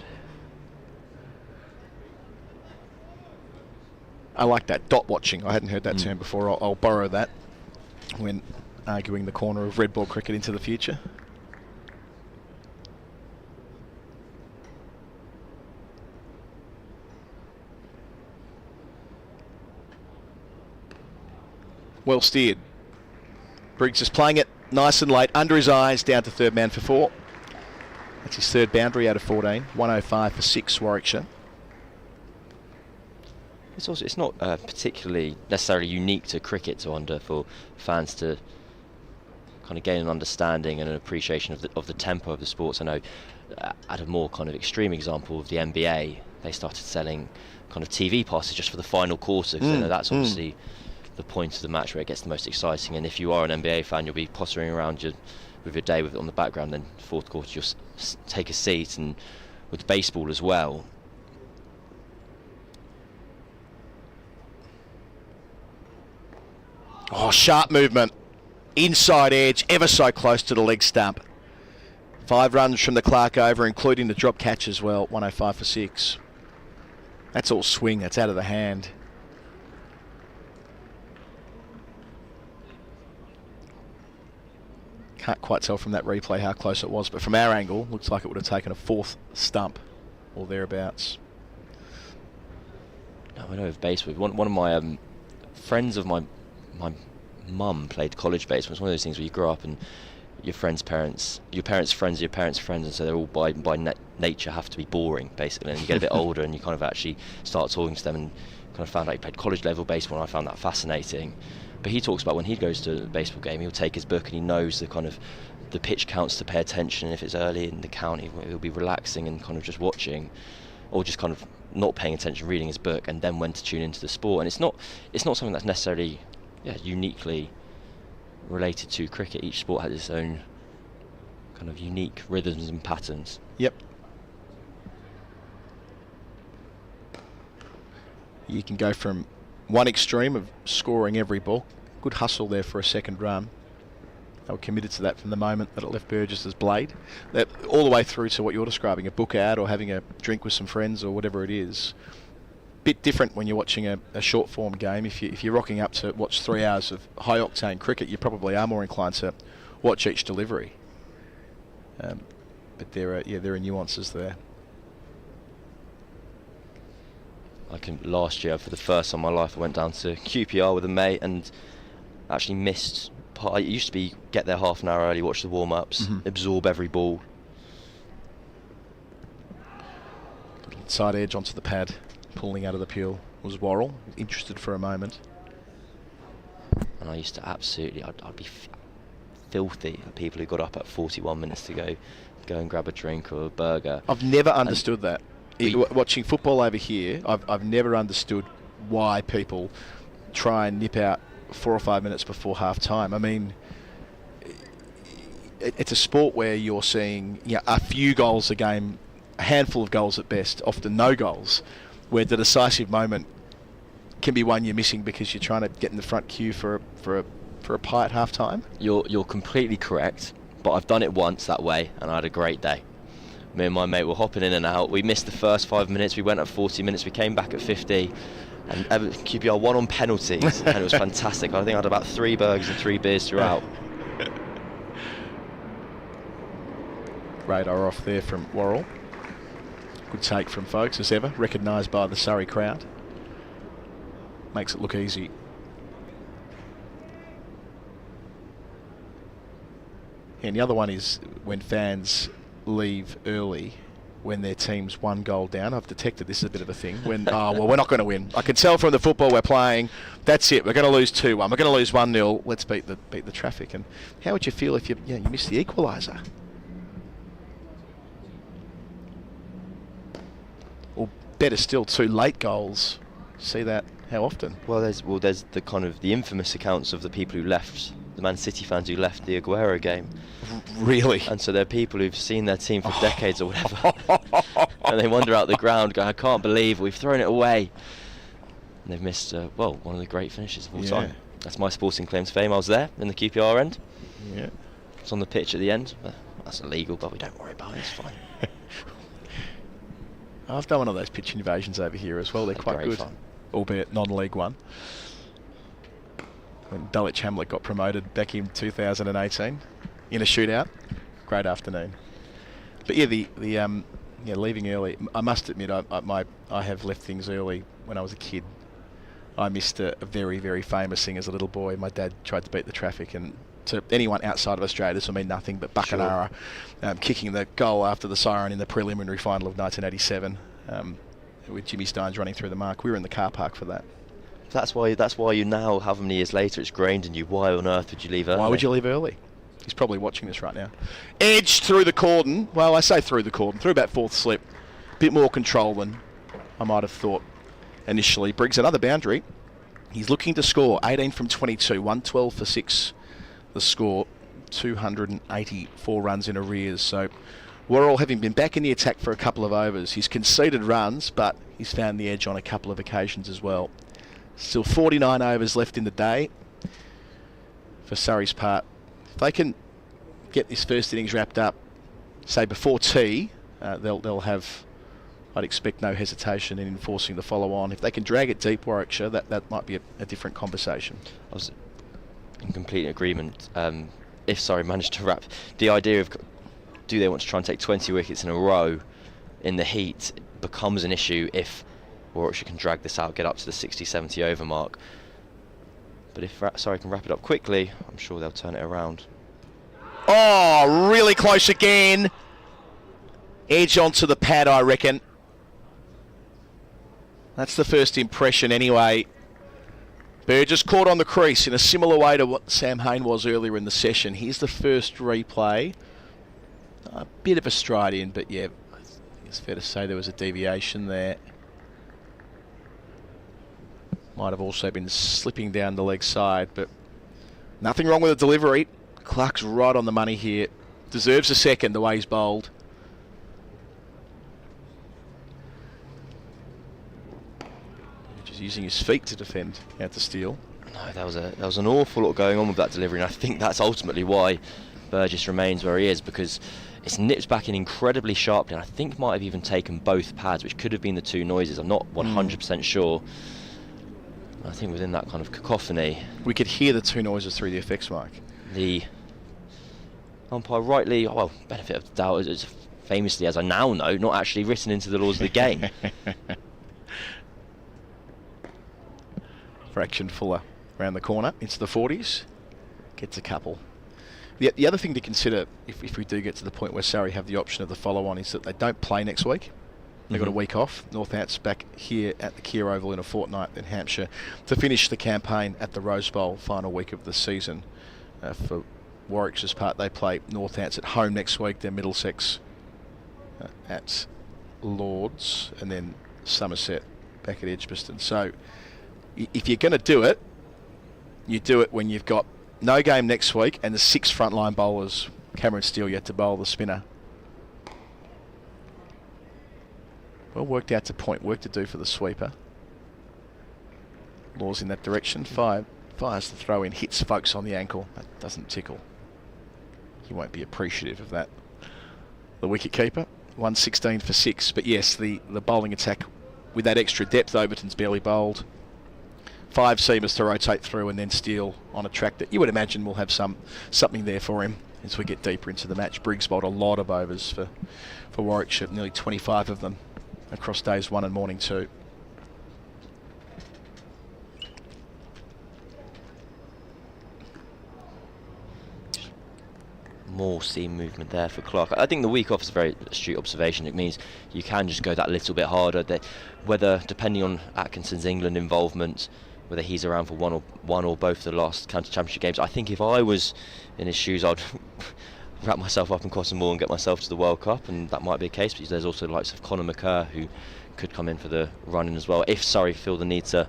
I like that dot watching. I hadn't heard that term before. I'll borrow that when arguing the corner of red ball cricket into the future. Well steered. Briggs is playing it nice and late, under his eyes, down to third man for 4. That's his 3rd boundary out of 14. 105 for 6, Warwickshire. It's not particularly necessarily unique to cricket for fans to kind of gain an understanding and an appreciation of the tempo of the sports. I know at a more kind of extreme example of the NBA, they started selling kind of TV passes just for the final quarter, because that's obviously the point of the match where it gets the most exciting. And if you are an NBA fan, you'll be pottering around with your day with it on the background. Then 4th quarter, you'll take a seat, and with baseball as well. Oh, sharp movement. Inside edge, ever so close to the leg stump. 5 runs from the Clark over, including the drop catch as well. 105 for 6. That's all swing. That's out of the hand. Can't quite tell from that replay how close it was, but from our angle, looks like it would have taken a 4th stump or thereabouts. I know of baseball. One of my friends of my mum played college baseball. It's one of those things where you grow up and your parents' friends, and so they're all by nature have to be boring, basically. And you get a bit older and you kind of actually start talking to them, and kind of found out he played college level baseball, and I found that fascinating. But he talks about when he goes to a baseball game, he'll take his book and he knows the kind of the pitch counts to pay attention. And if it's early in the count, he'll be relaxing and kind of just watching, or just kind of not paying attention, reading his book, and then when to tune into the sport. And it's not something that's necessarily uniquely related to cricket. Each sport has its own kind of unique rhythms and patterns. Yep. You can go from one extreme of scoring every ball. Good hustle there for a second run. They were committed to that from the moment that it left Burgess's blade. That all the way through to what you're describing, a book out or having a drink with some friends or whatever it is. Bit different when you're watching a short form game. If you're rocking up to watch 3 hours of high octane cricket, you probably are more inclined to watch each delivery. But there are nuances there. Last year, for the first time in my life, I went down to QPR with a mate and actually missed. I used to be get there half an hour early, watch the warm-ups, absorb every ball. Little side edge onto the pad, pulling out of the peel was Worrell, interested for a moment. And I used to absolutely, I'd be filthy at people who got up at 41 minutes to go and grab a drink or a burger. I've never understood that. Watching football over here, I've never understood why people try and nip out 4 or 5 minutes before half time. I mean, it's a sport where you're seeing a few goals a game, a handful of goals at best, often no goals, where the decisive moment can be one you're missing because you're trying to get in the front queue for a pie at half time. You're completely correct, but I've done it once that way and I had a great day. Me and my mate were hopping in and out. We missed the first 5 minutes. We went at 40 minutes. We came back at 50. And QPR won on penalties. And it was fantastic. I think I had about 3 burgers and 3 beers throughout. Radar off there from Worrell. Good take from Foakes as ever. Recognised by the Surrey crowd. Makes it look easy. And the other one is when fans leave early when their team's 1 goal down. I've detected this is a bit of a thing. When we're not going to win. I can tell from the football we're playing. That's it. We're going to lose 2-1. We're going to lose 1-0. Let's beat the traffic. And how would you feel if you miss the equaliser? Or better still, 2 late goals. See that how often? Well, there's the kind of the infamous accounts of the people who left, the Man City fans who left the Aguero game. Really? And so there are people who've seen their team for decades or whatever, and they wander out the ground going, I can't believe we've thrown it away. And they've missed, one of the great finishes of all time. That's my sporting claim to fame. I was there in the QPR end. Yeah. It's on the pitch at the end. That's illegal, but we don't worry about it. It's fine. I've done one of those pitch invasions over here as well. They're quite good, fun. Albeit non-League One. When Dulwich Hamlet got promoted back in 2018 in a shootout. Great afternoon. But leaving early. I must admit, I have left things early when I was a kid. I missed a very, very famous thing as a little boy. My dad tried to beat the traffic, and to anyone outside of Australia, this will mean nothing, but Buckenara kicking the goal after the siren in the preliminary final of 1987, with Jimmy Stones running through the mark. We were in the car park for that. That's why you now, however many years later, it's grained in you. Why on earth would you leave early? Why would you leave early? He's probably watching this right now. Edge through the cordon. Well, I say through the cordon. Through about 4th slip. Bit more control than I might have thought initially. Briggs another boundary. He's looking to score. 18 from 22. 112 for 6. The score. 284 runs in arrears. So Worrell, having been back in the attack for a couple of overs, he's conceded runs, but he's found the edge on a couple of occasions as well. Still 49 overs left in the day for Surrey's part. If they can get this first innings wrapped up, say before tea, they'll have, I'd expect, no hesitation in enforcing the follow-on. If they can drag it deep, Warwickshire, that might be a different conversation. I was in complete agreement. If Surrey managed to wrap the idea of, do they want to try and take 20 wickets in a row in the heat, becomes an issue if Warwickshire can drag this out, get up to the 60-70 over mark. But if Surrey can wrap it up quickly, I'm sure they'll turn it around. Oh, really close again. Edge onto the pad, I reckon. That's the first impression anyway. Burgess caught on the crease in a similar way to what Sam Hain was earlier in the session. Here's the first replay. A bit of a stride in, but yeah, I think it's fair to say there was a deviation there. Might have also been slipping down the leg side, but nothing wrong with the delivery. Clark's right on the money here. Deserves a second the way he's bowled. Just using his feet to defend out to steal. No, there was an awful lot going on with that delivery, and I think that's ultimately why Burgess remains where he is, because it's nipped back in incredibly sharply, and I think might have even taken both pads, which could have been the two noises. I'm not 100% sure. I think within that kind of cacophony, we could hear the two noises through the effects mic. The umpire rightly, well, benefit of the doubt, is famously, as I now know, not actually written into the laws of the game. Fraction Fuller around the corner into the 40s, gets a couple. The other thing to consider, if we do get to the point where Surrey have the option of the follow-on, is that they don't play next week. They've got a week off. Northants back here at the Keir Oval in a fortnight, then Hampshire, to finish the campaign at the Rose Bowl, final week of the season. For Warwickshire's part, they play Northants at home next week, then Middlesex at Lords, and then Somerset back at Edgbaston. So if you're going to do it, you do it when you've got no game next week and the 6 frontline bowlers. Cameron Steele yet to bowl the spinner. Well worked out to point, work to do for the sweeper. Laws in that direction. Fires the throw in, hits Foakes on the ankle. That doesn't tickle. He won't be appreciative of that. The wicket keeper, 116 for 6. But yes, the bowling attack with that extra depth, Overton's barely bowled. 5 seamers to rotate through, and then Steele on a track that you would imagine will have something there for him as we get deeper into the match. Briggs bowled a lot of overs for Warwickshire, nearly 25 of them across days 1 and morning 2. More seam movement there for Clark. I think the week off is a very astute observation. It means you can just go that little bit harder. Whether, depending on Atkinson's England involvement, whether he's around for one or both of the last county championship games, I think if I was in his shoes, I'd wrap myself up in cotton wool and get myself to the World Cup, and that might be a case, because there's also the likes of Conor McCurr who could come in for the run-in as well, if Surrey feel the need to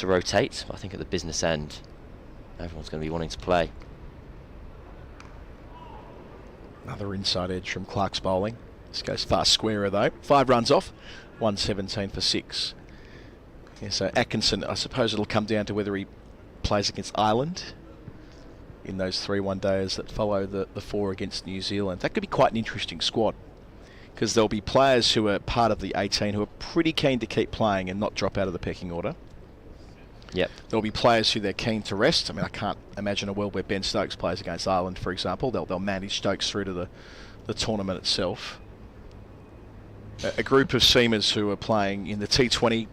rotate. But I think at the business end, everyone's going to be wanting to play. Another inside edge from Clark's bowling. This goes far squarer though. 5 runs off, 117 for 6. Yeah, so Atkinson, I suppose it'll come down to whether he plays against Ireland in those 3 one-dayers that follow the 4 against New Zealand. That could be quite an interesting squad, because there'll be players who are part of the 18 who are pretty keen to keep playing and not drop out of the pecking order. Yep. There'll be players who they're keen to rest. I mean, I can't imagine a world where Ben Stokes plays against Ireland, for example. They'll manage Stokes through to the tournament itself. A group of seamers who are playing in the T20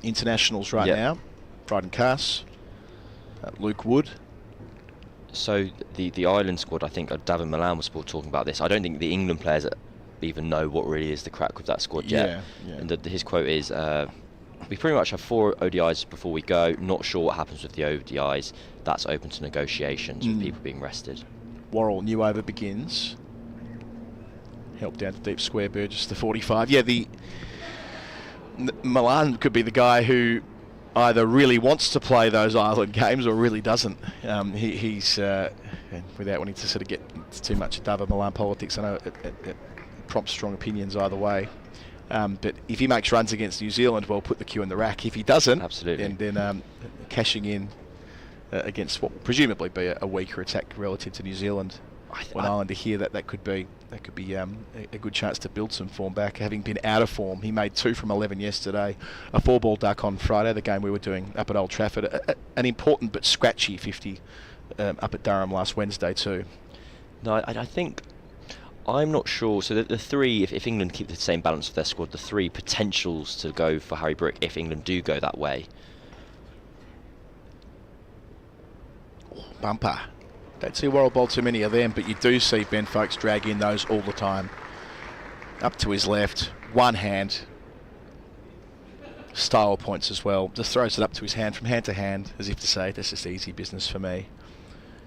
internationals right now. Bryden Cass, Luke Wood. So the Ireland squad, I think Davin Milan was talking about this. I don't think the England players even know what really is the crack with that squad yet. Yeah. And his quote is, we pretty much have 4 ODIs before we go. Not sure what happens with the ODIs. That's open to negotiations with people being rested. Worrell, new over begins. Help down to deep square, Burgess to 45. Yeah, Milan could be the guy who either really wants to play those Ireland games or really doesn't. He's without wanting to sort of get too much David Milan politics, I know it prompts strong opinions either way. But if he makes runs against New Zealand, well, put the cue in the rack. If he doesn't, absolutely, then cashing in against what will presumably be a weaker attack relative to New Zealand when Ireland to hear that could be a good chance to build some form back. Having been out of form, he made 2 from 11 yesterday, a 4-ball duck on Friday, the game we were doing up at Old Trafford, an important but scratchy 50 up at Durham last Wednesday too. No, I think, I'm not sure. So the 3, if England keep the same balance of their squad, the 3 potentials to go for Harry Brook if England do go that way. Bumper. Don't see Worrell bowl too many of them, but you do see Ben Foakes drag in those all the time. Up to his left, one hand. Style points as well. Just throws it up to his hand, from hand to hand, as if to say, this is easy business for me.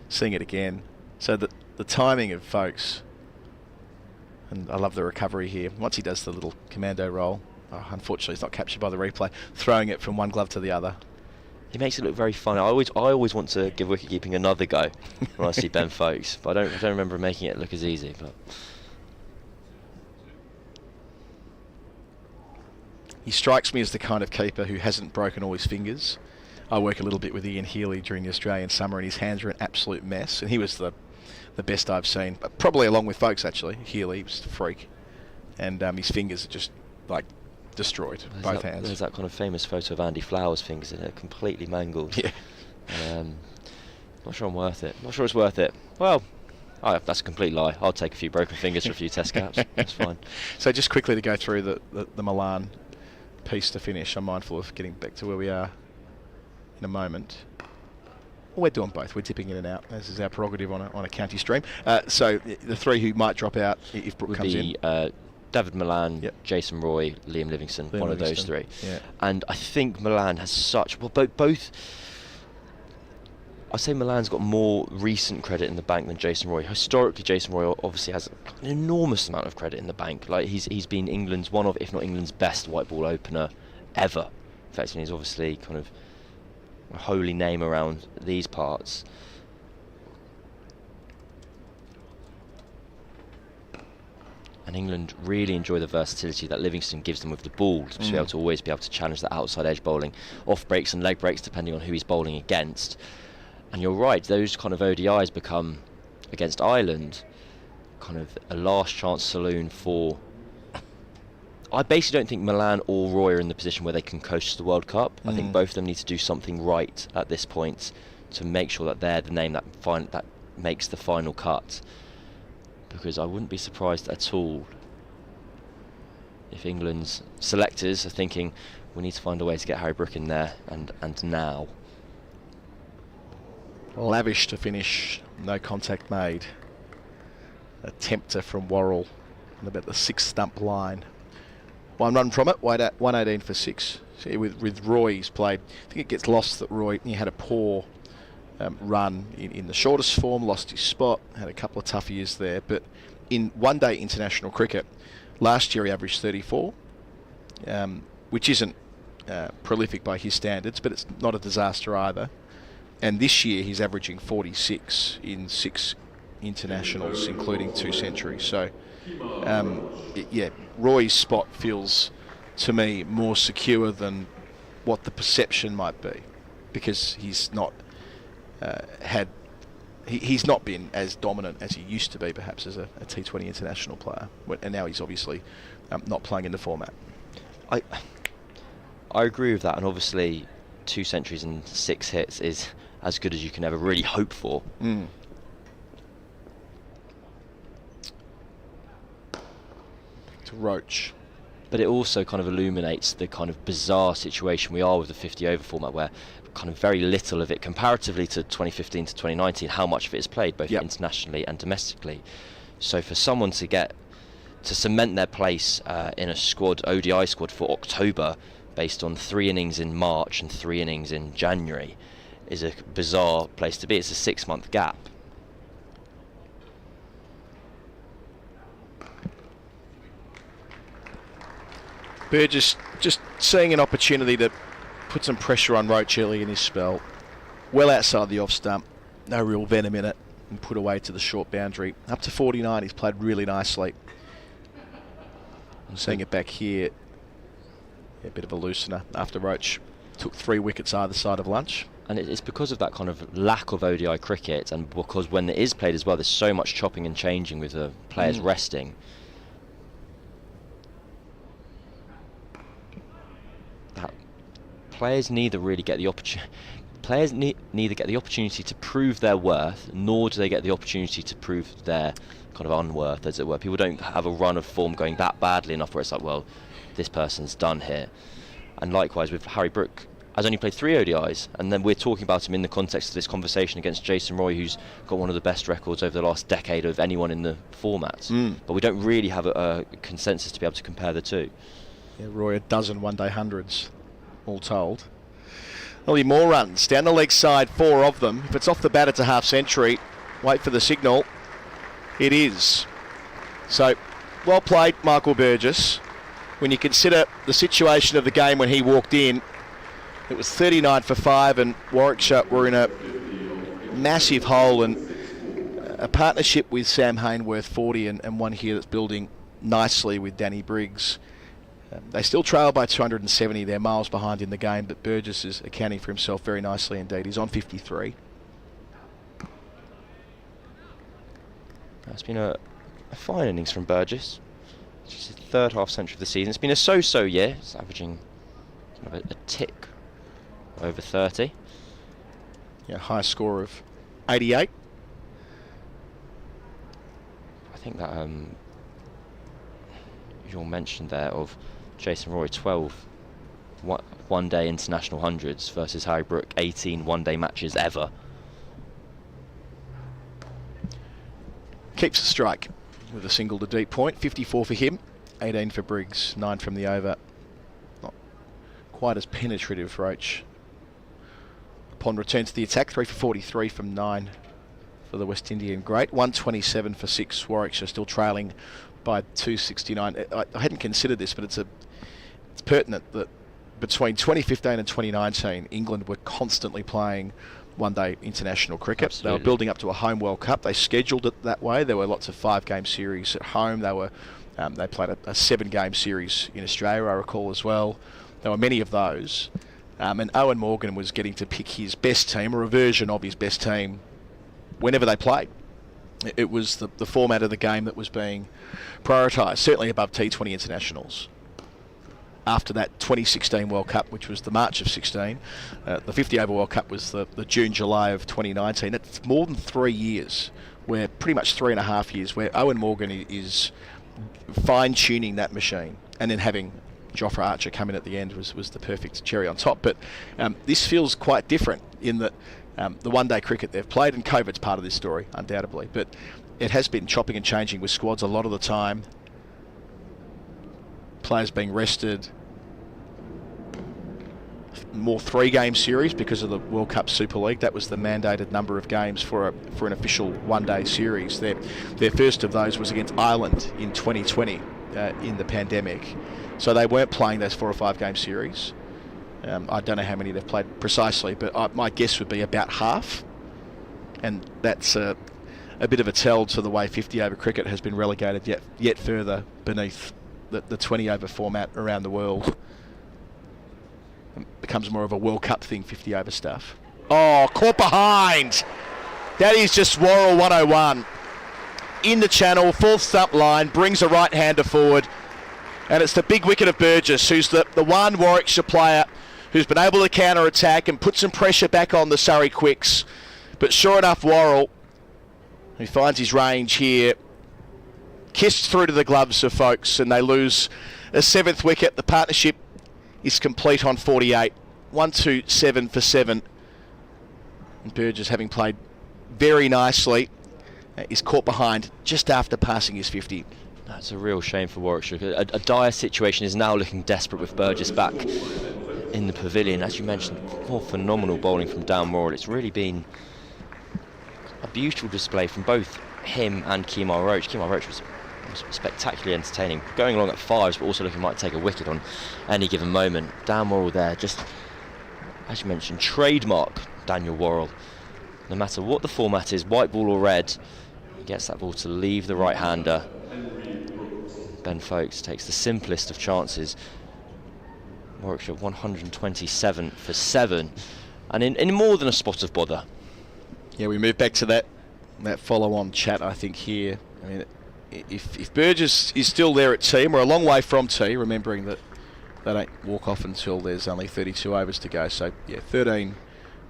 Seeing it again. So the timing of Foakes, and I love the recovery here. Once he does the little commando roll, unfortunately it's not captured by the replay, throwing it from one glove to the other. He makes it look very fun. I always want to give wicket-keeping another go when I see Ben Foakes, but I don't remember making it look as easy. But he strikes me as the kind of keeper who hasn't broken all his fingers. I work a little bit with Ian Healy during the Australian summer, and his hands are an absolute mess, and he was the best I've seen, but probably along with Foakes actually. Healy was a freak, and his fingers are just like destroyed, both hands. There's that kind of famous photo of Andy Flower's fingers, and they're completely mangled. Yeah. Not sure I'm worth it. Not sure it's worth it. Well, that's a complete lie. I'll take a few broken fingers for a few test caps. That's fine. So just quickly to go through the Milan piece to finish. I'm mindful of getting back to where we are in a moment. We're doing both. We're dipping in and out. This is our prerogative on a county stream. So the 3 who might drop out if Brook comes in. David Milan, Jason Roy, Liam Livingston, one of those 3. Yeah. And I think Milan has such... Well, both... I'd say Milan's got more recent credit in the bank than Jason Roy. Historically, Jason Roy obviously has an enormous amount of credit in the bank. Like, he's been England's one of, if not England's best white ball opener ever. In fact, he's obviously kind of a holy name around these parts. And England really enjoy the versatility that Livingston gives them with the ball, to be able to always be able to challenge that outside edge bowling, off breaks and leg breaks depending on who he's bowling against. And you're right, those kind of ODIs become, against Ireland, kind of a last chance saloon for... I basically don't think Milan or Roy are in the position where they can coast to the World Cup. I think both of them need to do something right at this point to make sure that they're the name that makes the final cut. Because I wouldn't be surprised at all if England's selectors are thinking we need to find a way to get Harry Brook in there, and now. Lavish to finish, no contact made. A tempter from Worrell on about the 6 stump line. 1 run from it, 118 for 6. See, with Roy, he's played. I think it gets lost that Roy had a poor run in the shortest form, lost his spot, had a couple of tough years there. But in one-day international cricket, last year he averaged 34, which isn't prolific by his standards, but it's not a disaster either. And this year he's averaging 46 in 6 internationals, including 2 centuries. So, Roy's spot feels, to me, more secure than what the perception might be, because he's not he's not been as dominant as he used to be, perhaps, as a T20 international player. And now he's obviously not playing in the format. I agree with that, and obviously 2 centuries and 6 hits is as good as you can ever really hope for. To Roach. But it also kind of illuminates the kind of bizarre situation we are with the 50 over format, where kind of very little of it, comparatively to 2015 to 2019, how much of it is played both internationally and domestically. So for someone to cement their place in a squad, ODI squad, for October, based on 3 innings in March and 3 innings in January, is a bizarre place to be. It's a 6-month gap. Burgess just seeing an opportunity to put some pressure on Roach early in his spell. Well outside the off stump, no real venom in it, and put away to the short boundary. Up to 49, he's played really nicely. I'm seeing it back here. A bit of a loosener after Roach took 3 wickets either side of lunch. And it's because of that kind of lack of ODI cricket, and because when it is played as well, there's so much chopping and changing with the players resting. That players neither really get the opportunity. Players neither get the opportunity to prove their worth, nor do they get the opportunity to prove their kind of unworth, as it were. People don't have a run of form going that badly enough where it's like, well, this person's done here. And likewise with Harry Brook, has only played 3 ODIs, and then we're talking about him in the context of this conversation against Jason Roy, who's got one of the best records over the last decade of anyone in the formats. But we don't really have a consensus to be able to compare the two. Yeah, Roy, a dozen one-day hundreds, all told. There'll be more runs down the leg side, 4 of them. If it's off the bat, it's a half century. Wait for the signal. It is. So, well played, Michael Burgess. When you consider the situation of the game when he walked in, it was 39 for 5, and Warwickshire were in a massive hole, and a partnership with Sam Hainworth, 40, and one here that's building nicely with Danny Briggs. They still trail by 270. They're miles behind in the game, but Burgess is accounting for himself very nicely indeed. He's on 53. It's been a fine innings from Burgess. It's his 3rd half century of the season. It's been a so-so year. It's averaging kind of a tick over 30. Yeah, high score of 88. I think that your mention there of Jason Roy, 12 one-day international hundreds versus Harry Brook, 18 one-day matches ever. Keeps the strike with a single to deep point. 54 for him, 18 for Briggs, 9 from the over. Not quite as penetrative, Roach. Upon return to the attack, 3 for 43 from 9 for the West Indian great. 127 for 6. Warwickshire still trailing by 269. I hadn't considered this, but it's pertinent that between 2015 and 2019, England were constantly playing one-day international cricket. Absolutely. They were building up to a home World Cup. They scheduled it that way. There were lots of 5-game series at home. They played a 7-game series in Australia, I recall, as well. There were many of those. And Owen Morgan was getting to pick his best team, or a version of his best team, whenever they played. It was the format of the game that was being prioritised, certainly above T20 internationals. After that 2016 World Cup, which was the March of 16, the 50-over World Cup was the June-July of 2019. It's more than 3 years, where pretty much 3.5 years, where Owen Morgan is fine-tuning that machine, and then having Jofra Archer come in at the end was the perfect cherry on top. But this feels quite different in that the one-day cricket they've played, and COVID's part of this story, undoubtedly, but it has been chopping and changing with squads a lot of the time. Players being rested. More 3-game series because of the World Cup Super League. That was the mandated number of games for an official one-day series. Their first of those was against Ireland in 2020 in the pandemic. So they weren't playing those 4 or 5-game series. I don't know how many they've played precisely, but my guess would be about half. And that's a bit of a tell to the way 50-over cricket has been relegated yet further beneath the 20-over format around the world. It becomes more of a World Cup thing, 50-over stuff. Oh, caught behind. That is just Worrell 101. In the channel, 4th stump line, brings a right-hander forward. And it's the big wicket of Burgess, who's the one Warwickshire player who's been able to counter-attack and put some pressure back on the Surrey Quicks. But sure enough, Worrell, who finds his range here, kissed through to the gloves of Foakes, and they lose a 7th wicket. The partnership is complete on 48. 1-2-7 for 7. And Burgess, having played very nicely, is caught behind just after passing his 50. That's a real shame for Warwickshire. A dire situation is now looking desperate with Burgess back in the pavilion. As you mentioned, more phenomenal bowling from Dan Morrell. It's really been a beautiful display from both him and Kemar Roach. Kemar Roach was spectacularly entertaining, going along at 5s, but also looking like take a wicket on any given moment. Dan Morrell there, just as you mentioned, trademark Daniel Worrell. No matter what the format is, white ball or red, he gets that ball to leave the right-hander. Ben Foakes takes the simplest of chances. Warwickshire 127 for 7, and in more than a spot of bother. Yeah, we move back to that follow-on chat, I think, here. I mean, if Burgess is still there at tee, and we're a long way from tee, remembering that they don't walk off until there's only 32 overs to go. So, yeah, 13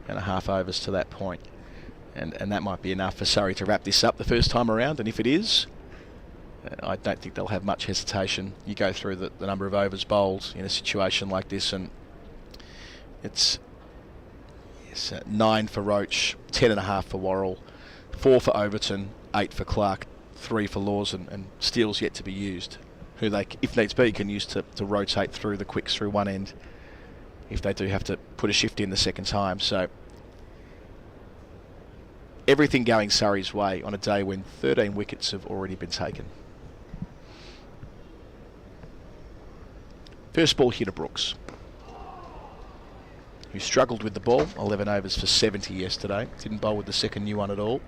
and a half overs to that point. And that might be enough for Surrey to wrap this up the first time around. And if it is, I don't think they'll have much hesitation. You go through the number of overs bowled in a situation like this, and it's 9 for Roach, 10.5 for Worrell, 4 for Overton, 8 for Clark, 3 for Laws, and Steele's yet to be used, who they, if needs be, can use to rotate through the quicks through one end if they do have to put a shift in the second time. So everything going Surrey's way on a day when 13 wickets have already been taken. First ball here to Brooks, who struggled with the ball, 11 overs for 70 yesterday. Didn't bowl with the second new one at all.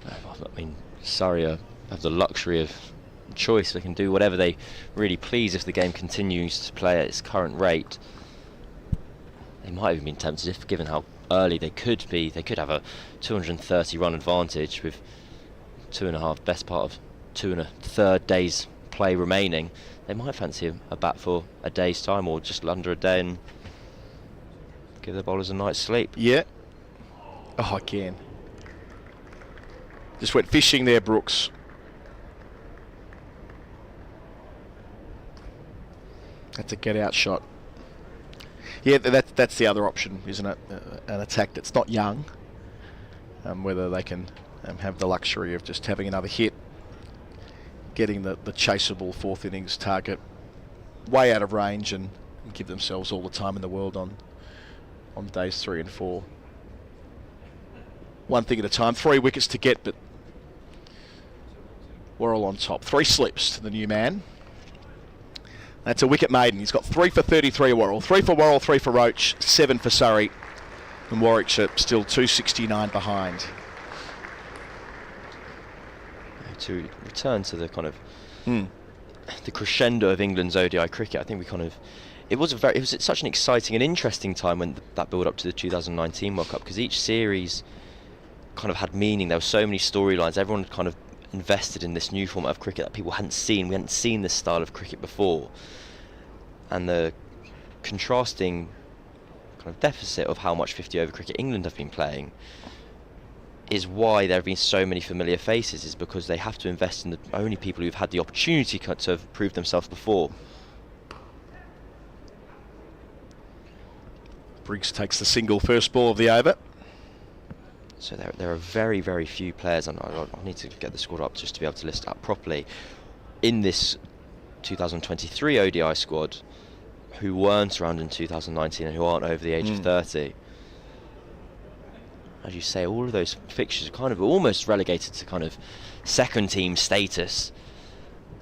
I mean, Surrey have the luxury of choice. They can do whatever they really please if the game continues to play at its current rate. They might have been tempted, if given how early they could be. They could have a 230 run advantage with best part of 2 1/3 days play remaining. They might fancy a bat for a day's time, or just under a day, and give their bowlers a night's sleep. Yeah. Oh, again. Just went fishing there, Brooks. That's a get-out shot. Yeah, that's the other option, isn't it? An attack that's not young. Whether they can have the luxury of just having another hit, getting the chaseable fourth innings target way out of range, and give themselves all the time in the world on days 3 and 4. One thing at a time. 3 wickets to get, but Worrell on top. 3 slips to the new man. That's a wicket maiden. He's got 3 for 33, Worrell. 3 for Worrell, 3 for Roach, 7 for Surrey. And Warwickshire still 269 behind. To return to the kind of the crescendo of England's ODI cricket, I think it was such an exciting and interesting time when that build up to the 2019 World Cup, because each series kind of had meaning. There were so many storylines. Everyone kind of invested in this new format of cricket that people hadn't seen. We hadn't seen this style of cricket before, and the contrasting kind of deficit of how much 50 over cricket England have been playing is why there have been so many familiar faces, is because they have to invest in the only people who've had the opportunity to have proved themselves before. Briggs takes the single first ball of the over. So there are very, very few players, and I need to get the squad up just to be able to list it up properly, in this 2023 ODI squad who weren't around in 2019 and who aren't over the age of 30. As you say, all of those fixtures are kind of almost relegated to kind of second team status,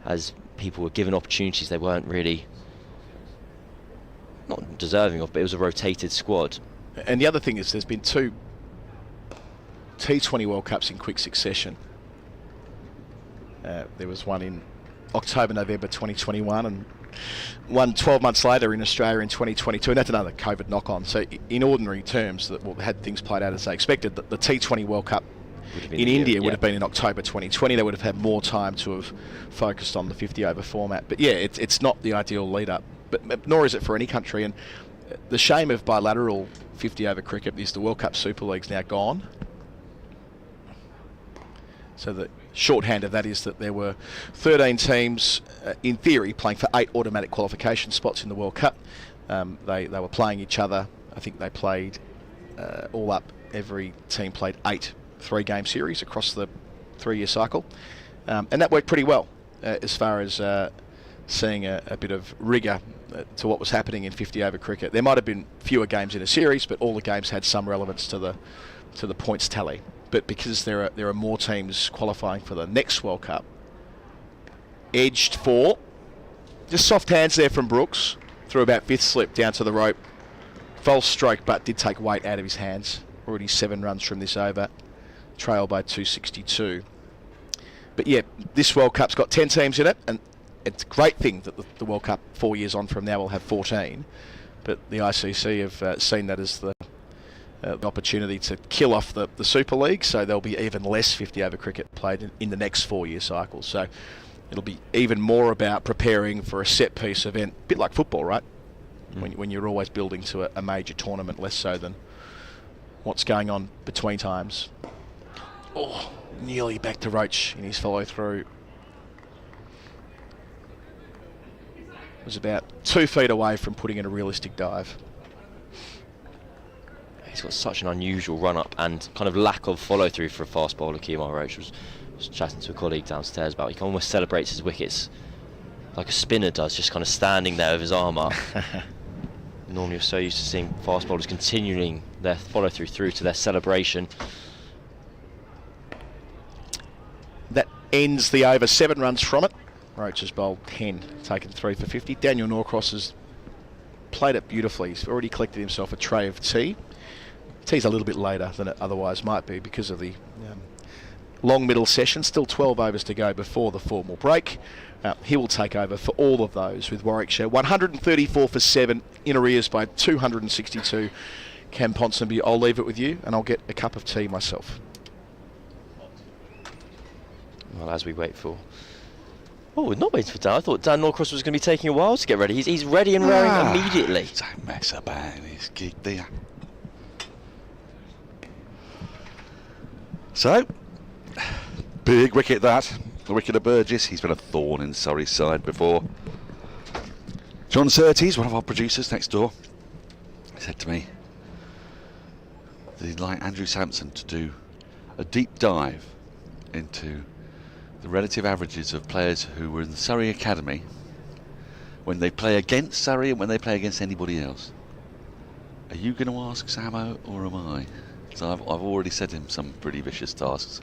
as people were given opportunities they weren't really not deserving of, but it was a rotated squad. And the other thing is there's been 2 T20 World Cups in quick succession. There was one in October, November 2021, and one 12 months later in Australia in 2022, and that's another COVID knock-on. So in ordinary terms, had things played out as they expected, the T20 World Cup in India would have been in October 2020. They would have had more time to have focused on the 50 over format. But yeah, it's not the ideal lead-up, but nor is it for any country. And the shame of bilateral 50 over cricket is the World Cup Super League's now gone. So the shorthand of that is that there were 13 teams, in theory, playing for 8 automatic qualification spots in the World Cup. They were playing each other. I think they played all up. Every team played 8 3-game series across the 3-year cycle, and that worked pretty well as far as seeing a bit of rigour to what was happening in 50 over cricket. There might have been fewer games in a series, but all the games had some relevance to the points tally. But because there are more teams qualifying for the next World Cup, edged for, just soft hands there from Brooks, through about 5th slip down to the rope. False stroke, but did take weight out of his hands. Already 7 runs from this over, trail by 262. But yeah, this World Cup's got 10 teams in it, and it's a great thing that the World Cup 4 years on from now will have 14. but the ICC have seen that as the opportunity to kill off the Super League, so there'll be even less 50-over cricket played in the next 4-year cycle. So it'll be even more about preparing for a set-piece event, a bit like football, right? When you're always building to a major tournament, less so than what's going on between times. Oh, nearly back to Roach in his follow-through. Was about 2 feet away from putting in a realistic dive. He's got such an unusual run-up and kind of lack of follow-through for a fast bowler. Kemar Roach was chatting to a colleague downstairs about. He almost celebrates his wickets like a spinner does, just kind of standing there with his arm up. Normally, you're so used to seeing fast bowlers continuing their follow-through through to their celebration. That ends the over. 7 runs from it. Roach has bowled 10, taken 3 for 50. Daniel Norcross has played it beautifully. He's already collected himself a tray of tea. Tea's a little bit later than it otherwise might be because of the long middle session. Still 12 overs to go before the formal break. He will take over for all of those with Warwickshire. 134 for 7, in arrears by 262. Cam Ponsonby, I'll leave it with you and I'll get a cup of tea myself. Well, as we wait for... Oh, we're not waiting for Dan. I thought Dan Norcross was going to be taking a while to get ready. He's ready and raring immediately. Don't mess about his gig there. So, big wicket that. The wicket of Burgess. He's been a thorn in Surrey's side before. John Surtees, one of our producers next door, said to me that he'd like Andrew Samson to do a deep dive into the relative averages of players who were in the Surrey Academy when they play against Surrey and when they play against anybody else. Are you going to ask Samo or am I? So I've already set him some pretty vicious tasks.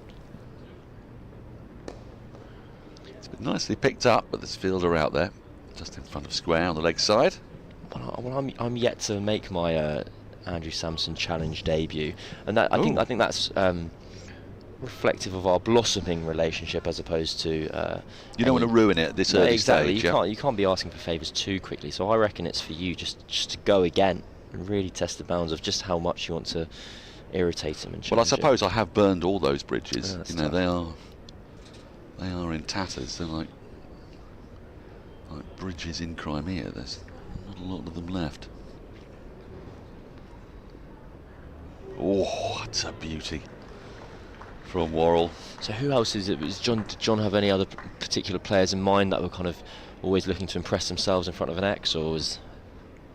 It's been nicely picked up, but there's fielder out there, just in front of square on the leg side. Well, I'm yet to make my Andrew Samson challenge debut, and that I think that's reflective of our blossoming relationship as opposed to. You don't want to ruin it at this early exactly. stage. You can't be asking for favours too quickly. So I reckon it's for you just to go again and really test the bounds of just how much you want to irritate him and challenge. Well, I suppose I have burned all those bridges. Yeah, you know, they are in tatters. They're like bridges in Crimea. There's not a lot of them left. Oh, that's a beauty from Worrell. So who else is it? Did John have any other particular players in mind that were kind of always looking to impress themselves in front of an X, or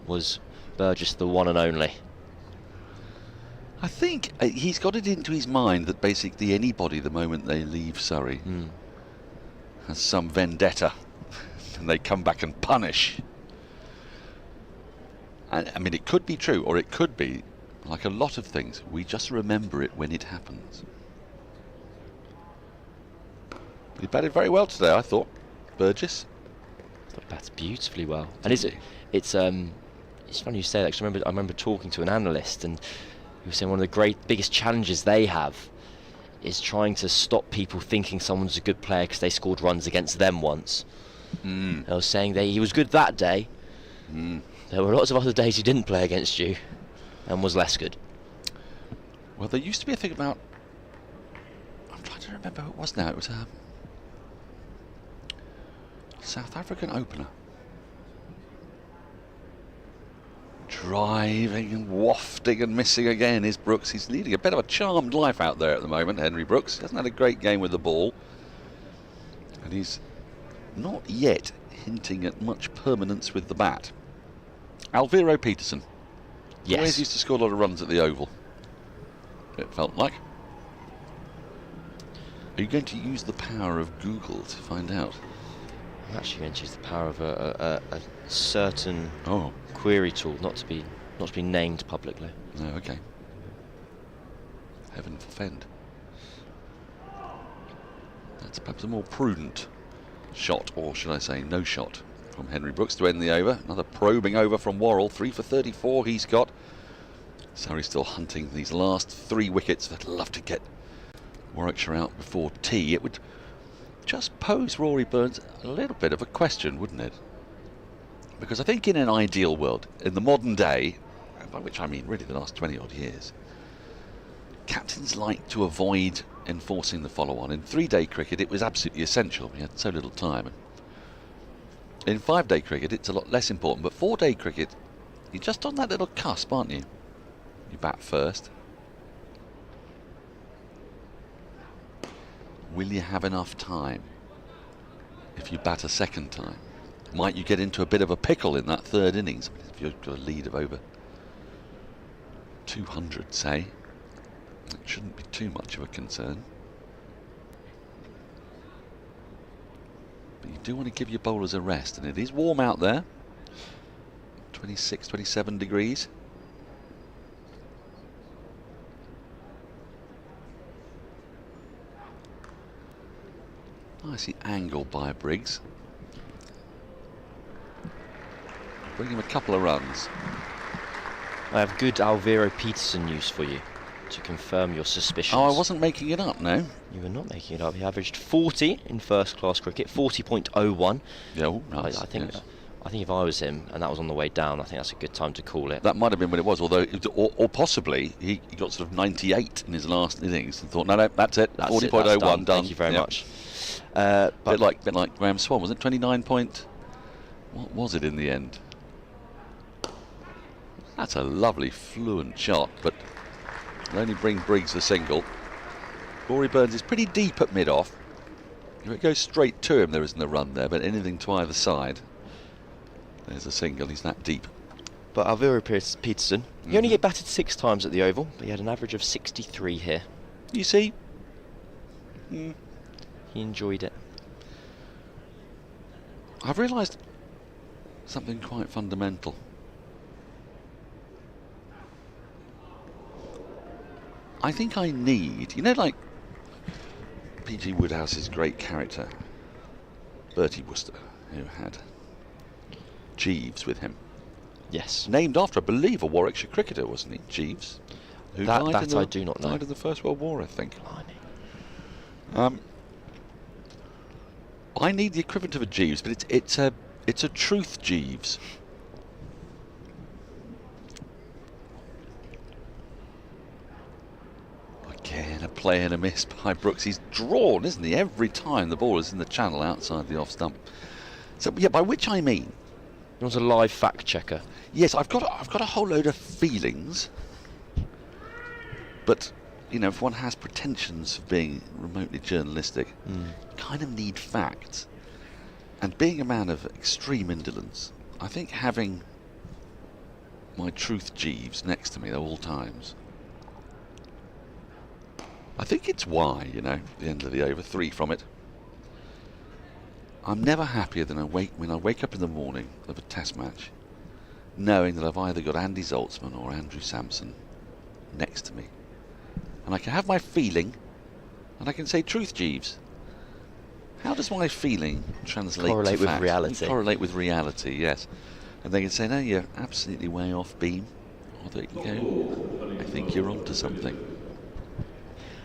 was Burgess the one and only? I think he's got it into his mind that basically anybody, the moment they leave Surrey, has some vendetta, and they come back and punish. And, I mean, it could be true, or it could be, like a lot of things, we just remember it when it happens. He batted very well today, I thought, Burgess. That's beautifully well. And it's funny you say that, because I remember talking to an analyst, and he was saying one of the biggest challenges they have is trying to stop people thinking someone's a good player because they scored runs against them once. I was saying he was good that day. There were lots of other days he didn't play against you and was less good. Well, there used to be a thing about, I'm trying to remember who it was now. It was a South African opener. Driving and wafting and missing again is Brooks. He's leading a bit of a charmed life out there at the moment, Henry Brooks. He hasn't had a great game with the ball. And he's not yet hinting at much permanence with the bat. Alviro Peterson. Yes. Always used to score a lot of runs at the Oval, it felt like. Are you going to use the power of Google to find out? I'm actually going to use the power of a certain query tool, not to be named publicly. No, okay. Heaven forfend. That's perhaps a more prudent shot, or should I say no shot, from Henry Brooks to end the over. Another probing over from Worrell. 3 for 34 he's got. Surrey's still hunting these last 3 wickets. They'd love to get Warwickshire out before tea. It would just pose Rory Burns a little bit of a question, wouldn't it? Because I think in an ideal world, in the modern day, by which I mean really the last 20 odd years, captains like to avoid enforcing the follow-on. In 3-day cricket it was absolutely essential. We had so little time. In 5-day cricket it's a lot less important, but 4-day cricket, you're just on that little cusp, aren't you? You bat first. Will you have enough time if you bat a second time? Might you get into a bit of a pickle in that third innings if you've got a lead of over 200, say? It shouldn't be too much of a concern. But you do want to give your bowlers a rest, and it is warm out there. 26, 27 degrees. Nicely angled by Briggs. Bring him a couple of runs. I have good Alvaro Peterson news for you to confirm your suspicions. Oh, I wasn't making it up, no. You were not making it up. He averaged 40 in first-class cricket, 40.01. Yeah, oh, nice. I think if I was him, and that was on the way down, I think that's a good time to call it. That might have been when it was, although, or possibly he got sort of 98 in his last innings and thought, no, that's it. 40.01 done. Thank you very much. Bit like Graham Swan, was it 29 point? What was it in the end? That's a lovely fluent shot, but it'll only bring Briggs a single. Rory Burns is pretty deep at mid-off. If it goes straight to him, there isn't a run there, but anything to either side, there's a single. He's that deep. But Alvaro Peterson, he only get batted 6 times at the Oval, but he had an average of 63 here. You see? He enjoyed it. I've realised something quite fundamental. I think I need, like P.G. Woodhouse's great character, Bertie Wooster, who had Jeeves with him. Yes. Named after, I believe, a Warwickshire cricketer, wasn't he, Jeeves? Who that I do not know. Died in the First World War, I think. I need the equivalent of a Jeeves, but it's a truth Jeeves. Again, a play and a miss by Brooks. He's drawn, isn't he? Every time the ball is in the channel outside the off stump. So yeah, by which I mean, he was a live fact checker. Yes, I've got a whole load of feelings, but if one has pretensions of being remotely journalistic, you kind of need facts. And being a man of extreme indolence, I think having my truth Jeeves next to me at all times. I think it's why, at the end of the over, 3 from it. I'm never happier than when I wake up in the morning of a test match, knowing that I've either got Andy Zaltzman or Andrew Samson next to me. And I can have my feeling, and I can say, truth, Jeeves. How does my feeling translate correlate to with fact? reality? Correlate with reality, yes. And they can say, no, you're absolutely way off beam. Or they can go, I think you're onto something.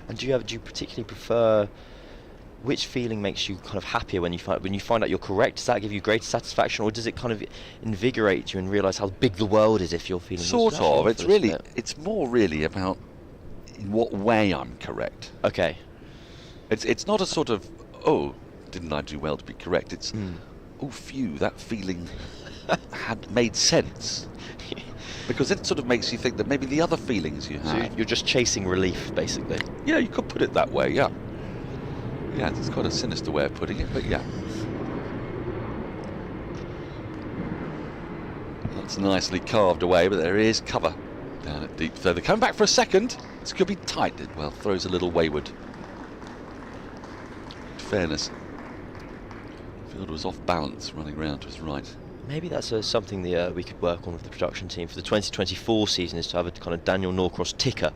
And do you particularly prefer, which feeling makes you kind of happier when you find out you're correct? Does that give you greater satisfaction, or does it kind of invigorate you and realise how big the world is if you're feeling sort of? It's more really about in what way I'm correct. Okay. It's not a sort of, oh, didn't I do well to be correct? It's, oh, phew, that feeling had made sense. Because it sort of makes you think that maybe the other feelings you have... So you're just chasing relief, basically. Yeah, you could put it that way, yeah. Yeah, it's quite a sinister way of putting it, but yeah. That's nicely carved away, but there is cover down at deep. So they're coming back for a second. This could be tight. Well, throws a little wayward. In fairness, fielder was off balance, running round to his right. Maybe that's something we could work on with the production team for the 2024 season, is to have a kind of Daniel Norcross ticker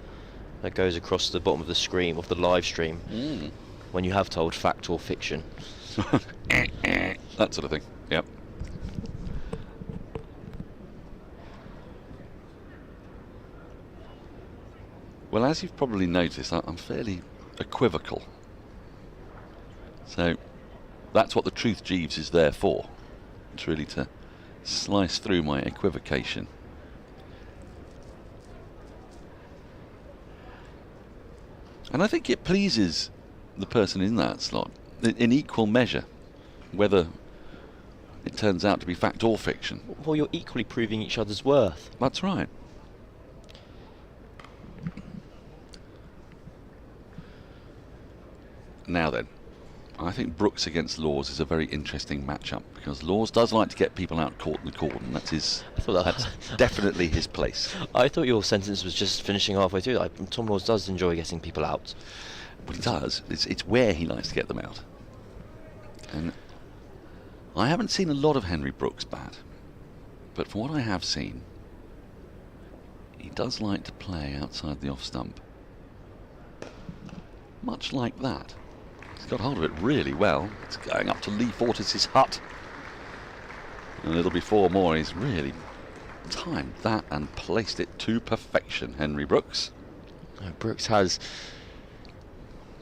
that goes across the bottom of the screen, of the live stream, when you have told fact or fiction. That sort of thing, yep. Well, as you've probably noticed, I'm fairly equivocal. So that's what the truth Jeeves is there for. It's really to slice through my equivocation. And I think it pleases the person in that slot in equal measure, whether it turns out to be fact or fiction. Well, you're equally proving each other's worth. That's right. Now then, I think Brooks against Laws is a very interesting matchup, because Laws does like to get people out caught in the cordon. That's definitely his place. I thought your sentence was just finishing halfway through. Tom Laws does enjoy getting people out. What he does, it's where he likes to get them out. And I haven't seen a lot of Henry Brooks bat, but from what I have seen, he does like to play outside the off stump. Much like that. He's got hold of it really well. It's going up to Lee Fortis's hut. And a little before more, he's really timed that and placed it to perfection, Henry Brooks. Brooks has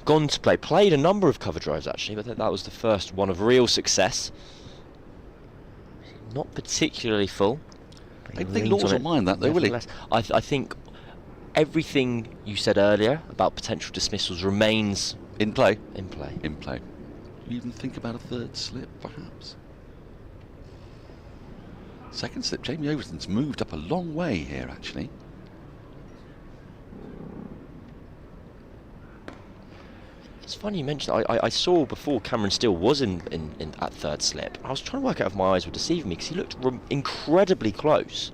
gone to played a number of cover drives actually, but that was the first one of real success. Not particularly full. I think Laws will mind that though, will he? I think everything you said earlier about potential dismissals remains in play. In play. In play. You even think about a third slip, perhaps. Second slip. Jamie Overton's moved up a long way here, actually. It's funny you mentioned that. I saw before Cameron Steele was in at third slip. I was trying to work out if my eyes were deceiving me, because he looked incredibly close.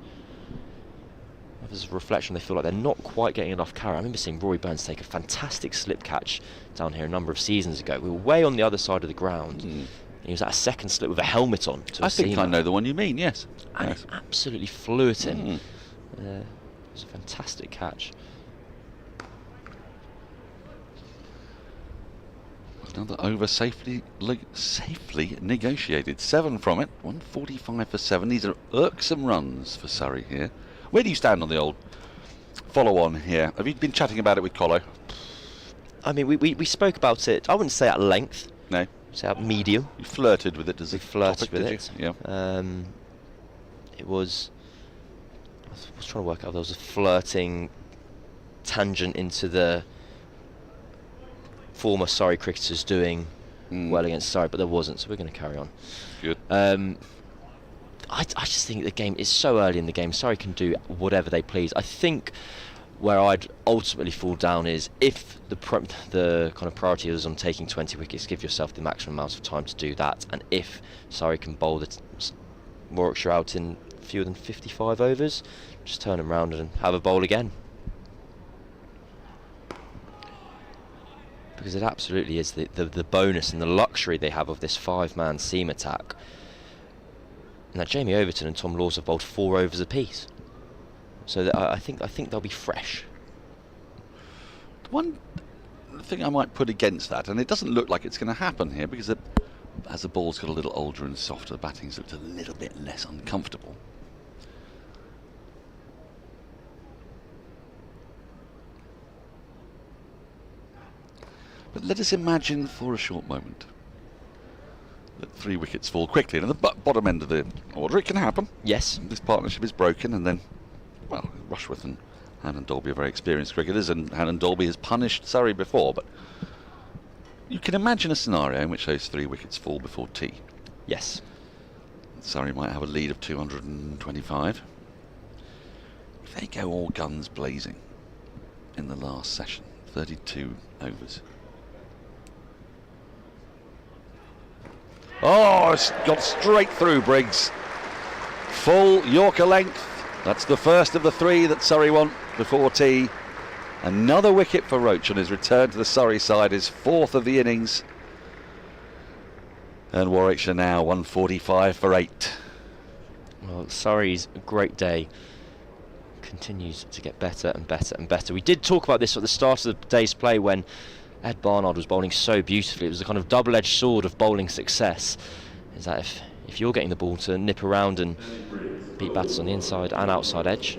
As a reflection, they feel like they're not quite getting enough carry. I remember seeing Rory Burns take a fantastic slip catch down here a number of seasons ago. We were way on the other side of the ground. And he was at a second slip with a helmet on. I think I know the one you mean, yes. And it absolutely flew at him. It was a fantastic catch. Another over safely negotiated. 7 from it. 145 for 7. These are irksome runs for Surrey here. Where do you stand on the old follow-on here? Have you been chatting about it with Colo? I mean, we spoke about it. I wouldn't say at length. No. Say at medium. You flirted with it as we a flirted topic, with did it. You? Yeah. It was. I was trying to work out. There was a flirting tangent into the former Surrey cricketers doing well against Surrey, but there wasn't. So we're going to carry on. Good. I just think the game is so early in the game. Surrey can do whatever they please. I think where I'd ultimately fall down is if the kind of priority is on taking 20 wickets, give yourself the maximum amount of time to do that. And if Surrey can bowl the Warwickshire out in fewer than 55 overs, just turn them round and have a bowl again. Because it absolutely is the bonus and the luxury they have of this 5-man seam attack. Now Jamie Overton and Tom Laws have bowled 4 overs apiece, so I think they'll be fresh. One thing I might put against that, and it doesn't look like it's going to happen here, because as the ball's got a little older and softer, the batting's looked a little bit less uncomfortable. But let us imagine for a short moment that 3 wickets fall quickly, and at the bottom end of the order it can happen. Yes. This partnership is broken, and then, well, Rushworth and Hannon Dolby are very experienced cricketers, and Hannon Dolby has punished Surrey before, but you can imagine a scenario in which those 3 wickets fall before tea. Yes. Surrey might have a lead of 225. If they go all guns blazing in the last session, 32 overs. Oh, it's got straight through Briggs. Full Yorker length. That's the first of the 3 that Surrey want before tea. Another wicket for Roach on his return to the Surrey side, his 4th of the innings. And Warwickshire now 145 for 8. Well, Surrey's great day continues to get better and better and better. We did talk about this at the start of the day's play when Ed Barnard was bowling so beautifully. It was a kind of double-edged sword of bowling success. Is that if you're getting the ball to nip around and beat batters on the inside and outside edge.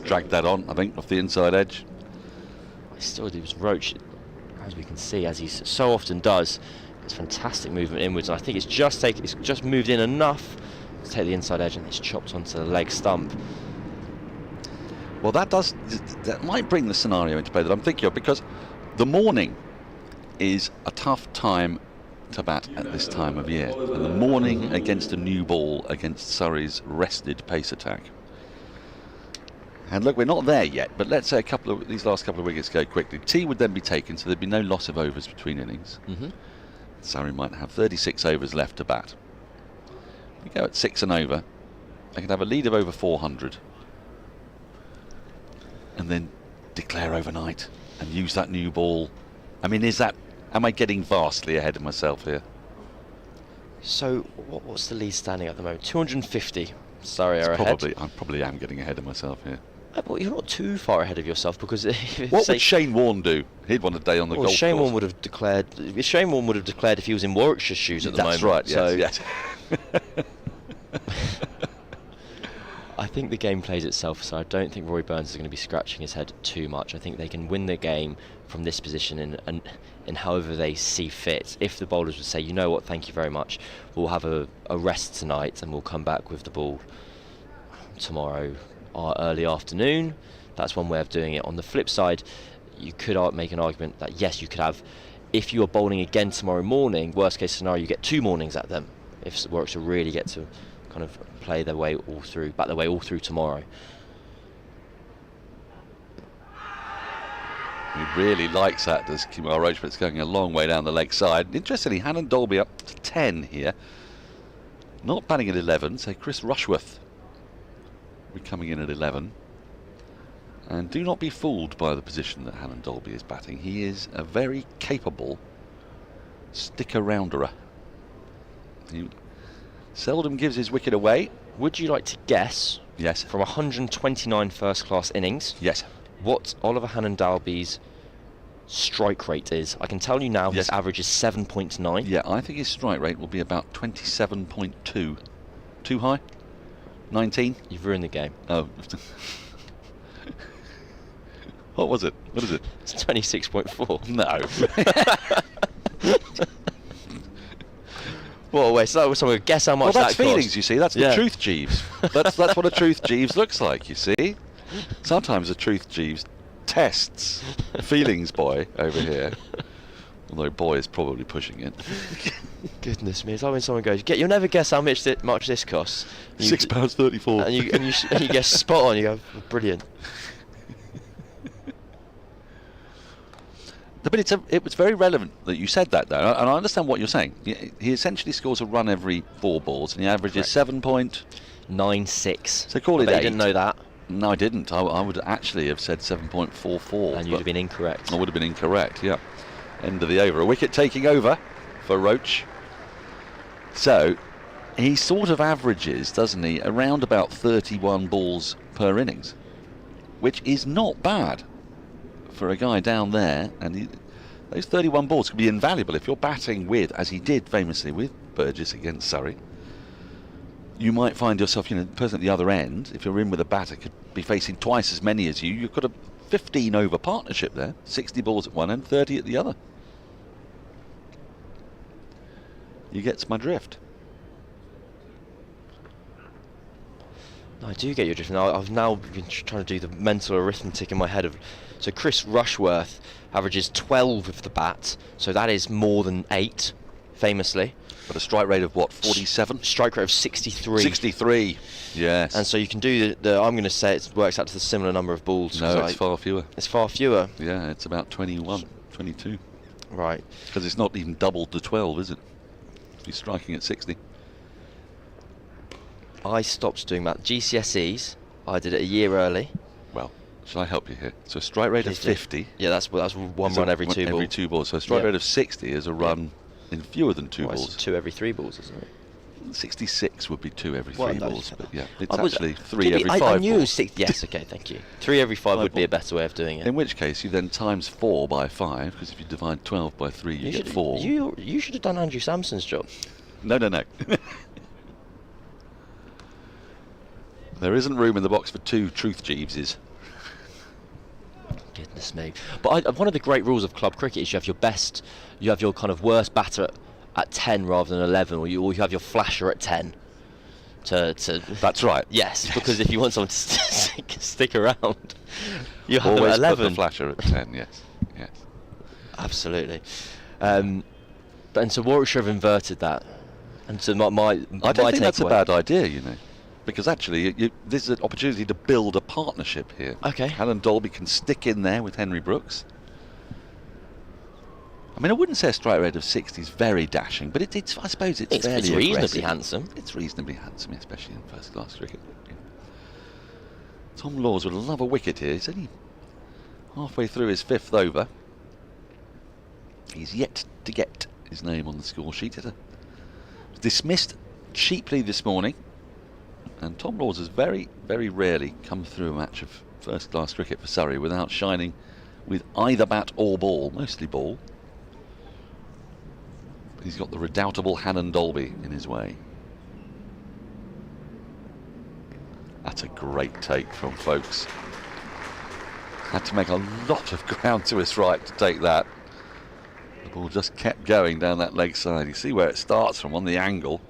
Dragged that on, I think, off the inside edge. I still do. It was Roach, as we can see, as he so often does. It's fantastic movement inwards, and I think it's just moved in enough to take the inside edge, and it's chopped onto the leg stump. Well, that might bring the scenario into play that I'm thinking of, because the morning is a tough time to bat at this time of year. And the morning against a new ball against Surrey's rested pace attack. And look, we're not there yet, but let's say these last couple of wickets go quickly. Tea would then be taken, so there'd be no loss of overs between innings. Surrey might have 36 overs left to bat. We go at 6 and over. They could have a lead of over 400. And then declare overnight and use that new ball. I mean, am I getting vastly ahead of myself here? So what's the lead standing at the moment? 250. Surrey are ahead. I probably am getting ahead of myself here. Well, you're not too far ahead of yourself, because what would Shane Warne do? He'd want a day on the golf course. Shane Warne would have declared. Shane Warne would have declared if he was in Warwickshire shoes at the moment. That's right. Yes. I think the game plays itself, so I don't think Rory Burns is going to be scratching his head too much. I think they can win the game from this position and however they see fit. If the bowlers would say, you know what, thank you very much, we'll have a rest tonight and we'll come back with the ball tomorrow early afternoon, that's one way of doing it. On the flip side, you could make an argument that yes, you could have, if you are bowling again tomorrow morning, worst case scenario, you get 2 mornings at them if Warwickshire really get to kind of play their way all through tomorrow. He really likes that, does Kemal Roach, but it's going a long way down the leg side. Interestingly, Hannon Dolby up to 10 here. Not batting at 11, so Chris Rushworth will be coming in at 11. And do not be fooled by the position that Hannon Dolby is batting. He is a very capable stick-arounderer. He seldom gives his wicket away. Would you like to guess? Yes. From 129 first-class innings. Yes. What Oliver Hannon Dalby's strike rate is? I can tell you now. Yes. His average is 7.9. Yeah, I think his strike rate will be about 27.2. Too high? 19? You've ruined the game. Oh. What was it? What is it? It's 26.4. No. Well, wait, so someone guess how much that's that feelings, cost. you see. That's the truth Jeeves. That's what a truth Jeeves looks like, you see. Sometimes a truth Jeeves tests feelings boy over here. Although boy is probably pushing it. Goodness me, it's like when someone goes, you'll never guess how much this costs. £6.34. And you guess spot on, you go, brilliant. But it was very relevant that you said that, though, and I understand what you're saying. He essentially scores a run every 4 balls, and he averages 7.96. So call it 8. You didn't know that? No, I didn't. I would actually have said 7.44. And you'd have been incorrect. I would have been incorrect, yeah. End of the over. A wicket taking over for Roach. So he sort of averages, doesn't he, around about 31 balls per innings, which is not bad for a guy down there. And those 31 balls could be invaluable if you're batting with, as he did famously with Burgess against Surrey. You might find yourself, the person at the other end, if you're in with a batter, could be facing twice as many as you. You've got a 15 over partnership there, 60 balls at one end, 30 at the other. You get my drift. I do get your drift. Now I've now been trying to do the mental arithmetic in my head of. So Chris Rushworth averages 12 with the bat, so that is more than 8, famously. But a strike rate of what, 47? Strike rate of 63. 63, yes. And so you can do I'm going to say it works out to the similar number of balls. No, it's far fewer. It's far fewer? Yeah, it's about 21, 22. Right. Because it's not even doubled to 12, is it? He's striking at 60. I stopped doing that. GCSEs, I did it a year early. Well, shall I help you here? So a strike rate of 50. Yeah, that's one run every 2 balls. Every 2 balls. So a strike rate of 60 is a run in fewer than 2 balls. 2 every 3 balls, isn't it? 66 would be 2 every 3 balls, but yeah, it's actually 3 every 5 I knew balls. 6. Yes, okay, thank you. 3 every 5 would be a better way of doing it. In which case, you then times 4 by 5, because if you divide 12 by 3, you get 4. You should have done Andrew Samson's job. No. There isn't room in the box for 2 truth Jeeveses. Goodness me. But one of the great rules of club cricket is you have your kind of worst batter at 10 rather than 11, or you have your flasher at 10. That's right. Yes, because if you want someone to stick around, you have them Always at 11. put the flasher at 10. Yes. Absolutely. And so Warwickshire have inverted that. And so my I don't think that's a takeaway- bad idea, you know, because actually this is an opportunity to build a partnership here. Okay. Alan Dolby can stick in there with Henry Brooks. I mean, I wouldn't say a strike rate of 60 is very dashing, but it's I suppose it's fairly it's reasonably aggressive. handsome. It's reasonably handsome, especially in first-class cricket. Yeah. Tom Laws would love a wicket here. He's only halfway through his 5th over. He's yet to get his name on the score sheet. He was dismissed cheaply this morning, and Tom Laws has very, very rarely come through a match of first-class cricket for Surrey without shining with either bat or ball, mostly ball. He's got the redoubtable Hannon Dolby in his way. That's a great take from Foakes. Had to make a lot of ground to his right to take that. The ball just kept going down that leg side. You see where it starts from on the angle.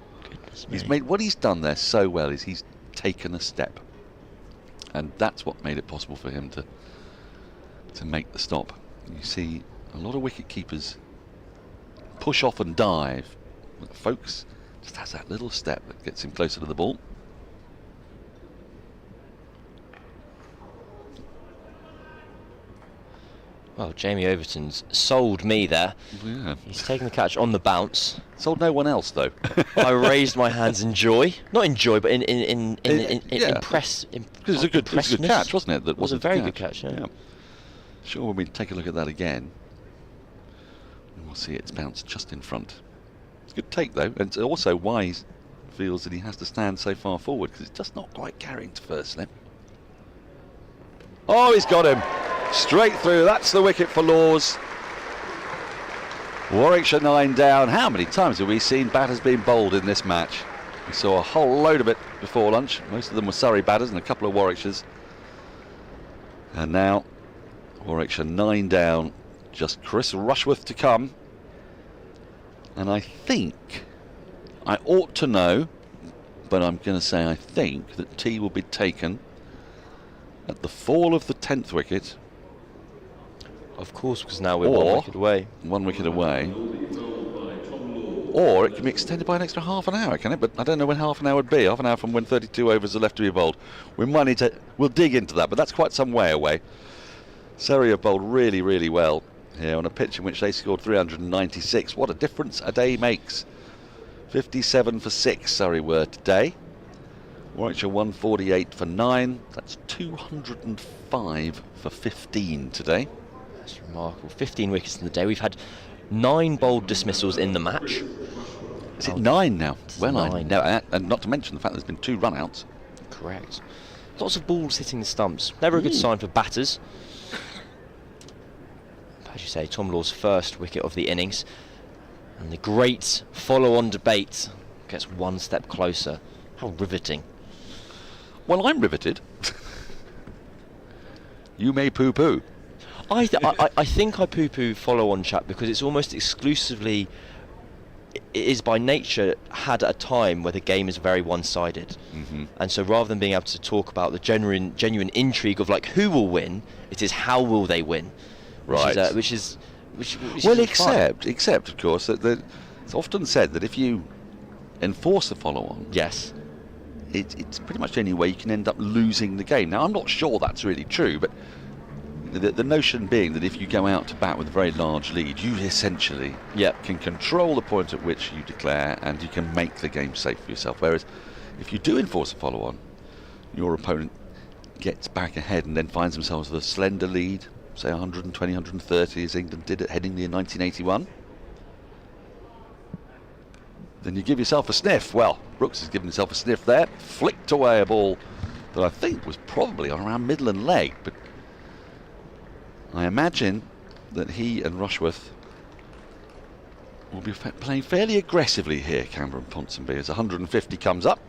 He's made what he's done there so well is he's taken a step, and that's what made it possible for him to make the stop. You see a lot of wicket keepers push off and dive. Foakes just has that little step that gets him closer to the ball. Well, Jamie Overton's sold me there. Yeah. He's taken the catch on the bounce. Sold no one else though. I raised my hands in joy, not in joy, but in impress. Because it was a good catch, wasn't it? That was a very good catch. Yeah. Sure, when we take a look at that again, we'll see it's bounced just in front. It's a good take though, and it's also why he feels that he has to stand so far forward, because it's just not quite carrying to first slip. Oh, he's got him straight through. That's the wicket for Laws. Warwickshire 9 down. How many times have we seen batters being bowled in this match? We saw a whole load of it before lunch. Most of them were Surrey batters and a couple of Warwickshires. And now Warwickshire 9 down. Just Chris Rushworth to come. And I think, I ought to know, but I'm going to say I think that tea will be taken at the fall of the 10th wicket. Of course, because now we're 1 wicket away. 1 wicket away. Or it can be extended by an extra half an hour, can it? But I don't know when half an hour would be. Half an hour from when 32 overs are left to be bowled. We might need to, we'll dig into that, but that's quite some way away. Surrey have bowled really, really well here on a pitch in which they scored 396. What a difference a day makes. 57 for 6 Surrey were today. Warwickshire 148 for 9. That's 205 for 15 today. That's remarkable. 15 wickets in the day. We've had 9 bowled dismissals in the match. Is it 9 now? Well, 9. And not to mention the fact there's been 2 run-outs. Correct. Lots of balls hitting the stumps. Never a good sign for batters. As you say, Tom Law's first wicket of the innings. And the great follow-on debate gets 1 step closer. How riveting. Well, I'm riveted. You may poo-poo. I think I poo-poo follow-on chat because it's almost exclusively, it is by nature had a time where the game is very one-sided. And so rather than being able to talk about the genuine intrigue of like who will win, it is how will they win. Right. Which is well, fun. except of course that it's often said that if you enforce a follow-on, yes, it's pretty much the only way you can end up losing the game. Now I'm not sure that's really true, but the notion being that if you go out to bat with a very large lead, you essentially can control the point at which you declare, and you can make the game safe for yourself. Whereas if you do enforce a follow-on, your opponent gets back ahead and then finds themselves with a slender lead, say 120, 130 as England did at Headingley in 1981. Then you give yourself a sniff. Well, Brooks has given himself a sniff there, flicked away a ball that I think was probably on around middle and leg, but I imagine that he and Rushworth will be playing fairly aggressively here, Cameron Ponsonby, as 150 comes up.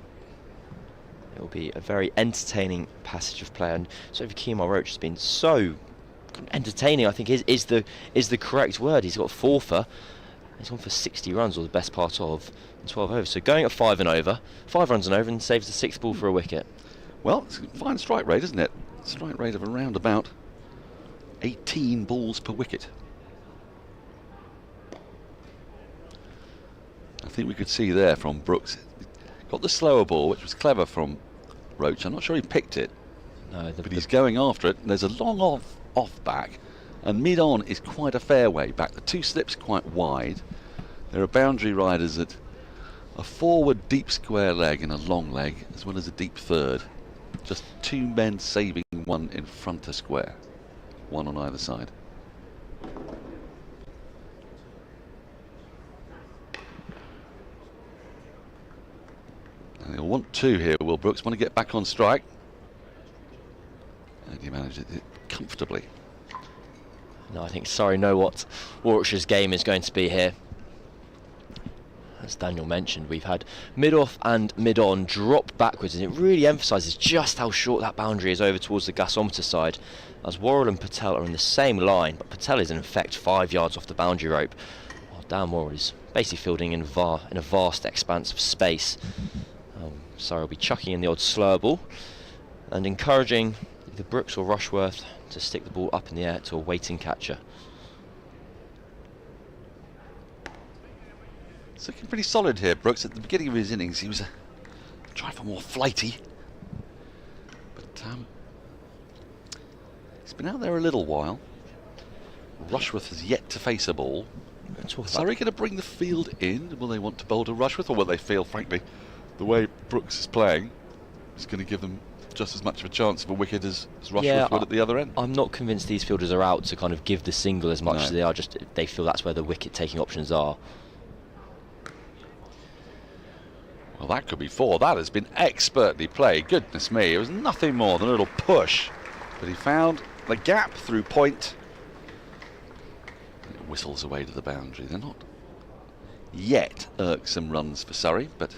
It will be a very entertaining passage of play, and Sophie Kemar Roach has been so entertaining. I think is the correct word. He's got 4 for, He's gone for 60 runs, or the best part of 12 overs. So going at 5 and over, 5 runs and over, and saves the 6th ball for a wicket. Well, it's a fine strike rate, isn't it? Strike rate of around about 18 balls per wicket. I think we could see there from Brooks. Got the slower ball, which was clever from Roach. I'm not sure he picked it, but he's going after it. There's a long off back, and mid-on is quite a fairway back. The 2 slips quite wide. There are boundary riders at a forward deep square leg and a long leg, as well as a deep third. Just 2 men saving one in front of square, one on either side. And he'll want 2 here, Will Brooks. Want to get back on strike. And he managed it comfortably. No, I think Surrey know what Warwickshire's game is going to be here. As Daniel mentioned, we've had mid-off and mid-on drop backwards, and it really emphasises just how short that boundary is over towards the gasometer side, as Worrell and Patel are in the same line, but Patel is in effect 5 yards off the boundary rope, while Dan Worrell is basically fielding in a vast expanse of space. Surrey will be chucking in the odd slur ball and encouraging either Brooks or Rushworth to stick the ball up in the air to a waiting catcher. It's looking pretty solid here, Brooks. At the beginning of his innings, he was a trifle more flighty, but he's been out there a little while. Rushworth has yet to face a ball. Surrey going to bring the field in? Will they want to bowl to Rushworth, or will they feel, frankly, the way Brooks is playing is going to give them just as much of a chance of a wicket as Rushworth would at the other end? I'm not convinced these fielders are out to kind of give the single as much as they are just they feel that's where the wicket taking options are. Well, that could be 4. That has been expertly played. Goodness me, it was nothing more than a little push, but he found the gap through point. It whistles away to the boundary. They're not yet irksome runs for Surrey, but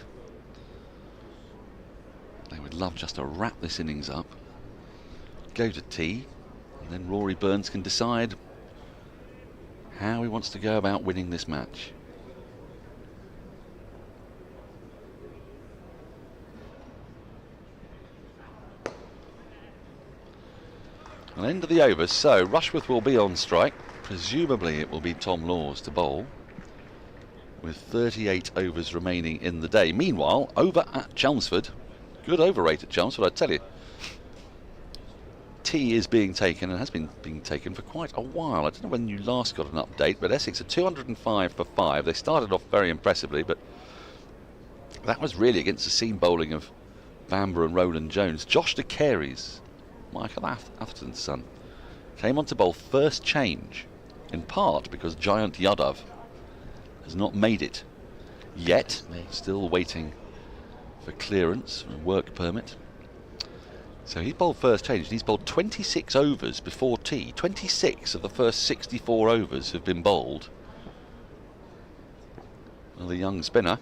they would love just to wrap this innings up, go to tea, and then Rory Burns can decide how he wants to go about winning this match. An end of the over, so Rushworth will be on strike. Presumably it will be Tom Laws to bowl, with 38 overs remaining in the day. Meanwhile, over at Chelmsford, good over rate at Chelmsford, I tell you. Tea is being taken, and has been being taken for quite a while. I don't know when you last got an update, but Essex are 205 for 5. They started off very impressively, but that was really against the seam bowling of Bamber and Roland Jones. Josh de Carey's, Michael Atherton's son, came on to bowl first change, in part because Giant Yadav has not made it yet, still waiting for clearance and work permit. So he bowled first change, and he's bowled 26 overs before tea. 26 of the first 64 overs have been bowled. Well, the young spinner,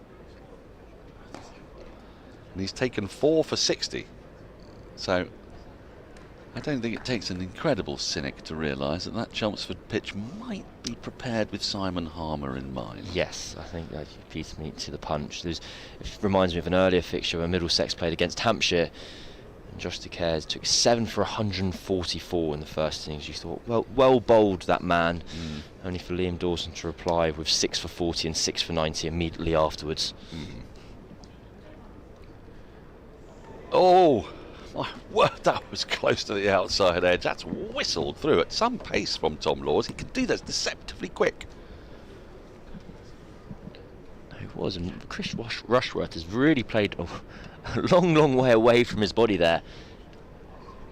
and he's taken 4 for 60. So I don't think it takes an incredible cynic to realise that Chelmsford pitch might be prepared with Simon Harmer in mind. Yes, I think that beats me to the punch. It reminds me of an earlier fixture where Middlesex played against Hampshire, and Josh de Cares took 7 for 144 in the first innings. You thought, well bowled that man, only for Liam Dawson to reply with 6 for 40 and 6 for 90 immediately afterwards. Oh! My word, that was close to the outside edge. That's whistled through at some pace from Tom Laws. He can do that deceptively quick. It was, and Chris Rushworth has really played a long way away from his body there.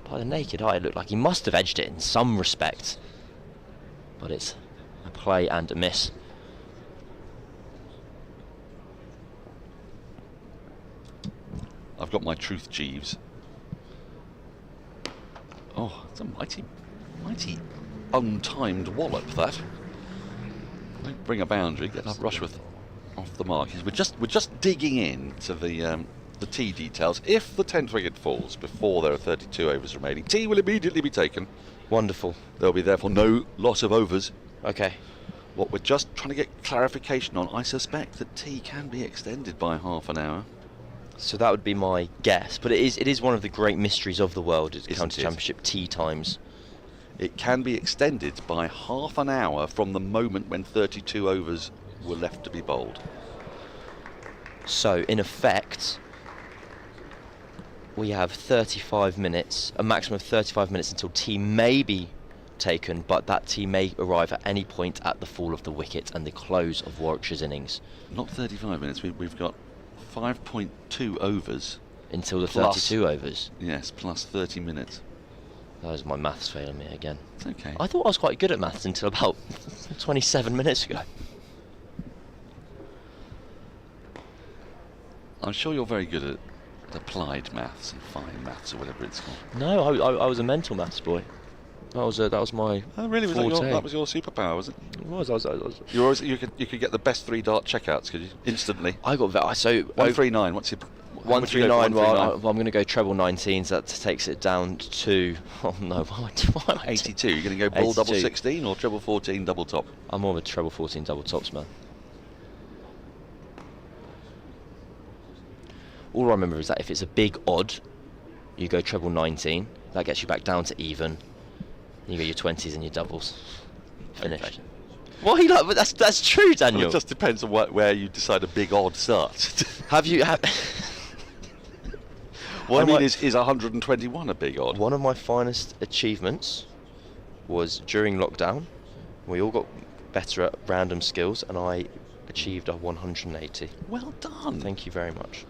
By the naked eye, it looked like he must have edged it in some respect. But it's a play and a miss. I've got my truth, Jeeves. Oh, it's a mighty untimed wallop, that. Don't bring a boundary, get up Rushworth off the mark. We're just digging into the tea details. If the 10th wicket falls before there are 32 overs remaining, tea will immediately be taken. Wonderful. There'll be therefore no loss of overs. Okay. what we're just trying to get clarification on, I suspect that tea can be extended by half an hour. So that would be my guess, but it is one of the great mysteries of the world, is county championship tea times. It can be extended by half an hour from the moment when 32 overs were left to be bowled. So in effect, we have 35 minutes, a maximum of 35 minutes until tea may be taken, but that tea may arrive at any point at the fall of the wicket and the close of Warwickshire's innings. Not 35 minutes, we've got 5.2 overs. Until the plus, 32 overs? Yes, plus 30 minutes. That was my maths failing me again. It's okay. I thought I was quite good at maths until about 27 minutes ago. I'm sure you're very good at applied maths and fine maths or whatever it's called. No, I was a mental maths boy. That was my. Oh really? That was your superpower, was it? It was. I was. You could get the best 3 dart checkouts, could you? Instantly. I got so 139. What's your 139? Well, I'm going to go treble 19s. That takes it down to. Oh no! Why 82. You're going to go ball 82. double 16 or treble 14 double top? I'm more of a treble 14 double tops man. All I remember is that if it's a big odd, you go treble 19. That gets you back down to even. You go your 20s and your doubles. Finished. Okay. Well, but that's true, Daniel. Well, it just depends on where you decide a big odd starts. Is 121 a big odd? One of my finest achievements was during lockdown. We all got better at random skills, and I achieved a 180. Well done. Thank you very much.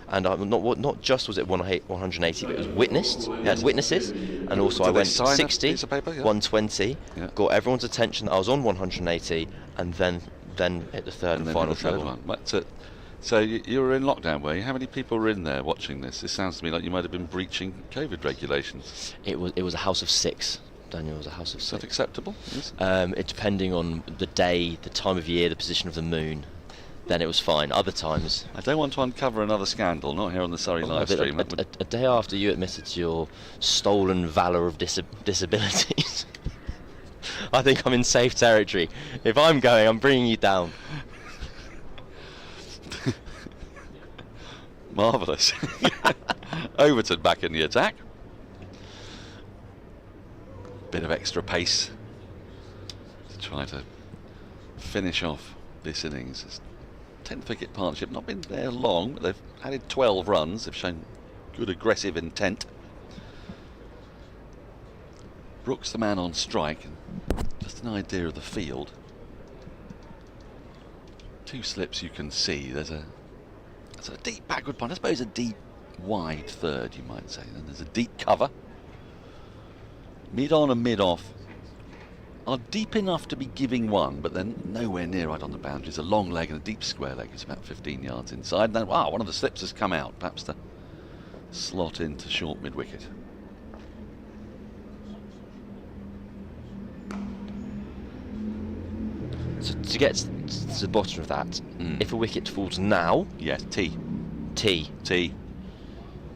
And not just was it 180, but it was witnessed. We had witnesses, and also I went 60, 120, got everyone's attention that I was on 180, and then hit the third and final treble. One. So you were in lockdown, were you? How many people were in there watching this? It sounds to me like you might have been breaching COVID regulations. It was a house of 6. Daniel, was a house of 6. Is that acceptable? Yes. It depending on the day, the time of year, the position of the moon. Then it was fine. Other times, I don't want to uncover another scandal, not here on the Surrey live stream. A day after you admitted to your stolen valour of disabilities, I think I'm in safe territory. If I'm going, I'm bringing you down. Marvellous. Overton back in the attack. Bit of extra pace to try to finish off this innings. It's 10th wicket partnership, not been there long, but they've added 12 runs. They've shown good aggressive intent. Brooks the man on strike, and just an idea of the field. 2 slips you can see. There's a deep backward punt, I suppose a deep wide third you might say. Then there's a deep cover. Mid on and mid off are deep enough to be giving one, but then nowhere near right on the boundaries. A long leg and a deep square leg is about 15 yards inside. And then, wow, one of the slips has come out, perhaps to slot into short mid-wicket. So to get to the bottom of that, if a wicket falls now... Yes, T.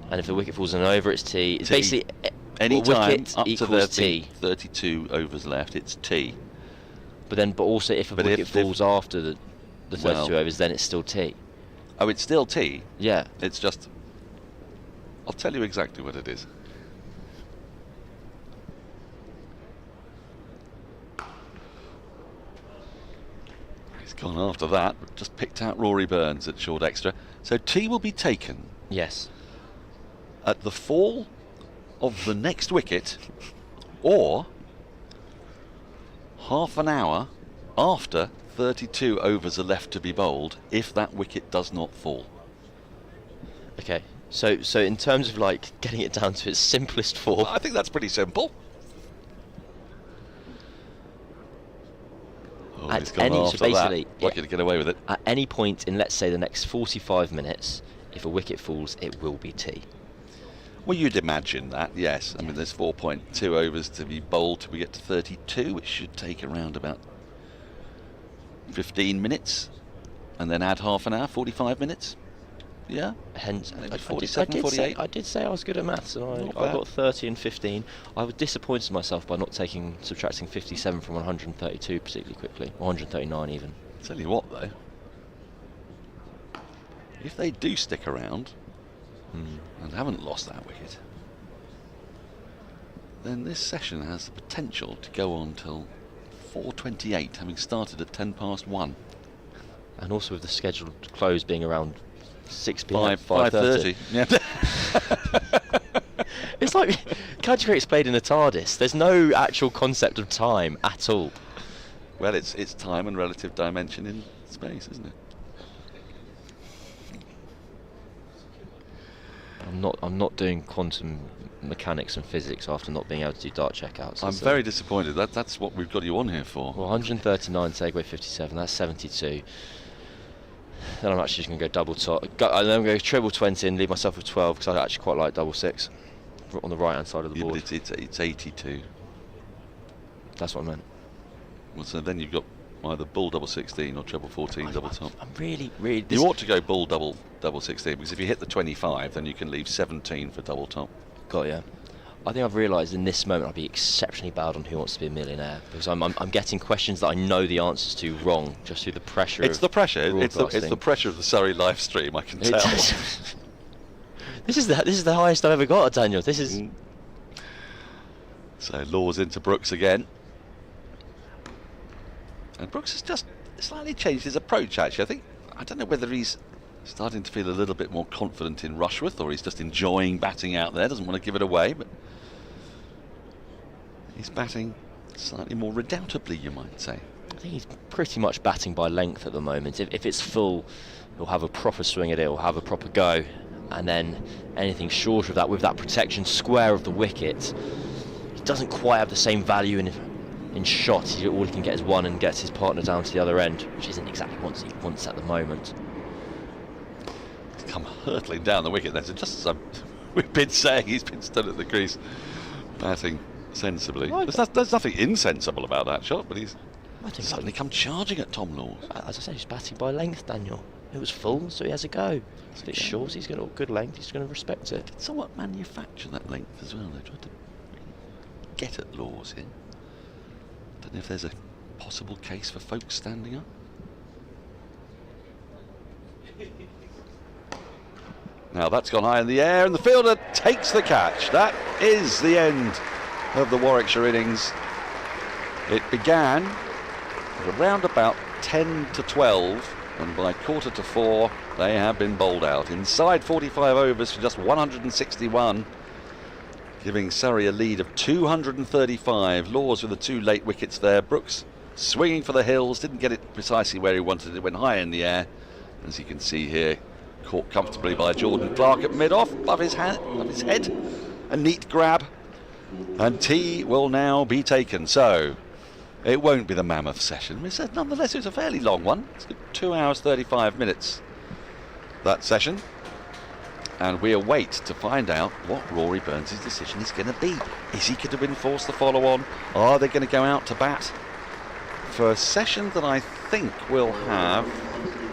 And if a wicket falls in over, it's T. It's basically... Any time wicket up equals to T. 32 overs left, it's T. But also if a wicket falls after the 32 overs, then it's still T. Oh, it's still T? Yeah. It's just... I'll tell you exactly what it is. He's gone after that, but just picked out Rory Burns at short extra. So T will be taken. Yes. At the fall of the next wicket, or half an hour after 32 overs are left to be bowled, if that wicket does not fall. Okay, so in terms of like getting it down to its simplest form, I think that's pretty simple. Oh, he's gone after that. Lucky to get away with it. At any point in, let's say, the next 45 minutes, if a wicket falls, it will be T. Well, you'd imagine that, yes. I mean, there's 4.2 overs to be bowled till we get to 32, which should take around about 15 minutes, and then add half an hour, 45 minutes. Yeah. Hence, Maybe 47, 48. I did say I was good at maths, and I got 30 and 15. I was disappointed in myself by not subtracting 57 from 132 particularly quickly, or 139 even. Tell you what, though, if they do stick around and haven't lost that wicket, then this session has the potential to go on till 4:28, having started at 1:10 and also with the scheduled close being around 6 p.m. 5:30. Yeah. It's like County Cricket's played in a TARDIS. There's no actual concept of time at all. Well, it's time and relative dimension in space, isn't it? I'm not doing quantum mechanics and physics after not being able to do dart checkouts. I'm very disappointed. That's what we've got you on here for. Well, 139 take away 57. That's 72. Then I'm actually just going to go double top. And then I'm going to go triple 20 and leave myself with 12 because I actually quite like double 6 on the right hand side of the board. But it's 82. That's what I meant. Well, so then you've got either bull double 16 or treble 14 double top. I'm really. You ought to go bull double 16 because if you hit the 25, then you can leave 17 for double top. Got ya. I think I've realised in this moment I'd be exceptionally bad on Who Wants to Be a Millionaire because I'm getting questions that I know the answers to wrong just through the pressure. It's the pressure. It's the pressure of the Surrey live stream. I can tell. This is the highest I've ever got, Daniel. This is. So Laws into Brooks again, and Brooks has just slightly changed his approach. Actually, I don't know whether he's starting to feel a little bit more confident in Rushworth or he's just enjoying batting out there. Doesn't want to give it away, but he's batting slightly more redoubtably, you might say. I think he's pretty much batting by length at the moment. If it's full, he'll have a proper swing at it, he'll have a proper go, and then anything short of that, with that protection square of the wicket, he doesn't quite have the same value in shot. All he can get is one and gets his partner down to the other end, which isn't exactly what he wants at the moment. He's come hurtling down the wicket there, so just as we've been saying, he's been stood at the crease batting sensibly. There's nothing insensible about that shot, but he's suddenly come charging at Tom Laws. As I said, he's batting by length, Daniel. It was full, so he has a go. It's a bit short, he's got a good length, he's going to respect it. Did somewhat manufacture that length as well. They tried to get at Laws here. Don't know if there's a possible case for Foakes standing up. Now that's gone high in the air and the fielder takes the catch. That is the end of the Warwickshire innings. It began around about 10 to 12 and by 3:45 they have been bowled out. Inside 45 overs for just 161, giving Surrey a lead of 235. Laws with the 2 late wickets there. Brooks swinging for the hills, didn't get it precisely where he wanted it, went high in the air. As you can see here, caught comfortably by Jordan Clark at mid-off, above his head. A neat grab, and tea will now be taken. So it won't be the mammoth session. We said nonetheless it was a fairly long one. It's 2 hours 35 minutes, that session. And we await to find out what Rory Burns' decision is going to be. Is he going to enforce the follow-on? Are they going to go out to bat for a session that I think will have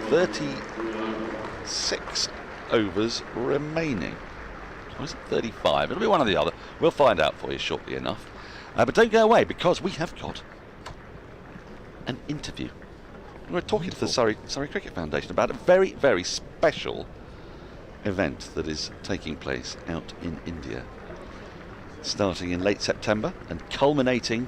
36 overs remaining? Or is it 35? It'll be one or the other. We'll find out for you shortly enough. But don't go away, because we have got an interview. We're talking to the Surrey Cricket Foundation about a very, very special event that is taking place out in India, starting in late September and culminating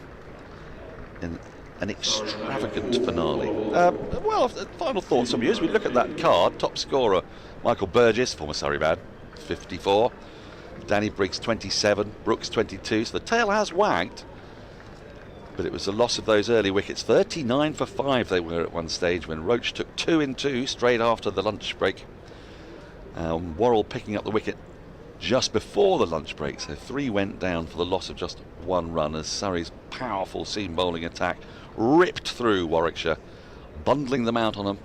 in an extravagant finale. Well, final thoughts from you as we look at that card. Top scorer Michael Burgess, former Surrey man, 54. Danny Briggs 27, Brooks 22. So the tail has wagged, but it was the loss of those early wickets. 39 for 5 they were at one stage when Roach took 2 in 2 straight after the lunch break. Worrell picking up the wicket just before the lunch break, so 3 went down for the loss of just 1 run as Surrey's powerful seam bowling attack ripped through Warwickshire, bundling them out on a,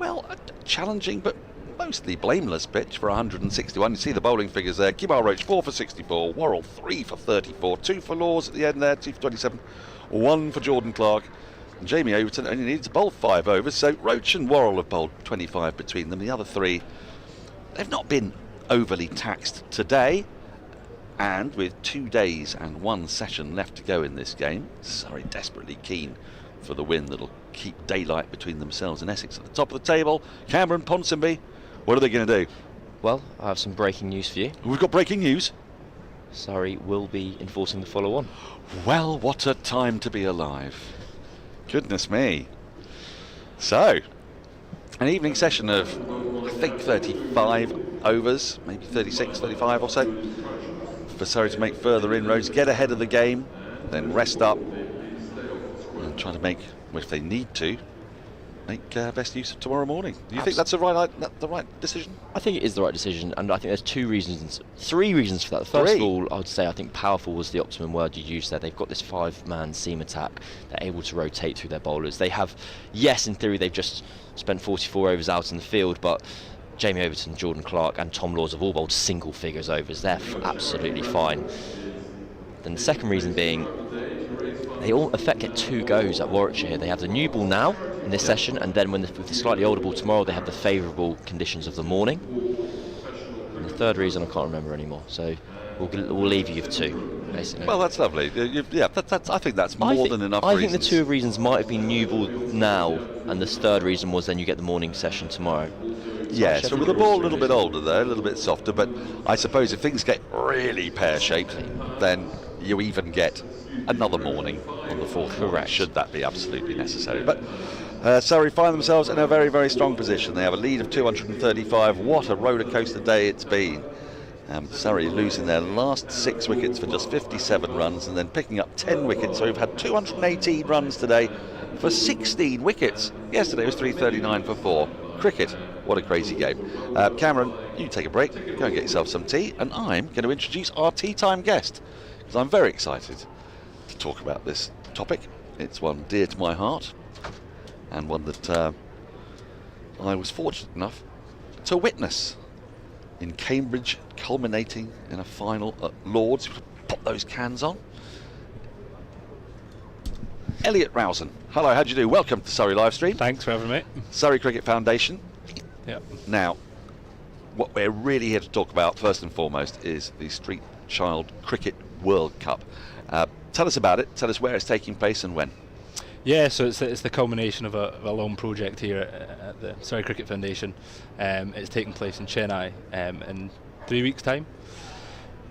well, a challenging but mostly blameless pitch for 161. You see the bowling figures there. Kibar Roach 4 for 64, Worrell 3 for 34, 2 for Laws at the end there, 2 for 27, 1 for Jordan Clark. And Jamie Overton only needed to bowl 5 overs, so Roach and Worrell have bowled 25 between them. The other 3 they've not been overly taxed today. And with 2 days and 1 session left to go in this game, Surrey desperately keen for the win that'll keep daylight between themselves and Essex at the top of the table. Cameron, Ponsonby, what are they going to do? Well, I have some breaking news for you. We've got breaking news. Surrey will be enforcing the follow-on. Well, what a time to be alive. Goodness me. So, an evening session of, I think, 35 overs, maybe 36, 35 or so, for Surrey to make further inroads, get ahead of the game, then rest up, and try to make, well, if they need to, make best use of tomorrow morning. Do you think that's the right decision? I think it is the right decision, and I think there's 3 reasons for that. First of all, I would say I think powerful was the optimum word you used there. They've got this 5-man seam attack. They're able to rotate through their bowlers. They have, yes, in theory, they've just spent 44 overs out in the field, but Jamie Overton, Jordan Clark and Tom Laws have all bowled single figures overs. They're absolutely fine. Then the second reason being, they all in effect get 2 goes at Warwickshire. They have the new ball now in this session, and then with the slightly older ball tomorrow, they have the favourable conditions of the morning. And the third reason I can't remember anymore, so we'll leave you with 2, basically. Well, that's lovely. I think that's more than enough reasons. I think the 2 reasons might have been new ball now, and this third reason was then you get the morning session tomorrow. Yeah, so with the ball a little bit older there, a little bit softer, but I suppose if things get really pear-shaped, then you even get another morning on the 4th. Correct. Should that be absolutely necessary. But Surrey find themselves in a very, very strong position. They have a lead of 235. What a roller coaster day it's been. Surrey losing their last 6 wickets for just 57 runs and then picking up 10 wickets. So we've had 218 runs today for 16 wickets. Yesterday was 339 for 4. Cricket, what a crazy game. Cameron, you take a break, go and get yourself some tea, and I'm going to introduce our tea time guest, because I'm very excited to talk about this topic. It's one dear to my heart, and one that I was fortunate enough to witness in Cambridge, culminating in a final at Lords. Pop those cans on. Elliot Rowson, hello, how do you do? Welcome to Surrey Livestream. Thanks for having me. Surrey Cricket Foundation. Yeah. Now, what we're really here to talk about, first and foremost, is the Street Child Cricket World Cup. Tell us about it, tell us where it's taking place and when. Yeah, so it's the culmination of a long project here at the Surrey Cricket Foundation. It's taking place in Chennai in 3 weeks' time.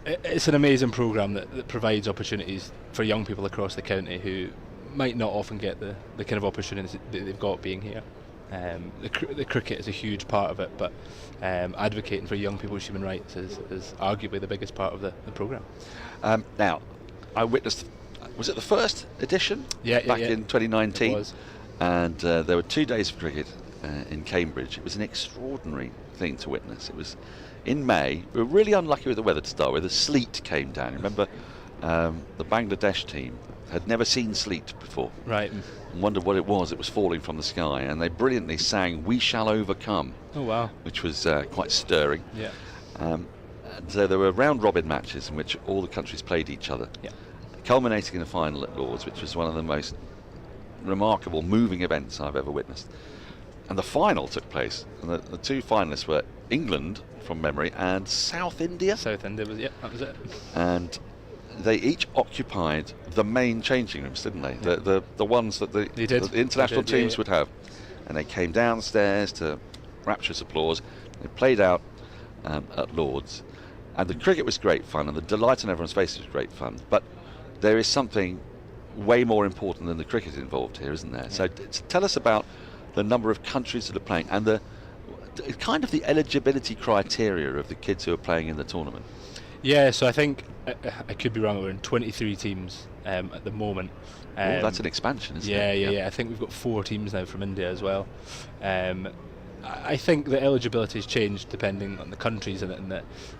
It's an amazing programme that provides opportunities for young people across the county who might not often get the kind of opportunities that they've got being here. The cricket is a huge part of it, but advocating for young people's human rights is arguably the biggest part of the programme. Now, I witnessed, was it the first edition? Back in 2019. It was. And there were 2 days of cricket in Cambridge. It was an extraordinary thing to witness. It was in May. We were really unlucky with the weather to start with. The sleet came down. Remember, the Bangladesh team had never seen sleet before. Right. And wondered what it was. It was falling from the sky, and they brilliantly sang "We Shall Overcome." Oh wow! Which was quite stirring. Yeah. And so there were round-robin matches in which all the countries played each other. Yeah. Culminating in a final at Lords, which was one of the most remarkable, moving events I've ever witnessed. And the final took place, and the 2 finalists were England, from memory, and South India. South India was, yeah, that was it. And they each occupied the main changing rooms, didn't they? Yeah. The ones that the international teams would have. And they came downstairs to rapturous applause. They played out at Lords. And the cricket was great fun, and the delight on everyone's faces was great fun. But there is something way more important than the cricket involved here, isn't there? Yeah. So tell us about the number of countries that are playing and the kind of the eligibility criteria of the kids who are playing in the tournament. Yeah, so I think, I could be wrong, we're in 23 teams at the moment. That's an expansion, isn't it? Yeah. I think we've got 4 teams now from India as well. I think the eligibility has changed depending on the countries and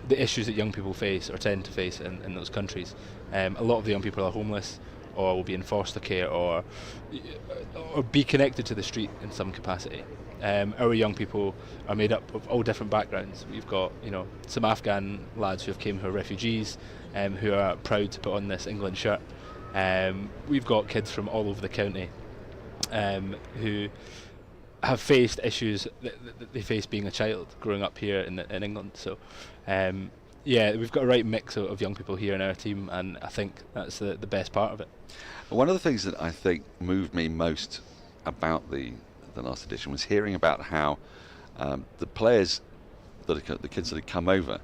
the issues that young people face or tend to face in those countries. A lot of the young people are homeless, or will be in foster care, or be connected to the street in some capacity. Our young people are made up of all different backgrounds. We've got, some Afghan lads who are refugees, who are proud to put on this England shirt. We've got kids from all over the county who have faced issues that they face being a child growing up here in England. So we've got a right mix of young people here in our team, and I think that's the best part of it. One of the things that I think moved me most about the last edition was hearing about how the players, the kids that had come over,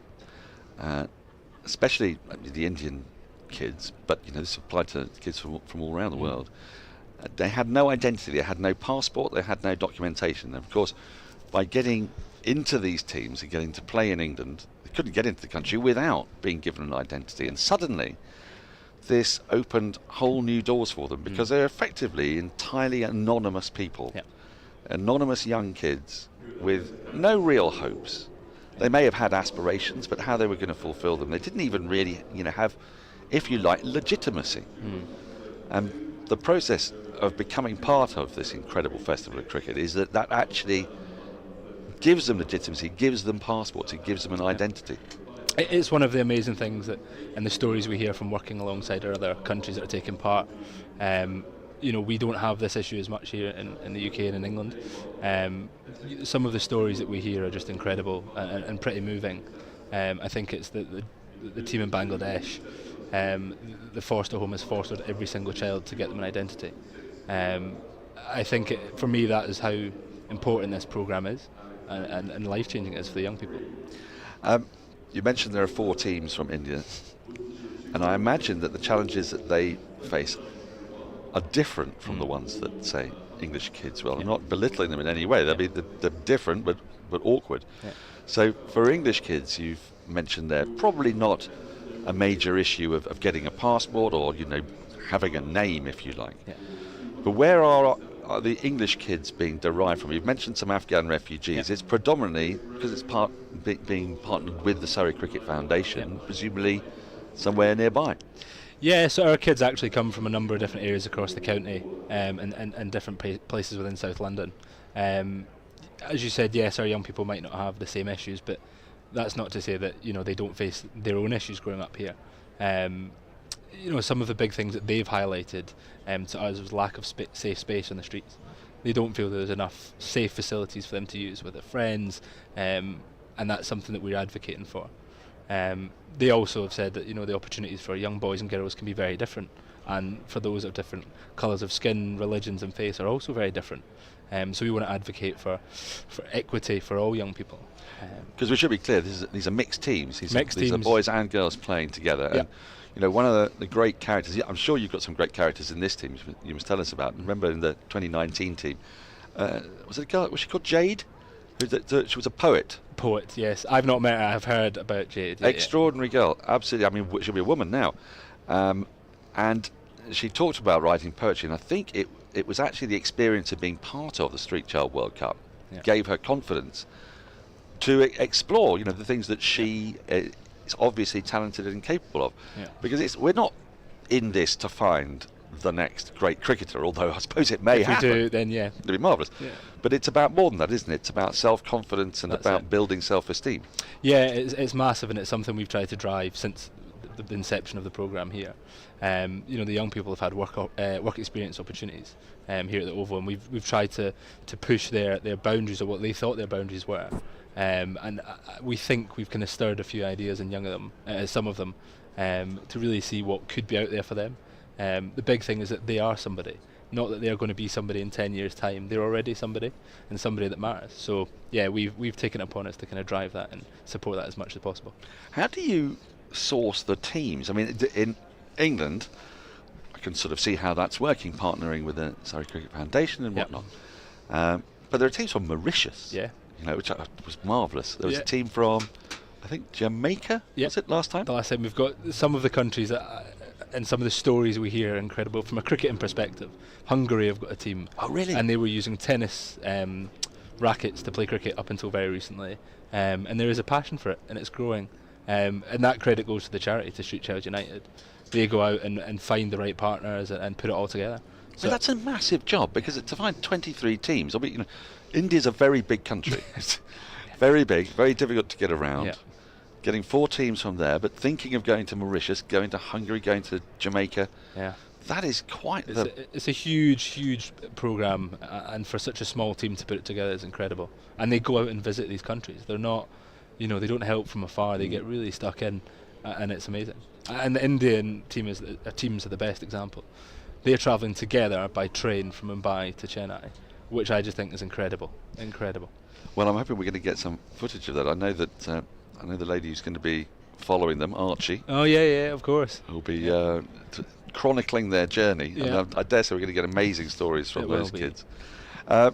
especially the Indian kids, but this applied to kids from all around the world, they had no identity, they had no passport, they had no documentation. And of course, by getting into these teams and getting to play in England, they couldn't get into the country without being given an identity. And suddenly, this opened whole new doors for them, because they're effectively entirely anonymous people, anonymous young kids with no real hopes. They may have had aspirations, but how they were going to fulfil them, they didn't even really, have, if you like, legitimacy. And the process of becoming part of this incredible festival of cricket is that actually gives them legitimacy, gives them passports, it gives them an identity. It's one of the amazing things and the stories we hear from working alongside our other countries that are taking part. We don't have this issue as much here in the UK and in England. Some of the stories that we hear are just incredible and pretty moving. I think it's the team in Bangladesh. The foster home has fostered every single child to get them an identity. I think for me that is how important this programme is, and life-changing it is for the young people. You mentioned there are 4 teams from India, and I imagine that the challenges that they face are different from the ones that, say, English kids will. I'm not belittling them in any way. They're different, but awkward. So for English kids, you've mentioned they're probably not a major issue of getting a passport or having a name, if you like. But where are the English kids being derived from? You've mentioned some Afghan refugees. It's predominantly because it's being partnered with the Surrey Cricket Foundation, presumably somewhere nearby. Yeah, so our kids actually come from a number of different areas across the county, and different places within South London. As you said, yes, our young people might not have the same issues, but that's not to say that they don't face their own issues growing up here. Some of the big things that they've highlighted to us was lack of safe space on the streets. They don't feel there's enough safe facilities for them to use with their friends, and that's something that we're advocating for. They also have said that the opportunities for young boys and girls can be very different, and for those of different colours of skin, religions and faith are also very different. So we want to advocate for equity for all young people. Because we should be clear, these are mixed teams. These are boys and girls playing together. And, one of the great characters, I'm sure you've got some great characters in this team you must tell us about. Remember in the 2019 team, was it a girl, was she called Jade? She was a poet. Poet, yes. I've not met her, I've heard about Jade. Extraordinary girl, absolutely. I mean, she'll be a woman now. And she talked about writing poetry, and I think it was actually the experience of being part of the Street Child World Cup gave her confidence to explore, the things that she is obviously talented and capable of. Because we're not in this to find the next great cricketer, although I suppose it may happen. If we do, then it'd be marvellous. But it's about more than that, isn't it? It's about self-confidence and about building self-esteem. Yeah, it's massive, and it's something we've tried to drive since the inception of the programme here. The young people have had work experience opportunities here at the Oval, and we've tried to push their boundaries, or what they thought their boundaries were. And we think we've kind of stirred a few ideas in some of them, to really see what could be out there for them. The big thing is that they are somebody, not that they're going to be somebody in 10 years' time. They're already somebody, and somebody that matters. So yeah, we've taken it upon us to kind of drive that and support that as much as possible. How do you source the teams? I mean, in England, I can sort of see how that's working, partnering with the Surrey Cricket Foundation and whatnot. But there are teams from Mauritius, which was marvellous. There was a team from, I think, Jamaica, was it last time? The last time. We've got some of the countries and some of the stories we hear are incredible from a cricketing perspective. Hungary have got a team. Oh, really? And they were using tennis rackets to play cricket up until very recently. And there is a passion for it, and it's growing. And that credit goes to the charity, to Street Child United. They go out and find the right partners and put it all together. So that's a massive job, because to find 23 teams, I mean, India's a very big country. It's very big, very difficult to get around. Getting 4 teams from there, but thinking of going to Mauritius, going to Hungary, going to Jamaica. That is quite it's a huge programme, and for such a small team to put it together is incredible. And they go out and visit these countries. They're not, they don't help from afar. They get really stuck in, and it's amazing. And the Indian teams are the best example. They're travelling together by train from Mumbai to Chennai, which I just think is incredible. Well, I'm hoping we're going to get some footage of that. I know the lady who's going to be following them, Archie. Oh yeah, of course. Who'll be chronicling their journey. Yeah. And I dare say we're going to get amazing stories from those kids. Can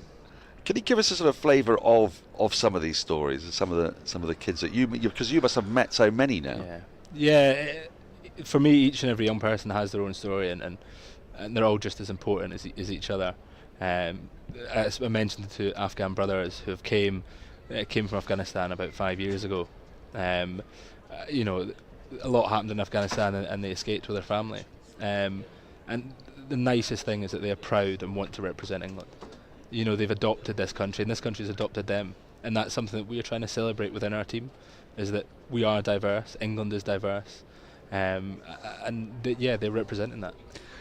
you give us a sort of flavour of some of these stories, some of the kids that because you must have met so many now. Yeah. For me, each and every young person has their own story, and they're all just as important as each other. As I mentioned, the two Afghan brothers who came from Afghanistan about 5 years ago. A lot happened in Afghanistan, and they escaped with their family. And the nicest thing is that they are proud and want to represent England. They've adopted this country, and this country has adopted them. And that's something that we are trying to celebrate within our team, is that we are diverse, England is diverse, they're representing that.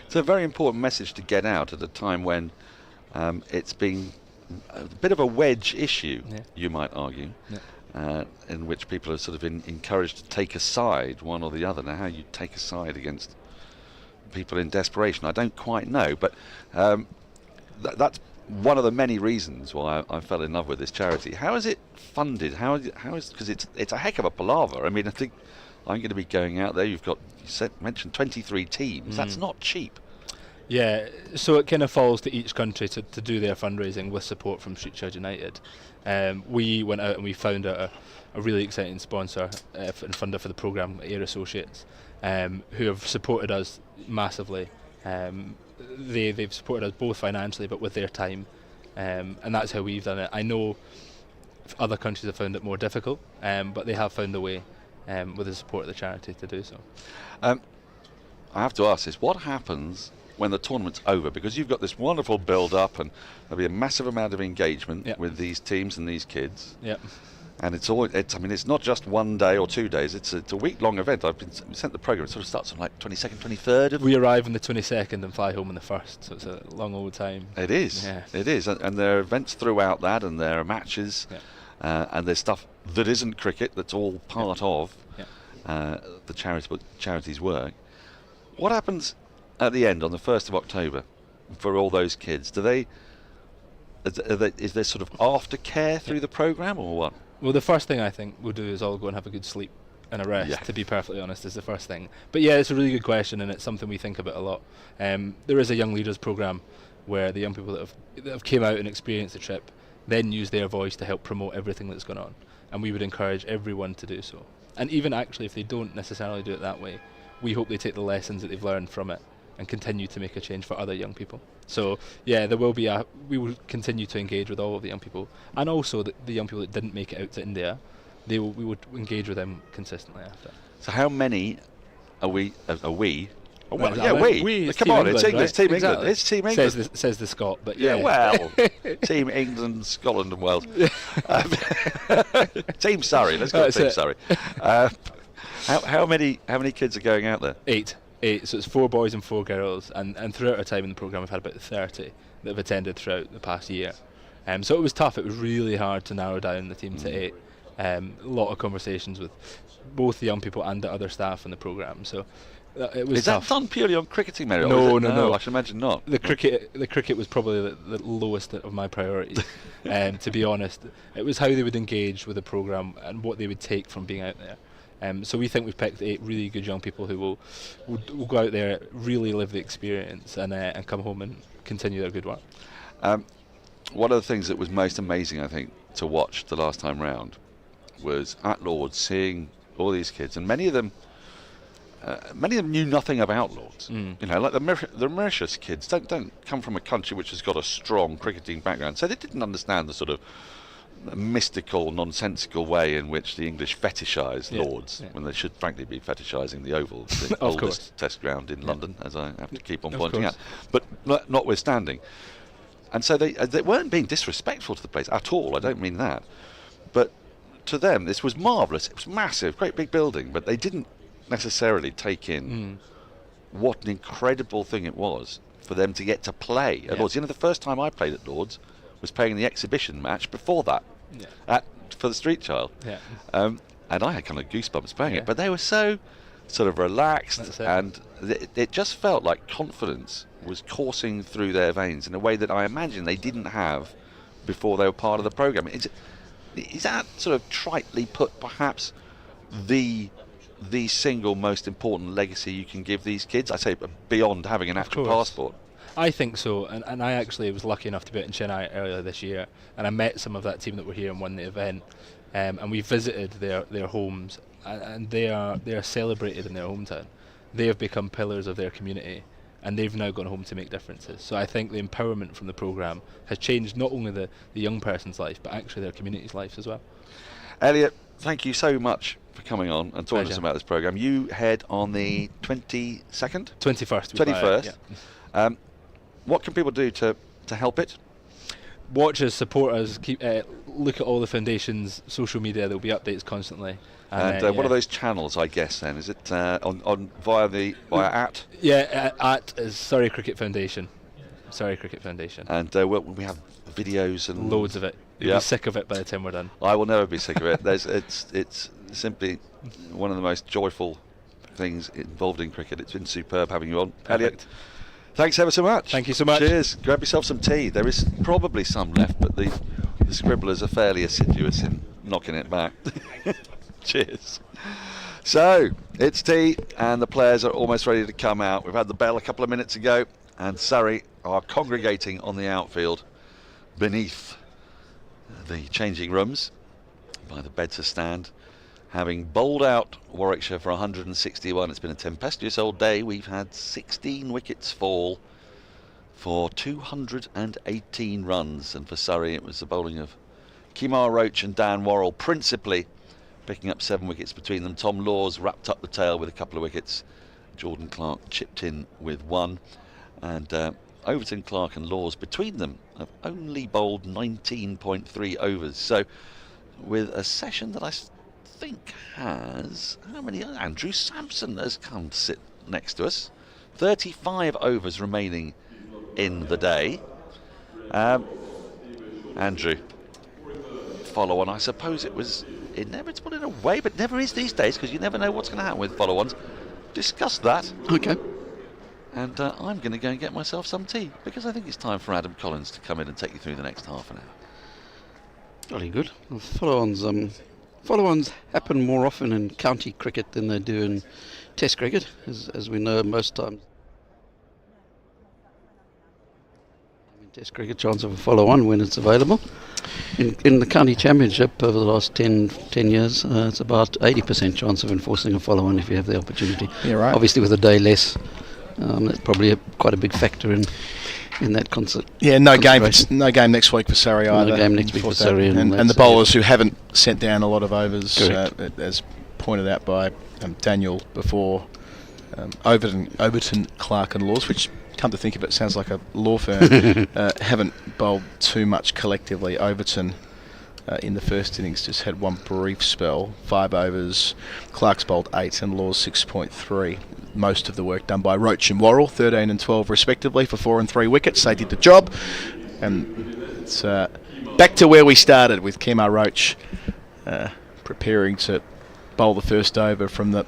It's a very important message to get out at a time when it's been a bit of a wedge issue, you might argue, in which people are sort of encouraged to take a side, one or the other. Now, how you take a side against people in desperation, I don't quite know, but that's one of the many reasons why I fell in love with this charity. How is it funded? How is because it's a heck of a palaver. I mean, I think I'm going to be going out there. You mentioned 23 teams. That's not cheap. Yeah, so it kind of falls to each country to do their fundraising with support from Street Child United. We went out and we found a really exciting sponsor and funder for the programme, Air Associates, who have supported us massively. They've supported us both financially but with their time, and that's how we've done it. I know other countries have found it more difficult, but they have found a way with the support of the charity to do so. I have to ask this, what happens when the tournament's over? Because you've got this wonderful build-up and there'll be a massive amount of engagement with these teams and these kids. Yep. And it's not just 1 day or 2 days, it's a week-long event. I've been sent the programme. It sort of starts on like 22nd, 23rd. We arrive on the 22nd and fly home on the 1st, so it's a long old time. It is. Yeah. It is. And there are events throughout that, and there are matches, and there's stuff that isn't cricket that's all part of the charity's work. What happens at the end on the 1st of October for all those kids? Is there sort of aftercare through the programme or what? Well, the first thing I think we'll do is all go and have a good sleep and a rest, to be perfectly honest, is the first thing. But yeah, it's a really good question, and it's something we think about a lot. There is a Young Leaders programme where the young people that have came out and experienced the trip then use their voice to help promote everything that's gone on, and we would encourage everyone to do so. And even actually if they don't necessarily do it that way, we hope they take the lessons that they've learned from it and continue to make a change for other young people. So yeah, we will continue to engage with all of the young people, and also the young people that didn't make it out to India. We would engage with them consistently after. So how many are we? We. Come on, it's English, right? Team England. Exactly. It's Team England. Says the Scot, but well, Team England, Scotland and Wales. Team Surrey. Let's go Team Surrey. How many kids are going out there? 8. So it's 4 boys and 4 girls, and throughout our time in the programme we've had about 30 that have attended throughout the past year. So it was tough. It was really hard to narrow down the team to 8. A lot of conversations with both the young people and the other staff in the programme. So it was tough. Is that done purely on cricketing merit? No. I should imagine not. The cricket was probably the lowest of my priorities. To be honest, it was how they would engage with the programme and what they would take from being out there. So we think we've picked 8 really good young people who will go out there, really live the experience, and come home and continue their good work. One of the things that was most amazing, I think, to watch the last time round was at Lord's seeing all these kids, and many of them knew nothing about Lord's. Like the Mauritius kids don't come from a country which has got a strong cricketing background, so they didn't understand the sort of mystical, nonsensical way in which the English fetishise Lord's, when they should frankly be fetishising the Oval, the oldest test ground in London, as I have to keep on pointing out. But notwithstanding. And so they weren't being disrespectful to the place at all, I don't mean that. But to them, this was marvellous. It was massive, great big building, but they didn't necessarily take in what an incredible thing it was for them to get to play at Lords. The first time I played at Lords was playing the exhibition match before that for the Street Child. And I had kind of goosebumps playing it, but they were so sort of relaxed, and it just felt like confidence was coursing through their veins in a way that I imagine they didn't have before they were part of the programme. Is that sort of tritely put perhaps the single most important legacy you can give these kids? I say beyond having an actual passport. I think so, and I actually was lucky enough to be out in Chennai earlier this year, and I met some of that team that were here and won the event, and we visited their homes, and they are celebrated in their hometown. They have become pillars of their community, and they've now gone home to make differences. So I think the empowerment from the programme has changed not only the young person's life, but actually their community's life as well. Elliot, thank you so much for coming on and talking to us about this programme. You head on the 22nd? 21st. 21st. What can people do to help it? Watch us, support us, look at all the foundation's social media. There'll be updates constantly. And what are those channels, I guess, then? Is it on via at? Yeah, at is Surrey Cricket Foundation. Surrey Cricket Foundation. And we have videos and loads of it. You'll be sick of it by the time we're done. I will never be sick of it. It's simply one of the most joyful things involved in cricket. It's been superb having you on, Elliot. Thanks ever so much. Thank you so much. Cheers. Grab yourself some tea. There is probably some left, but the scribblers are fairly assiduous in knocking it back. Cheers. So, it's tea, and the players are almost ready to come out. We've had the bell a couple of minutes ago, and Surrey are congregating on the outfield beneath the changing rooms by the beds to stand, having bowled out Warwickshire for 161. It's been a tempestuous old day. We've had 16 wickets fall for 218 runs, and for Surrey it was the bowling of Kemar Roach and Dan Worrell principally, picking up 7 wickets between them. Tom Laws wrapped up the tail with a couple of wickets. Jordan Clark chipped in with 1, and Overton, Clark and Laws between them have only bowled 19.3 overs. So with a session that I think has, how many? Andrew Samson has come to sit next to us. 35 overs remaining in the day. Andrew, follow on. I suppose it was inevitable in a way, but never is these days, because you never know what's going to happen with follow-ons. Discuss that. Okay. And I'm going to go and get myself some tea, because I think it's time for Adam Collins to come in and take you through the next half an hour. Very good. Well, follow-ons happen more often in county cricket than they do in Test cricket, as we know most times. Test cricket chance of a follow-on when it's available. In the county championship over the last 10 years, it's about 80% chance of enforcing a follow-on if you have the opportunity. Yeah, right. Obviously with a day less, that's probably quite a big factor in that concept. Yeah, no game next week for Surrey either. No game next week for Surrey. And the bowlers who haven't sent down a lot of overs, as pointed out by Daniel before, Overton, Clark and Laws, which, come to think of it, sounds like a law firm, haven't bowled too much collectively. Overton in the first innings just had one brief spell, 5 overs. Clark's bowled 8 and Laws 6.3. Most of the work done by Roach and Worrell, 13 and 12 respectively for 4 and 3 wickets. They did the job, and it's back to where we started with Kemar Roach preparing to bowl the first over from the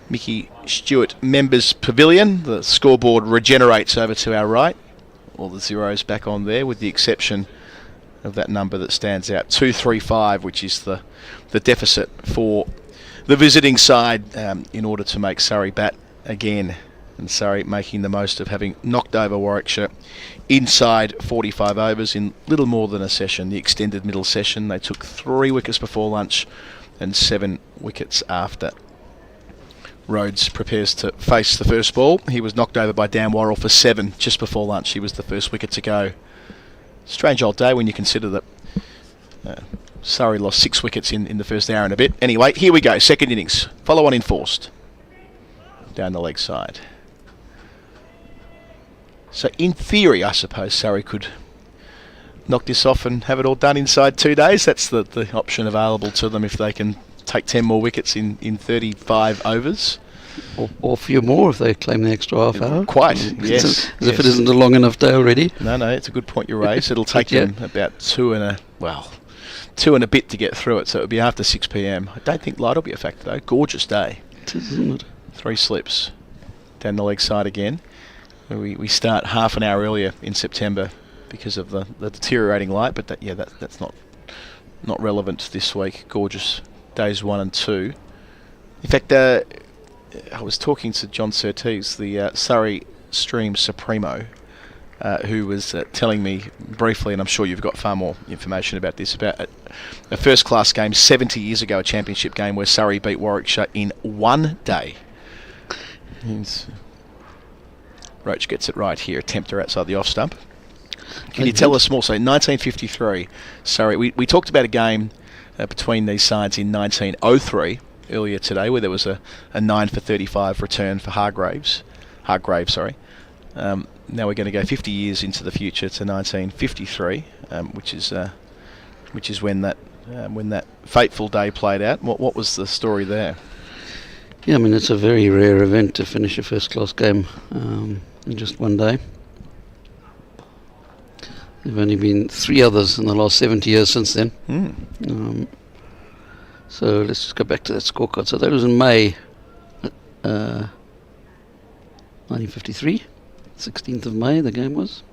Mickey Stewart Members Pavilion. The scoreboard regenerates over to our right. All the zeros back on there, with the exception of that number that stands out, 235, which is the deficit for the visiting side in order to make Surrey bat again. And Surrey making the most of having knocked over Warwickshire inside 45 overs in little more than a session, the extended middle session. They took 3 wickets before lunch and 7 wickets after. Rhodes prepares to face the first ball. He was knocked over by Dan Worrell for 7 just before lunch. He was the first wicket to go. Strange old day when you consider that Surrey lost 6 wickets in the first hour and a bit. Anyway, here we go. Second innings. Follow on enforced. Down the leg side. So in theory, I suppose Surrey could knock this off and have it all done inside 2 days. That's the option available to them if they can take 10 more wickets in 35 overs. Or a few more if they claim the extra half hour. Quite, yes. As if it isn't a long enough day already. No, it's a good point you raised. It'll take them about 2 and a bit to get through it, so it'll be after 6 p.m. I don't think light will be a factor, though. Gorgeous day. It is, isn't it? 3 slips down the leg side again. We start half an hour earlier in September because of the deteriorating light, but that's not relevant this week. Gorgeous days 1 and 2. In fact, I was talking to John Surtees, the Surrey Stream Supremo, who was telling me briefly, and I'm sure you've got far more information about this, about a first-class game 70 years ago, a championship game where Surrey beat Warwickshire in 1 day. Roach gets it right here, attempter outside the off stump. Can you tell us more? So 1953, Surrey, we talked about a game between these sides in 1903 earlier today, where there was a 9 for 35 return for Hargraves. Now we're going to go 50 years into the future to 1953, which is when that fateful day played out. What was the story there? Yeah, I mean, it's a very rare event to finish a first-class game in just 1 day. There have only been 3 others in the last 70 years since then. So let's just go back to that scorecard. So that was in May 1953, 16th of May the game was.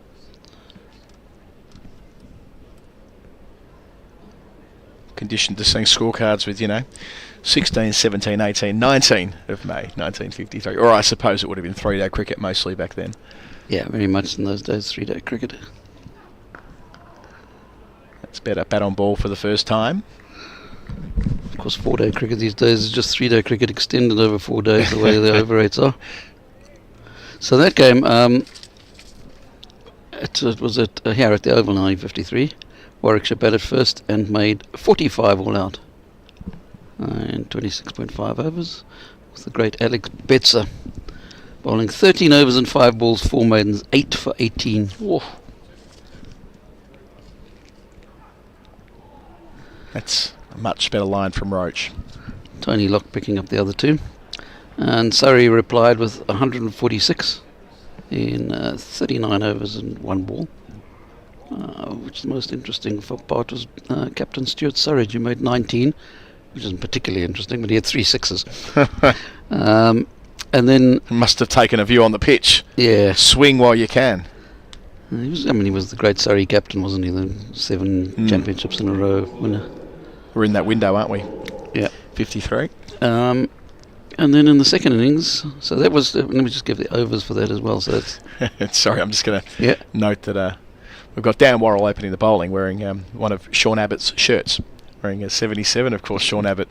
Conditioned to seeing scorecards with, 16, 17, 18, 19 of May 1953. Or I suppose it would have been 3-day cricket mostly back then. Yeah, very much in those days, 3-day cricket. That's better. Bat on ball for the first time. Of course, 4-day cricket these days is just 3-day cricket extended over 4 days, the way the over rates are. So that game, it was here at the Oval in 1953. Warwickshire batted first and made 45 all out in 26.5 overs, with the great Alex Betzer bowling 13 overs and 5 balls, 4 maidens, 8 for 18. Whoa. That's a much better line from Roach. Tony Locke picking up the other 2. And Surrey replied with 146 in 39 overs and 1 ball. Which is the most interesting part was Captain Stuart Surridge, who made 19, which isn't particularly interesting, but he had 3 sixes. And then must have taken a view on the pitch. Yeah, swing while you can. He was the great Surrey captain, wasn't he? The 7 championships in a row winner. We're in that window, aren't we? Yeah, 53. And then in the second innings, so that was. Let me just give the overs for that as well. So that's. Sorry, I'm just going to note that. We've got Dan Worrell opening the bowling, wearing one of Sean Abbott's shirts, wearing a 77. Of course, Sean Abbott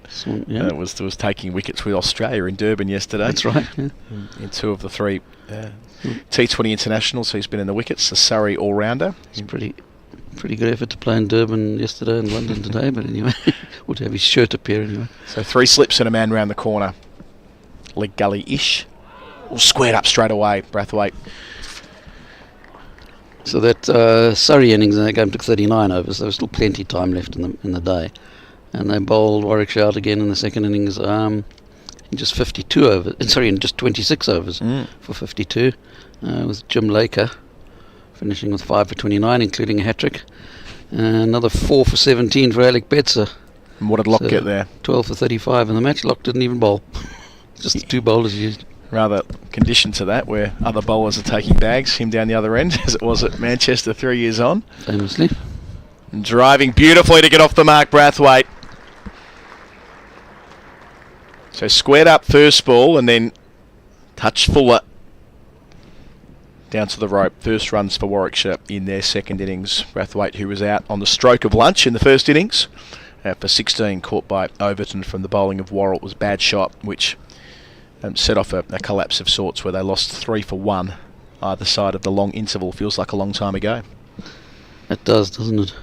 was taking wickets with Australia in Durban yesterday. That's right. Yeah. In 2 of the 3 T20 internationals, he's been in the wickets. The Surrey all-rounder. It's pretty good effort to play in Durban yesterday and London today, but anyway, or to have his shirt appear anyway. So 3 slips and a man round the corner, leg gully-ish, all squared up straight away. Brathwaite. So that Surrey innings in that game took 39 overs. So there was still plenty of time left in the day, and they bowled Warwickshire out again in the second innings in just 52 overs. In just 26 overs for 52, with Jim Laker finishing with 5 for 29, including a hat trick, and another 4 for 17 for Alec Betzer. And what did Locke get there? 12 for 35, and the match Locke didn't even bowl. Just the 2 bowlers used. Rather conditioned to that, where other bowlers are taking bags, him down the other end, as it was at Manchester 3 years on. Famously. And driving beautifully to get off the mark, Brathwaite. So squared up first ball and then touch fuller down to the rope. First runs for Warwickshire in their second innings. Brathwaite, who was out on the stroke of lunch in the first innings, for 16, caught by Overton from the bowling of Worrell. It was a bad shot, which set off a collapse of sorts, where they lost 3 for 1 either side of the long interval. Feels like a long time ago. It does, doesn't it?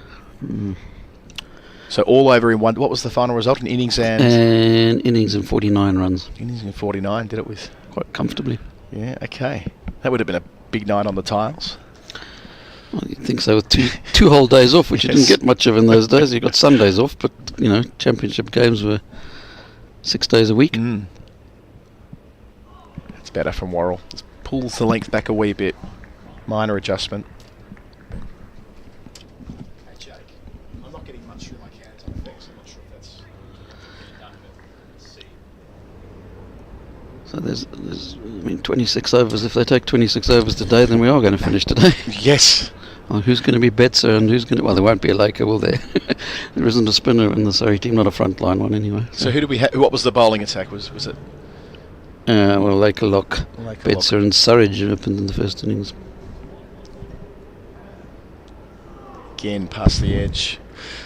So all over in one. What was the final result? An innings and innings and 49 runs. Innings and 49. Did it with quite comfortably. Yeah. Okay. That would have been a big night on the tiles. Well, you'd think so, with two whole days off, which you didn't get much of in those days. You got Sundays off, but championship games were 6 days a week. better from Worrell. Pulls the length back a wee bit. Minor adjustment. I'm not getting much through my cans on effects. I'm not sure if that's done, but let's see. So there's 26 overs. If they take 26 overs today, then we are going to finish today. Yes. Well, who's going to be Betzer and who's going to... Well, there won't be a Laker, will there? There isn't a spinner in the Surrey team, not a frontline one anyway. So who do we have? What was the bowling attack? Was it? Well, Laker Lock, Betzer and Surridge opened in the first innings. Again, past the edge.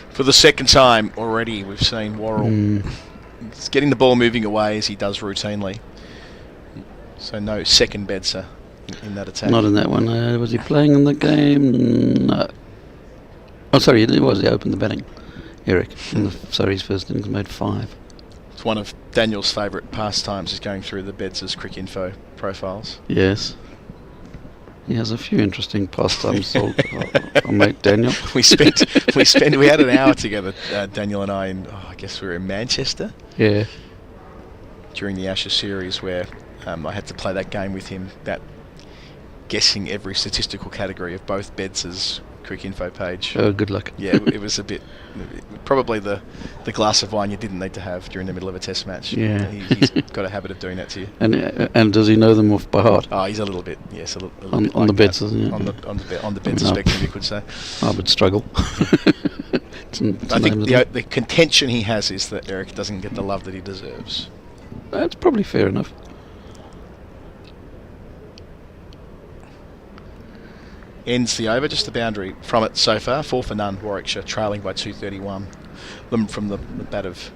For the second time already, we've seen Worrell. He's getting the ball moving away as he does routinely. So no second Betzer in that attack. Not in that one. Was he playing in the game? No. Oh, sorry, he was. He opened the batting. Eric, in the Surrey's first innings, made 5. It's one of Daniel's favourite pastimes is going through the Betz's Cricinfo profiles. Yes. He has a few interesting pastimes. I'll make Daniel. We had an hour together, Daniel and I, and I guess we were in Manchester. Yeah. During the Ashes series, where I had to play that game with him, that guessing every statistical category of both Betz's Cricinfo page. Oh, good luck. Yeah, it was a bit, probably the glass of wine you didn't need to have during the middle of a test match. Yeah. He's got a habit of doing that to you. And does he know them off by heart? Oh, he's a little bit, yes, a little on bit on like the Betz, yeah. On the Betz spectrum, you could say. I would struggle. I think the contention he has is that Eric doesn't get the love that he deserves. That's probably fair enough. Ends the over, just the boundary from it so far. 4 for none, Warwickshire trailing by 231 from the bat of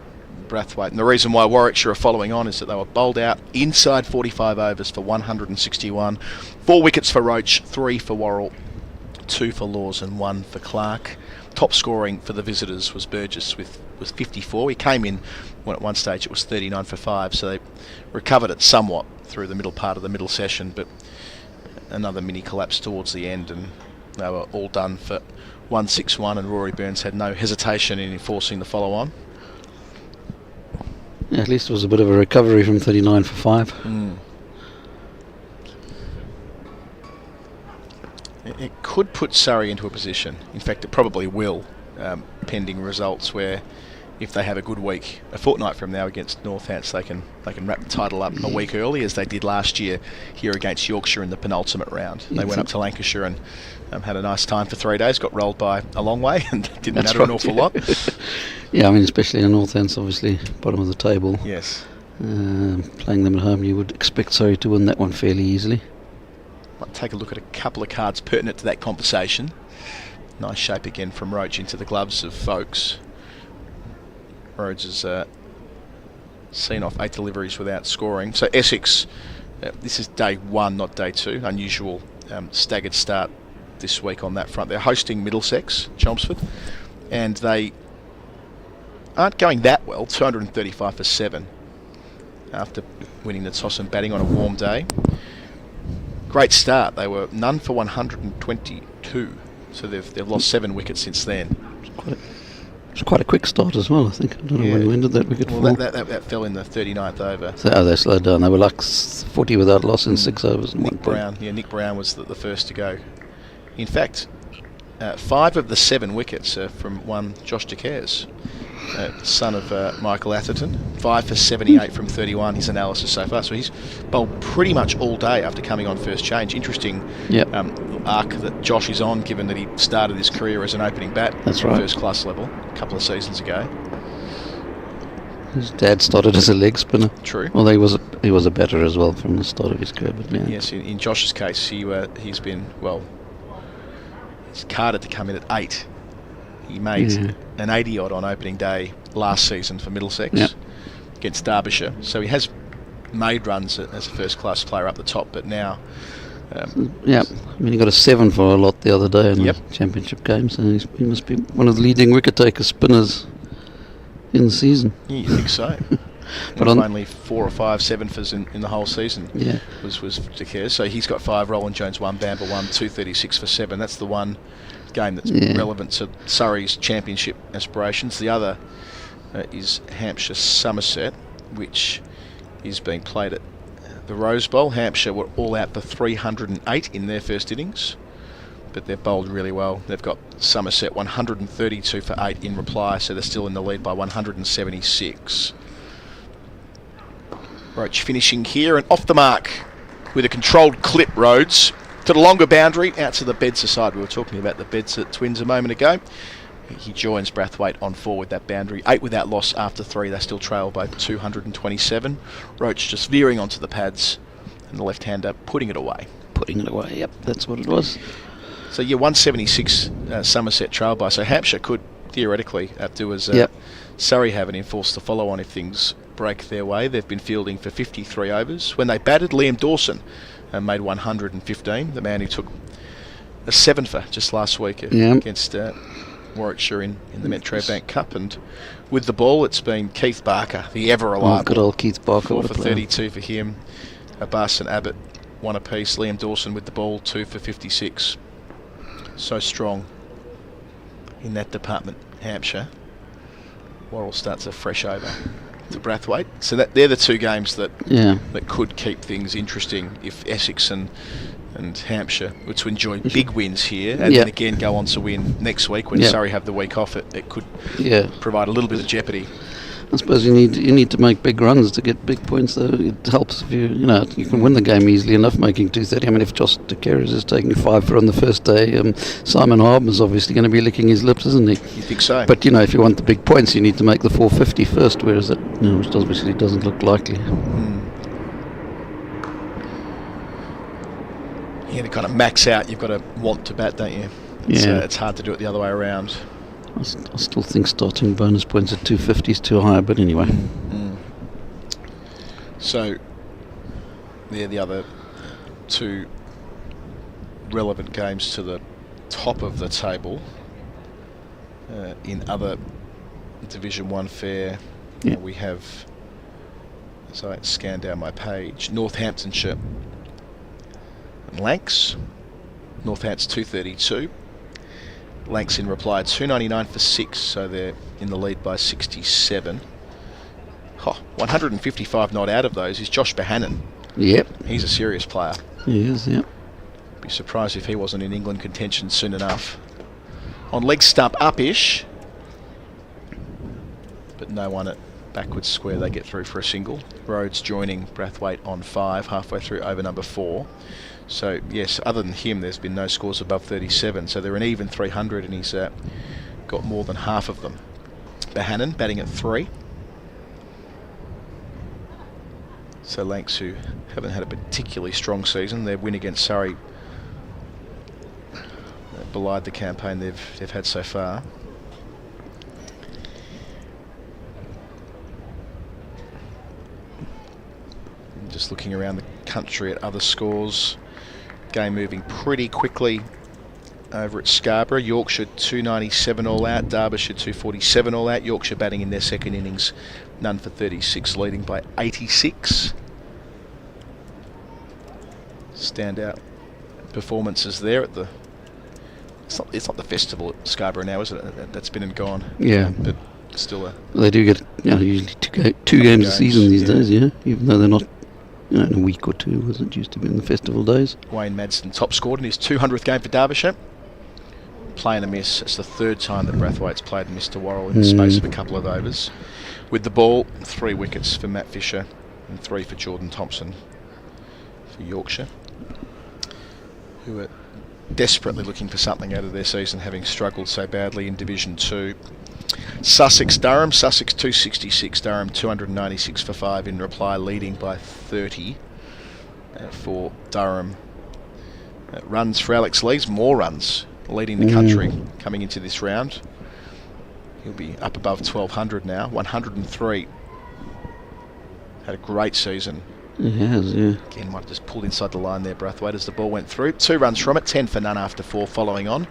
Brathwaite. And the reason why Warwickshire are following on is that they were bowled out inside 45 overs for 161. 4 wickets for Roach, 3 for Worrell, 2 for Laws and 1 for Clark. Top scoring for the visitors was Burgess with 54. He came in when at one stage it was 39 for 5, so they recovered it somewhat through the middle part of the middle session, but another mini collapse towards the end, and they were all done for 161, and Rory Burns had no hesitation in enforcing the follow-on. Yeah, at least it was a bit of a recovery from 39 for 5. It could put Surrey into a position, in fact it probably will, pending results, where if they have a good week, a fortnight from now against Northants, they can wrap the title up a week early, as they did last year here against Yorkshire in the penultimate round. They went up to Lancashire and had a nice time for 3 days, got rolled by a long way, and didn't matter an awful lot. Yeah, I mean, especially in Northants, obviously bottom of the table. Yes. Playing them at home, you would expect Surrey to win that one fairly easily. Might take a look at a couple of cards pertinent to that conversation. Nice shape again from Roach into the gloves of Foakes. Rhodes has seen off 8 deliveries without scoring. So Essex, this is day 1, not day 2. Unusual staggered start this week on that front. They're hosting Middlesex, Chelmsford, and they aren't going that well. 235 for 7 after winning the toss and batting on a warm day. Great start. They were none for 122, so they've lost 7 wickets since then. It's quite a quick start as well, I think. I don't know when did that wicket fall. That fell in the 39th over. So, they slowed down. They were like 40 without loss in 6 overs. Nick Brown was the first to go. In fact, 5 of the 7 wickets are from one Josh De Cares, son of Michael Atherton. 5 for 78 from 31, his analysis so far. So he's bowled pretty much all day after coming on first change. Interesting arc that Josh is on, given that he started his career as an opening bat at first class level a couple of seasons ago. His dad started as a leg spinner. True. Well, he was a batter as well from the start of his career. But yeah. Yes, in Josh's case, he's been, he's carded to come in at 8. He made an 80 odd on opening day last season for Middlesex against Derbyshire. So he has made runs as a first class player up the top, but now I mean, he got a 7 for a lot the other day in the championship game, so he must be one of the leading wicket taker spinners in the season. Yeah, you think so? But only 4 or 5 7-fers in the whole season. Yeah, was De Cares. So he's got 5. Roland Jones 1, Bamber 1, 236 for 7. That's the one game that's relevant to Surrey's championship aspirations. The other is Hampshire Somerset, which is being played at the Rose Bowl. Hampshire were all out for 308 in their first innings, but they've bowled really well. They've got Somerset 132 for 8 in reply, so they're still in the lead by 176. Roach finishing here and off the mark with a controlled clip. Rhodes to the longer boundary, out to the Bedser side. We were talking about the Bedser twins a moment ago. He joins Brathwaite on 4 with that boundary. 8 without loss after 3. They still trail by 227. Roach just veering onto the pads, and the left-hander putting it away. Putting it away, yep, that's what it was. So 176 Somerset trail by. So Hampshire could theoretically do as Surrey have and enforce the follow-on if things break their way. They've been fielding for 53 overs. When they batted, Liam Dawson made 115. The man who took a 7-for just last week against Warwickshire in the Metro Bank Cup. And with the ball, it's been Keith Barker, the ever-reliable. Good old Keith Barker. 4 for 32 for him. Abbas and Abbott, 1 apiece. Liam Dawson with the ball, 2 for 56. So strong in that department, Hampshire. Worrell starts a fresh over to Brathwaite. So they're the 2 games that could keep things interesting if Essex and Hampshire were to enjoy big wins here and then again go on to win next week when Surrey have the week off. It could provide a little bit of jeopardy. I suppose you need to make big runs to get big points, though. It helps if you can win the game easily enough, making 230. I mean, if Josh De Keres is taking 5 for on the first day, Simon Harbour's obviously going to be licking his lips, isn't he? You think so? But if you want the big points, you need to make the 450 first, whereas it, which obviously doesn't look likely. Yeah, to kind of max out, you've got to want to bat, don't you? It's hard to do it the other way around. I still think starting bonus points at 250 is too high, but anyway. So, they're the other 2 relevant games to the top of the table. In other Division 1 fare, we have, as I scan down my page, Northamptonshire and Lancs. Northants 232. Lancs in reply 299 for 6, so they're in the lead by 67. 155 not out of those is Josh Bohannon. Yep. He's a serious player. He is, yep. Be surprised if he wasn't in England contention soon enough. On leg stump up-ish, but no one at backwards square. They get through for a single. Rhodes joining Brathwaite on 5, halfway through over number 4. So, yes, other than him, there's been no scores above 37. So they're an even 300, and he's got more than half of them. Bohannon batting at 3. So Lancs, who haven't had a particularly strong season, their win against Surrey belied the campaign they've had so far. Just looking around the country at other scores. Game moving pretty quickly over at Scarborough. Yorkshire 297 all out, Derbyshire 247 all out. Yorkshire batting in their second innings, none for 36, leading by 86. Standout performances there at the. It's not the festival at Scarborough now, is it? That's been and gone. Yeah, but still they do get usually two games a season these days. Yeah, even though they're not. In a week or 2, as it used to be in the festival days. Wayne Madston top scored in his 200th game for Derbyshire. Playing a miss. It's the 3rd time that Brathwaite's played and missed a Worrell in the space of a couple of overs. With the ball, 3 wickets for Matt Fisher and 3 for Jordan Thompson for Yorkshire, who are desperately looking for something out of their season, having struggled so badly in Division 2. Sussex Durham, Sussex 266, Durham 296 for 5 in reply, leading by 30 for Durham. Runs for Alex Lees, more runs, leading the country coming into this round. He'll be up above 1200 now, 103. Had a great season. He has, yeah. Again, might have just pulled inside the line there, Brathwaite, as the ball went through. 2 runs from it, 10 for none after 4 following on.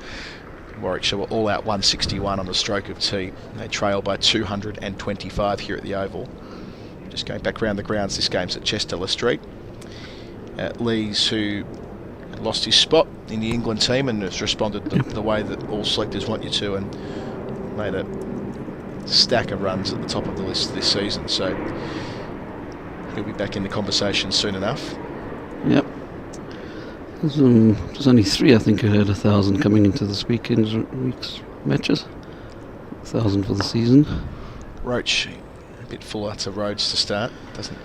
Warwickshire were all out 161 on the stroke of tea. They trail by 225 here at the Oval. Just going back around the grounds, this game's at Chester Street. Lees, who lost his spot in the England team and has responded the way that all selectors want you to, and made a stack of runs at the top of the list this season. So he'll be back in the conversation soon enough. Yep. There's only 3, I think, who had 1,000 coming into this week's matches. 1,000 for the season. Roach, a bit fuller to Rhodes to start. Doesn't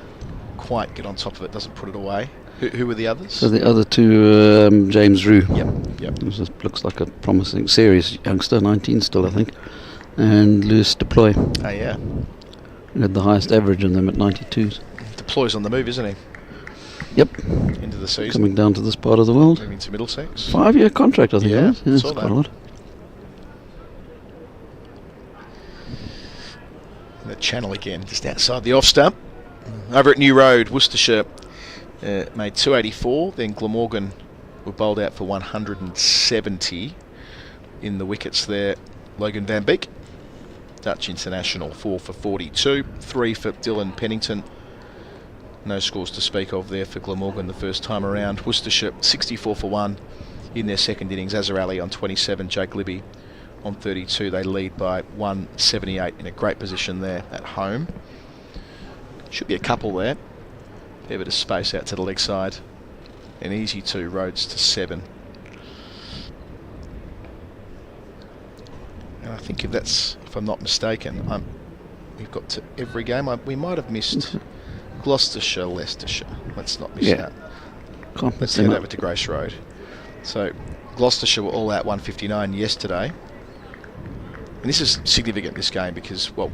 quite get on top of it, doesn't put it away. Who were the others? So the other two, James Rue. Yep. Looks like a promising, serious youngster, 19 still, I think. And Lewis Deploy. Oh, yeah. He had the highest average in them at 92. Deploy's on the move, isn't he? Yep. Into the season. Coming down to this part of the world. Moving to Middlesex. 5-year contract, I think. Yeah, It's saw quite that. a lot. The channel again, just outside the off stump. Over at New Road, Worcestershire made 284. Then Glamorgan were bowled out for 170 in the wickets there. Logan Van Beek, Dutch international, 4 for 42. 3 for Dylan Pennington. No scores to speak of there for Glamorgan the first time around. Worcestershire 64 for 1 in their second innings. Azhar Ali on 27, Jake Libby on 32. They lead by 178 in a great position there at home. Should be a couple there. Fair bit of space out to the leg side. An easy 2, Rhodes to 7. And I think if I'm not mistaken, we've got to every game. We might have missed Gloucestershire, Leicestershire. Let's not miss that. Let's head over to Grace Road. So Gloucestershire were all out 159 yesterday. And this is significant, this game, because, well,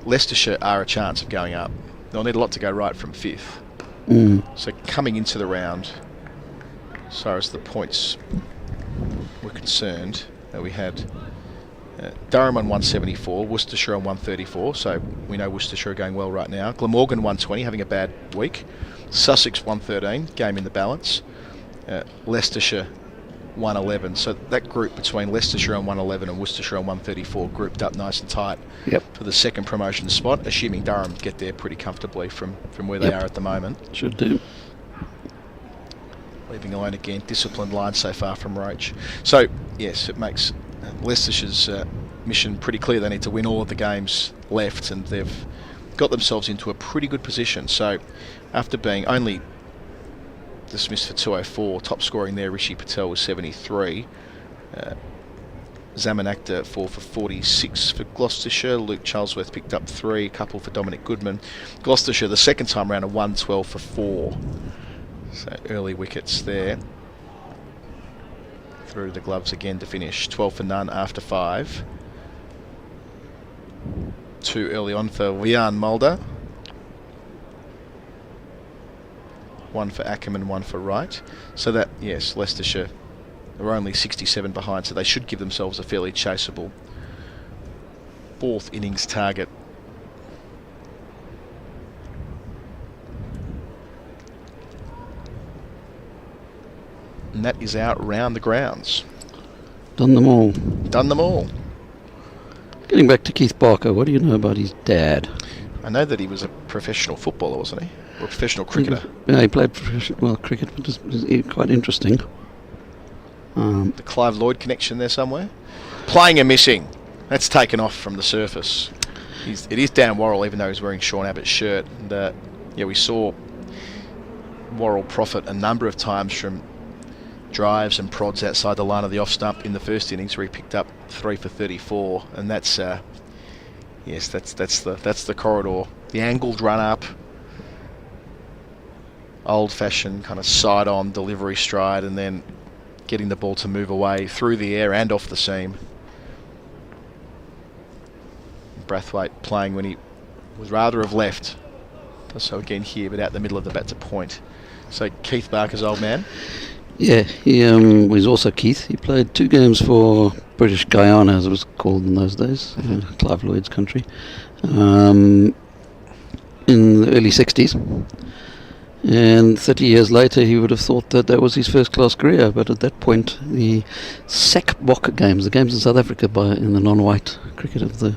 Leicestershire are a chance of going up. They'll need a lot to go right from 5th. So coming into the round, as far as the points were concerned, we had Durham on 174, Worcestershire on 134, so we know Worcestershire are going well right now. Glamorgan 120, having a bad week. Sussex 113, game in the balance. Leicestershire 111, so that group between Leicestershire on 111 and Worcestershire on 134 grouped up nice and tight for the second promotion spot, assuming Durham get there pretty comfortably from where they are at the moment. Should do. Leaving alone again, disciplined line so far from Roach. So yes, it makes Leicestershire's mission pretty clear. They need to win all of the games left, and they've got themselves into a pretty good position. So after being only dismissed for 204, top scoring there, Rishi Patel was 73. Zaman Akhtar 4 for 46 for Gloucestershire. Luke Charlesworth picked up 3, a couple for Dominic Goodman. Gloucestershire the second time round, a 112 for 4. So early wickets there. Through to the gloves again to finish. 12 for none after 5. 2 early on for Leon Mulder. 1 for Ackerman, 1 for Wright. So that, yes, Leicestershire are only 67 behind, so they should give themselves a fairly chaseable 4th innings target. And that is out round the grounds. Done them all. Done them all. Getting back to Keith Barker, what do you know about his dad? I know that he was a professional footballer, wasn't he? Or a professional cricketer. He played professional cricket, but it's quite interesting. The Clive Lloyd connection there somewhere. Playing and missing. That's taken off from the surface. It is Dan Worrell, even though he's wearing Sean Abbott's shirt. And we saw Worrell profit a number of times from drives and prods outside the line of the off stump in the first innings, where he picked up 3 for 34, and that's that's the corridor. The angled run up, old-fashioned kind of side-on delivery stride, and then getting the ball to move away through the air and off the seam. Brathwaite playing when he was rather have left. Does so again here, but out the middle of the bat to point. So Keith Barker's old man. Yeah, he was also Keith. He played 2 games for British Guyana, as it was called in those days, Clive Lloyd's country, in the early 60s. And 30 years later, he would have thought that was his first-class career. But at that point, the Sakbok games, the games in South Africa in the non-white cricket of the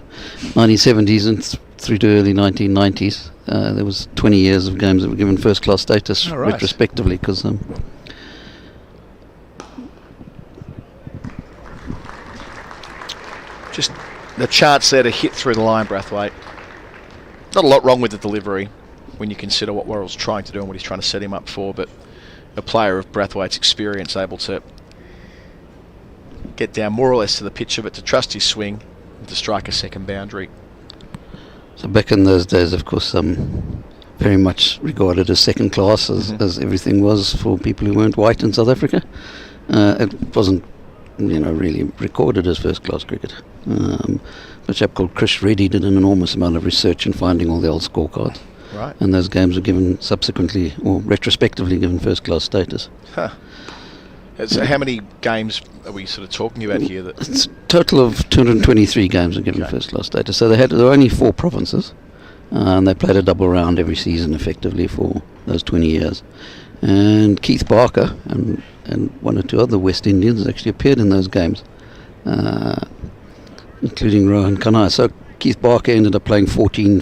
1970s and through to early 1990s, there was 20 years of games that were given first-class status retrospectively, because just the chance there to hit through the line, Brathwaite. Not a lot wrong with the delivery. when you consider what Worrell's trying to do and what he's trying to set him up for. But a player of Brathwaite's experience able to get down more or less to the pitch of it, to trust his swing, and to strike a second boundary. So back in those days, of course, very much regarded as second class, as everything was for people who weren't white in South Africa. It wasn't, really recorded as first class cricket. A chap called Chris Reddy did an enormous amount of research in finding all the old scorecards. Right. And those games were given subsequently, or retrospectively, given first class status. Huh. So how many games are we sort of talking about here? It's a total of 223 games are given first class status. So there were only 4 provinces, and they played a double round every season effectively for those 20 years. And Keith Barker and one or two other West Indians actually appeared in those games, including Rohan Kanhai. So Keith Barker ended up playing 14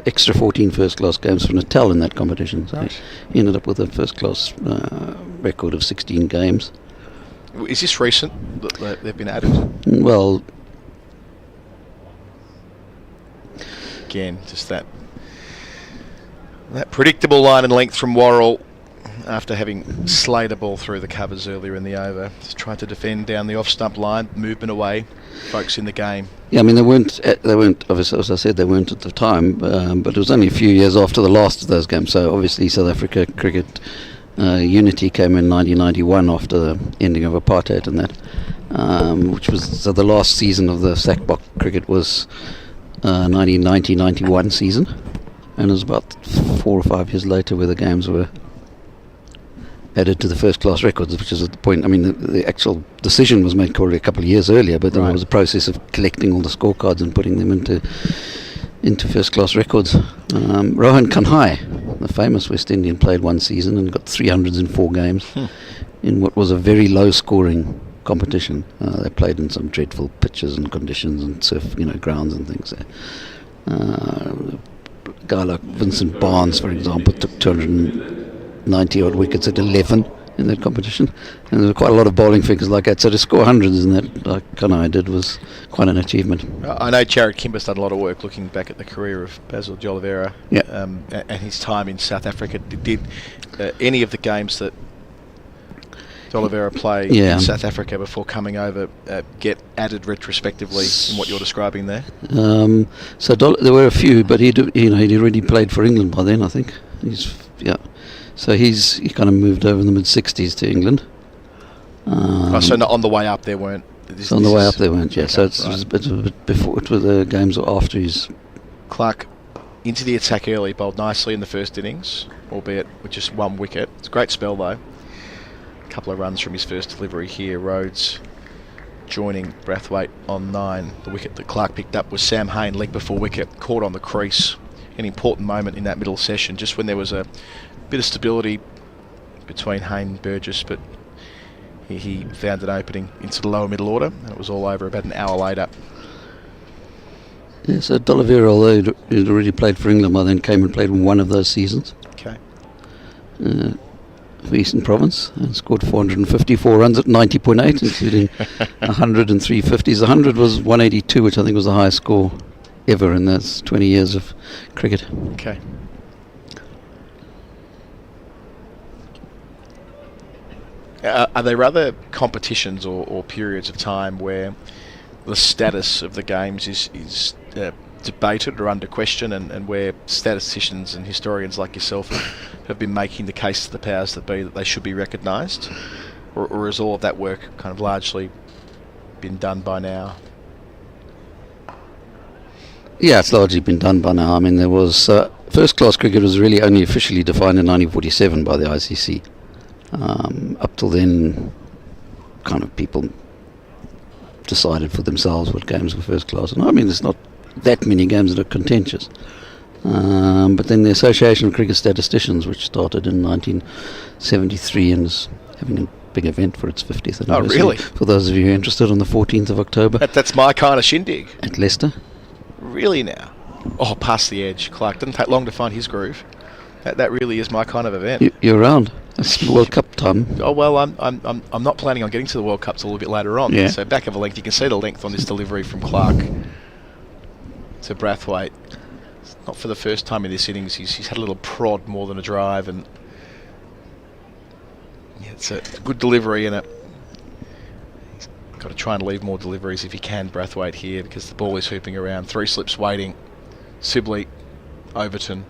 extra 14 first class games for Natal in that competition. So he ended up with a first class record of 16 games. Is this recent that they've been added? Well, again, just that predictable line and length from Worrell after having slayed a ball through the covers earlier in the over. Just tried to defend down the off-stump line, movement away, Foakes in the game. Yeah, I mean, they weren't obviously, as I said, they weren't at the time, but it was only a few years after the last of those games. So obviously South Africa cricket unity came in 1991 after the ending of apartheid and that, which was the last season of the Sackbok cricket was 1990-91 season, and it was about 4 or 5 years later where the games were added to the first class records, which is at the point, I mean, the actual decision was made probably a couple of years earlier, but then there was a process of collecting all the scorecards and putting them into first class records. Rohan Kanhai, the famous West Indian, played one season and got 300s in 4 games in what was a very low scoring competition. They played in some dreadful pitches and conditions and surf, grounds and things there. A guy like Vincent Barnes, for example, took 290 odd wickets at 11 in that competition, and there were quite a lot of bowling figures like that. So to score hundreds in that, like Kanhai did, was quite an achievement. I know Jared Kimber's done a lot of work looking back at the career of Basil de Oliveira and his time in South Africa. Did any of the games that de Oliveira play in South Africa before coming over get added retrospectively in what you're describing there? So there were a few, but he'd already played for England by then, I think. So he kind of moved over in the mid-60s to England. So not on the way up there weren't... On the way up there weren't, yeah. Okay, so it was a bit before, it was the games or after his... Clark into the attack early, bowled nicely in the first innings, albeit with just 1 wicket. It's a great spell though. A couple of runs from his first delivery here. Rhodes joining Brathwaite on 9. The wicket that Clark picked up was Sam Hain, leg before wicket, caught on the crease. An important moment in that middle session, just when there was a bit of stability between Hain and Burgess, but he found an opening into the lower middle order, and it was all over about an hour later. Yeah, so de Oliveira, although he'd already played for England, then came and played in one of those seasons. Okay. For Eastern Province, and scored 454 runs at 90.8, including 100 and 350s. 100 was 182, which I think was the highest score ever in those 20 years of cricket. Okay. Are there other competitions or periods of time where the status of the games is debated or under question, and where statisticians and historians like yourself have been making the case to the powers that be that they should be recognised? Or has all of that work kind of largely been done by now? Yeah, it's largely been done by now. I mean, there was... first-class cricket was really only officially defined in 1947 by the ICC. Up till then, kind of people decided for themselves what games were first class. And I mean, there's not that many games that are contentious. But then the Association of Cricket Statisticians, which started in 1973 and is having a big event for its 50th anniversary. Oh, really? For those of you who are interested, on the 14th of October. That's my kind of shindig. At Leicester. Really now? Oh, past the edge. Clark, didn't take long to find his groove. That really is my kind of event. You're around. It's World Cup time. Oh well, I'm not planning on getting to the World Cup till a little bit later on. Yeah. So back of a length, you can see the length on this delivery from Clark to Brathwaite. not for the first time in this innings. He's had a little prod more than a drive, and yeah, it's a good delivery, and he's got to try and leave more deliveries if he can, Brathwaite here, because the ball is hooping around. 3 slips waiting. Sibley, Overton,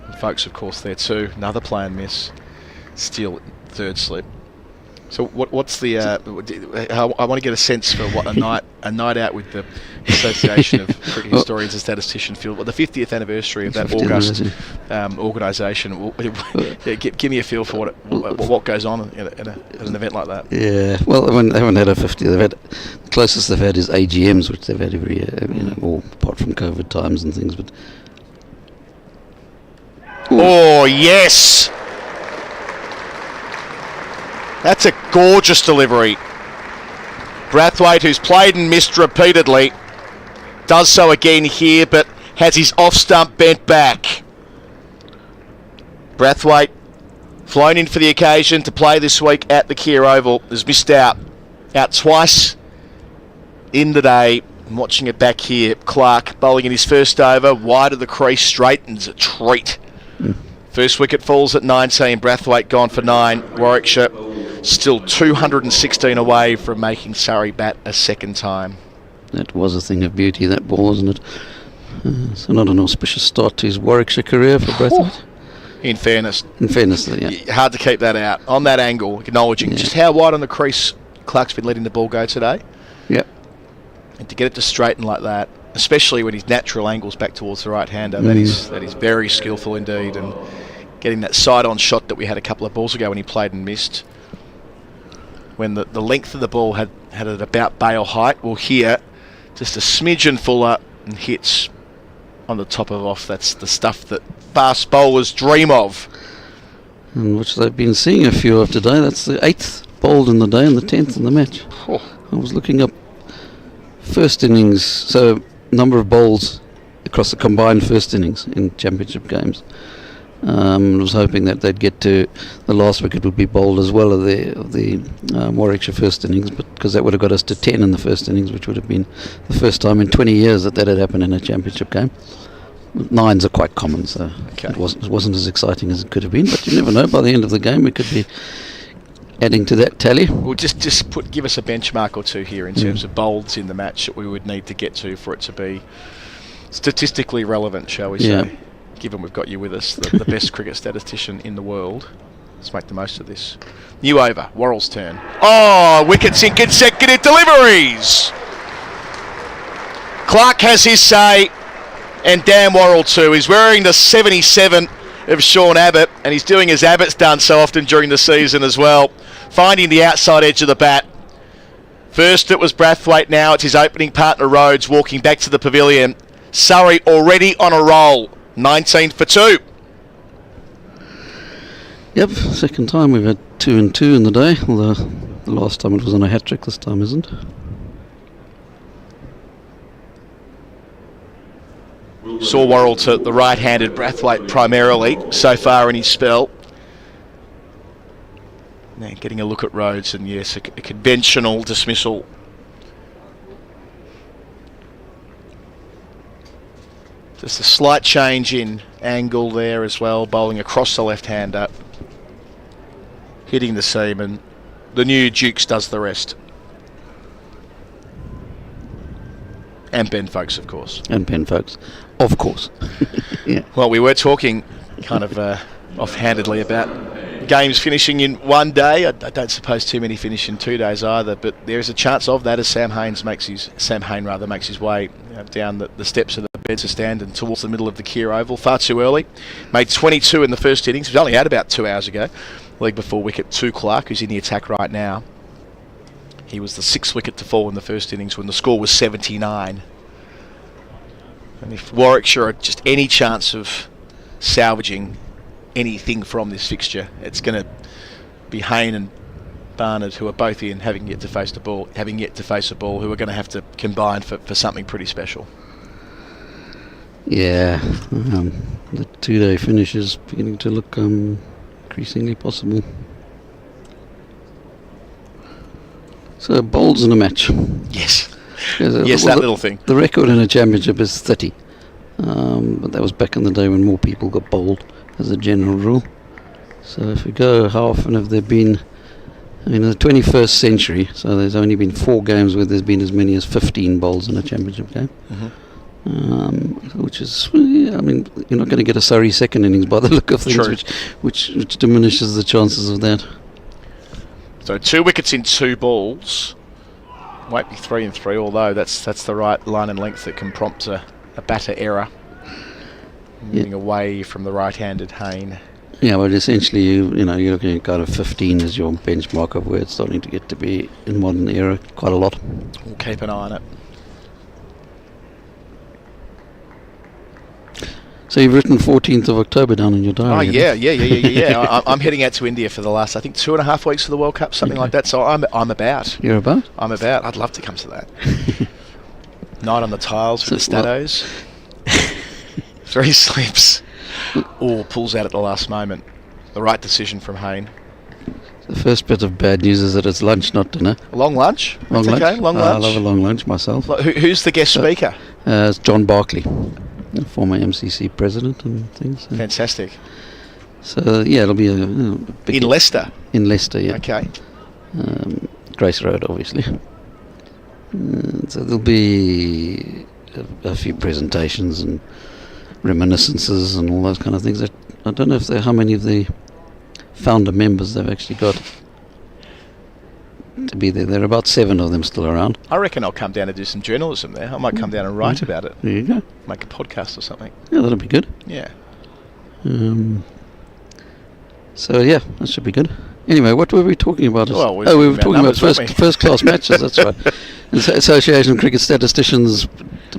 and Foakes, of course, there too. Another play and miss. Still 3rd slip. So what's the? I want to get a sense for what a night out with the Association of Cricket Historians and Statisticians feel. Well, the 50th anniversary of that august organisation. Give me a feel for what goes on in an event like that. Yeah, well, they haven't had a 50. They've had the closest they've had is AGMs, which they've had every year, all apart from COVID times and things. But oh yes. That's a gorgeous delivery. Brathwaite, who's played and missed repeatedly, does so again here, but has his off stump bent back. Brathwaite, flown in for the occasion to play this week at the Kia Oval, has missed out twice in the day. I'm watching it back here. Clark bowling in his first over, wide of the crease, straightens a treat. First wicket falls at 19. Brathwaite gone for 9. Warwickshire still 216 away from making Surrey bat a second time. That was a thing of beauty, that ball, wasn't it? So not an auspicious start to his Warwickshire career for Brathwaite. In fairness, yeah. Hard to keep that out. On that angle, acknowledging just how wide on the crease Clark's been letting the ball go today. Yep. And to get it to straighten like that, especially when his natural angle's back towards the right-hander, that is very skillful indeed. And getting that side-on shot that we had a couple of balls ago when he played and missed, when the length of the ball had it about bail height. Well, here, just a smidgen fuller and hits on the top of off. That's the stuff that fast bowlers dream of. And which they've been seeing a few of today. That's the 8th bowled in the day and the 10th in the match. I was looking up first innings, so number of bowls across the combined first innings in championship games. I was hoping that they'd get to the last wicket would be bowled as well of the Warwickshire first innings, but because that would have got us to 10 in the first innings, which would have been the first time in 20 years that had happened in a championship game. 9s are quite common, so it wasn't as exciting as it could have been, but you never know, by the end of the game we could be adding to that tally. Well, just give us a benchmark or two here in terms of bowls in the match that we would need to get to for it to be statistically relevant, shall we say. Given we've got you with us, the best cricket statistician in the world. Let's make the most of this. New over, Worrell's turn. Oh, wickets in consecutive deliveries! Clark has his say, and Dan Worrell too. He's wearing the 77 of Sean Abbott, and he's doing as Abbott's done so often during the season as well, finding the outside edge of the bat. First it was Brathwaite, now it's his opening partner Rhodes walking back to the pavilion. Surrey already on a roll. 19 for 2. Yep, second time we've had 2 and 2 in the day, although the last time it was on a hat-trick, this time isn't. Saw Worrell to the right-handed Brathwaite primarily so far in his spell. Now getting a look at Rhodes, and yes, a conventional dismissal. Just a slight change in angle there as well, bowling across the left-hander, hitting the seam, and the new Dukes does the rest. And Ben Foakes, of course. And Ben Foakes, of course. Yeah. Well, we were talking kind of offhandedly about games finishing in one day. I don't suppose too many finish in 2 days either, but there is a chance of that as Sam Hain makes his way down the steps of the Bedser stand and towards the middle of the Kia Oval. Far too early. Made 22 in the first innings. He was only out about 2 hours ago. League before wicket to Clark, who's in the attack right now. He was the 6th wicket to fall in the first innings when the score was 79. And if Warwickshire are just any chance of salvaging anything from this fixture, it's going to be Hain and Barnard, who are both in, having yet to face a ball, who are going to have to combine for something pretty special. Yeah, the 2-day finish is beginning to look increasingly possible. So bowls in a match. Yes. Yes, that little thing. The record in a championship is 30. But that was back in the day when more people got bowled, as a general rule. So if we go, how often have there been? I mean, in the 21st century, so there's only been 4 games where there's been as many as 15 bowls in a championship game. Which is, I mean, you're not going to get a Surrey second innings by the look of things, which diminishes the chances of that. So 2 wickets in 2 balls. Won't be 3 and 3, although that's the right line and length that can prompt a batter error. Moving away from the right-handed Hayne. Yeah, but essentially, you're looking at kind of 15 as your benchmark of where it's starting to get to be in modern era quite a lot. We'll keep an eye on it. So you've written 14th of October down in your diary. Oh, yeah. I'm heading out to India for the last, I think, 2.5 weeks for the World Cup, something like that. So I'm about. You're about? I'm about. I'd love to come to that. Night on the tiles with the Statos. 3 slips. Or pulls out at the last moment. The right decision from Hayne. The first bit of bad news is that it's lunch, not dinner. A long lunch? Long lunch. Okay, long lunch. I love a long lunch myself. Who's the guest speaker? It's John Barclay, the former MCC president and things. Fantastic. So, yeah, it'll be a big... In Leicester? In Leicester, yeah. Okay. Grace Road, obviously. So there'll be a few presentations and reminiscences and all those kind of things. I don't know how many of the founder members they've actually got to be there. There are about 7 of them still around. I reckon I'll come down and do some journalism there. I might come down and write about it. There you go. Make a podcast or something. Yeah, that'll be good. Yeah. So yeah, that should be good. Anyway, what were we talking about? Well, we were talking about first class matches. That's right. The Association of Cricket Statisticians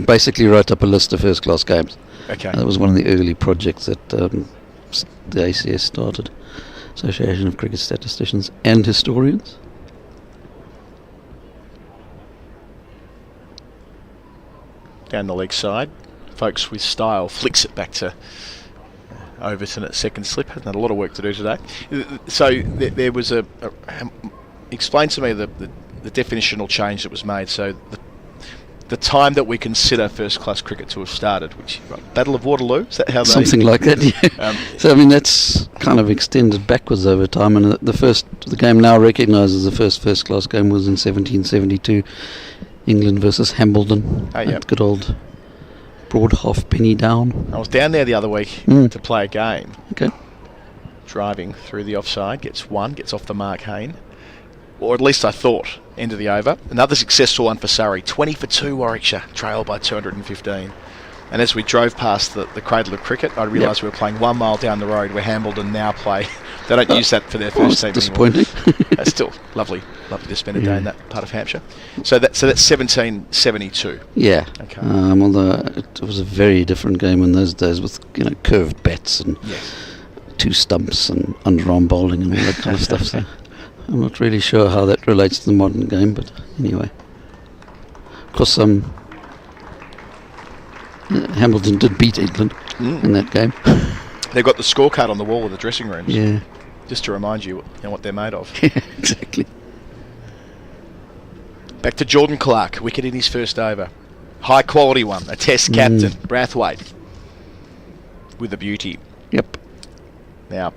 basically wrote up a list of first class games. Okay. That was one of the early projects that the ACS started. Association of Cricket Statisticians and Historians. Down the leg side, Foakes with style flicks it back to Overton at second slip. Hasn't had a lot of work to do today. So there was explain to me the definitional change that was made. So the time that we consider first class cricket to have started, which Battle of Waterloo, is that how they... Something like that, yeah. So I mean that's kind of extended backwards over time, and the game now recognises the first class game was in 1772, England versus Hambledon. At good old Broadhalf Penny Down. I was down there the other week to play a game. Okay. Driving through the offside, gets off the mark Hayne. Or at least I thought, end of the over. Another successful one for Surrey. 20 for 2 Warwickshire, trailed by 215. And as we drove past the cradle of cricket, I realised we were playing 1 mile down the road where Hambledon now play. They don't use that for their first team disappointing. anymore. That's still lovely to spend a day in that part of Hampshire. So that's 1772. Yeah. Okay. Although it was a very different game in those days with curved bats and 2 stumps and underarm bowling and all that kind of stuff. So I'm not really sure how that relates to the modern game, but anyway. Of course, Hambledon did beat England in that game. They've got the scorecard on the wall of the dressing rooms. Yeah. Just to remind you what they're made of. Yeah, exactly. Back to Jordan Clark, wicket in his first over. High quality one, a test captain, Brathwaite. With a beauty. Yep. Now,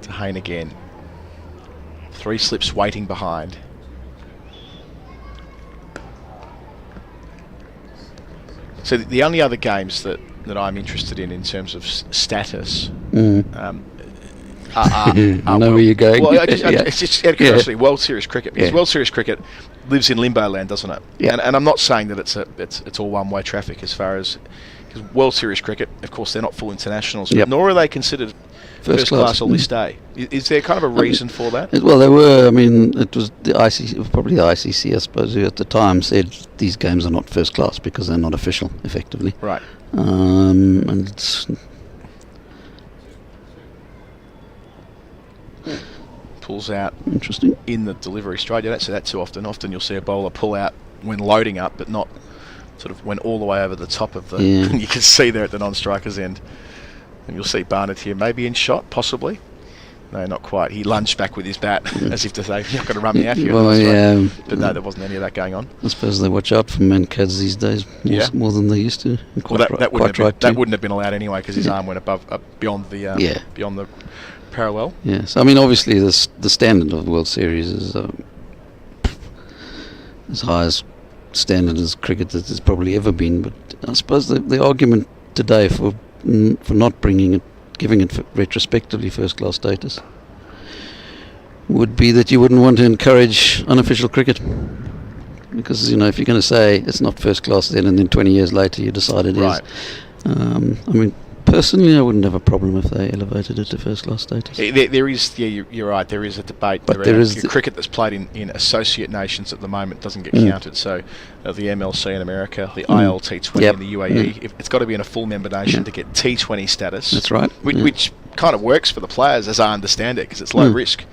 to Hayne again. 3 slips waiting behind. So the only other games that I'm interested in terms of status I know where you're going. Well, it's just out of curiosity, World Series cricket. Because World Series cricket lives in limbo land, doesn't it? Yeah. And I'm not saying that it's all one-way traffic as far as... Because World Series cricket, of course, they're not full internationals, nor are they considered first class on this day. Is there kind of a reason for that? Well, there were. I mean, it was the ICC, probably the ICC, I suppose, who at the time said these games are not first class because they're not official, effectively. Right. And it's... Pulls out. Interesting. In the delivery straight. You don't see that too often. Often you'll see a bowler pull out when loading up, but not sort of when all the way over the top of the... You can see there at the non-striker's end. And you'll see Barnett here, maybe in shot, possibly. No, not quite. He lunged back with his bat as if to say, you're not going to run me out here. Well, yeah. But no, there wasn't any of that going on. I suppose they watch out for mancads these days more than they used to. That wouldn't have been allowed anyway because his arm went beyond the parallel. Yes, I mean obviously the standard of the World Series is as high as standard as cricket that there's probably ever been. But I suppose the argument today for not giving it retrospectively first-class status would be that you wouldn't want to encourage unofficial cricket, because if you're going to say it's not first class then and then 20 years later you decide it is. I mean, personally I wouldn't have a problem if they elevated it to first class status. There is, you're right, there is a debate but around there is cricket that's played in associate nations at the moment doesn't get counted. So the MLC in America, the ILT20 in the UAE, it's got to be in a full member nation to get T20 status. That's right. Which kind of works for the players as I understand it, because it's low risk.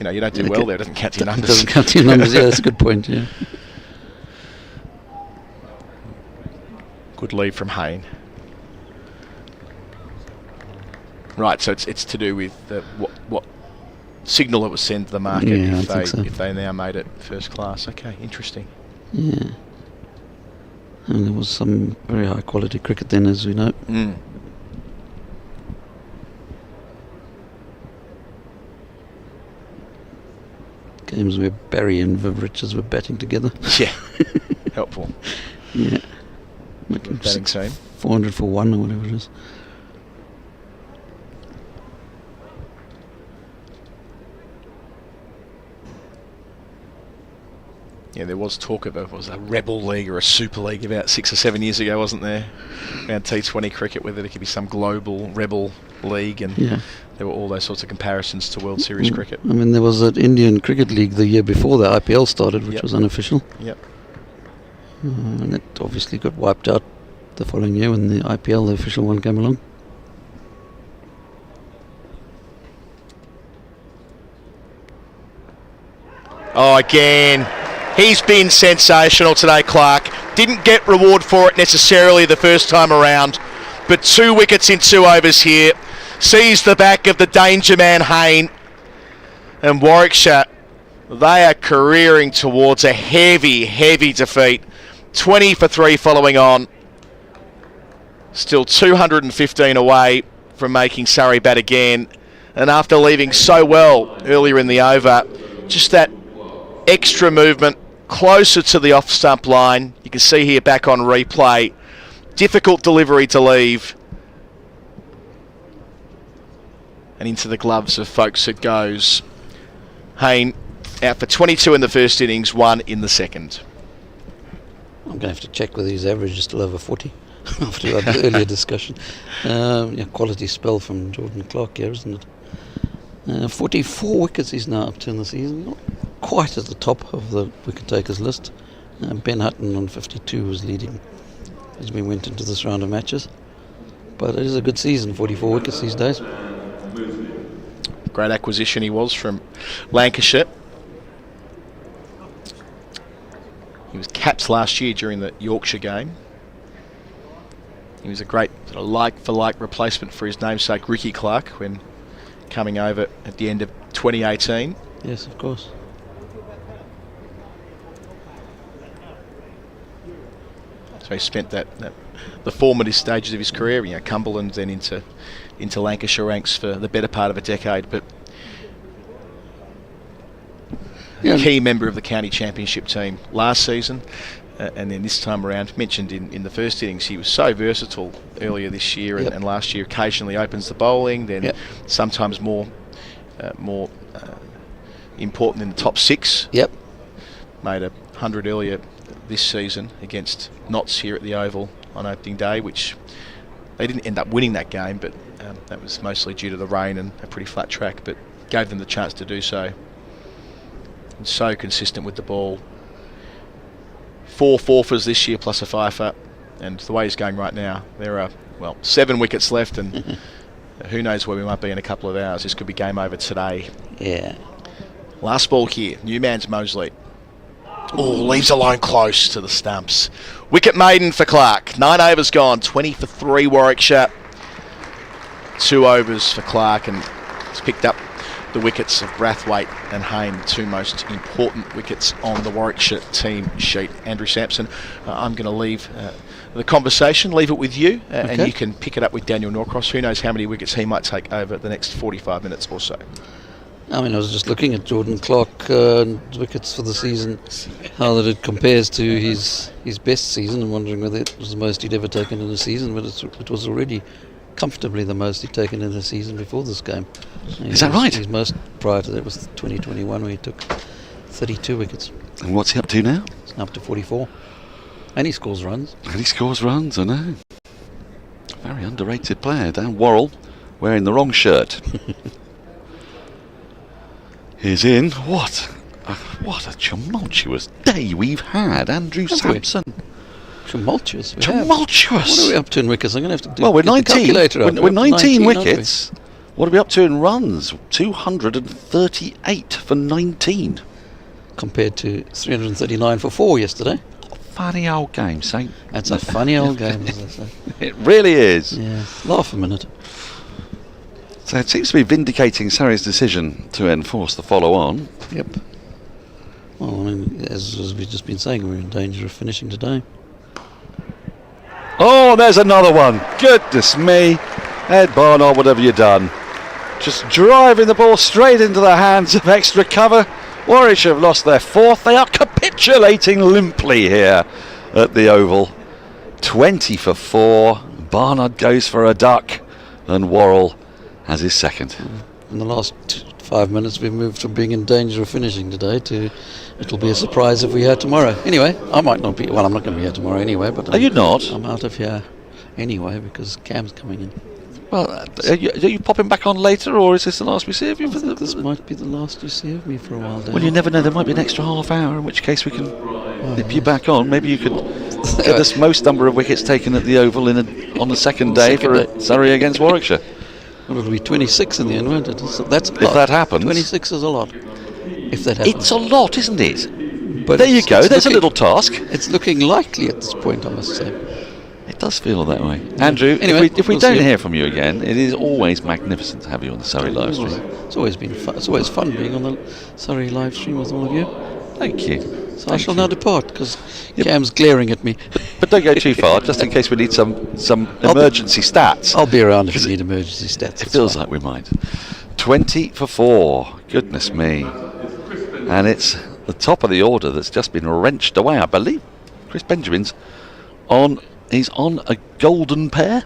You don't do well there, it doesn't count to your numbers. It doesn't count to your numbers, yeah, that's a good point, yeah. Good lead from Hayne. Right, so it's to do with what signal it would send to the market if they now made it first class. Okay, interesting. Yeah. And there was some very high quality cricket then, as we know. Games where Barry and Viv Richards were batting together. Yeah, helpful. Yeah. Batting team. 400 for 1 or whatever it is. Yeah, there was talk of a Rebel League or a Super League about 6 or 7 years ago, wasn't there? Around T20 cricket, whether there could be some global Rebel League, and there were all those sorts of comparisons to World Series cricket. I mean, there was an Indian Cricket League the year before the IPL started, which was unofficial. Yep. And it obviously got wiped out the following year when the IPL, the official one, came along. Oh, again. He's been sensational today, Clark. Didn't get reward for it necessarily the first time around, but 2 wickets in 2 overs here. Sees the back of the danger man, Hayne. And Warwickshire, they are careering towards a heavy, heavy defeat. 20 for 3 following on. Still 215 away from making Surrey bat again. And after leaving so well earlier in the over, just that extra movement closer to the off-stump line. You can see here back on replay. Difficult delivery to leave. And into the gloves of Foakes it goes. Hayne out for 22 in the first innings, 1 in the second. I'm going to have to check whether his average is still over 40 after the earlier discussion. Quality spell from Jordan Clark here, isn't it? 44 wickets he's now up to in the season. Not quite at the top of the wicket takers list. Ben Hutton on 52 was leading as we went into this round of matches. But it is a good season, 44 wickets these days. Great acquisition he was from Lancashire. He was capped last year during the Yorkshire game. He was a great sort of like-for-like replacement for his namesake Ricky Clark when coming over at the end of 2018. Yes, of course. So he spent the formative stages of his career, Cumberland, then into Lancashire ranks for the better part of a decade, but key member of the county championship team last season, and then this time around, mentioned in the first innings, he was so versatile earlier this year and last year. Occasionally opens the bowling, then sometimes more important in the top 6. Made 100 earlier this season against Notts here at the Oval on opening day, which they didn't end up winning that game, but that was mostly due to the rain and a pretty flat track, but gave them the chance to do so. And so consistent with the ball. 4 forfers this year plus a fifer, and the way he's going right now, there are 7 wickets left, and who knows where we might be in a couple of hours. This could be game over today. Last ball here, new man's Mosley. Leaves alone close to the stumps. Wicket maiden for Clark. 9 overs gone, 20 for 3 Warwickshire. 2 overs for Clark, and he's picked up the wickets of Brathwaite and Hayne, the two most important wickets on the Warwickshire team sheet. Andrew Samson, I'm going to leave the conversation, leave it with you, and you can pick it up with Daniel Norcross. Who knows how many wickets he might take over the next 45 minutes or so. I mean, I was just looking at Jordan Clark wickets for the season, how that it compares to his best season, and wondering whether it was the most he'd ever taken in a season, but it was already comfortably the most he'd taken in a season before this game. Is that right? His most prior to that was 2021, where he took 32 wickets. And what's he up to now? He's up to 44. And he scores runs. I know. Very underrated player. Dan Worrell, wearing the wrong shirt. He's in. What a tumultuous day we've had, Andrew Samson. Tumultuous. Tumultuous. What are we up to in wickets? I'm going to have to do. Well, we're 19. We're 19 wickets. What are we up to in runs? 238 for 19. Compared to 339 for 4 yesterday. Funny old game, Saint. That's a funny old game, as I say. It really is. Yeah, laugh a minute. So it seems to be vindicating Surrey's decision to enforce the follow-on. Yep. Well, I mean, as we've just been saying, we're in danger of finishing today. Oh, there's another one. Goodness me. Ed Barnard, whatever you done. Just driving the ball straight into the hands of extra cover. Warwickshire have lost their fourth. They are capitulating limply here at the Oval. 20 for 4. Barnard goes for a duck. And Worrell has his second. In the last 5 minutes, we've moved from being in danger of finishing today to it'll be a surprise if we are tomorrow. Anyway, I might not be. Well, I'm not going to be here tomorrow anyway. But are you not? I'm out of here anyway because Cam's coming in. Well, are you popping back on later, or is this the last we see of you? This might be the last you see of me for a while, Dan. Well, you never know. There might be an extra half hour, in which case we can nip you back on. Maybe you could get us most number of wickets taken at the Oval on the second day for Surrey against Warwickshire. Well, it'll be 26 in the end, won't it? That's a lot. If that happens. 26 is a lot. If that happens. It's a lot, isn't it? But there you go. There's a little task. It's looking likely at this point, I must say. It does feel that way. Andrew, anyway, if we don't hear from you again, it is always magnificent to have you on the Surrey live stream. It's always been fun. It's always fun being on the Surrey live stream with all of you. Thank you. So I shall now depart because Cam's glaring at me. But don't go too far, just in case we need some emergency stats. I'll be around if you need emergency stats. It feels like we might. 20 for 4. Goodness me. And it's the top of the order that's just been wrenched away. I believe Chris Benjamin's on. He's on a golden pair.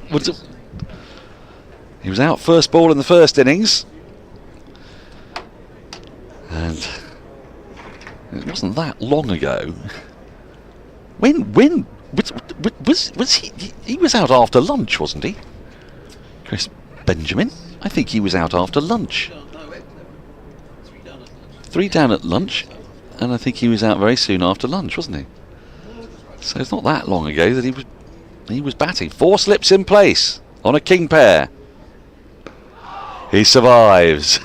He was out first ball in the first innings. And it wasn't that long ago. When was he was out after lunch, wasn't he? Chris Benjamin? I think he was out after lunch. 3 down at lunch, and I think he was out very soon after lunch, wasn't he? So it's not that long ago that he was batting. 4 slips in place on a king pair. He survives.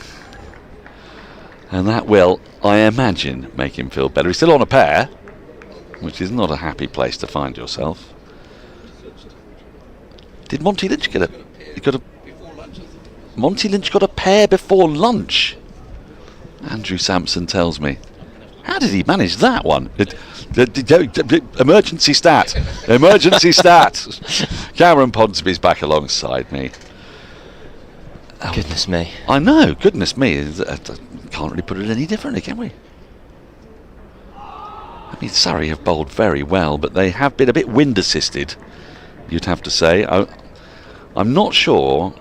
And that will, I imagine, make him feel better. He's still on a pair, which is not a happy place to find yourself. Did Monty Lynch get a... Monty Lynch got a pair before lunch. Andrew Samson tells me. How did he manage that one? Emergency stat. Emergency stat. Cameron Ponsonby's back alongside me. Goodness me. I know, goodness me. Can't really put it any differently, can we? I mean, Surrey have bowled very well, but they have been a bit wind assisted, you'd have to say. I'm not sure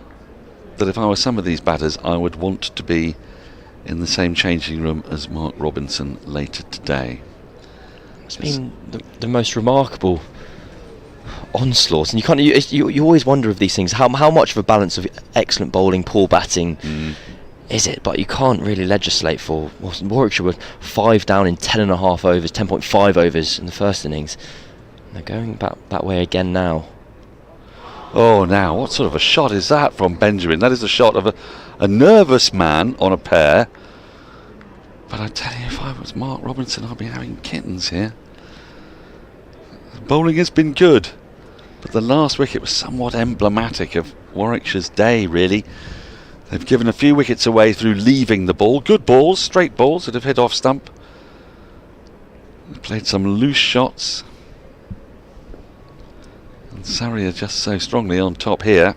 that if I were some of these batters, I would want to be in the same changing room as Mark Robinson later today. It's been the most remarkable onslaught, and you always wonder of these things, how much of a balance of excellent bowling, poor batting is it? But you can't really legislate for. Warwickshire were 5 down in 10.5 overs, 10.5 overs in the first innings. They're going that way again now. Oh, now what sort of a shot is that from Benjamin? That is a shot of a nervous man on a pair. But I tell you, if I was Mark Robinson, I'd be having kittens here. The bowling has been good, but the last wicket was somewhat emblematic of Warwickshire's day, really. They've given a few wickets away through leaving the ball. Good balls, straight balls that have hit off stump. Played some loose shots. And Surrey are just so strongly on top here.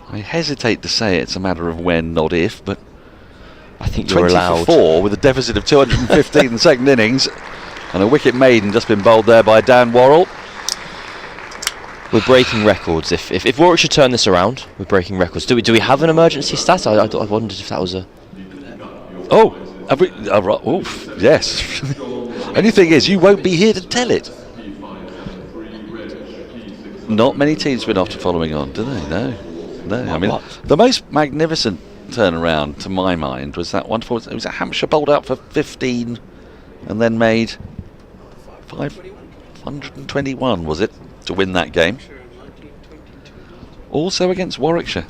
I hesitate to say it's a matter of when, not if, but I think you're 20 allowed. for 4 with a deficit of 215 in the second innings, and a wicket maiden just been bowled there by Dan Worrell. We're breaking records. If Warwickshire turn this around, we're breaking records. Do we have an emergency stat? I wondered if that was a... Oh, have we? Oof, yes. Only thing is, you won't be here to tell it. Not many teams went after following on, do they? No. I mean, the most magnificent turnaround, to my mind, was that wonderful. It was a Hampshire bowled out for 15 and then made 521, was it, to win that game? Also against Warwickshire.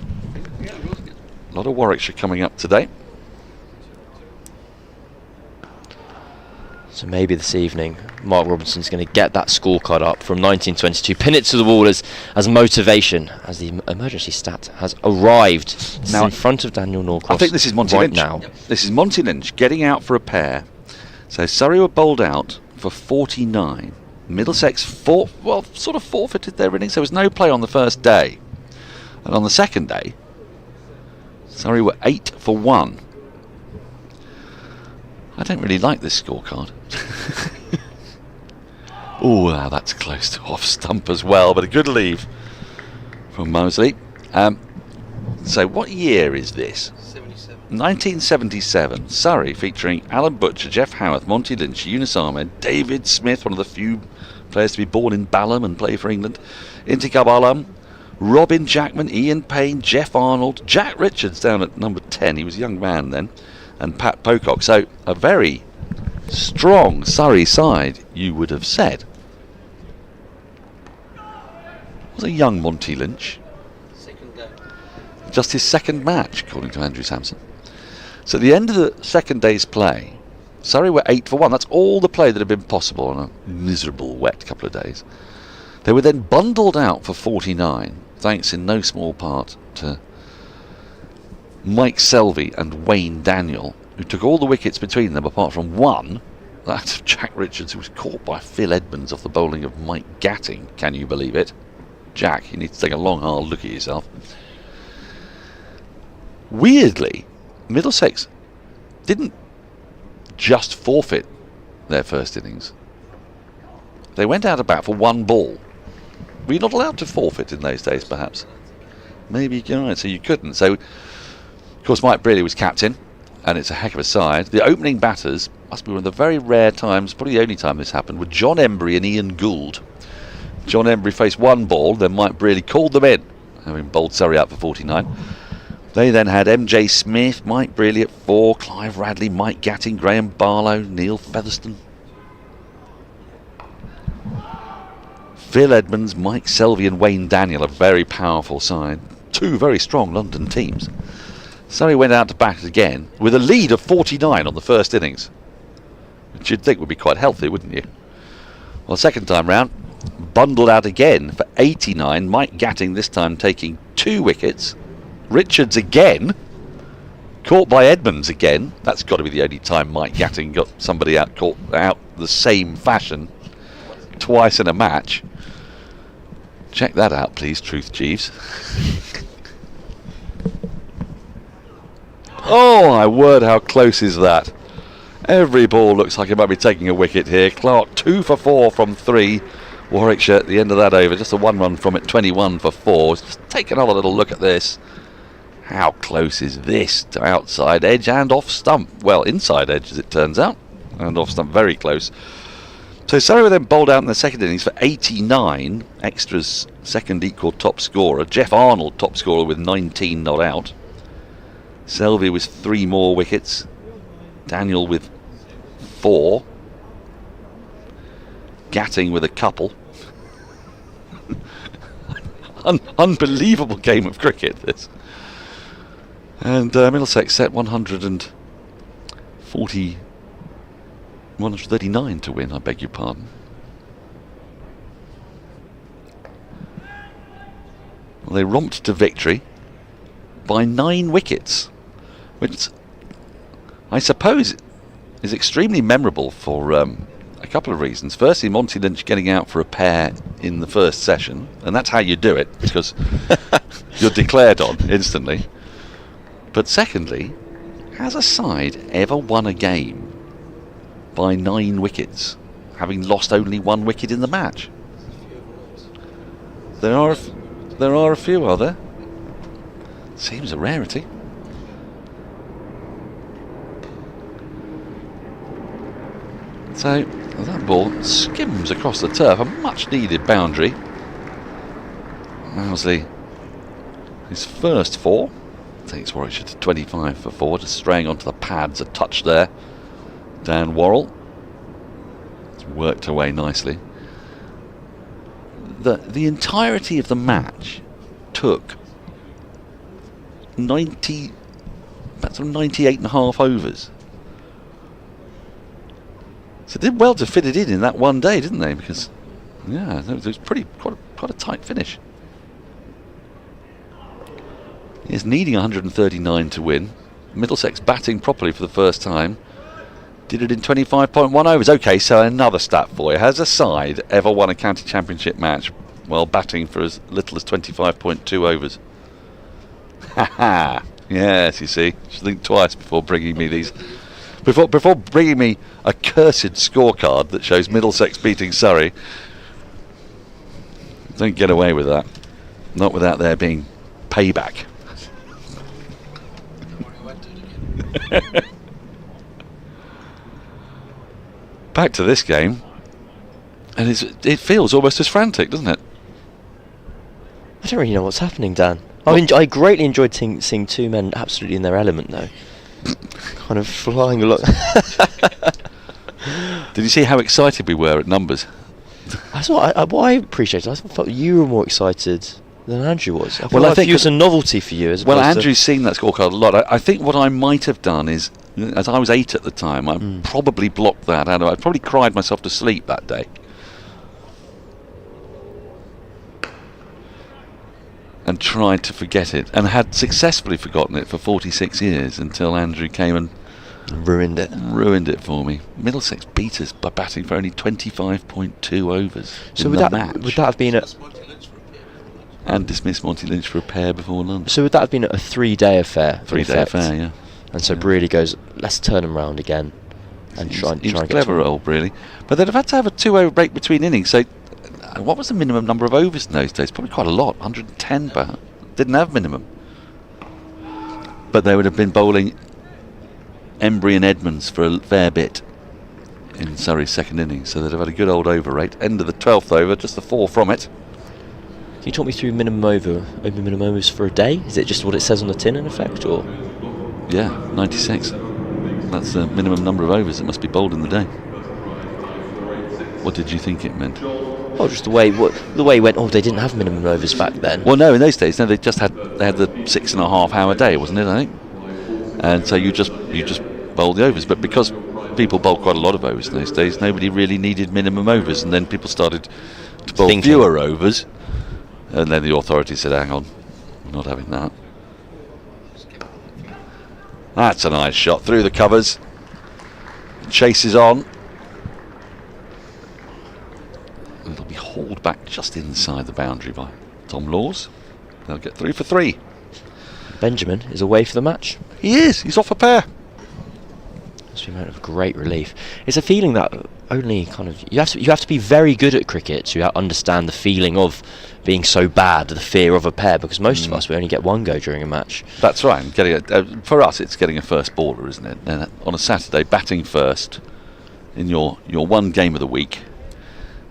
A lot of Warwickshire coming up today. So maybe this evening, Mark Robinson's going to get that scorecard up from 1922, pin it to the wall as motivation, as the emergency stat has arrived. This is in front of Daniel Norcross. I think this is Monty right Lynch. Now. This is Monty Lynch getting out for a pair. So Surrey were bowled out for 49. Middlesex sort of forfeited their innings. There was no play on the first day. And on the second day, Surrey were 8 for 1. I don't really like this scorecard. Oh, that's close to off stump as well, but a good leave from Mosley. So what year is this? 1977. Surrey, featuring Alan Butcher, Jeff Howarth, Monty Lynch, Yunus Ahmed, David Smith, one of the few players to be born in Balham and play for England, Intikab Alam, Robin Jackman, Ian Payne, Jeff Arnold, Jack Richards down at number 10. He was a young man then. And Pat Pocock. So a very strong Surrey side, you would have said. Was a young Monty Lynch. Just his second match, according to Andrew Samson. So at the end of the second day's play, Surrey were 8 for 1. That's all the play that had been possible on a miserable, wet couple of days. They were then bundled out for 49, thanks in no small part to Mike Selvey and Wayne Daniel, who took all the wickets between them apart from one, that of Jack Richards, who was caught by Phil Edmonds off the bowling of Mike Gatting. Can you believe it? Jack, you need to take a long, hard look at yourself. Weirdly, Middlesex didn't just forfeit their first innings. They went out of bat for one ball. Were you not allowed to forfeit in those days, perhaps? Maybe you're right, so you couldn't. So, of course, Mike Brearley was captain, and it's a heck of a side. The opening batters, must be one of the very rare times, probably the only time this happened, were John Embry and Ian Gould. John Embry faced one ball, then Mike Brearley called them in, having bowled Surrey out for 49. They then had MJ Smith, Mike Brearley at 4, Clive Radley, Mike Gatting, Graham Barlow, Neil Featherstone, Phil Edmonds, Mike Selvey and Wayne Daniel, a very powerful side. Two very strong London teams. Surrey went out to bat again with a lead of 49 on the first innings, which you'd think would be quite healthy, wouldn't you? Well, second time round, bundled out again for 89. Mike Gatting this time taking 2 wickets. Richards again, caught by Edmonds again. That's got to be the only time Mike Gatting got somebody out caught out the same fashion twice in a match. Check that out, please, Truth Jeeves. Oh, my word, how close is that? Every ball looks like it might be taking a wicket here. Clark 2 for 4 from 3. Warwickshire at the end of that over, just a 1 run from it, 21 for 4. Just take another little look at this. How close is this to outside edge and off stump? Well, inside edge as it turns out, and off stump very close. So Surrey were then bowled out in the second innings for 89. Extra's second equal top scorer. Jeff Arnold top scorer with 19 not out. Selvey with 3 more wickets. Daniel with 4. Gatting with a couple. Unbelievable game of cricket, this. And Middlesex set 139 to win, I beg your pardon. Well, they romped to victory by 9 wickets, which I suppose is extremely memorable for a couple of reasons. Firstly, Monty Lynch getting out for a pair in the first session, and that's how you do it, because you're declared on instantly. But secondly, has a side ever won a game by 9 wickets, having lost only 1 wicket in the match? There are a few, are there? Seems a rarity. So that ball skims across the turf, a much needed boundary. Mousley, his first 4, takes Warwickshire to 25 for 4, just straying onto the pads, a touch there. Dan Worrell, it's worked away nicely. The entirety of the match took 98.5 overs. So they did well to fit it in that one day, didn't they? Because, yeah, it was quite a tight finish. He's needing 139 to win. Middlesex batting properly for the first time. Did it in 25.1 overs. Okay, so another stat for you. Has a side ever won a county championship match while batting for as little as 25.2 overs? Ha! Yes, you see. Just think twice before bringing me these. Before bringing me a cursed scorecard that shows Middlesex beating Surrey. Don't get away with that. Not without there being payback. Back to this game, and it feels almost as frantic, doesn't it? I don't really know what's happening, Dan. I greatly enjoyed seeing 2 men absolutely in their element, though. Kind of flying along. Did you see how excited we were at numbers? What I appreciated, I thought you were more excited than Andrew was. I think it was a novelty for you. Well, Andrew's seen that scorecard a lot. I think what I might have done is, as I was 8 at the time, I probably blocked that out. I probably cried myself to sleep that day. And tried to forget it, and had successfully forgotten it for 46 years until Andrew came and ruined it for me. Middlesex beat us by batting for only 25.2 overs. So would that have been and dismissed Monty Lynch for a pair before lunch. So would that have been a 3-day affair? 3-day affair, yeah. And so Brearley goes, let's turn him round again and try and get clever old Brearley. But they'd have had to have a 2-over break between innings. So what was the minimum number of overs in those days? Probably quite a lot, 110 perhaps. Didn't have minimum. But they would have been bowling Embry and Edmonds for a fair bit in Surrey's second innings. So they'd have had a good old over rate. End of the 12th over, just the 4 from it. Can you talk me through minimum overs for a day? Is it just what it says on the tin in effect, or? Yeah, 96. That's the minimum number of overs that must be bowled in the day. What did you think it meant? Oh, just the way it went. Oh, they didn't have minimum overs back then. Well, no, in those days, no, they had the 6.5 hour day, wasn't it? I think. And so you just bowl the overs, but because people bowled quite a lot of overs in those days, nobody really needed minimum overs, and then people started to bowl fewer overs, and then the authorities said, "Hang on, we're not having that." That's a nice shot through the covers. Chases on. It'll be hauled back just inside the boundary by Tom Laws. They'll get 3 for 3. Benjamin is away for the match. He is. He's off a pair. Must be a moment of great relief. It's a feeling that only kind of you have to be very good at cricket to understand the feeling of being so bad, the fear of a pair, because most of us we only get one go during a match. That's right. For us, it's getting a first baller, isn't it? And on a Saturday, batting first in your one game of the week.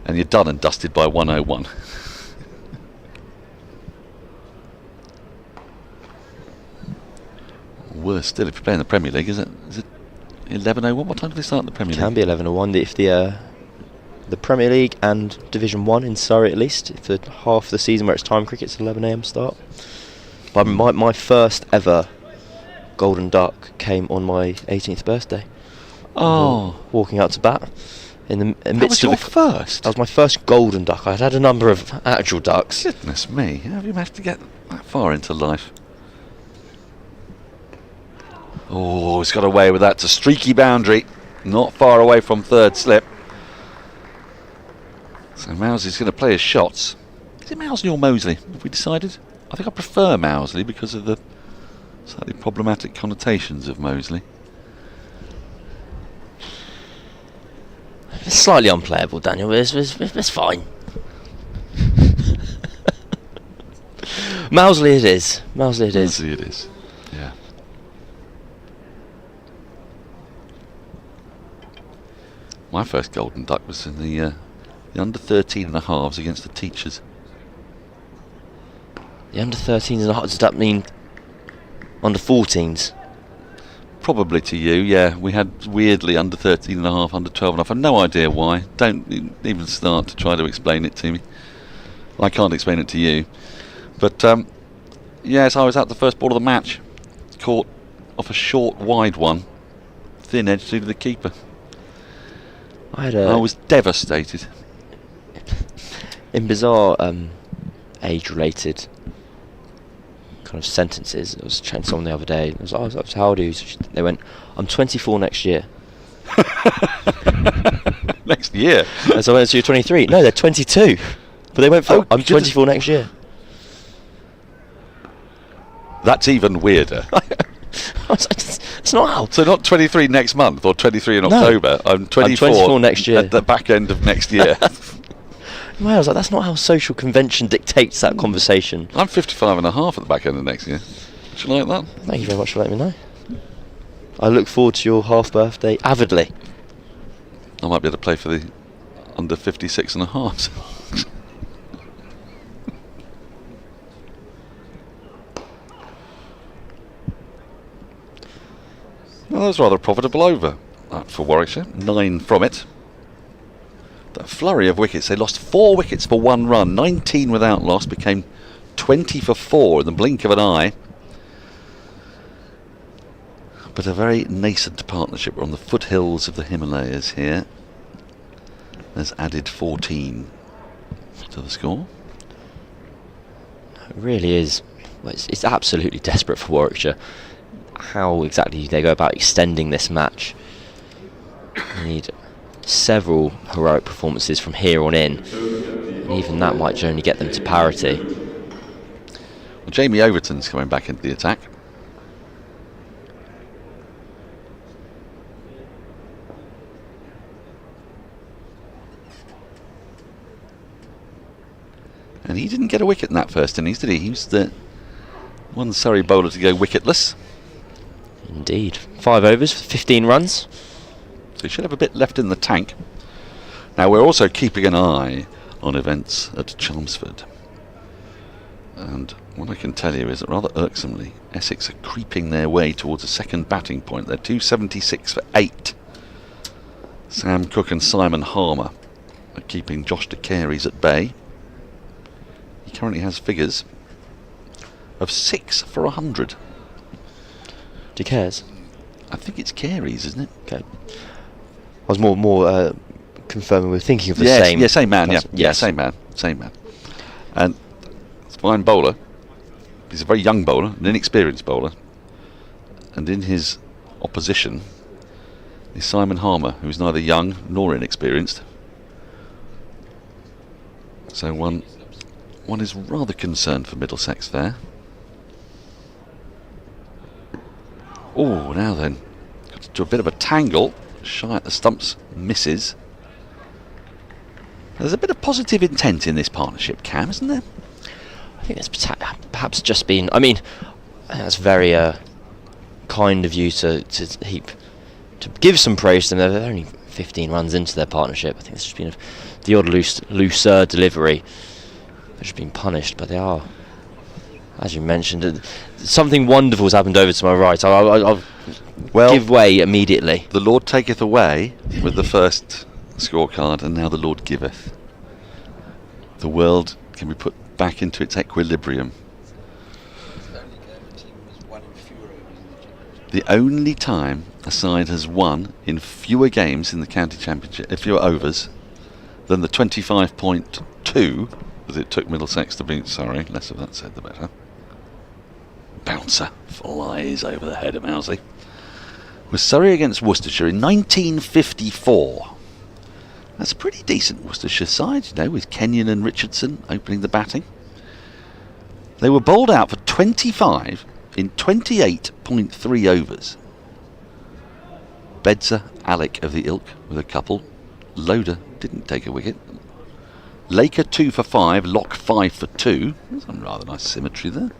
And you're done and dusted by 101. Worse still, if you're playing the Premier League, is it 11:01? What time do they start in the Premier League? It can be 11:01 if the Premier League and Division 1 in Surrey at least. If the half of the season where it's time cricket, it's 11 a.m. start. But my first ever Golden Duck came on my 18th birthday. Oh. Walking out to bat. In the That midst was of your first? That was my first golden duck. I'd had a number of actual ducks. Goodness me, how have you managed to get that far into life? Oh, he's got away with that to streaky boundary, not far away from third slip. So Mousley's going to play his shots. Is it Mousley or Mosley? Have we decided? I think I prefer Mousley because of the slightly problematic connotations of Mosley. It's slightly unplayable, Daniel. It's fine. Mousley it is. Mousley it is. Mousley it is. Yeah. My first golden duck was in the under 13 and a halves against the teachers. The under 13s and a half, does that mean under 14s? Probably to you, yeah. We had weirdly under 13 and a half, under 12 and a half. I've no idea why. Don't even start to try to explain it to me. I can't explain it to you. But yes, I was at the first ball of the match. Caught off a short, wide one. Thin edge to the keeper. I was devastated. In bizarre age-related kind of sentences, I was chatting to someone the other day. I was like, how old are you? They went, I'm 24 next year. Next year? And so I went, so you're 23? No, they're 22. But they went for, I'm 24 next year. That's even weirder. It's not how. So not 23 next month or 23 in October. I'm 24 next year. At the back end of next year. Well, I was like, that's not how social convention dictates that conversation. I'm 55 and a half at the back end of next year. Should I like that? Thank you very much for letting me know. I look forward to your half birthday avidly. I might be able to play for the under 56 and a halves. Well, that was rather a profitable over for Warwickshire. 9 from it. That flurry of wickets. They lost 4 wickets for 1 run. 19 without loss. Became 20 for 4 in the blink of an eye. But a very nascent partnership. We're on the foothills of the Himalayas here. There's added 14 to the score. It really is. Well, it's absolutely desperate for Warwickshire. How exactly they go about extending this match? They need several heroic performances from here on in, and even that might only get them to parity. Well, Jamie Overton's coming back into the attack. And he didn't get a wicket in that first innings, did he? He was the one Surrey bowler to go wicketless. Indeed. 5 overs, 15 runs. So he should have a bit left in the tank. Now we're also keeping an eye on events at Chelmsford. And what I can tell you is that rather irksomely, Essex are creeping their way towards a second batting point. They're 276 for 8. Sam Cook and Simon Harmer are keeping Josh de Carey's at bay. He currently has figures of 6 for 100. De Cares? I think it's Carey's, isn't it? Okay. I was more confirming we're thinking of the same. Yeah, same man. Yeah, Yes. yeah, same man. And it's a fine bowler. He's a very young bowler, an inexperienced bowler. And in his opposition is Simon Harmer, who's neither young nor inexperienced. So one is rather concerned for Middlesex there. Oh, now then, got to do a bit of a tangle. Shy at the stumps, misses. There's a bit of positive intent in this partnership, Cam, isn't there? I think that's perhaps just been. I mean, that's very kind of you to give some praise to them. They're only 15 runs into their partnership. I think it's just been the odd looser delivery. They've just been punished, but they are, as you mentioned, something wonderful has happened over to my right. I'll give way immediately. The Lord taketh away with the first scorecard, and now the Lord giveth. The world can be put back into its equilibrium. The only time a side has won in fewer games in the county championship, fewer overs, than the 25.2 that it took Middlesex to beat Surrey. Less of that said, the better. Bouncer flies over the head of Mousley. Was Surrey against Worcestershire in 1954. That's a pretty decent Worcestershire side, you know, with Kenyon and Richardson opening the batting. They were bowled out for 25 in 28.3 overs. Bedser, Alec of the ilk with a couple. Loader didn't take a wicket. Laker 2 for 5, Lock 5 for 2. There's some rather nice symmetry there.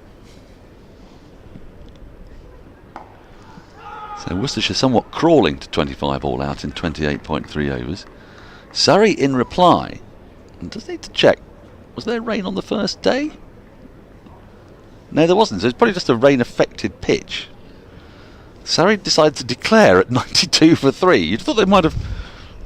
So Worcestershire somewhat crawling to 25 all out in 28.3 overs. Surrey in reply. And does need to check. Was there rain on the first day? No, there wasn't. So it's probably just a rain-affected pitch. Surrey decided to declare at 92 for 3. You'd thought they might have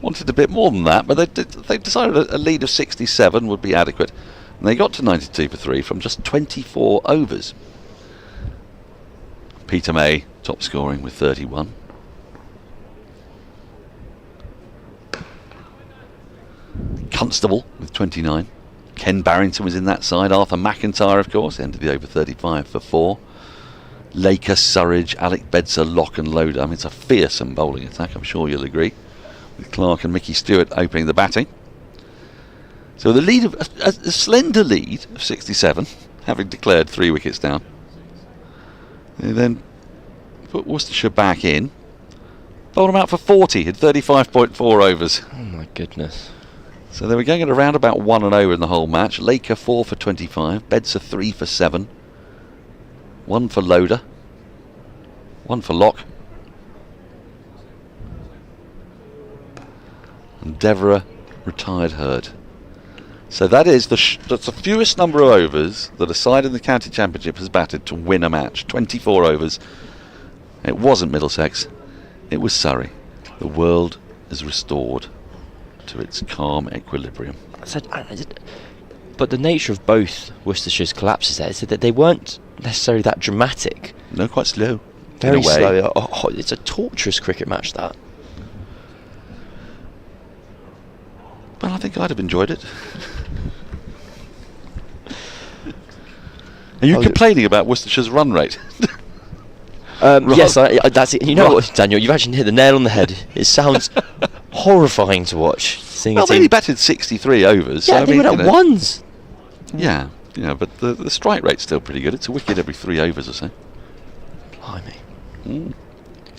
wanted a bit more than that, but they decided a lead of 67 would be adequate. And they got to 92 for 3 from just 24 overs. Peter May top scoring with 31. Constable with 29. Ken Barrington was in that side. Arthur McIntyre, of course, ended the over 35 for 4. Laker, Surridge, Alec Bedser, Lock and Loader. I mean, it's a fearsome bowling attack, I'm sure you'll agree. With Clark and Mickey Stewart opening the batting. So the lead of a slender lead of 67, having declared 3 wickets down. They then put Worcestershire back in. Bowled them out for 40 in 35.4 overs. Oh my goodness. So they were going at around about 1 and over in the whole match. Laker 4 for 25, Bedser 3 for 7, 1 for Loader, 1 for Lock, and Devereux retired Hurd. So that is that's the fewest number of overs that a side in the county championship has batted to win a match. 24 overs. It wasn't Middlesex, it was Surrey. The world is restored to its calm equilibrium. But the nature of both Worcestershire's collapses there is that they weren't necessarily that dramatic. No, quite slow. Very slow. It's a torturous cricket match, that. Well, I think I'd have enjoyed it. Are you complaining about Worcestershire's run rate? Yes, that's it. You know what, Daniel, you've actually hit the nail on the head. It sounds horrifying to watch. Well, they only batted 63 overs. Yeah, so they went at ones. Yeah, but the strike rate's still pretty good. It's a wicket every 3 overs or so. Blimey.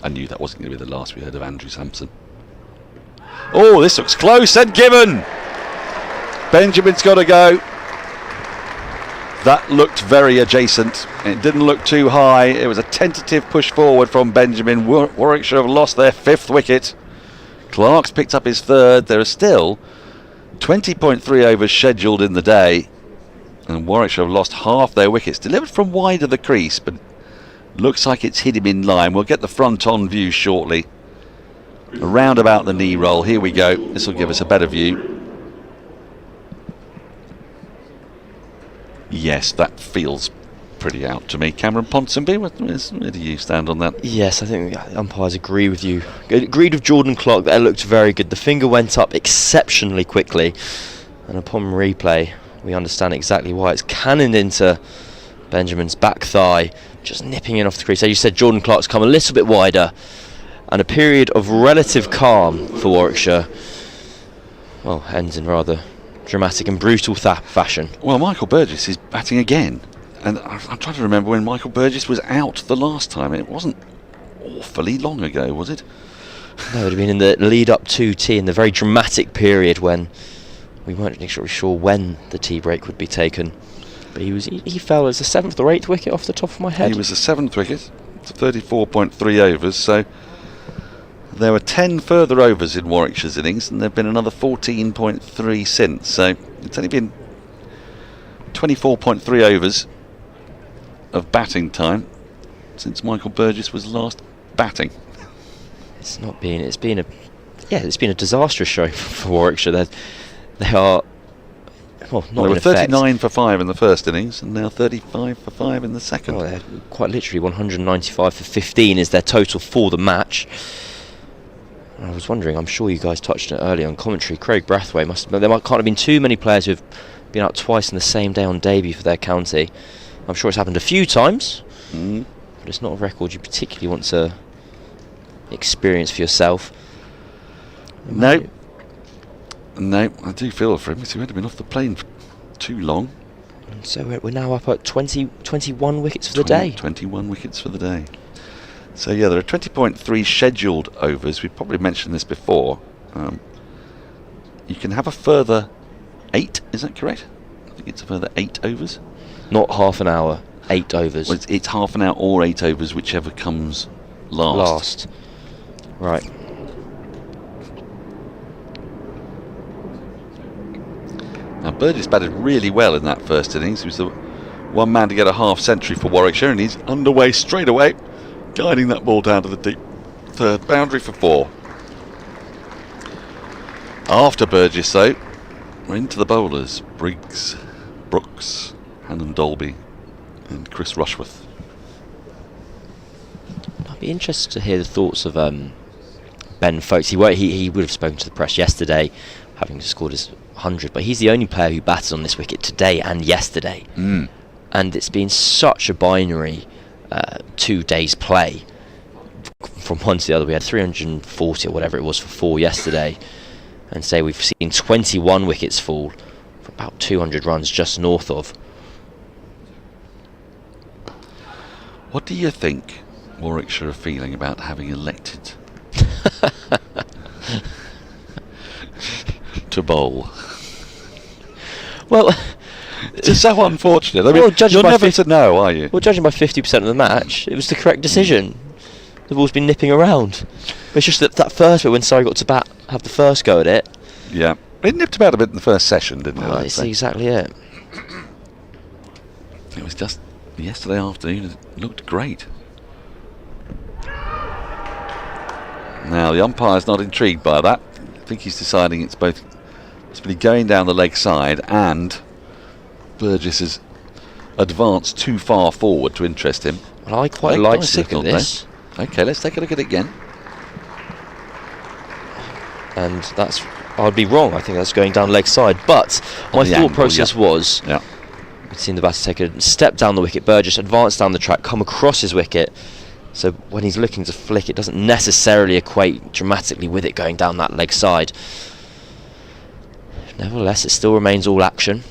I knew that wasn't going to be the last we heard of Andrew Samson. Oh, this looks close and given. Benjamin's got to go. That looked very adjacent. It didn't look too high. It was a tentative push forward from Benjamin. Warwickshire have lost their 5th wicket. Clark's picked up his 3rd. There are still 20.3 overs scheduled in the day, and Warwickshire have lost half their wickets. Delivered from wide of the crease, but looks like it's hit him in line. We'll get the front-on view shortly. Around about the knee roll. Here we go. This will give us a better view. Yes, that feels pretty out to me. Cameron Ponsonby, where do you stand on that? Yes, I think the umpires agree with you. Agreed with Jordan Clark that it looked very good. The finger went up exceptionally quickly, and upon replay we understand exactly why. It's cannoned into Benjamin's back thigh, just nipping in off the crease. As you said, Jordan Clark's come a little bit wider, and a period of relative calm for Warwickshire, well, ends in rather dramatic and brutal fashion. Well, Michael Burgess is batting again, and I'm trying to remember when Michael Burgess was out the last time. It wasn't awfully long ago, was it? No, it would have been in the lead up to tea, in the very dramatic period when we weren't actually sure when the tea break would be taken. But he fell as the 7th or 8th wicket off the top of my head. He was the 7th wicket, 34.3 overs, so there were 10 further overs in Warwickshire's innings, and there have been another 14.3 since. So it's only been 24.3 overs of batting time since Michael Burgess was last batting. It's been a disastrous show for Warwickshire. They are Well, They were 39 for 5 in the first innings, and now 35 for 5 in the second. Well, quite literally 195 for 15 is their total for the match. I was wondering, I'm sure you guys touched on it earlier on commentary, Craig Brathwaite can't have been too many players who've been out twice in the same day on debut for their county. I'm sure it's happened a few times, but it's not a record you particularly want to experience for yourself. No, I do feel for him because he wouldn't have been off the plane for too long. And so we're now up at 21 wickets for the day. 21 wickets for the day. So yeah, there are 20.3 scheduled overs. We've probably mentioned this before. You can have a further 8, is that correct? I think it's a further 8 overs. Not half an hour, 8 overs. Well, it's half an hour or 8 overs, whichever comes last. Right. Now Burgess batted really well in that first innings. He was the one man to get a half century for Warwickshire, and he's underway straight away, guiding that ball down to the deep third boundary for 4. After Burgess, though, we're into the bowlers. Briggs, Brooks, Hannon Dolby and Chris Rushworth. I'd be interested to hear the thoughts of Ben Foakes. He would have spoken to the press yesterday, having scored his 100, but he's the only player who batted on this wicket today and yesterday. And it's been such a binary 2 days play from one to the other. We had 340 or whatever it was for 4 yesterday, and say we've seen 21 wickets fall for about 200 runs just north of. What do you think Warwickshire are feeling about having elected to bowl? Well, it's so unfortunate. I mean, you're never to know, are you? Well, judging by 50% of the match, it was the correct decision. The ball's been nipping around. It's just that first bit when Surrey got to bat, have the first go at it. Yeah, it nipped about a bit in the first session, didn't it? That's exactly it. It was just yesterday afternoon. It looked great. Now the umpire's not intrigued by that. I think he's deciding it's both possibly going down the leg side and Burgess has advanced too far forward to interest him. Well, I quite like to look at this. Okay, let's take a look at it again. And I'd be wrong. I think that's going down leg side. But my thought process was, we'd seen the batter take a step down the wicket. Burgess advance down the track, come across his wicket. So when he's looking to flick, it doesn't necessarily equate dramatically with it going down that leg side. Nevertheless, it still remains all action.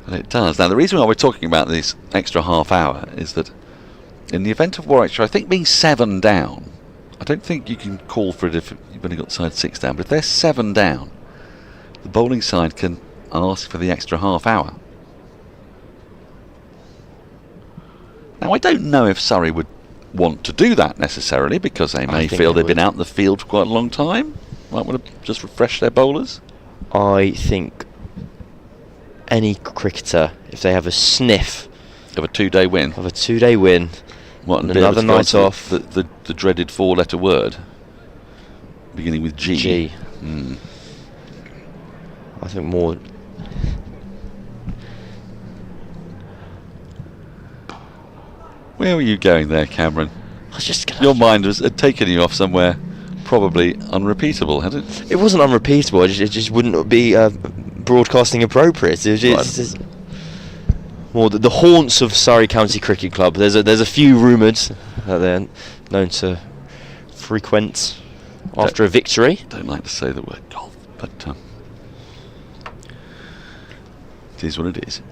And it does. Now, the reason why we're talking about this extra half hour is that in the event of Warwickshire, I think being 7 down, I don't think you can call for it if you've only got the side 6 down, but if they're 7 down, the bowling side can ask for the extra half hour. Now, I don't know if Surrey would want to do that necessarily, because they may feel they've been out in the field for quite a long time. Might want to just refresh their bowlers. I think any cricketer, if they have a sniff of a 2-day win, what, and another night off, the dreaded 4-letter word beginning with G. G. I think more. Where were you going there, Cameron? I was just your mind had taken you off somewhere probably unrepeatable, had it? It wasn't unrepeatable. It just wouldn't be broadcasting appropriate. It's just more the haunts of Surrey County Cricket Club. There's a few rumoured that they're known to frequent after a victory. Don't like to say the word golf, but it is what it is.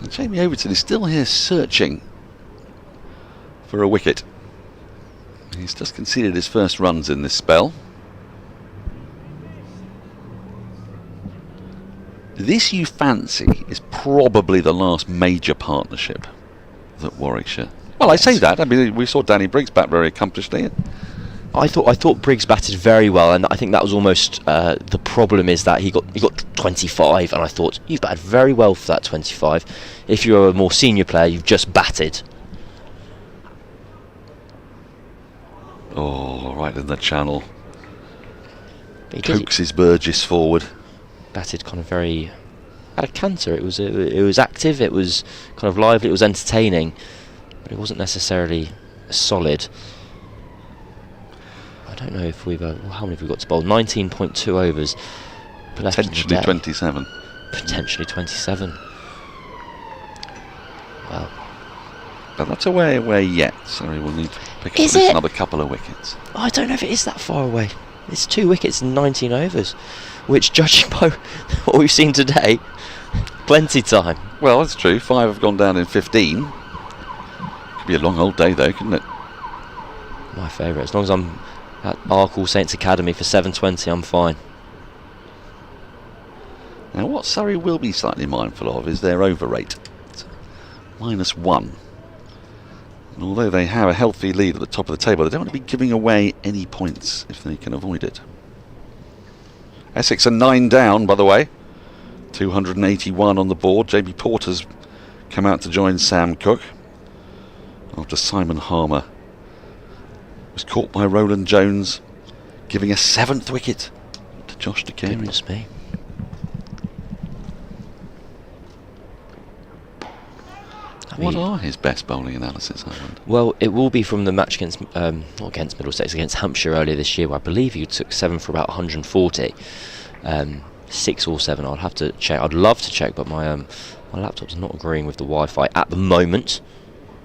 And Jamie Overton is still here searching for a wicket. He's just conceded his first runs in this spell. This, you fancy, is probably the last major partnership that Warwickshire. Well, I say that. I mean, we saw Danny Briggs bat very accomplishedly. I thought Briggs batted very well, and I think that was almost the problem, is that he got 25, and I thought, you've batted very well for that 25. If you're a more senior player, you've just batted. Oh, right in the channel. Coaxes Burgess forward. Batted kind of very... Had a canter. It was active, it was kind of lively, it was entertaining, but it wasn't necessarily solid. I don't know if we've... how many have we got to bowl? 19.2 overs. Potentially 27. Potentially 27. Wow. But that's a way away yet. Sorry, we'll need to pick up at least another couple of wickets. I don't know if it is that far away. It's 2 wickets in 19 overs, which, judging by what we've seen today, plenty time. Well, that's true. 5 have gone down in 15. Could be a long old day, though, couldn't it? My favourite. As long as I'm at Ark All Saints Academy for 7:20, I'm fine. Now, what Surrey will be slightly mindful of is their over rate. It's -1. And although they have a healthy lead at the top of the table, they don't want to be giving away any points if they can avoid it. Essex are 9 down, by the way. 281 on the board. JB Porter's come out to join Sam Cook after Simon Harmer was caught by Roland Jones, giving a 7th wicket to Josh DeCary. Goodness me. What are his best bowling analysis, I wonder? Well, it will be from the match against, not against Middlesex, against Hampshire earlier this year, where I believe he took 7 for about 140. 6 or 7, I'd have to check. I'd love to check, but my laptop's not agreeing with the Wi-Fi at the moment.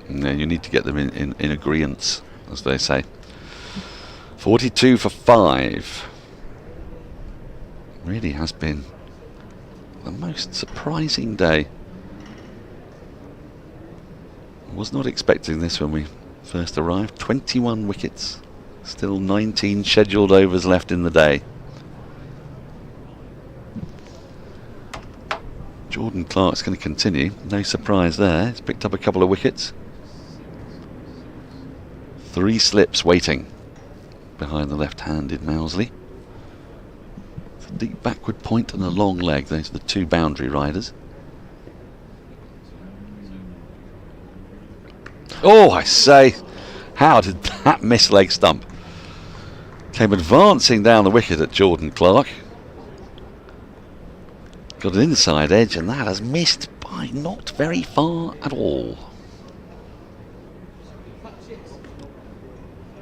No, you need to get them in agreement, as they say. 42 for 5. Really has been the most surprising day. Was not expecting this when we first arrived. 21 wickets, still 19 scheduled overs left in the day. Jordan Clark's going to continue, no surprise there. He's picked up a couple of wickets. 3 slips waiting behind the left-handed Mousley. It's a deep backward point and a long leg. Those are the 2 boundary riders. Oh, I say, how did that miss leg stump? Came advancing down the wicket at Jordan Clark. Got an inside edge, and that has missed by not very far at all.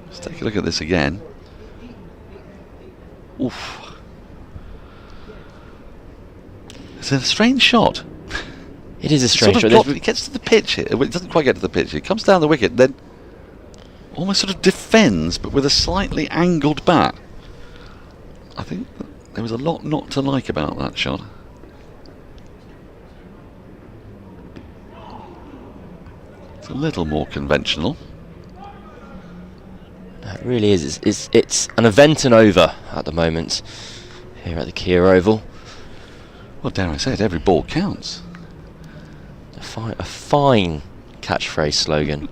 Let's take a look at this again. Oof. It's a strange shot. It is a strange shot. It gets to the pitch here. It doesn't quite get to the pitch. It comes down the wicket, then almost sort of defends, but with a slightly angled bat. I think there was a lot not to like about that shot. It's a little more conventional. It really is. It's an event and over at the moment here at the Kia Oval. Well, dare I say it, every ball counts. A fine catchphrase slogan.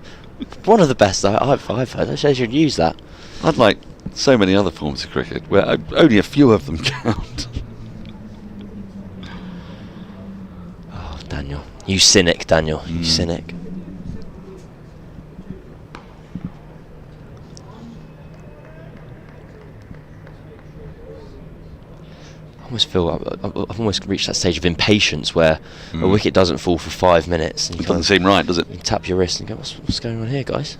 One of the best I've heard. I should use that. Unlike so many other forms of cricket, where only a few of them count. Oh, Daniel. You cynic, Daniel. You cynic. I almost feel I've almost reached that stage of impatience where a wicket doesn't fall for 5 minutes. And it doesn't seem right, does it? You tap your wrist and go, what's going on here, guys?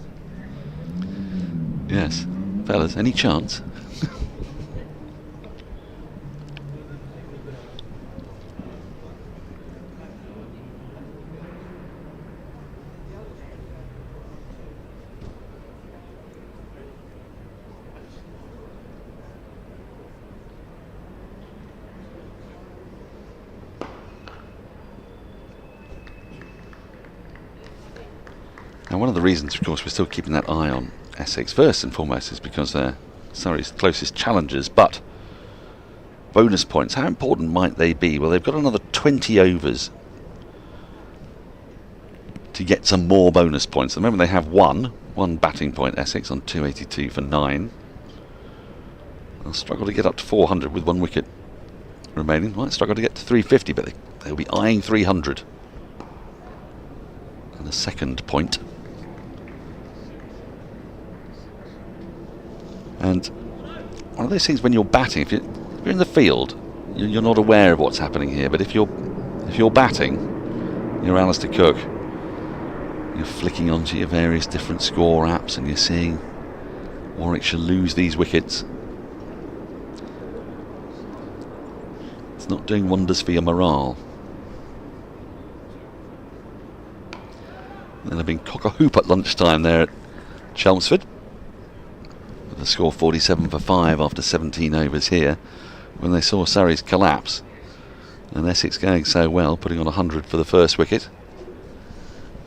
Yes. Fellas, any chance? Now, one of the reasons, of course, we're still keeping that eye on Essex first and foremost is because they're Surrey's closest challengers. But bonus points, how important might they be? Well, they've got another 20 overs to get some more bonus points. At the moment, they have one batting point, Essex, on 282 for 9. They'll struggle to get up to 400 with 1 wicket remaining. Might struggle to get to 350, but they'll be eyeing 300. And a second point. And one of those things when you're batting, if you're in the field, you're not aware of what's happening here. But if you're batting, you're Alistair Cook. You're flicking onto your various different score apps, and you're seeing Warwickshire lose these wickets. It's not doing wonders for your morale. And they've been cock-a-hoop at lunchtime there at Chelmsford, with the score 47 for 5 after 17 overs here, when they saw Surrey's collapse and Essex going so well, putting on 100 for the first wicket.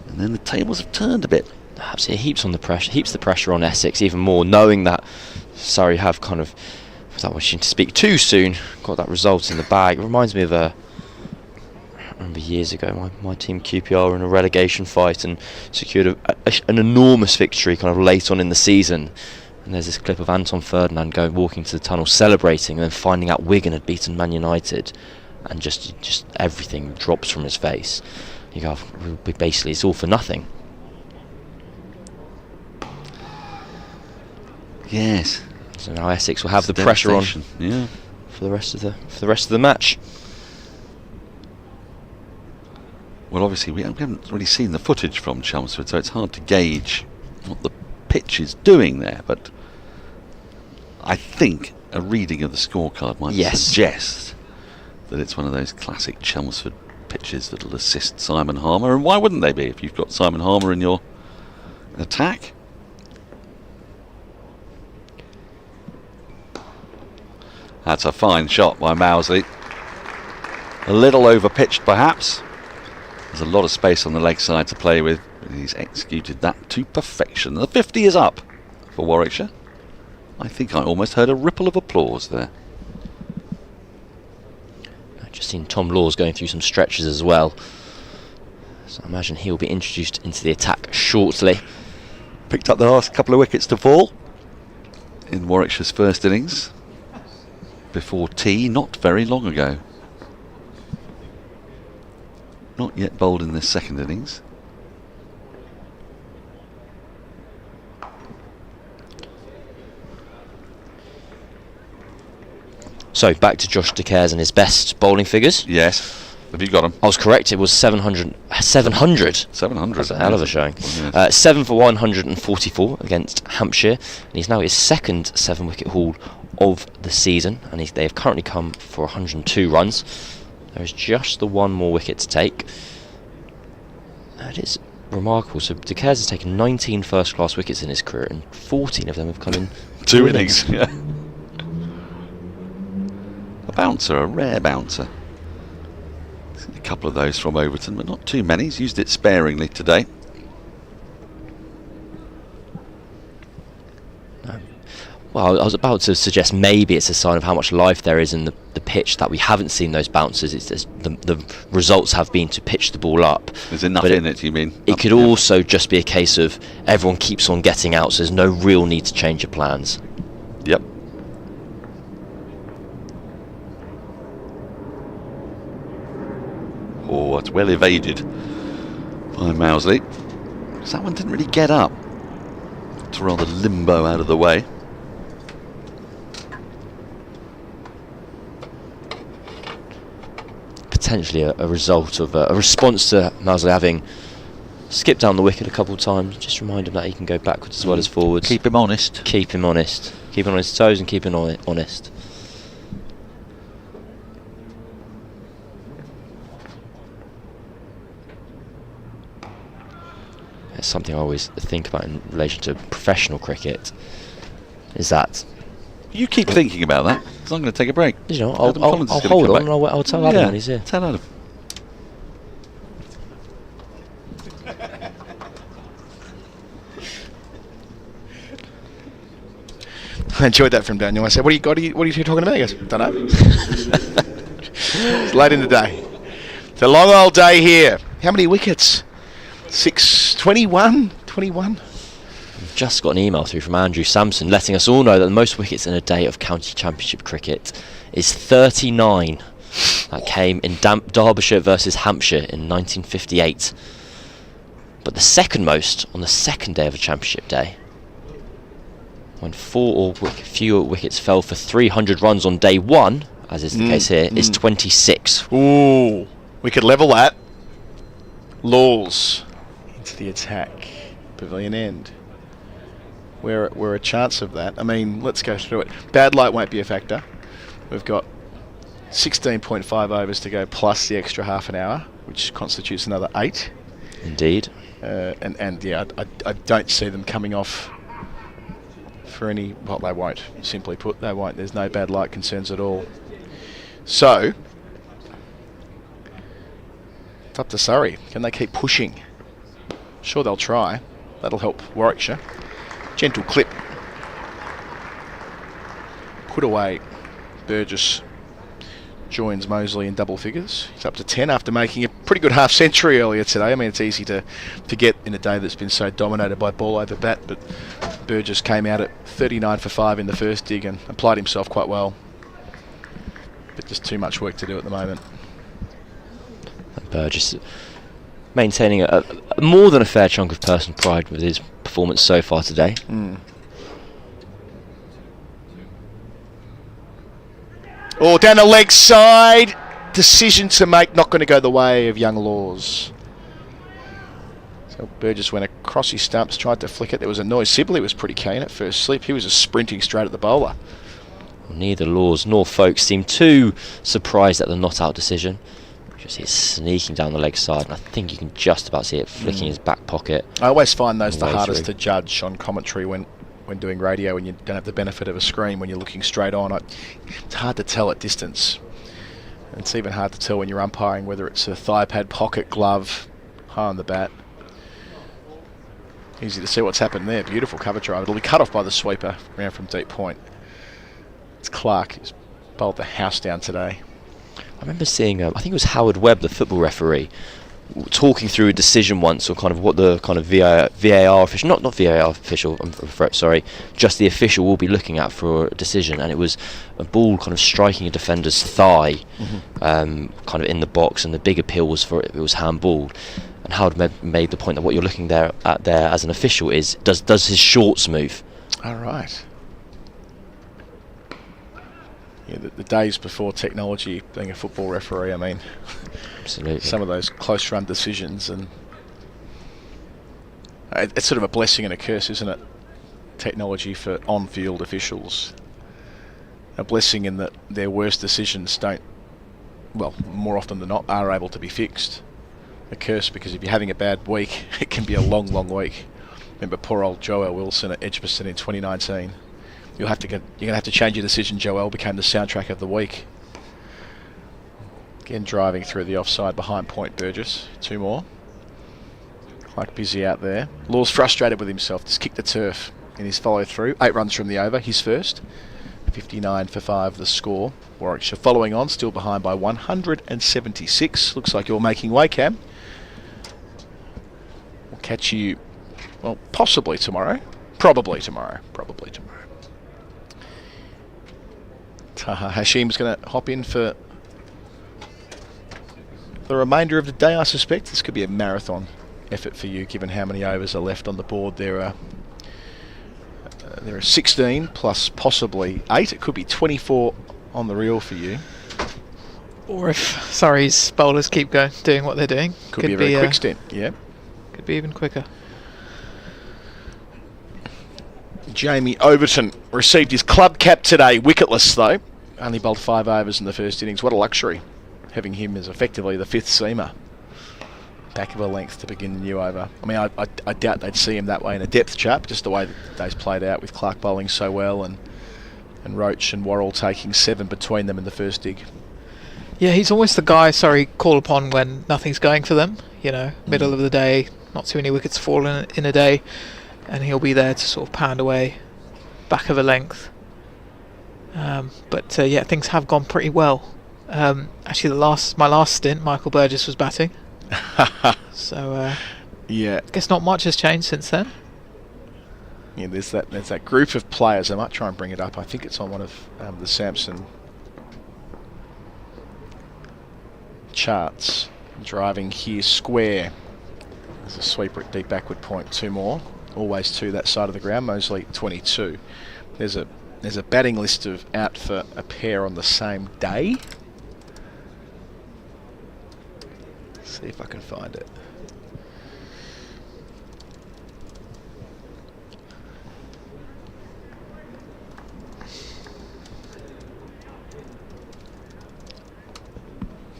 And then the tables have turned a bit. Absolutely, heaps the pressure on Essex even more, knowing that Surrey have kind of, without wishing to speak too soon, got that result in the bag. It reminds me of I remember years ago my team QPR were in a relegation fight and secured an enormous victory kind of late on in the season. And there's this clip of Anton Ferdinand walking to the tunnel celebrating, and then finding out Wigan had beaten Man United, and just everything drops from his face. You go, basically it's all for nothing. Yes. So now Essex will have the pressure on for the rest of the match. Well, obviously we haven't really seen the footage from Chelmsford, so it's hard to gauge what the pitch is doing there. But I think a reading of the scorecard might suggest that it's one of those classic Chelmsford pitches that'll assist Simon Harmer. And why wouldn't they be if you've got Simon Harmer in your attack? That's a fine shot by Mousley. A little over-pitched perhaps. There's a lot of space on the leg side to play with. He's executed that to perfection. The 50 is up for Warwickshire. I think I almost heard a ripple of applause there. I've just seen Tom Laws going through some stretches as well. So I imagine he'll be introduced into the attack shortly. Picked up the last couple of wickets to fall in Warwickshire's first innings before tea not very long ago. Not yet bowled in this second innings. So back to Josh De Caires and his best bowling figures. Yes. Have you got him? I was correct. It was 700. 700. 700. That's a hell of a showing. Yes. 7 for 144 against Hampshire, and he's now his second 7-wicket haul of the season, and they have currently come for 102 runs. There is just the one more wicket to take. That is remarkable. So De Caires has taken 19 first-class wickets in his career, and 14 of them have come in 2 innings. Yeah. A bouncer, a rare bouncer. A couple of those from Overton, but not too many. He's used it sparingly today. Well, I was about to suggest maybe it's a sign of how much life there is in the pitch that we haven't seen those bounces. It's the results have been to pitch the ball up. There's enough in it, you mean? It could also just be a case of everyone keeps on getting out, so there's no real need to change your plans. Yep. Oh, it's well evaded by Mousley. Because that one didn't really get up. It's rather limbo out of the way. Potentially a result of a response to Mousley having skipped down the wicket a couple of times. Just remind him that he can go backwards as well as forwards. Keep him honest. Keep him honest. Keep him on his toes and keep him honest. It's something I always think about in relation to professional cricket, is that you keep thinking about that, because I'm going to take a break. You know, I'll hold on and I'll tell Adam when he's here. Tell Adam. I enjoyed that from Daniel. I said, what are you talking about? He goes, don't know. It's late in the day. It's a long old day here. How many wickets? 21? Just got an email through from Andrew Samson letting us all know that the most wickets in a day of county championship cricket is 39. That came in Derbyshire versus Hampshire in 1958. But the second most on the second day of a championship day when 4 or fewer wickets fell for 300 runs on day 1, as is the case here, is 26. Ooh, we could level that. Laws into the attack. Pavilion end. We're a chance of that. I mean, let's go through it. Bad light won't be a factor. We've got 16.5 overs to go plus the extra half an hour, which constitutes another 8. Indeed. And yeah, I don't see them coming off for any. Well, they won't. Simply put, they won't. There's no bad light concerns at all. So it's up to Surrey. Can they keep pushing? Sure, they'll try. That'll help Warwickshire. Gentle clip. Put away. Burgess joins Mosley in double figures. He's up to 10 after making a pretty good half century earlier today. I mean, it's easy to forget in a day that's been so dominated by ball over bat, but Burgess came out at 39 for 5 in the first dig and applied himself quite well. But just too much work to do at the moment. Burgess maintaining a more than a fair chunk of personal pride with his performance so far today. Oh, down the leg side. Decision to make, not going to go the way of young Laws. So Burgess went across his stumps, tried to flick it. There was a noise. Sibley was pretty keen at first slip. He was just sprinting straight at the bowler. Neither Laws nor Foakes seemed too surprised at the not-out decision. You just see it sneaking down the leg side, and I think you can just about see it flicking his back pocket. I always find those the hardest through. to judge on commentary when doing radio, and you don't have the benefit of a screen when you're looking straight on. It's hard to tell at distance. And it's even hard to tell when you're umpiring whether it's a thigh pad, pocket, glove, high on the bat. Easy to see what's happened there. Beautiful cover drive. It'll be cut off by the sweeper round from deep point. It's Clark who's bowled the house down today. I remember seeing, I think it was Howard Webb, the football referee, talking through a decision once, or kind of what the kind of VAR official, not VAR official, sorry, just the official will be looking at for a decision, and it was a ball kind of striking a defender's thigh, kind of in the box, and the big appeal was for it was handballed. And Howard made the point that what you're looking at there as an official is does his shorts move? All right. Yeah, the days before technology, being a football referee, I mean, absolutely, some of those close run decisions, and it's sort of a blessing and a curse, isn't it? Technology for on-field officials. A blessing in that their worst decisions don't, well, more often than not, are able to be fixed. A curse because if you're having a bad week, it can be a long, long week. Remember poor old Joel Wilson at Edgbaston in 2019. You're going to have to change your decision. Joel became the soundtrack of the week. Again, driving through the offside behind point Burgess. 2 more. Quite busy out there. Law's frustrated with himself. Just kicked the turf in his follow through. 8 runs from the over, his first. 59 for 5 the score. Warwickshire following on, still behind by 176. Looks like you're making way, Cam. We'll catch you, well, possibly tomorrow. Probably tomorrow. Taha Hashim's going to hop in for the remainder of the day, I suspect. This could be a marathon effort for you, given how many overs are left on the board. There are 16 plus possibly 8. It could be 24 on the reel for you. Or if Surrey's bowlers keep doing what they're doing, could be a very quick stint. Yeah, could be even quicker. Jamie Overton received his club cap today, wicketless though. Only bowled 5 overs in the first innings. What a luxury, having him as effectively the 5th seamer. Back of a length to begin the new over. I mean, I doubt they'd see him that way in a depth chart, just the way the day's played out with Clark bowling so well and Roach and Worrell taking 7 between them in the first dig. Yeah, he's almost the guy Surrey call upon when nothing's going for them. You know, middle of the day, not too many wickets falling in a day, and he'll be there to sort of pound away back of a length. But yeah, things have gone pretty well. Actually, my last stint, Michael Burgess was batting. So yeah, I guess not much has changed since then. Yeah, there's that group of players. I might try and bring it up. I think it's on one of the Samson charts. Driving here square. There's a sweeper at deep backward point. 2 more. always to that side of the ground. Mosley 22. There's a batting list of out for a pair on the same day. Let's see if I can find it.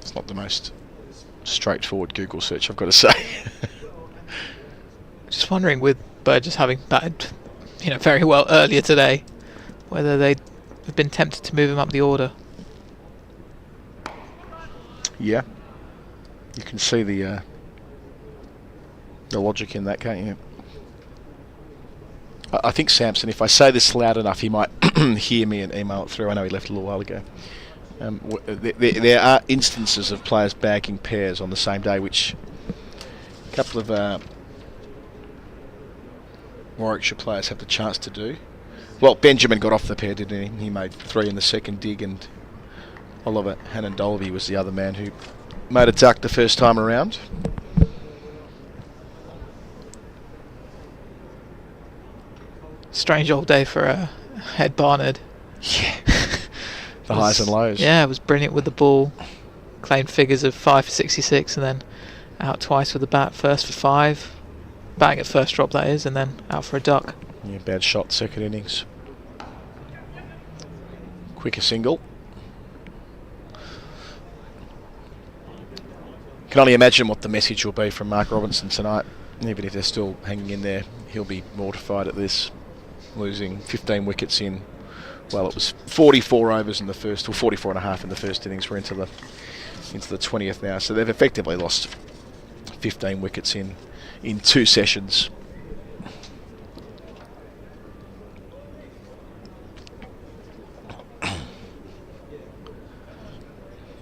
It's not the most straightforward Google search, I've got to say. Just wondering, with Burgess having batted, very well earlier today, whether they'd have been tempted to move him up the order. Yeah, you can see the logic in that, can't you? I think Samson, if I say this loud enough, he might hear me and email it through. I know he left a little while ago. There are instances of players bagging pairs on the same day, which a couple of Warwickshire players have the chance to do. Well, Benjamin got off the pair, didn't he? He made 3 in the second dig, and Oliver Hannon-Dolby was the other man who made a duck the first time around. Strange old day for Ed Barnard. Yeah. The highs and lows. Yeah, it was brilliant with the ball. Claimed figures of 5 for 66 and then out twice with the bat. First for 5. Batting at first drop, that is, and then out for a duck. Yeah, bad shot, second innings. Quicker single. Can only imagine what the message will be from Mark Robinson tonight. Even if they're still hanging in there, he'll be mortified at this. Losing 15 wickets in, well, it was 44 overs in the first, or 44 and a half in the first innings. We're into the 20th now, so they've effectively lost 15 wickets in 2 sessions.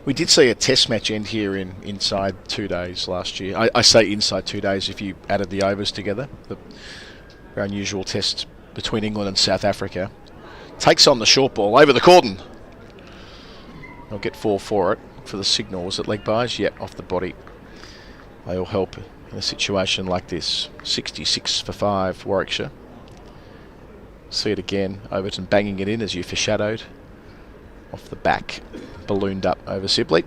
We did see a test match end here inside 2 days last year. I say inside 2 days if you added the overs together. The very unusual test between England and South Africa. Takes on the short ball over the cordon. They'll get 4 for it. For the signal, was it leg byes? Yep, off the body. They all help in a situation like this. 66 for 5, Warwickshire. See it again. Overton banging it in as you foreshadowed. Off the back, ballooned up over Sibley.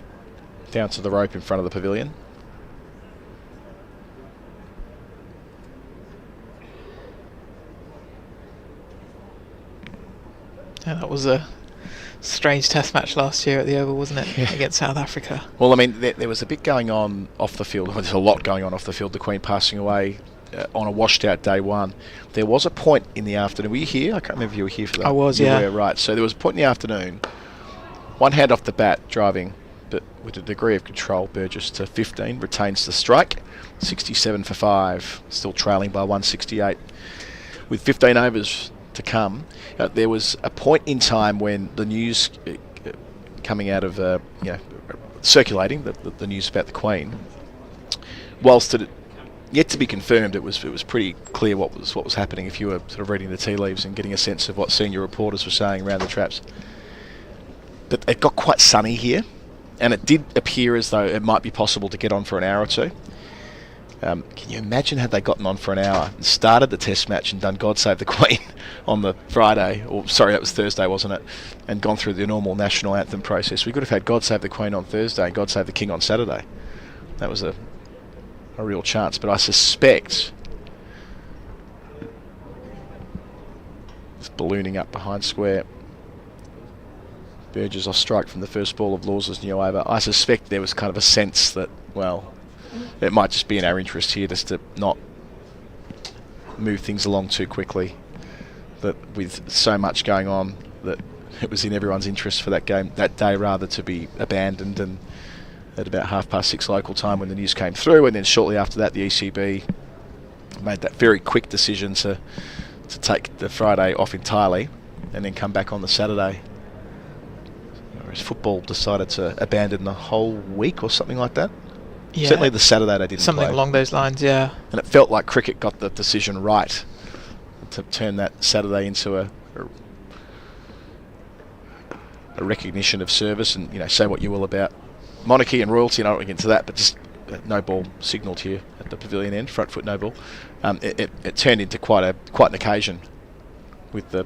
Down to the rope in front of the pavilion. Yeah, that was a strange test match last year at the Oval, wasn't it? Yeah. Against South Africa. Well, I mean, there was a bit going on off the field. Well, there's a lot going on off the field. The Queen passing away on a washed out day 1. There was a point in the afternoon. Were you here? I can't remember if you were here for that. I was, yeah. Right. So there was a point in the afternoon. One hand off the bat, driving, but with a degree of control. Burgess to 15, retains the strike. 67 for 5, still trailing by 168. With 15 overs to come, there was a point in time when the news coming out of, circulating, the news about the Queen, whilst it yet to be confirmed, it was pretty clear what was happening if you were sort of reading the tea leaves and getting a sense of what senior reporters were saying around the traps. But it got quite sunny here, and it did appear as though it might be possible to get on for an hour or two. Can you imagine had they gotten on for an hour and started the test match and done God Save the Queen on the Friday, or sorry, that was Thursday, wasn't it, and gone through the normal national anthem process? We could have had God Save the Queen on Thursday and God Save the King on Saturday. That was a real chance, but I suspect it's ballooning up behind square. Burgess off strike from the first ball of Laws's new over. I suspect there was kind of a sense that, well, it might just be in our interest here just to not move things along too quickly. That with so much going on, that it was in everyone's interest for that game, that day rather, to be abandoned. And at about 6:30 local time when the news came through, and then shortly after that the ECB made that very quick decision to take the Friday off entirely and then come back on the Saturday. Whereas football decided to abandon the whole week or something like that. Yeah. Certainly the Saturday they didn't Something play. along those lines, yeah. And it felt like cricket got the decision right to turn that Saturday into a recognition of service, and say what you will about monarchy and royalty, and I don't want to get into that, but just no ball signalled here at the pavilion end, front foot no ball. It turned into quite an occasion with the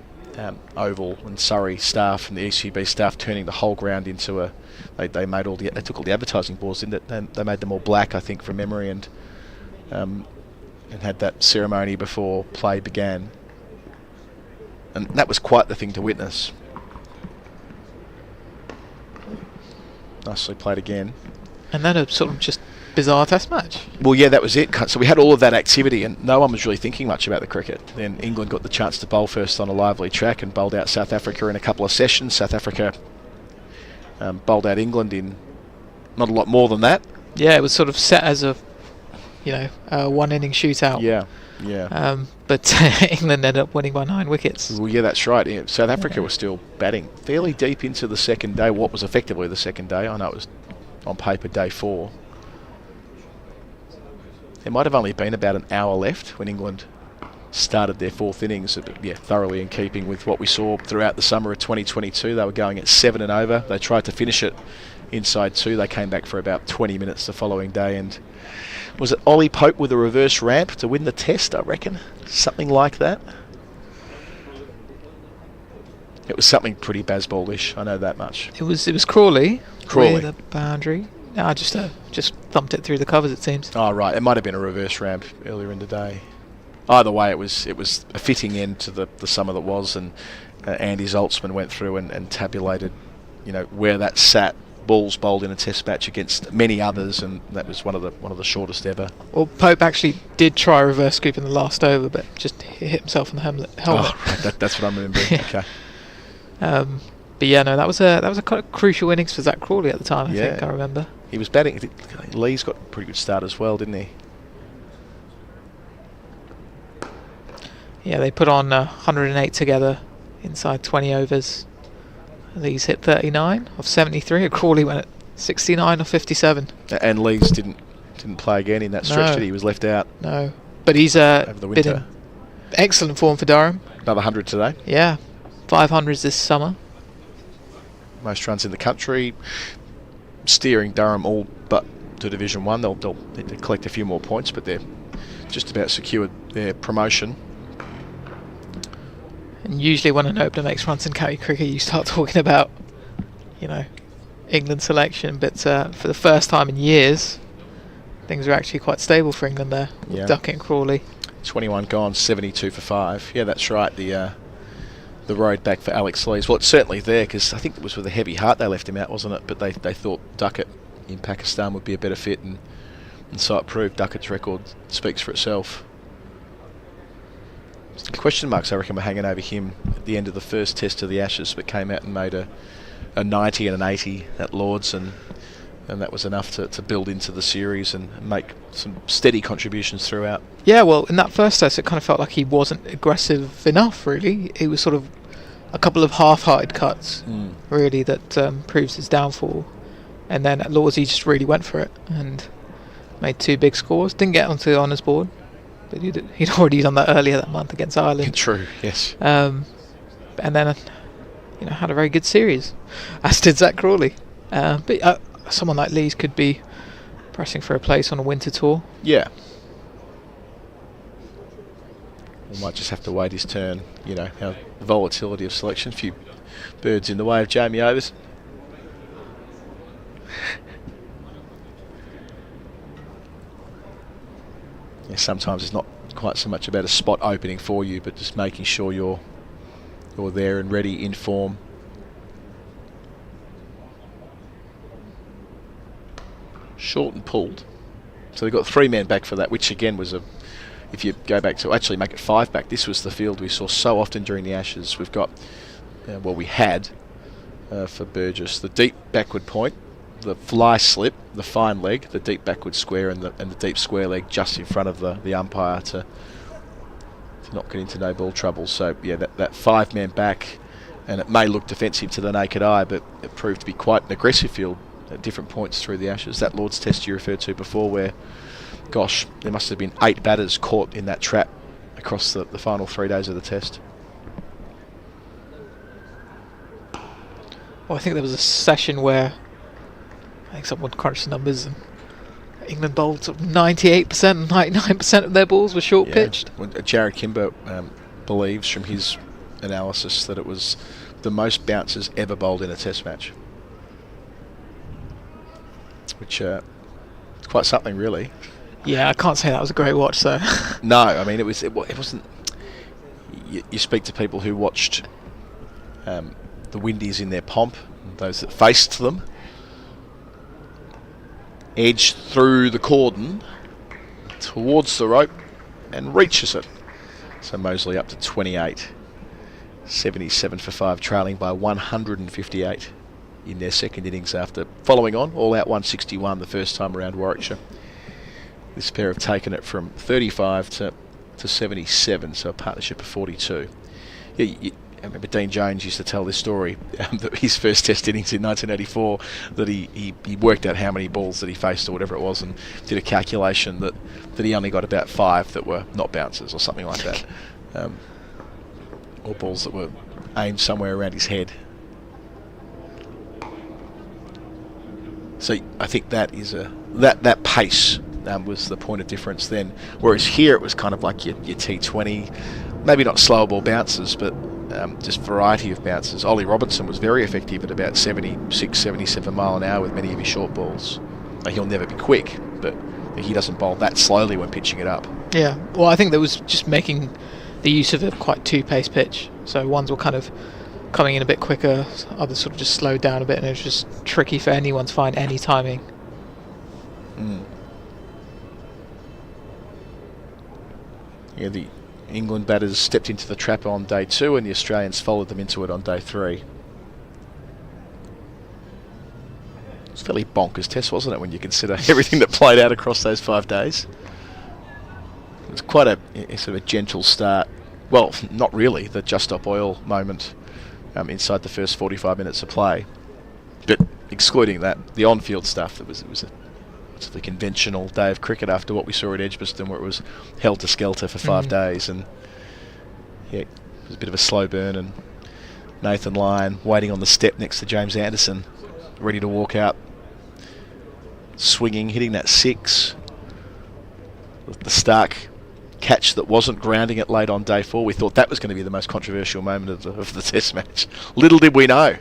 Oval and Surrey staff and the ECB staff turning the whole ground into they took all the advertising boards, didn't it? They made them all black, I think, from memory, and had that ceremony before play began. And that was quite the thing to witness. Nicely played again. And then a sort of just bizarre test match. Well, yeah, that was it. So we had all of that activity and no one was really thinking much about the cricket. Then England got the chance to bowl first on a lively track and bowled out South Africa in a couple of sessions. South Africa bowled out England in not a lot more than that. Yeah, it was sort of set as a one-inning shootout. Yeah. But England ended up winning by 9 wickets. Well, yeah, that's right. Yeah, South Africa was still batting fairly deep into the second day, what was effectively the second day. I know it was on paper day 4. There might have only been about an hour left when England started their 4th innings. But yeah, thoroughly in keeping with what we saw throughout the summer of 2022. They were going at 7 and over. They tried to finish it inside 2. They came back for about 20 minutes the following day, and was it Ollie Pope with a reverse ramp to win the test, I reckon? Something like that. It was something pretty Bazballish, I know that much. It was Crawley. Crawley. With a boundary. No, just thumped it through the covers, it seems. Oh, right. It might have been a reverse ramp earlier in the day. Either way, it was a fitting end to the summer that was, and Andy Zaltzman went through and tabulated, where that sat. Balls bowled in a test match against many others, and that was one of the shortest ever. Well, Pope actually did try a reverse scoop in the last over, but just hit himself in the helmet. Oh, that's what I'm remembering. Yeah. Okay. But yeah, no, that was a kind of crucial innings for Zach Crawley at the time. I think I remember. He was batting. Lee's got a pretty good start as well, didn't he? Yeah, they put on 108 together inside 20 overs. Lee's hit 39 of 73. Crawley went at 69 of 57. And Lee's didn't play again in that stretch, did he? He was left out. No, but he's over the winter. Been in excellent form for Durham. Another 100 today. Yeah, 500s this summer. Most runs in the country. Steering Durham all but to Division 1. They'll need to collect a few more points, but they're just about secured their promotion. And usually when an opener makes runs in county cricket, you start talking about, England selection. But for the first time in years, things are actually quite stable for England there, with Duckett and Crawley. 21 gone, 72 for 5. Yeah, that's right. The road back for Alex Lees. Well, it's certainly there, because I think it was with a heavy heart they left him out, wasn't it? But they thought Duckett in Pakistan would be a better fit, and so it proved. Duckett's record speaks for itself. Question marks, I reckon, were hanging over him at the end of the first test of the Ashes, but came out and made a 90 and an 80 at Lords, and that was enough to build into the series and make some steady contributions throughout. Yeah, well, in that first test, it kind of felt like he wasn't aggressive enough, really. He was sort of a couple of half-hearted cuts, really, that proves his downfall. And then at Lords, he just really went for it and made 2 big scores. Didn't get onto the honours board. But he'd already done that earlier that month against Ireland. True, yes. And then, had a very good series, as did Zach Crawley. But someone like Lees could be pressing for a place on a winter tour. Yeah. We might just have to wait his turn. How the volatility of selection. A few birds in the way of Jamie Overs. Sometimes it's not quite so much about a spot opening for you, but just making sure you're there and ready in form. Short and pulled. So they've got 3 men back for that, which again was if you go back to actually make it 5 back, this was the field we saw so often during the Ashes. We've got, we had for Burgess, the deep backward point, the fly slip, the fine leg, the deep backward square, and the deep square leg just in front of the umpire to not get into no ball trouble. So yeah, that 5-man back, and it may look defensive to the naked eye, but it proved to be quite an aggressive field at different points through the Ashes. That Lord's Test you referred to before, where, gosh, there must have been 8 batters caught in that trap across the final 3 days of the Test. Well, I think there was a session where I think someone crunched the numbers, and England bowled sort of 98%, 99% of their balls were short pitched. Well, Jared Kimber believes from his analysis that it was the most bounces ever bowled in a Test match, which is quite something, really. Yeah, I can't say that was a great watch, though. No, I mean it wasn't. You speak to people who watched the Windies in their pomp, those that faced them, edge through the cordon towards the rope and reaches it. So Mosley up to 28, 77 for 5, trailing by 158 in their second innings after following on all out 161 the first time around Warwickshire. This pair have taken it from 35 to 77, so a partnership of 42. I remember Dean Jones used to tell this story, his first Test innings in 1984, that he worked out how many balls that he faced or whatever it was, and did a calculation that he only got about 5 that were not bouncers or something like that, or balls that were aimed somewhere around his head. So I think that is that pace was the point of difference then, whereas here it was kind of like your T20, maybe not slower ball bounces, but just variety of bounces. Ollie Robinson was very effective at about 76, 77 mile an hour with many of his short balls. He'll never be quick, but he doesn't bowl that slowly when pitching it up. Yeah, well, I think that was just making the use of a quite two-pace pitch. So ones were kind of coming in a bit quicker, others sort of just slowed down a bit, and it was just tricky for anyone to find any timing. Yeah, the England batters stepped into the trap on day 2 and the Australians followed them into it on day 3. It's a fairly bonkers Test, wasn't it, when you consider everything that played out across those 5 days? It was quite a sort of a gentle start. Well, not really, the Just Stop Oil moment inside the first 45 minutes of play. But excluding that, the on-field stuff, it was the conventional day of cricket after what we saw at Edgbaston, where it was helter-skelter for 5 days, and yeah, it was a bit of a slow burn, and Nathan Lyon waiting on the step next to James Anderson, ready to walk out, swinging, hitting that 6. The Stark catch that wasn't grounding it late on day 4, we thought that was going to be the most controversial moment of the Test match. Little did we know.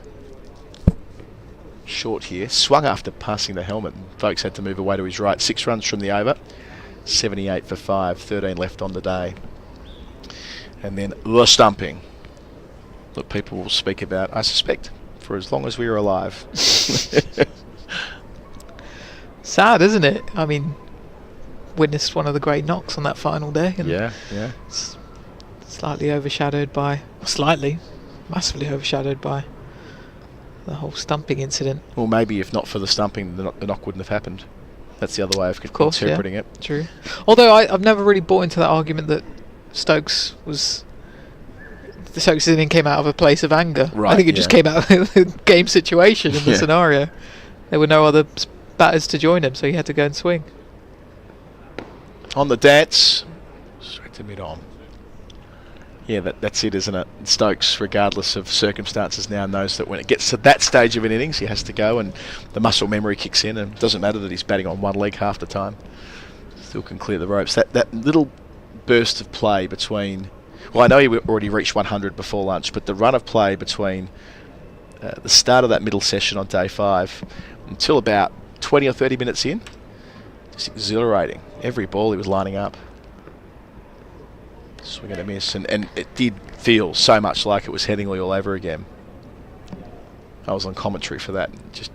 Short here, swung after passing the helmet, and Foakes had to move away to his right. 6 runs from the over, 78 for 5, 13 left on the day. And then the stumping that people will speak about, I suspect, for as long as we are alive. Sad, isn't it? I mean, witnessed one of the great knocks on that final day. And yeah. Massively overshadowed by the whole stumping incident. Well, maybe if not for the stumping, the knock wouldn't have happened. That's the other way of interpreting it. True. Although I've never really bought into that argument that the Stokes inning came out of a place of anger. Right, I think it just came out of a game situation in the scenario. There were no other batters to join him, so he had to go and swing. On the dance, straight to mid-on. Yeah, that's it, isn't it? Stokes, regardless of circumstances, now knows that when it gets to that stage of an innings, he has to go, and the muscle memory kicks in, and it doesn't matter that he's batting on one leg half the time. Still can clear the ropes. That little burst of play between... Well, I know he already reached 100 before lunch, but the run of play between the start of that middle session on day 5 until about 20 or 30 minutes in, just exhilarating. Every ball he was lining up. Swing and a miss, and it did feel so much like it was Headingley all over again. I was on commentary for that. Just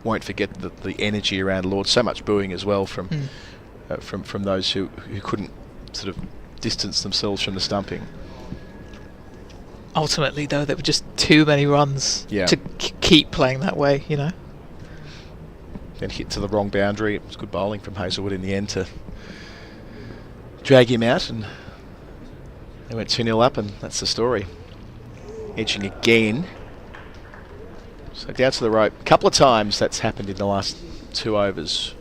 won't forget the energy around Lord. So much booing as well from those who couldn't sort of distance themselves from the stumping. Ultimately, though, there were just too many runs to keep playing that way, you know. Then hit to the wrong boundary. It was good bowling from Hazelwood in the end to drag him out, and they went 2-0 up, and that's the story. Edging again. So down to the rope. A couple of times that's happened in the last 2 overs,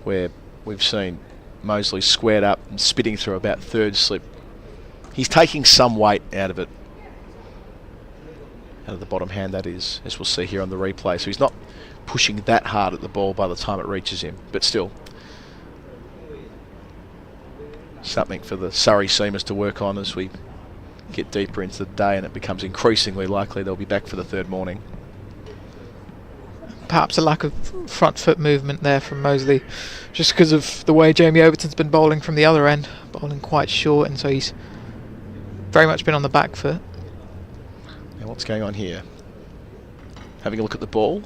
where we've seen Mosley squared up and spitting through about third slip. He's taking some weight out of it. Out of the bottom hand, that is, as we'll see here on the replay. So he's not pushing that hard at the ball by the time it reaches him, but still, Something for the Surrey seamers to work on as we get deeper into the day, and it becomes increasingly likely they'll be back for the third morning. Perhaps a lack of front foot movement there from Mosley, just because of the way Jamie Overton's been bowling from the other end, bowling quite short, and so he's very much been on the back foot. Now what's going on here? Having a look at the ball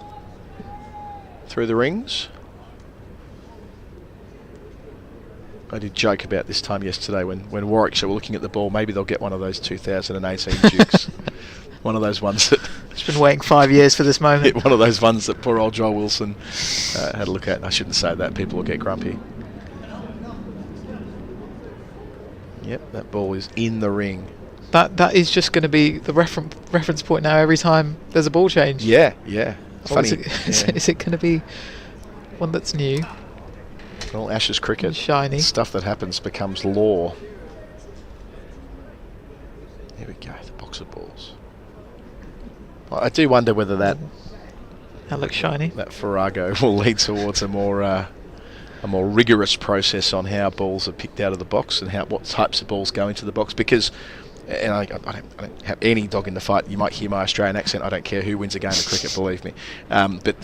through the rings. I did joke about this time yesterday when Warwickshire were looking at the ball, maybe they'll get one of those 2018 Dukes. One of those ones that... It's been waiting 5 years for this moment. One of those ones that poor old Joel Wilson had a look at. I shouldn't say that, people will get grumpy. Yep, that ball is in the ring. That is just going to be the reference point now every time there's a ball change. Yeah, yeah. Funny. Is it going to be one that's new? Well, Ashes cricket, shiny stuff that happens becomes law. Here we go, the box of balls. Well, I do wonder whether that looks shiny. That Farrago will lead towards a more rigorous process on how balls are picked out of the box and what types of balls go into the box. Because, and I don't have any dog in the fight. You might hear my Australian accent. I don't care who wins a game of cricket, believe me. But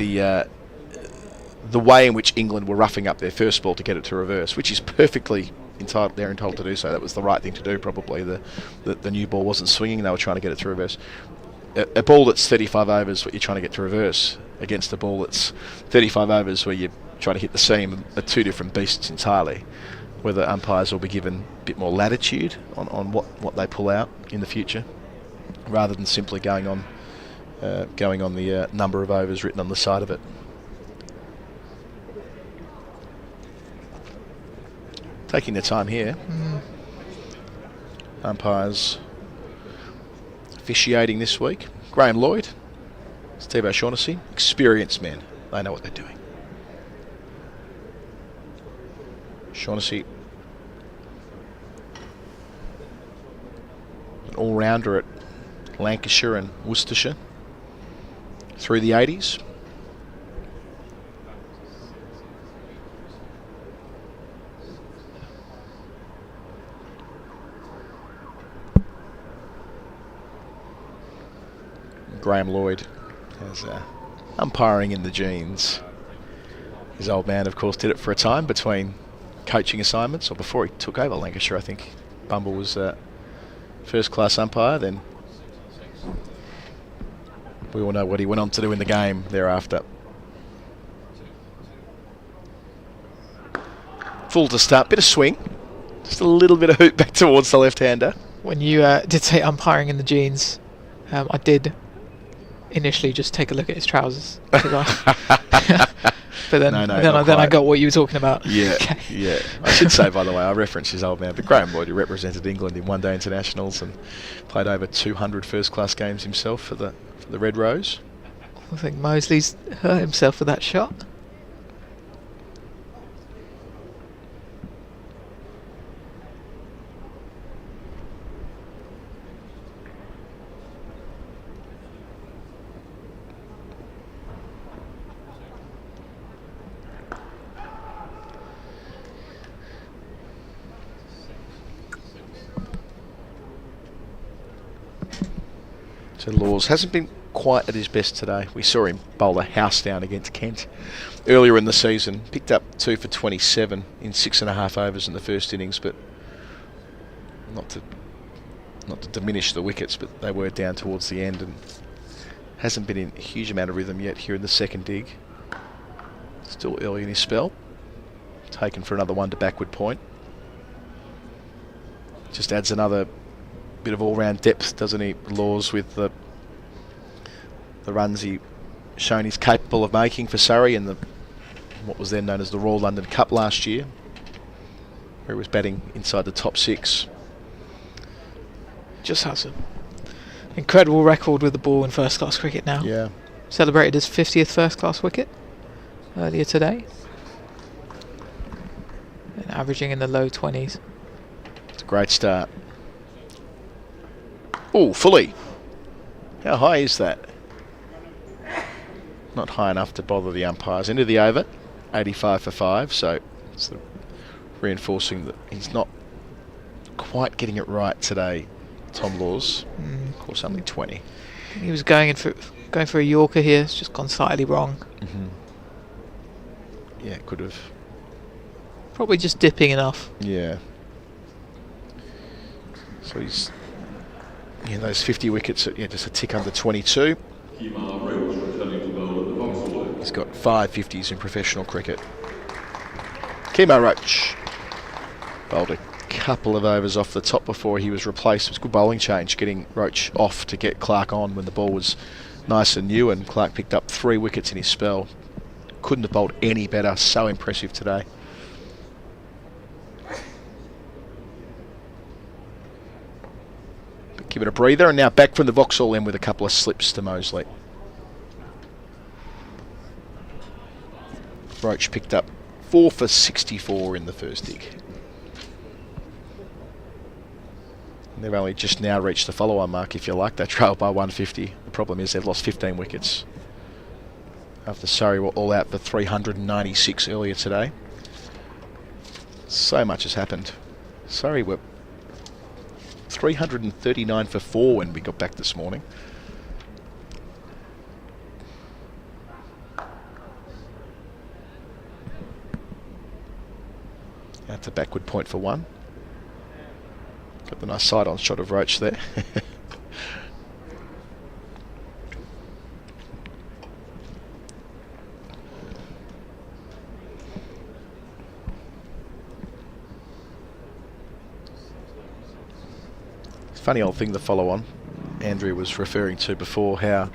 the way in which England were roughing up their first ball to get it to reverse, which is perfectly entitled, they're entitled to do so. That was the right thing to do, probably. The new ball wasn't swinging, they were trying to get it to reverse. A ball that's 35 overs, what you're trying to get to reverse, against a ball that's 35 overs where you're trying to hit the seam, are two different beasts entirely. Whether umpires will be given a bit more latitude on what they pull out in the future, rather than simply going on the number of overs written on the side of it. Taking their time here. Umpires officiating this week. Graham Lloyd, Steve O'Shaughnessy, experienced men. They know what they're doing. Shaughnessy, an all-rounder at Lancashire and Worcestershire through the 80s. Graham Lloyd has umpiring in the genes. His old man, of course, did it for a time between coaching assignments, or before he took over Lancashire. I think Bumble was first-class umpire. Then we all know what he went on to do in the game thereafter. Full to start, bit of swing, just a little bit of hoop back towards the left-hander. When you did say umpiring in the genes, I did initially just take a look at his trousers. But then, I got what you were talking about. Yeah, yeah. I should say, by the way, I referenced his old man, but Graham Lloyd, who represented England in one-day internationals and played over 200 first-class games himself for the Red Rose. I think Mosley's hurt himself with that shot. So Laws hasn't been quite at his best today. We saw him bowl a house down against Kent earlier in the season. Picked up 2 for 27 in 6.5 overs in the first innings, but not to diminish the wickets, but they were down towards the end, and hasn't been in a huge amount of rhythm yet here in the second dig. Still early in his spell. Taken for another one to backward point. Just adds another bit of all-round depth, doesn't he, Laws, with the runs shown he's capable of making for Surrey in what was then known as the Royal London Cup last year, where he was batting inside the top 6. Just has an incredible record with the ball in first-class cricket now. Yeah. Celebrated his 50th first-class wicket earlier today. And averaging in the low 20s. It's a great start. Oh, fully. How high is that? Not high enough to bother the umpires. Into the over, 85 for 5, so it's reinforcing that he's not quite getting it right today, Tom Laws. Of course, only 20. He was going for a Yorker here. It's just gone slightly wrong. Yeah, could have. Probably just dipping enough. Yeah. So he's those 50 wickets at just a tick under 22. He's got 5 50s in professional cricket. Kemo Roach bowled a couple of overs off the top before he was replaced. It was a good bowling change, getting Roach off to get Clark on when the ball was nice and new, and Clark picked up 3 wickets in his spell. Couldn't have bowled any better. So impressive today. But give it a breather, and now back from the Vauxhall end with a couple of slips to Mosley. Roach picked up 4 for 64 in the first dig. And they've only just now reached the follow-on mark, if you like. They trailed by 150. The problem is they've lost 15 wickets. After Surrey were all out for 396 earlier today. So much has happened. Surrey were 339 for 4 when we got back this morning. That's a backward point for 1. Got the nice side-on shot of Roach there. Funny old thing, the follow-on. Andrew was referring to before how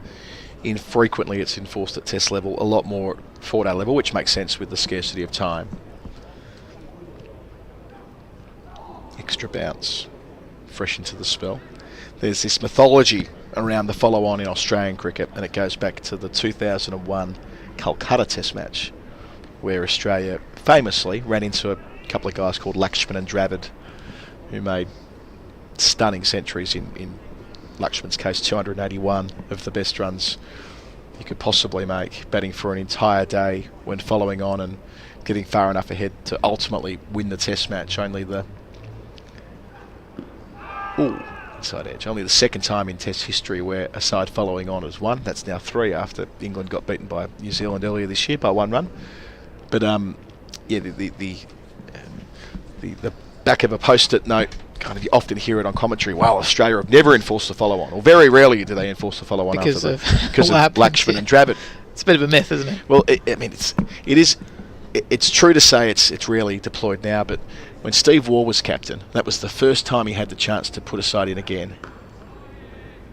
infrequently it's enforced at test level, a lot more at 4-day level, which makes sense with the scarcity of time. Extra bounce, fresh into the spell. There's this mythology around the follow-on in Australian cricket, and it goes back to the 2001 Calcutta Test match, where Australia famously ran into a couple of guys called Lakshman and Dravid, who made stunning centuries, in Lakshman's case 281 of the best runs you could possibly make, batting for an entire day when following on and getting far enough ahead to ultimately win the test match. Only the inside edge. Only the second time in test history where a side following on has won. That's now 3 after England got beaten by New Zealand earlier this year by 1 run. But yeah, the back of a post-it note, kind of, you often hear it on commentary. Well, Australia have never enforced the follow-on, or very rarely do they enforce the follow-on because of Lakshman and Dravid. It's a bit of a myth, isn't it? Well, it's true to say it's rarely deployed now, but when Steve Waugh was captain, that was the first time he had the chance to put a side in again,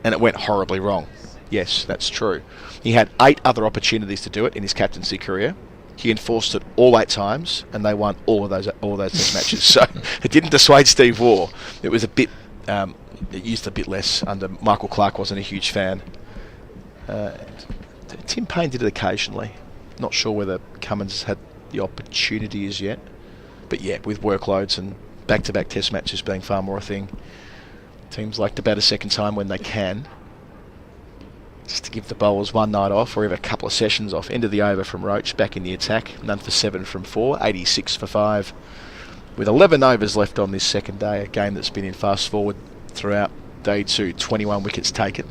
and it went horribly wrong. Yes, that's true. He had 8 other opportunities to do it in his captaincy career. He enforced it all 8 times, and they won all of those test matches. So it didn't dissuade Steve Waugh. It was a bit, it used a bit less under Michael Clark. Wasn't a huge fan. Tim Payne did it occasionally. Not sure whether Cummins has had the opportunity as yet. But yeah, with workloads and back-to-back test matches being far more a thing, teams like to bat a second time when they can, just to give the bowlers one night off or even a couple of sessions off. End of the over from Roach, back in the attack. None for 7 from 4, 86 for 5. With 11 overs left on this second day, a game that's been in fast forward throughout day 2, 21 wickets taken.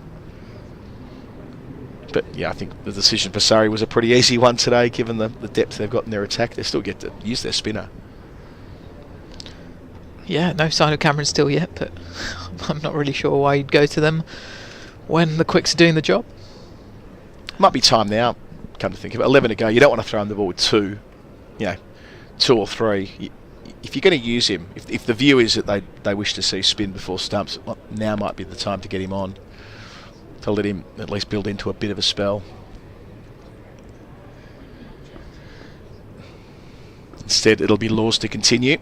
But yeah, I think the decision for Surrey was a pretty easy one today, given the depth they've got in their attack. They still get to use their spinner. Yeah, no sign of Cameron Still yet, but I'm not really sure why you'd go to them when the quicks are doing the job. Might be time now, come to think of it. 11 to go. You don't want to throw him the ball with 2, 2 or 3. If you're going to use him, if the view is that they wish to see spin before stumps, now might be the time to get him on, to let him at least build into a bit of a spell. Instead, it'll be Laws to continue.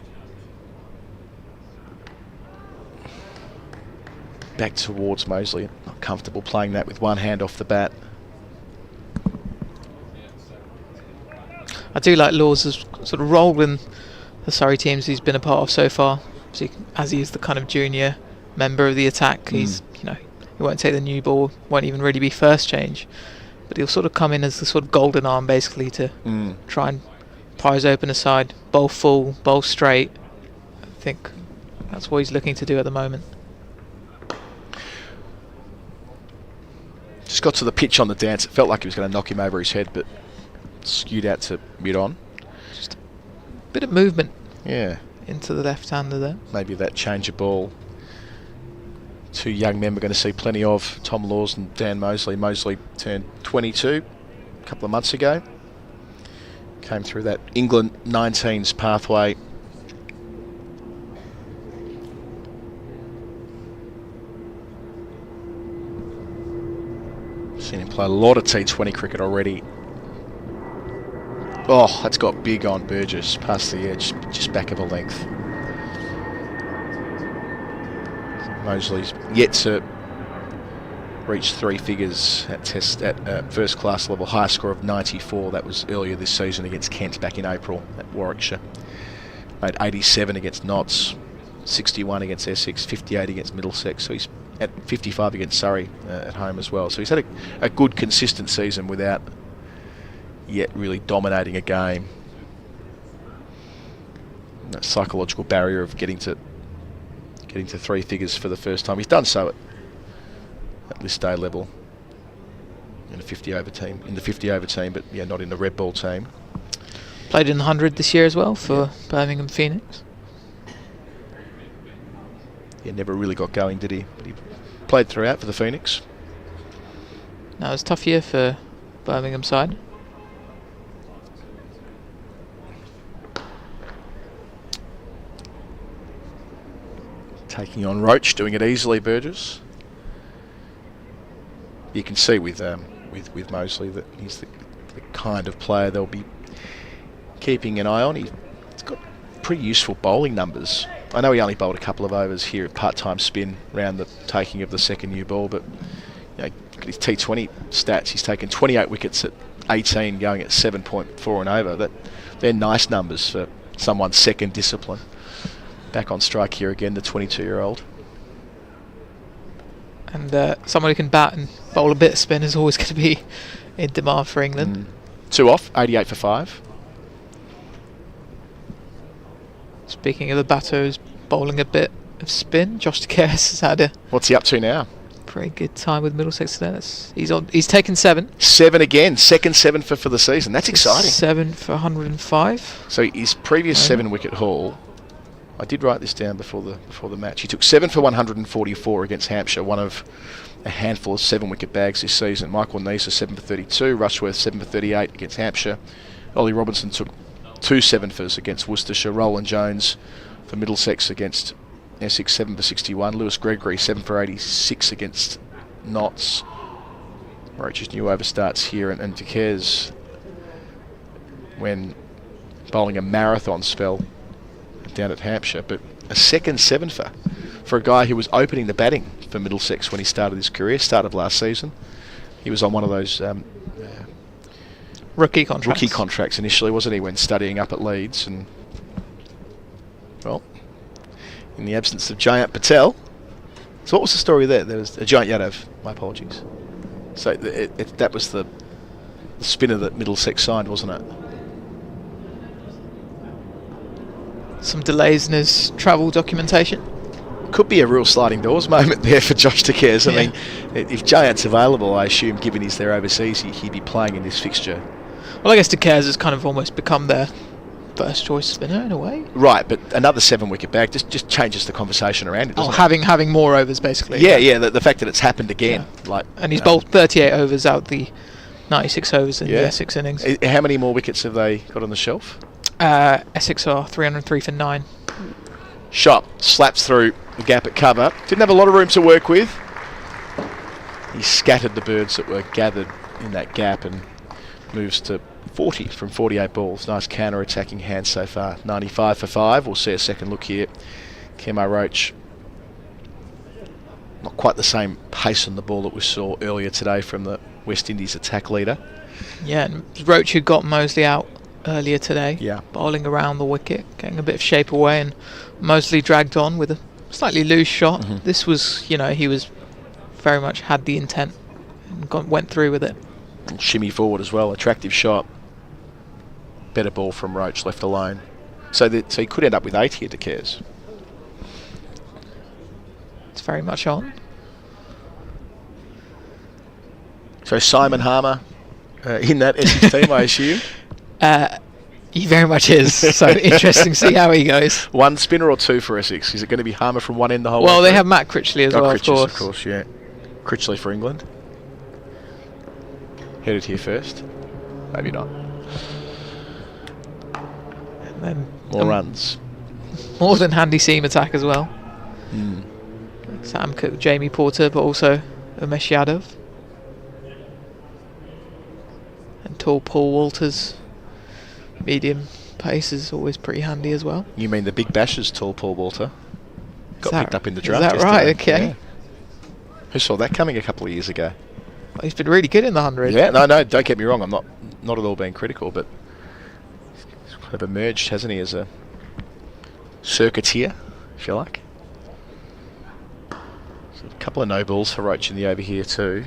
Back towards Mosley. Not comfortable playing that with one hand off the bat. I do like Laws' sort of role in the Surrey teams he's been a part of so far. As he is the kind of junior member of the attack, he's he won't take the new ball, won't even really be first change, but he'll sort of come in as the sort of golden arm basically to try and prize open a side, bowl full, bowl straight. I think That's what he's looking to do at the moment. Just got to the pitch on the dance. It felt like he was going to knock him over his head, but skewed out to mid-on. Just a bit of movement. Yeah. Into the left-hander there. Maybe that change of ball. Two young men we're going to see plenty of, Tom Laws and Dan Mosley. Mosley turned 22 a couple of months ago. Came through that England 19s pathway. Seen him play a lot of T20 cricket already. Oh, that's got big on Burgess, past the edge, just back of a length. Mosley's yet to reach three figures at first class level. High score of 94. That was earlier this season against Kent back in April at Warwickshire. Made 87 against Notts, 61 against Essex, 58 against Middlesex. So he's at 55 against Surrey at home as well. So he's had a good consistent season without yet really dominating a game. That psychological barrier of getting to three figures for the first time. He's done so at list A level in the 50 over team, but yeah, not in the red ball team. Played in the 100 this year as well for Birmingham Phoenix. Yeah, never really got going, did he? But he played throughout for the Phoenix. No, it was a tough year for Birmingham side. Taking on Roach, doing it easily, Burgess. You can see with Mosley that he's the kind of player they'll be keeping an eye on. He's got pretty useful bowling numbers. I know he only bowled a couple of overs here at part-time spin around the taking of the second new ball, but you know, look at his T20 stats. He's taken 28 wickets at 18, going at 7.4 and over. They're nice numbers for someone's second discipline. Back on strike here again, the 22-year-old. And someone who can bat and bowl a bit of spin is always going to be in demand for England. 2 off, 88 for 5. Speaking of the batters bowling a bit of spin, Josh De Keres has had a... What's he up to now? Pretty good time with Middlesex today. He's taken 7. 7 again, second 7 for the season. That's exciting. 7 for 105. So his previous 7-wicket haul, I did write this down before the match. He took 7 for 144 against Hampshire, one of a handful of 7-wicket bags this season. Michael Neser 7 for 32, Rushworth 7 for 38 against Hampshire. Ollie Robinson took 2 7-fers against Worcestershire. Roland Jones for Middlesex against Essex 7 for 61. Lewis Gregory 7 for 86 against Notts. Roach's new over starts here, and De Keres, when bowling a marathon spell down at Hampshire, but a second 7-fer for a guy who was opening the batting for Middlesex when he started his career, start of last season. He was on one of those rookie contracts initially, wasn't he, when studying up at Leeds? And well, in the absence of Jayant Patel, so what was the story there? There was a Jayant Yadav, my apologies. So that was the spinner that Middlesex signed, wasn't it? Some delays in his travel documentation. Could be a real sliding doors moment there for Josh De Keres. I mean, if Jayant's available, I assume, given he's there overseas, he'd be playing in this fixture. Well, I guess De Keres has kind of almost become their first choice spinner in a way. Right, but another 7-wicket bag just changes the conversation around it, doesn't it? Having more overs, basically. Yeah, the fact that it's happened again. Yeah. And he's bowled 38 overs out the 96 overs in the Essex innings. How many more wickets have they got on the shelf? Essex are 303 for 9. Shot slaps through the gap at cover. Didn't have a lot of room to work with. He scattered the birds that were gathered in that gap and moves to 40 from 48 balls. Nice counter-attacking hand so far. 95 for 5. We'll see a second look here. Kemo Roach, not quite the same pace on the ball that we saw earlier today from the West Indies attack leader. Yeah, and Roach who got Mosley out earlier today, bowling around the wicket, getting a bit of shape away, and Mosley dragged on with a slightly loose shot. This was, he was very much had the intent and went through with it. Shimmy forward as well, attractive shot. Better ball from Roach, left alone. So he could end up with 80 at De Keres. It's very much on. So Simon Harmer in that Essex team, I assume? He very much is. So interesting to see how he goes. One spinner or two for Essex? Is it going to be Harmer from one end the whole way? Well, they have Matt Critchley as well, Critchley, of course, yeah. Critchley for England. Headed here first. Maybe not. And then more runs. More than handy seam attack as well. Sam Cook, Jamie Porter, but also Umesh Yadav. And tall Paul Walters. Medium pace is always pretty handy as well. You mean the Big Bash's tall Paul Walter? Got picked up in the draft. Is that yesterday. right? Okay. Yeah. Who saw that coming a couple of years ago? Well, he's been really good in the 100. Yeah, no, don't get me wrong. I'm not at all being critical, but he's kind of emerged, hasn't he, as a circuiteer, if you like. So a couple of no balls for Roach in the over here too.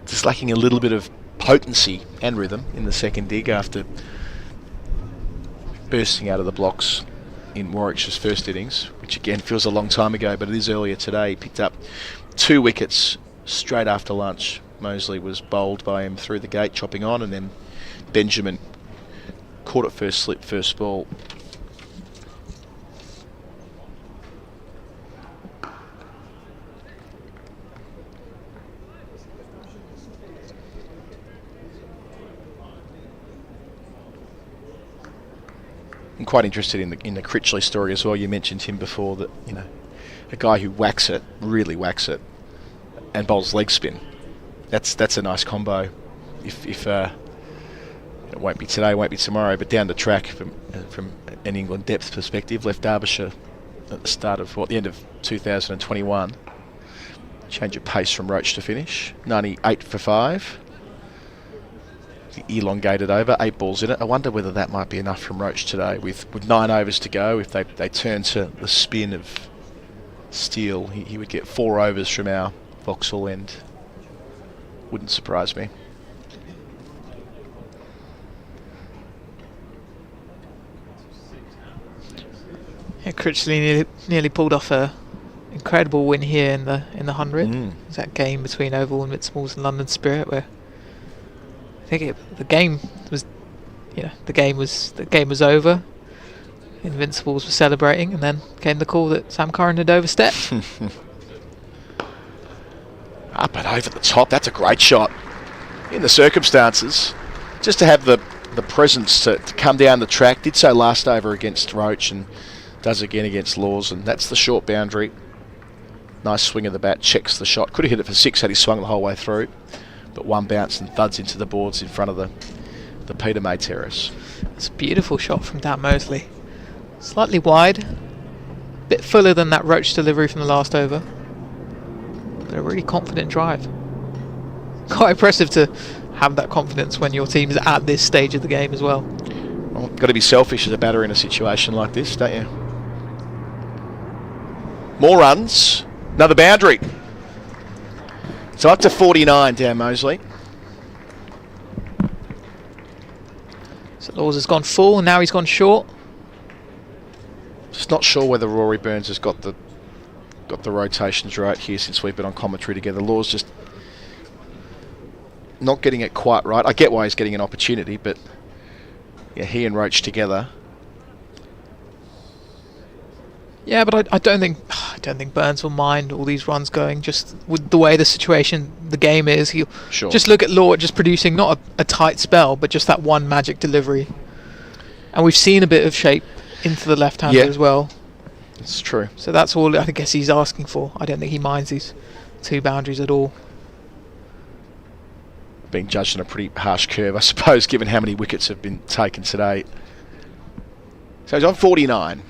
Just lacking a little bit of potency and rhythm in the second dig after bursting out of the blocks in Warwickshire's first innings, which again feels a long time ago, but it is earlier today. He picked up 2 wickets straight after lunch. Mosley was bowled by him through the gate, chopping on, and then Benjamin caught it first slip, first ball. I'm quite interested in the Critchley story as well. You mentioned him before, that a guy who whacks it, really whacks it, and bowls leg spin. That's a nice combo. If it won't be today, won't be tomorrow, but down the track from an England depth perspective, left Derbyshire at the start of the end of 2021. Change of pace from Roach to finish. 98 for 5. The elongated over, 8 balls in it. I wonder whether that might be enough from Roach today with 9 overs to go. If they turn to the spin of Steele, he would get 4 overs from our Vauxhall end. Wouldn't surprise me. Yeah, Critchley nearly pulled off a incredible win here in the 100. It's that game between Oval Invincibles and London Spirit where I think the game was over. Invincibles were celebrating, and then came the call that Sam Curran had overstepped. Up and over the top. That's a great shot in the circumstances. Just to have the presence to come down the track. Did so last over against Roach and does again against Laws, and that's the short boundary. Nice swing of the bat, checks the shot. Could have hit it for 6 had he swung the whole way through, but one bounce and thuds into the boards in front of the Peter May terrace. It's a beautiful shot from Dan Mosley. Slightly wide, a bit fuller than that Roach delivery from the last over, but a really confident drive. Quite impressive to have that confidence when your team is at this stage of the game as well. Well, got to be selfish as a batter in a situation like this, don't you? More runs, another boundary. So up to 49, Dan Mosley. So Laws has gone full, and now he's gone short. Just not sure whether Rory Burns has got the rotations right here since we've been on commentary together. Laws just not getting it quite right. I get why he's getting an opportunity, but yeah, he and Roach together. Yeah, but I don't think Burns will mind all these runs going. Just with the way the situation, the game is, he'll just look at Law just producing not a tight spell, but just that one magic delivery. And we've seen a bit of shape into the left-hander as well. It's true. So that's all I guess he's asking for. I don't think he minds these 2 boundaries at all. Being judged on a pretty harsh curve, I suppose, given how many wickets have been taken today. So he's on 49.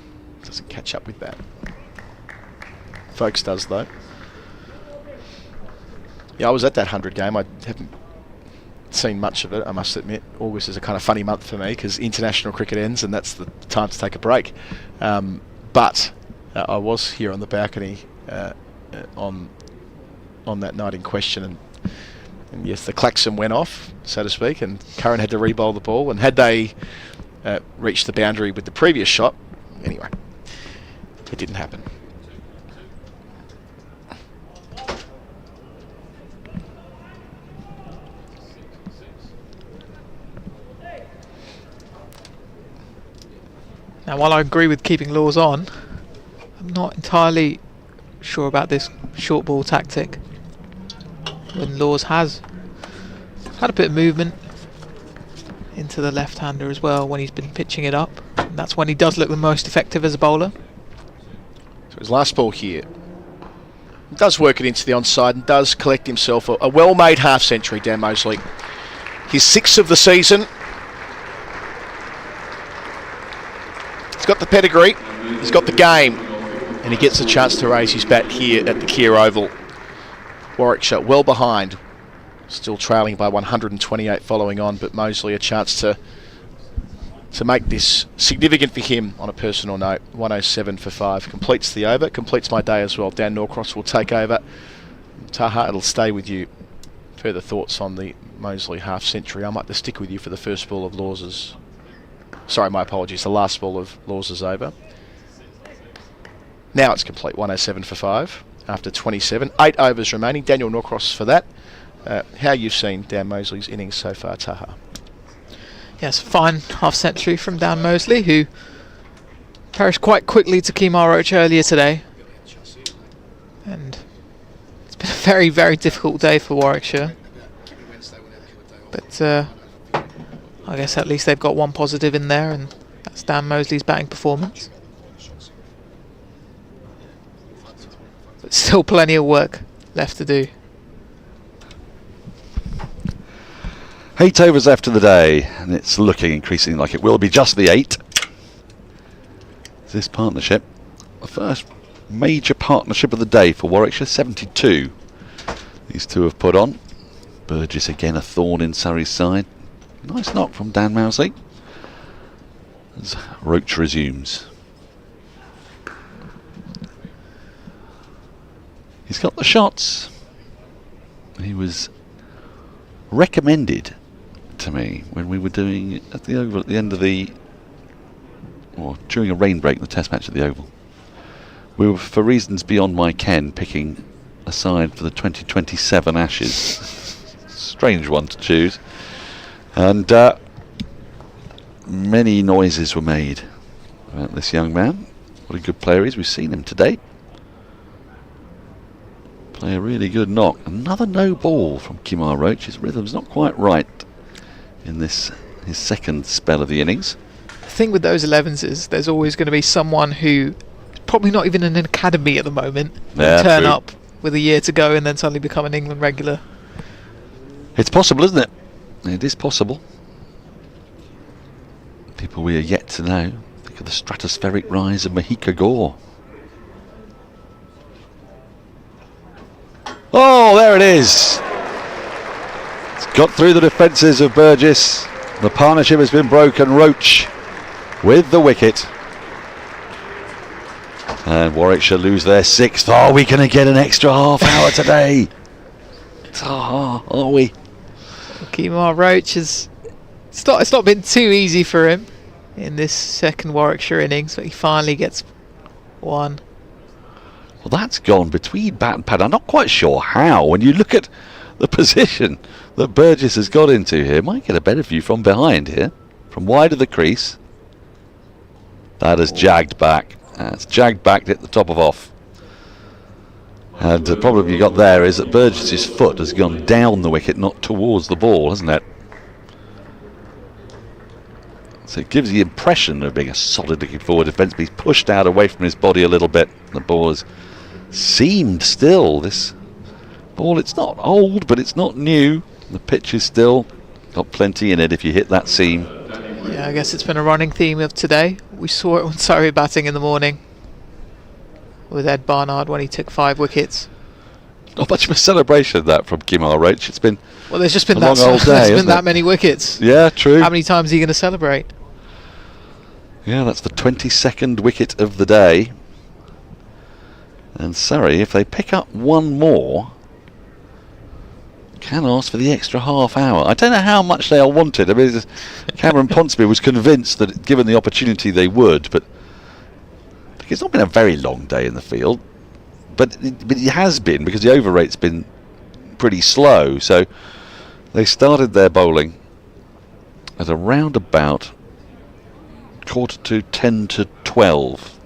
Doesn't catch up with that. Foakes does, though. Yeah, I was at that 100 game. I haven't seen much of it, I must admit. August is a kind of funny month for me because international cricket ends and that's the time to take a break. But I was here on the balcony on that night in question, and yes, the klaxon went off, so to speak, and Curran had to re-bowl the ball. And had they reached the boundary with the previous shot, anyway, it didn't happen. Now, while I agree with keeping Laws on, I'm not entirely sure about this short ball tactic. When Laws has had a bit of movement into the left-hander as well when he's been pitching it up. And that's when he does look the most effective as a bowler. So his last ball here. Does work it into the onside and does collect himself a well-made half-century, Dan Mosley. His 6th of the season. He's got the pedigree, he's got the game, and he gets a chance to raise his bat here at the Kia Oval. Warwickshire well behind, still trailing by 128 following on, but Mosley a chance to make this significant for him on a personal note. 107 for 5 completes the over, completes my day as well. Dan Norcross will take over. Taha, it'll stay with you. Further thoughts on the Mosley half century? I might just stick with you for the first ball of Laws's. Sorry, my apologies. The last ball of Laws's over. Now it's complete. 107 for 5 after 27. 8 overs remaining. Daniel Norcross for that. How you've seen Dan Mosley's innings so far, Taha? Yes, fine half-century from Dan Mosley, who perished quite quickly to Kemar Roach earlier today. And it's been a very, very difficult day for Warwickshire. But I guess at least they've got one positive in there, and that's Dan Mosley's batting performance. But still plenty of work left to do. 8 overs left in the day, and it's looking increasingly like it will be just the 8. This partnership, the first major partnership of the day for Warwickshire, 72. These two have put on. Burgess again a thorn in Surrey's side. Nice knock from Dan Mosley as Roach resumes. He's got the shots. He was recommended to me when we were doing at the Oval at the end of the, or during a rain break, the Test match at the Oval. We were, for reasons beyond my ken, picking a side for the 2027 Ashes. Strange one to choose. And many noises were made about this young man. What a good player he is. We've seen him today play a really good knock. Another no ball from Kemar Roach. His rhythm's not quite right in this, his second spell of the innings. The thing with those 11s is there's always going to be someone who is probably not even in an academy at the moment, turn true. up with a year to go and then suddenly become an England regular. It's possible, isn't it? It is possible. People we are yet to know. Think of the stratospheric rise of Mahika Gore. Oh, there it is. It's got through the defences of Burgess. The partnership has been broken. Roach with the wicket. And Warwickshire lose their 6th. Are we going to get an extra half hour today? Are we? Kemar Roach has... It's not been too easy for him in this second Warwickshire innings, but he finally gets one. Well, that's gone between bat and pad. I'm not quite sure how. When you look at the position that Burgess has got into here, might get a better view from behind here, from wide of the crease. That has jagged back. It's jagged back at the top of off. And the problem you got there is that Burgess's foot has gone down the wicket, not towards the ball, hasn't it? So it gives the impression of being a solid looking forward defence, but he's pushed out away from his body a little bit. The ball has seemed still. This ball, it's not old, but it's not new. The pitch is still got plenty in it if you hit that seam. Yeah, I guess it's been a running theme of today. We saw it when Surrey batting in the morning with Ed Barnard when he took 5 wickets. Not much of a celebration that from Kemar Roach. It's been there's just been a long old day, there's been that many wickets. Yeah, true. How many times are you going to celebrate? Yeah, that's the 22nd wicket of the day. And Surrey, if they pick up one more, can ask for the extra half hour. I don't know how much they'll want it. I mean, Cameron Ponsonby was convinced that given the opportunity they would, but it's not been a very long day in the field. But it has been, because the over rate's been pretty slow. So they started their bowling at around about quarter to 10 to 12.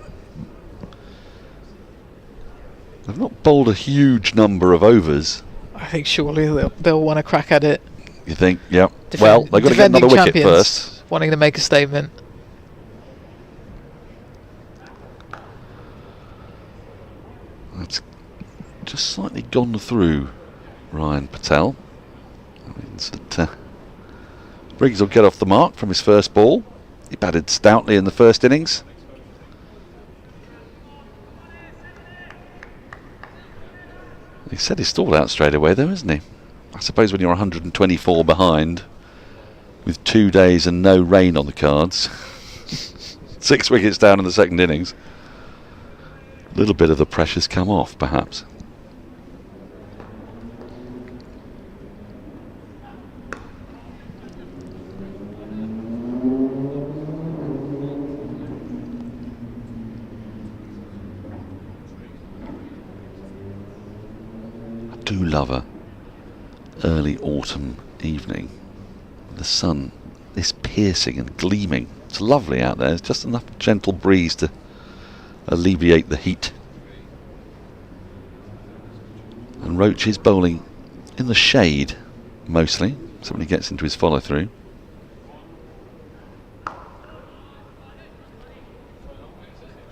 They've not bowled a huge number of overs. I think surely they'll want to crack at it. You think? Yep. Well, they've got to get another wicket first. Wanting to make a statement. That's just slightly gone through Ryan Patel. That means that Briggs will get off the mark from his first ball. He batted stoutly in the first innings. He set his stall out straight away though, isn't he? I suppose when you're 124 behind, with 2 days and no rain on the cards, 6 wickets down in the second innings, a little bit of the pressure's come off, perhaps. I do love a early autumn evening. The sun is piercing and gleaming. It's lovely out there. There's just enough gentle breeze to alleviate the heat. And Roach is bowling in the shade mostly, so when he gets into his follow through.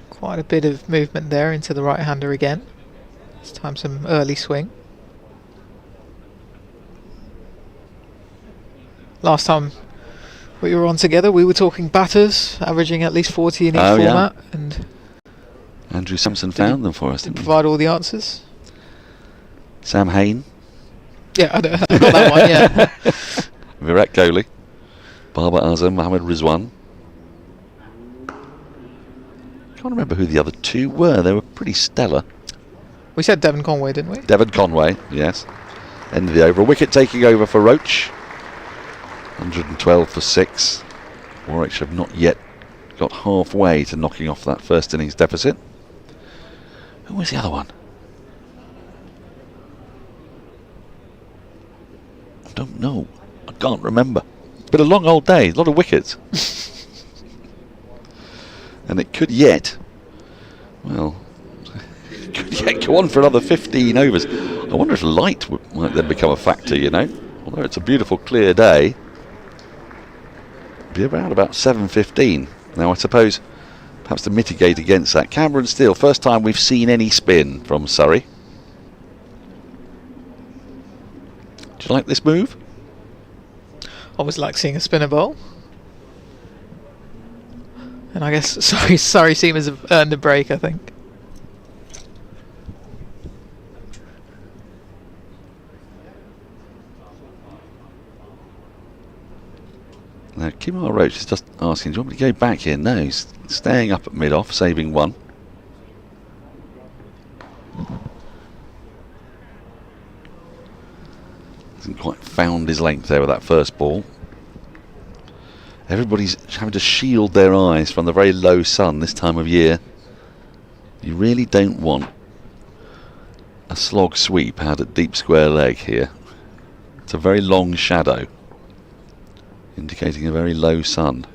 Quite a bit of movement there into the right hander again. This time some early swing. Last time we were on together, we were talking batters averaging at least 40 in each format. Yeah. And Andrew Samson found them for us, didn't he? Provide all the answers. Sam Hain. Yeah, I got that one, yeah. Virat Kohli. Babar Azam, Mohammad Rizwan. Can't remember who the other two were. They were pretty stellar. We said Devon Conway, didn't we? Devon Conway, yes. End of the over. A wicket taking over for Roach. 112 for 6. Warwickshire have not yet got halfway to knocking off that first innings deficit. Who was the other one? I don't know. I can't remember. It's been a long old day. A lot of wickets. And it could yet, well, could yet go on for another 15 overs. I wonder if light might then become a factor, you know. Although it's a beautiful clear day. Be around about 7:15. Now I suppose perhaps to mitigate against that, Cameron Steele, first time we've seen any spin from Surrey. Do you like this move? Always like seeing a spinner bowl. And I guess Surrey seamers have earned a break, I think. Now, Kimar Roach is just asking, do you want me to go back here? No, he's staying up at mid-off, saving one. Hasn't quite found his length there with that first ball. Everybody's having to shield their eyes from the very low sun this time of year. You really don't want a slog sweep out at deep square leg here. It's a very long shadow, indicating a very low sun.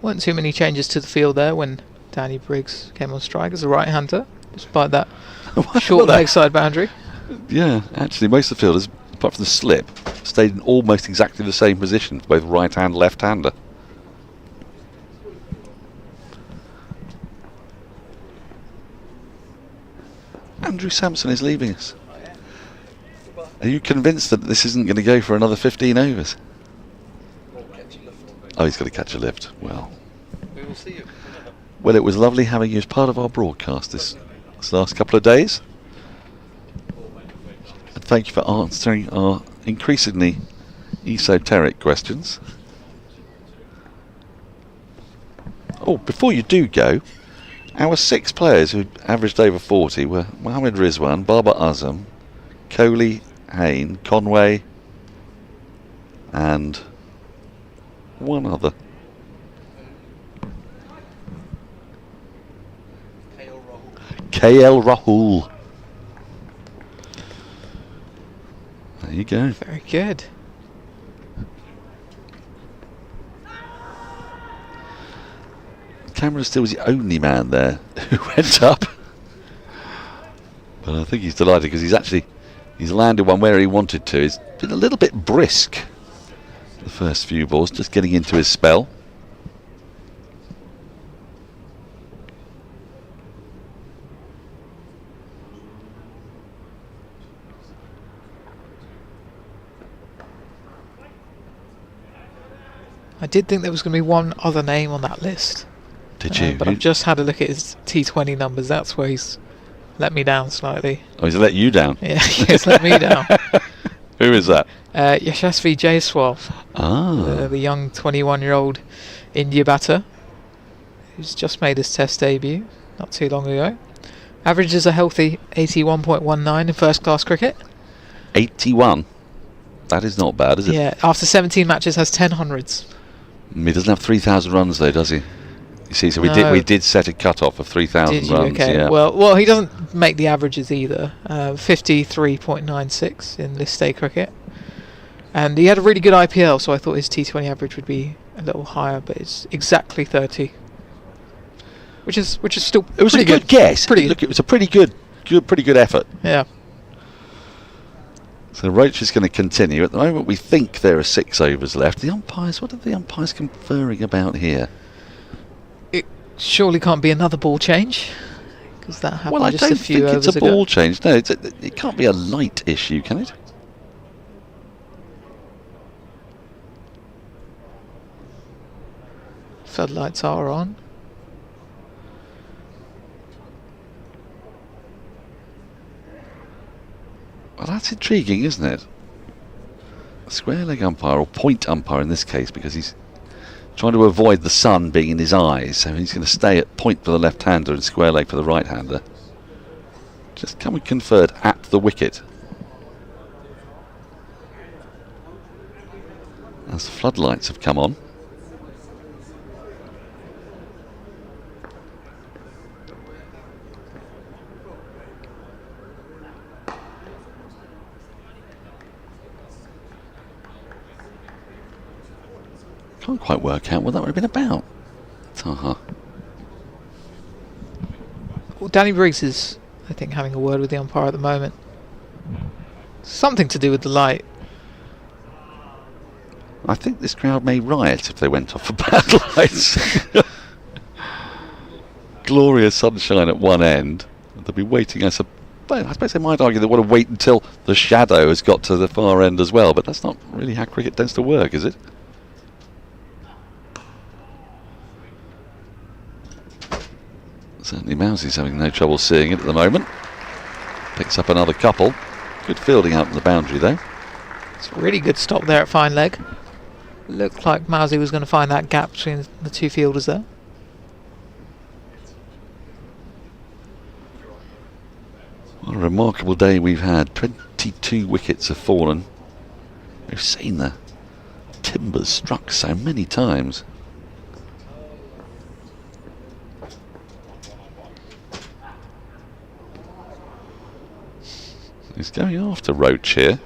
Weren't too many changes to the field there when Danny Briggs came on strike as a right-hander, despite that short leg side boundary. Yeah, actually most of the fielders, apart from the slip, stayed in almost exactly the same position, both right and left-hander. Andrew Samson is leaving us. Are you convinced that this isn't going to go for another 15 overs? Oh, he's got to catch a lift. Well, We will see you. well, it was lovely having you as part of our broadcast this last couple of days. And thank you for answering our increasingly esoteric questions. Oh, before you do go, our 6 players who averaged over 40 were Mohammad Rizwan, Babar Azam, Kohli, Hain, Conway, and one other. KL Rahul. There There you go. Very good. Cameron still was the only man there who went up. But I think he's delighted because he's landed one where he wanted to. He's been a little bit brisk the first few balls, just getting into his spell. I did think there was going to be one other name on that list. Did you? But I've just had a look at his T20 numbers. That's where he's let me down slightly. Oh, he's let you down? Yeah, he's let me down. Who is that? Yashasvi Jaiswal. Ah. The young 21-year-old India batter who's just made his Test debut not too long ago. Averages a healthy 81.19 in first-class cricket. 81? That is not bad, is it? Yeah, after 17 matches has 10 hundreds. He doesn't have 3,000 runs though, does he? You see, so we did set a cut-off of 3,000 runs. Okay. Yeah. Well, he doesn't make the averages either. 53.96 in list day cricket, and he had a really good IPL, so I thought his T20 average would be a little higher, but it's exactly 30, which is still. It was a good guess. Look, it was a pretty good effort. Yeah. So Roach is going to continue. At the moment, we think there are 6 overs left. The umpires, what are the umpires conferring about here? It surely can't be another ball change, because that happened Well, I just don't a few think overs it's a ago. ball change. No, it can't be a light issue, can it? Floodlights are on. Well, that's intriguing, isn't it? A square leg umpire, or point umpire in this case, because he's trying to avoid the sun being in his eyes, so he's going to stay at point for the left-hander and square leg for the right-hander. Just can we conferred at the wicket? As the floodlights have come on. Can't quite work out what that would have been about. Taha. Well, Danny Briggs is, I think, having a word with the umpire at the moment. Something to do with the light. I think this crowd may riot if they went off for bad lights. Glorious sunshine at one end. They'll be waiting. I suppose they might argue they want to wait until the shadow has got to the far end as well, but that's not really how cricket tends to work, is it? Certainly Mousie's having no trouble seeing it at the moment. Picks up another couple. Good fielding out in the boundary though. It's a really good stop there at fine leg. Looked like Mousie was going to find that gap between the two fielders there. What a remarkable day we've had. 22 wickets have fallen. We've seen the timbers struck so many times. He's going after Roach here.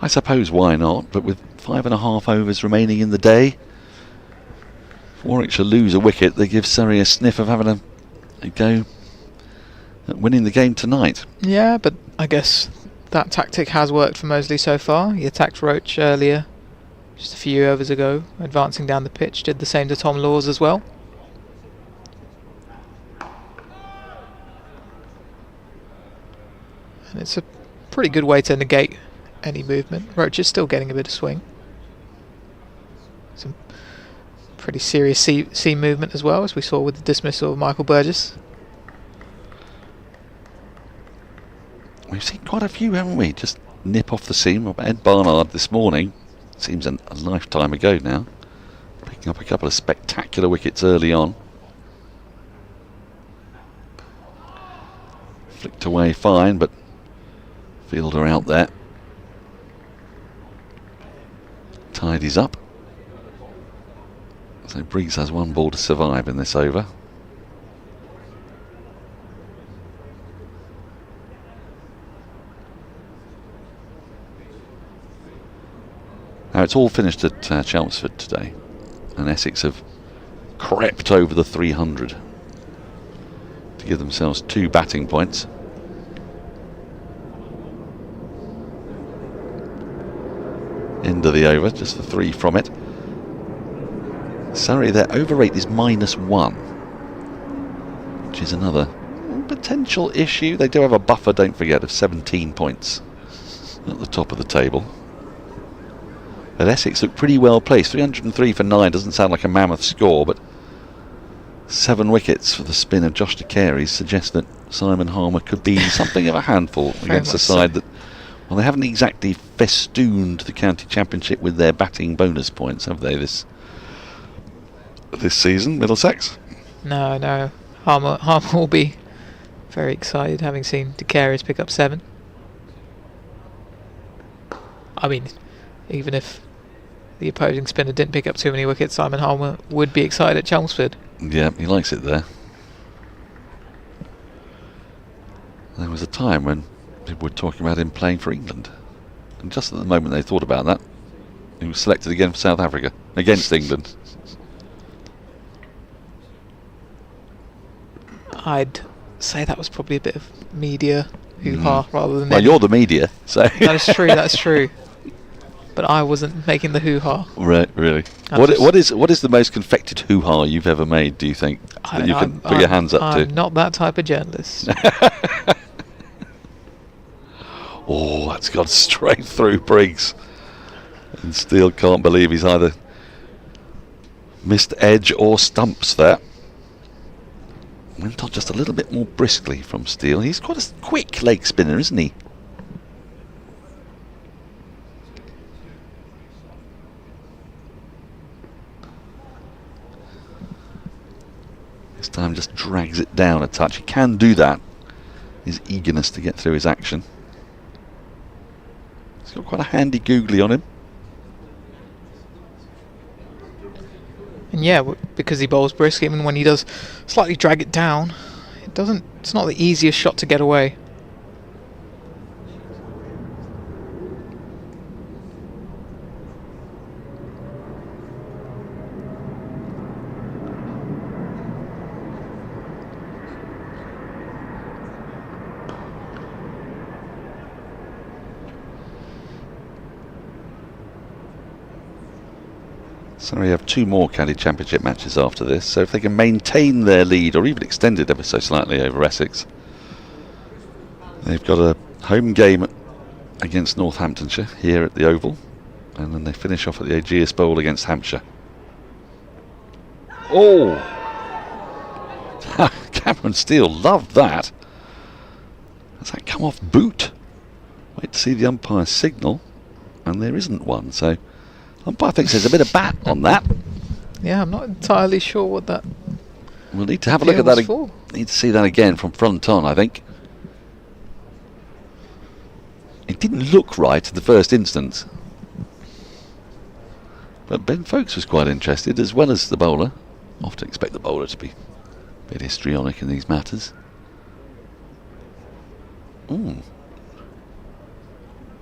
I suppose why not, but with 5.5 overs remaining in the day, if Warwickshire lose a wicket, they give Surrey a sniff of having a go at winning the game tonight. Yeah, but I guess that tactic has worked for Mosley so far. He attacked Roach earlier, just a few overs ago, advancing down the pitch, did the same to Tom Laws as well. And it's a pretty good way to negate any movement. Roach is still getting a bit of swing. Some pretty serious seam movement as well, as we saw with the dismissal of Michael Burgess. We've seen quite a few, haven't we? Just nip off the seam. Ed Barnard this morning, seems a lifetime ago now, picking up a couple of spectacular wickets early on. Flicked away fine, but fielder out there. Tidies up. So Briggs has one ball to survive in this over. how it's all finished at Chelmsford today, and Essex have crept over the 300 to give themselves 2 batting points. End of the over, just the 3 from it. Surrey, their over rate is -1, which is another potential issue. They do have a buffer, don't forget, of 17 points at the top of the table. But Essex look pretty well placed. 303 for 9 doesn't sound like a mammoth score, but 7 wickets for the spin of Josh de Carey suggests that Simon Harmer could be something of a handful against a side that, well, they haven't exactly festooned the county championship with their batting bonus points, have they, this season, Middlesex? No. Harmer will be very excited having seen de Carey's pick up 7. I mean, even if the opposing spinner didn't pick up too many wickets, Simon Harmer would be excited at Chelmsford. Yeah, he likes it there. There was a time when people were talking about him playing for England, and just at the moment they thought about that, he was selected again for South Africa against England. I'd say that was probably a bit of media hoo-ha rather than... Well, you're the media, so... That's true. But I wasn't making the hoo-ha. Right, really. What is the most confected hoo-ha you've ever made, do you think, that you can put your hands up to? I'm not that type of journalist. Oh, that's gone straight through Briggs. And Steele can't believe he's either missed edge or stumps there. Went on just a little bit more briskly from Steele. He's quite a quick leg spinner, isn't he? This time just drags it down a touch. He can do that. His eagerness to get through his action. He's got quite a handy googly on him. And yeah, because he bowls brisk, even when he does slightly drag it down, it's not the easiest shot to get away. So we have 2 more county championship matches after this, so if they can maintain their lead or even extend it ever so slightly over Essex, they've got a home game against Northamptonshire here at the Oval, and then they finish off at the Aegeus Bowl against Hampshire. Oh! Cameron Steele loved that. Has that come off boot? Wait to see the umpire's signal, and there isn't one, so umpire thinks there's a bit of bat on that. Yeah, I'm not entirely sure what that... We'll need to have a look at that. Need to see that again from front on, I think. It didn't look right at the first instance. But Ben Foakes was quite interested, as well as the bowler. Often expect the bowler to be a bit histrionic in these matters. Well,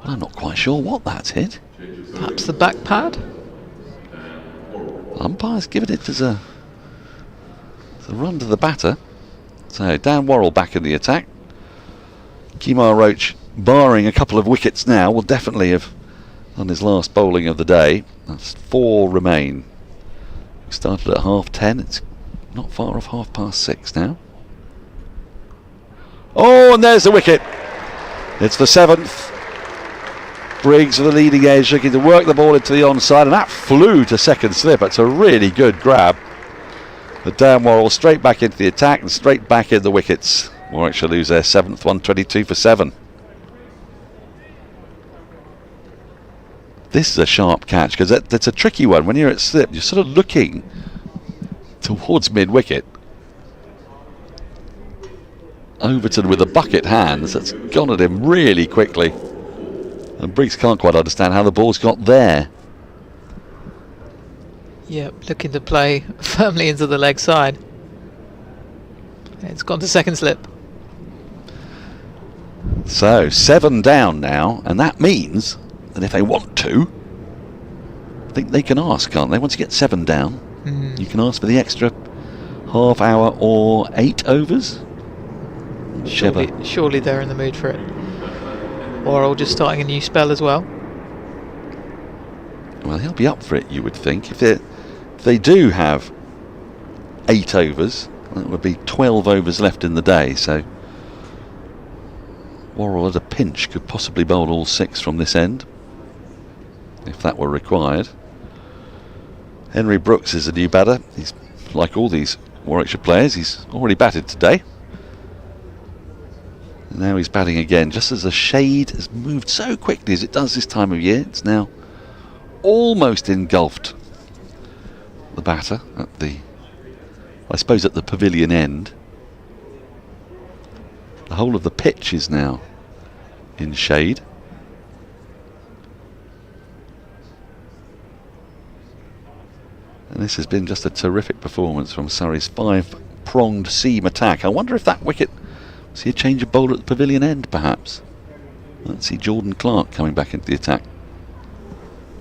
I'm not quite sure what that's hit. Perhaps the back pad? Umpire's given it as a run to the batter. So Dan Worrell back in the attack. Kemar Roach, barring a couple of wickets now, will definitely have done his last bowling of the day. That's 4 remain. We started at 10:30. It's not far off 6:30 now. Oh, and there's the wicket. It's the 7th. Briggs with the leading edge, looking to work the ball into the onside, and that flew to second slip. That's a really good grab. But Dan Worrell straight back into the attack and straight back in the wickets. Warwickshire lose their 7th, 122 for 7. This is a sharp catch, because that's a tricky one. When you're at slip, you're sort of looking towards mid-wicket. Overton with the bucket hands, that's gone at him really quickly. And Briggs can't quite understand how the ball's got there. Yep, looking to play firmly into the leg side. It's gone to second slip. So 7 down now, and that means that if they want to, I think they can ask, can't they? Once you get 7 down, you can ask for the extra half hour or 8 overs. Surely they're in the mood for it. Or just starting a new spell as well. Well, he'll be up for it, you would think. If they do have 8 overs, that would be 12 overs left in the day. So Worrell at a pinch could possibly bowl all 6 from this end, if that were required. Henry Brooks is a new batter. He's like all these Warwickshire players. He's already batted today. Now he's batting again, just as the shade has moved so quickly as it does this time of year. It's now almost engulfed the batter at the pavilion end. The whole of the pitch is now in shade. And this has been just a terrific performance from Surrey's 5-pronged seam attack. I wonder if that wicket, see a change of bowler at the pavilion end perhaps. Let's see Jordan Clark coming back into the attack.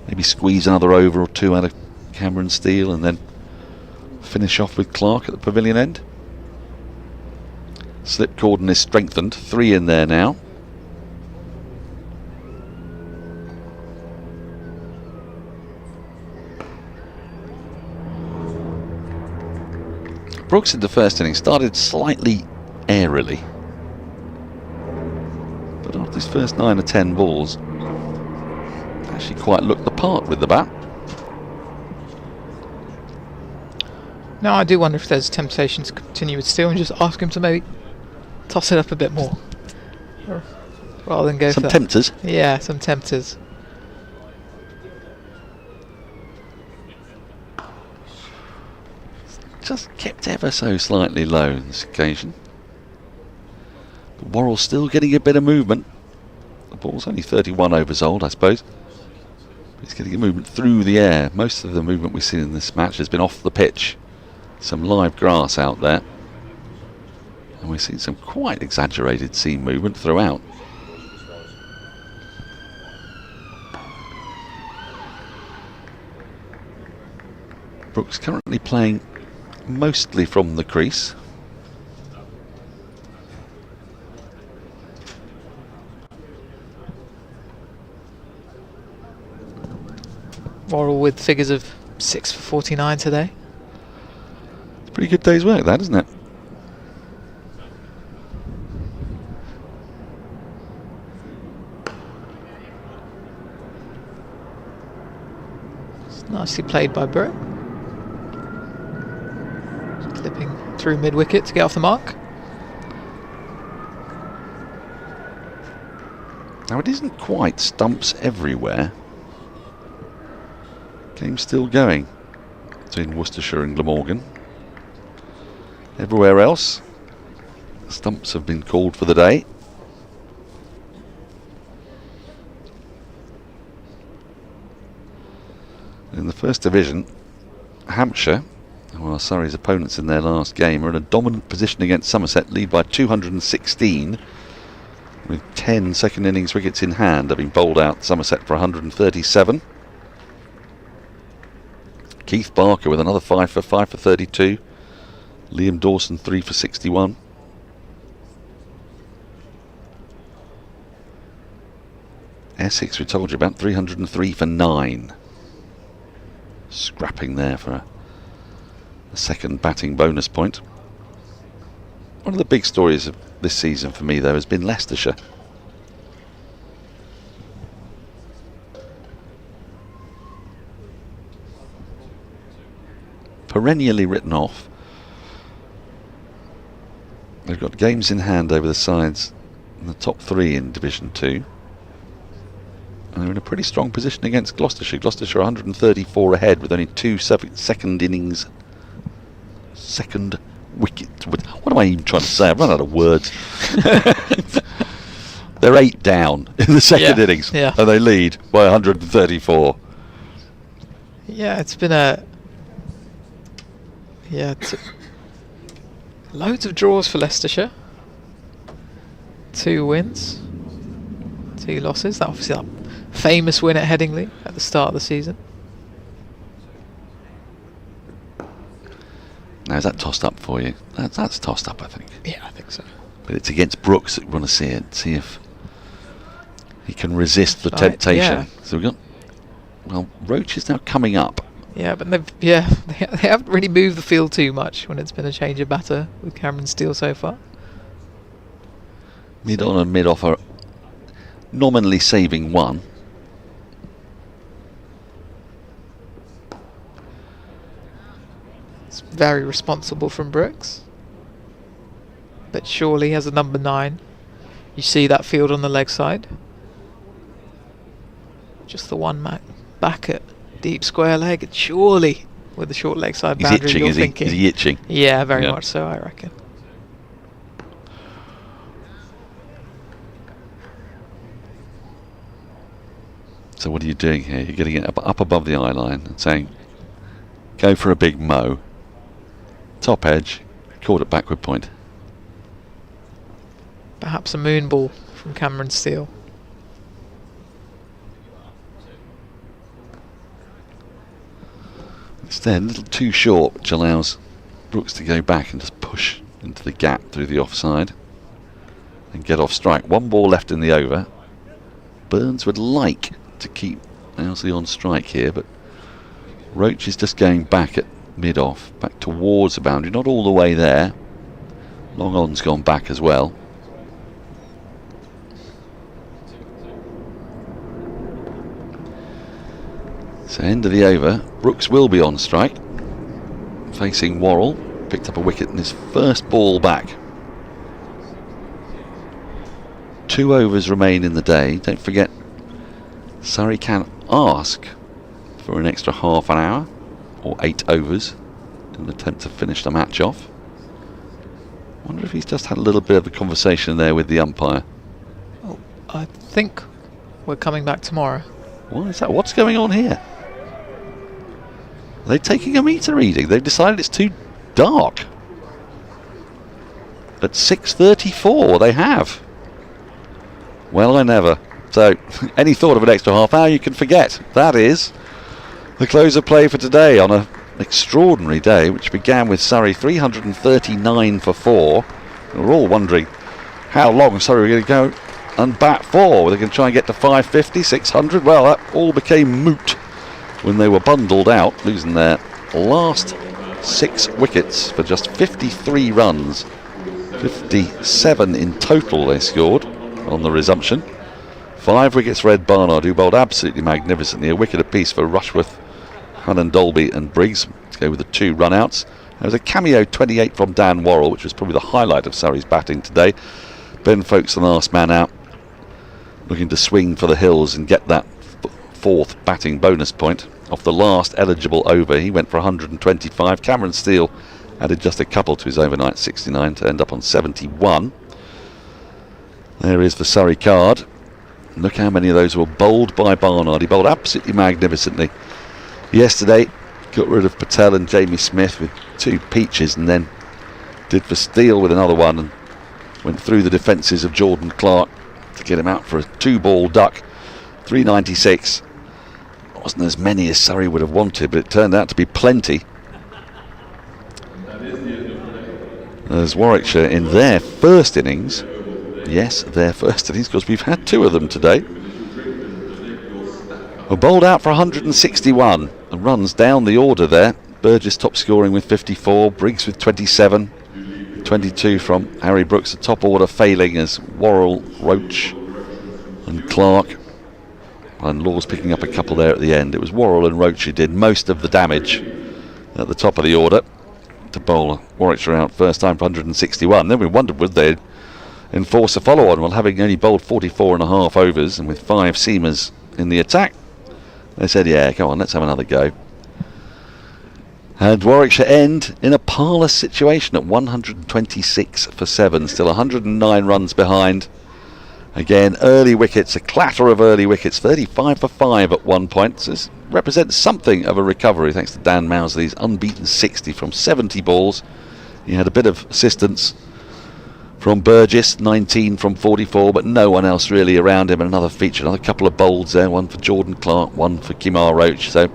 Maybe squeeze another over or 2 out of Cameron Steele and then finish off with Clark at the pavilion end. Slip cordon is strengthened, 3 in there now. Brooks in the first inning started slightly airily, but after his first 9 or 10 balls actually quite looked the part with the bat. No, I do wonder if there's a temptation to continue with Steele and just ask him to maybe toss it up a bit more, rather than go some for tempters. Yeah, some tempters. Just kept ever so slightly low on this occasion. But Worrell's still getting a bit of movement. The ball's only 31 overs old, I suppose. He's getting a movement through the air. Most of the movement we've seen in this match has been off the pitch. Some live grass out there. And we've seen some quite exaggerated seam movement throughout. Brooks currently playing mostly from the crease. Worrell with figures of 6 for 49 today. It's a pretty good day's work, that, isn't it? It's nicely played by Burke. Clipping through mid-wicket to get off the mark. Now it isn't quite stumps everywhere. Game's still going between Worcestershire and Glamorgan. Everywhere else, stumps have been called for the day. In the First Division, Hampshire, well, Surrey's opponents in their last game, are in a dominant position against Somerset, lead by 216, with 10 second innings wickets in hand, having bowled out Somerset for 137. Keith Barker with another 5 for 32. Liam Dawson 3 for 61. Essex, we told you about, 303 for 9. Scrapping there for a second batting bonus point. One of the big stories of this season for me, though, has been Leicestershire. Perennially written off. They've got games in hand over the sides in the top 3 in Division 2. And they're in a pretty strong position against Gloucestershire. Gloucestershire 134 ahead with only 2 second innings. Second wicket. What am I even trying to say? I've run out of words. They're 8 down in the second innings. Yeah. And they lead by 134. Yeah, it's been a... Yeah, loads of draws for Leicestershire. 2 wins, 2 losses. That obviously that famous win at Headingley at the start of the season. is that tossed up for you? That's tossed up, I think. Yeah, I think so. But it's against Brooks that we want to see it. See if he can resist the temptation. Yeah. So we've got, well, Roach is now coming up. Yeah, but they haven't really moved the field too much when it's been a change of batter with Cameron Steele so far. Mid on and mid off are nominally saving one. It's very responsible from Brooks. But surely as a number 9, you see that field on the leg side. Just the one back at deep square leg, and surely with the short leg side boundary, itching, you're thinking. Is he itching? Yeah, very much so, I reckon. So what are you doing here? You're getting it up above the eye line and saying, go for a big mow. Top edge, caught at backward point. Perhaps a moon ball from Cameron Steele. Instead, a little too short, which allows Brooks to go back and just push into the gap through the offside and get off strike. One ball left in the over. Burns would like to keep Owsley on strike here, but Roach is just going back at mid-off, back towards the boundary, not all the way there. Long on's gone back as well. So end of the over, Brooks will be on strike, facing Worrell, picked up a wicket in his first ball back. 2 overs remain in the day. Don't forget, Surrey can ask for an extra half an hour or 8 overs in an attempt to finish the match off. Wonder if he's just had a little bit of a conversation there with the umpire. Oh, I think we're coming back tomorrow. What is that? What's going on here? Are they taking a meter reading? They've decided it's too dark. At 6:34 they have. Well, I never. So, any thought of an extra half hour you can forget. That is the close of play for today on an extraordinary day, which began with Surrey 339 for 4. And we're all wondering how long Surrey were going to go and bat for. Were they going to try and get to 550, 600? Well, that all became moot when they were bundled out, losing their last 6 wickets for just 53 runs. 57 in total they scored on the resumption. 5 wickets for Ed Barnard, who bowled absolutely magnificently. A wicket apiece for Rushworth, Hannon Dolby and Briggs to go with the 2 run-outs. There was a cameo 28 from Dan Worrell, which was probably the highlight of Surrey's batting today. Ben Foakes, the last man out, looking to swing for the hills and get that 4th batting bonus point. Off the last eligible over, he went for 125. Cameron Steele added just a couple to his overnight 69 to end up on 71. There is the Surrey card. Look how many of those were bowled by Barnard. He bowled absolutely magnificently yesterday. Got rid of Patel and Jamie Smith with 2 peaches, and then did for Steele with another one, and went through the defences of Jordan Clark to get him out for a 2-ball duck. 396. Wasn't as many as Surrey would have wanted, but it turned out to be plenty. There's Warwickshire in their first innings. Yes, their first innings, because we've had 2 of them today. Were bowled out for 161 and runs down the order there. Burgess top scoring with 54, Briggs with 27, 22 from Harry Brooks, the top order failing as Worrell, Roach and Clark. And Laws picking up a couple there at the end. It was Worrell and Roach who did most of the damage at the top of the order to bowl Warwickshire out first time for 161. Then we wondered would they enforce a follow-on. Well, having only bowled 44.5 overs and with 5 seamers in the attack, they said, yeah, come on, let's have another go. And Warwickshire end in a parlous situation at 126 for 7, still 109 runs behind. Again, early wickets, a clatter of early wickets, 35 for 5 at one point. So this represents something of a recovery thanks to Dan Mousley's unbeaten 60 from 70 balls. He had a bit of assistance from Burgess, 19 from 44, but no one else really around him. And another feature, another couple of bowls there, one for Jordan Clark, one for Kimar Roach. So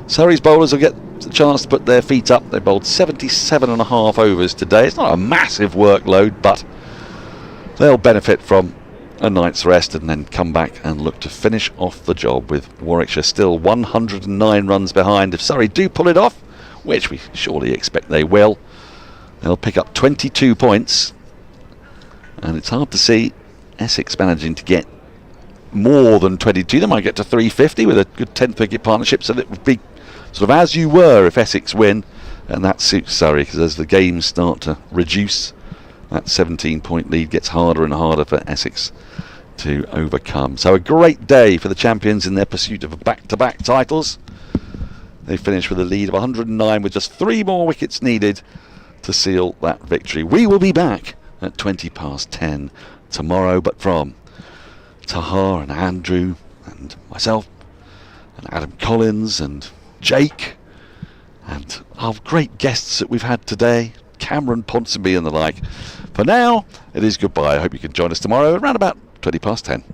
Surrey's bowlers will get a chance to put their feet up. They bowled 77.5 overs today. It's not a massive workload, but they'll benefit from a night's rest and then come back and look to finish off the job, with Warwickshire still 109 runs behind. If Surrey do pull it off, which we surely expect they will, they'll pick up 22 points, and it's hard to see Essex managing to get more than 22. They might get to 350 with a good 10th wicket partnership, so that would be sort of as you were if Essex win, and that suits Surrey, because as the games start to reduce, that 17-point lead gets harder and harder for Essex to overcome. So a great day for the champions in their pursuit of back-to-back titles. They finished with a lead of 109 with just 3 more wickets needed to seal that victory. We will be back at 10:20 tomorrow, but from Taha and Andrew and myself and Adam Collins and Jake and our great guests that we've had today, Cameron Ponsonby and the like. For now, it is goodbye. I hope you can join us tomorrow around about 10:20.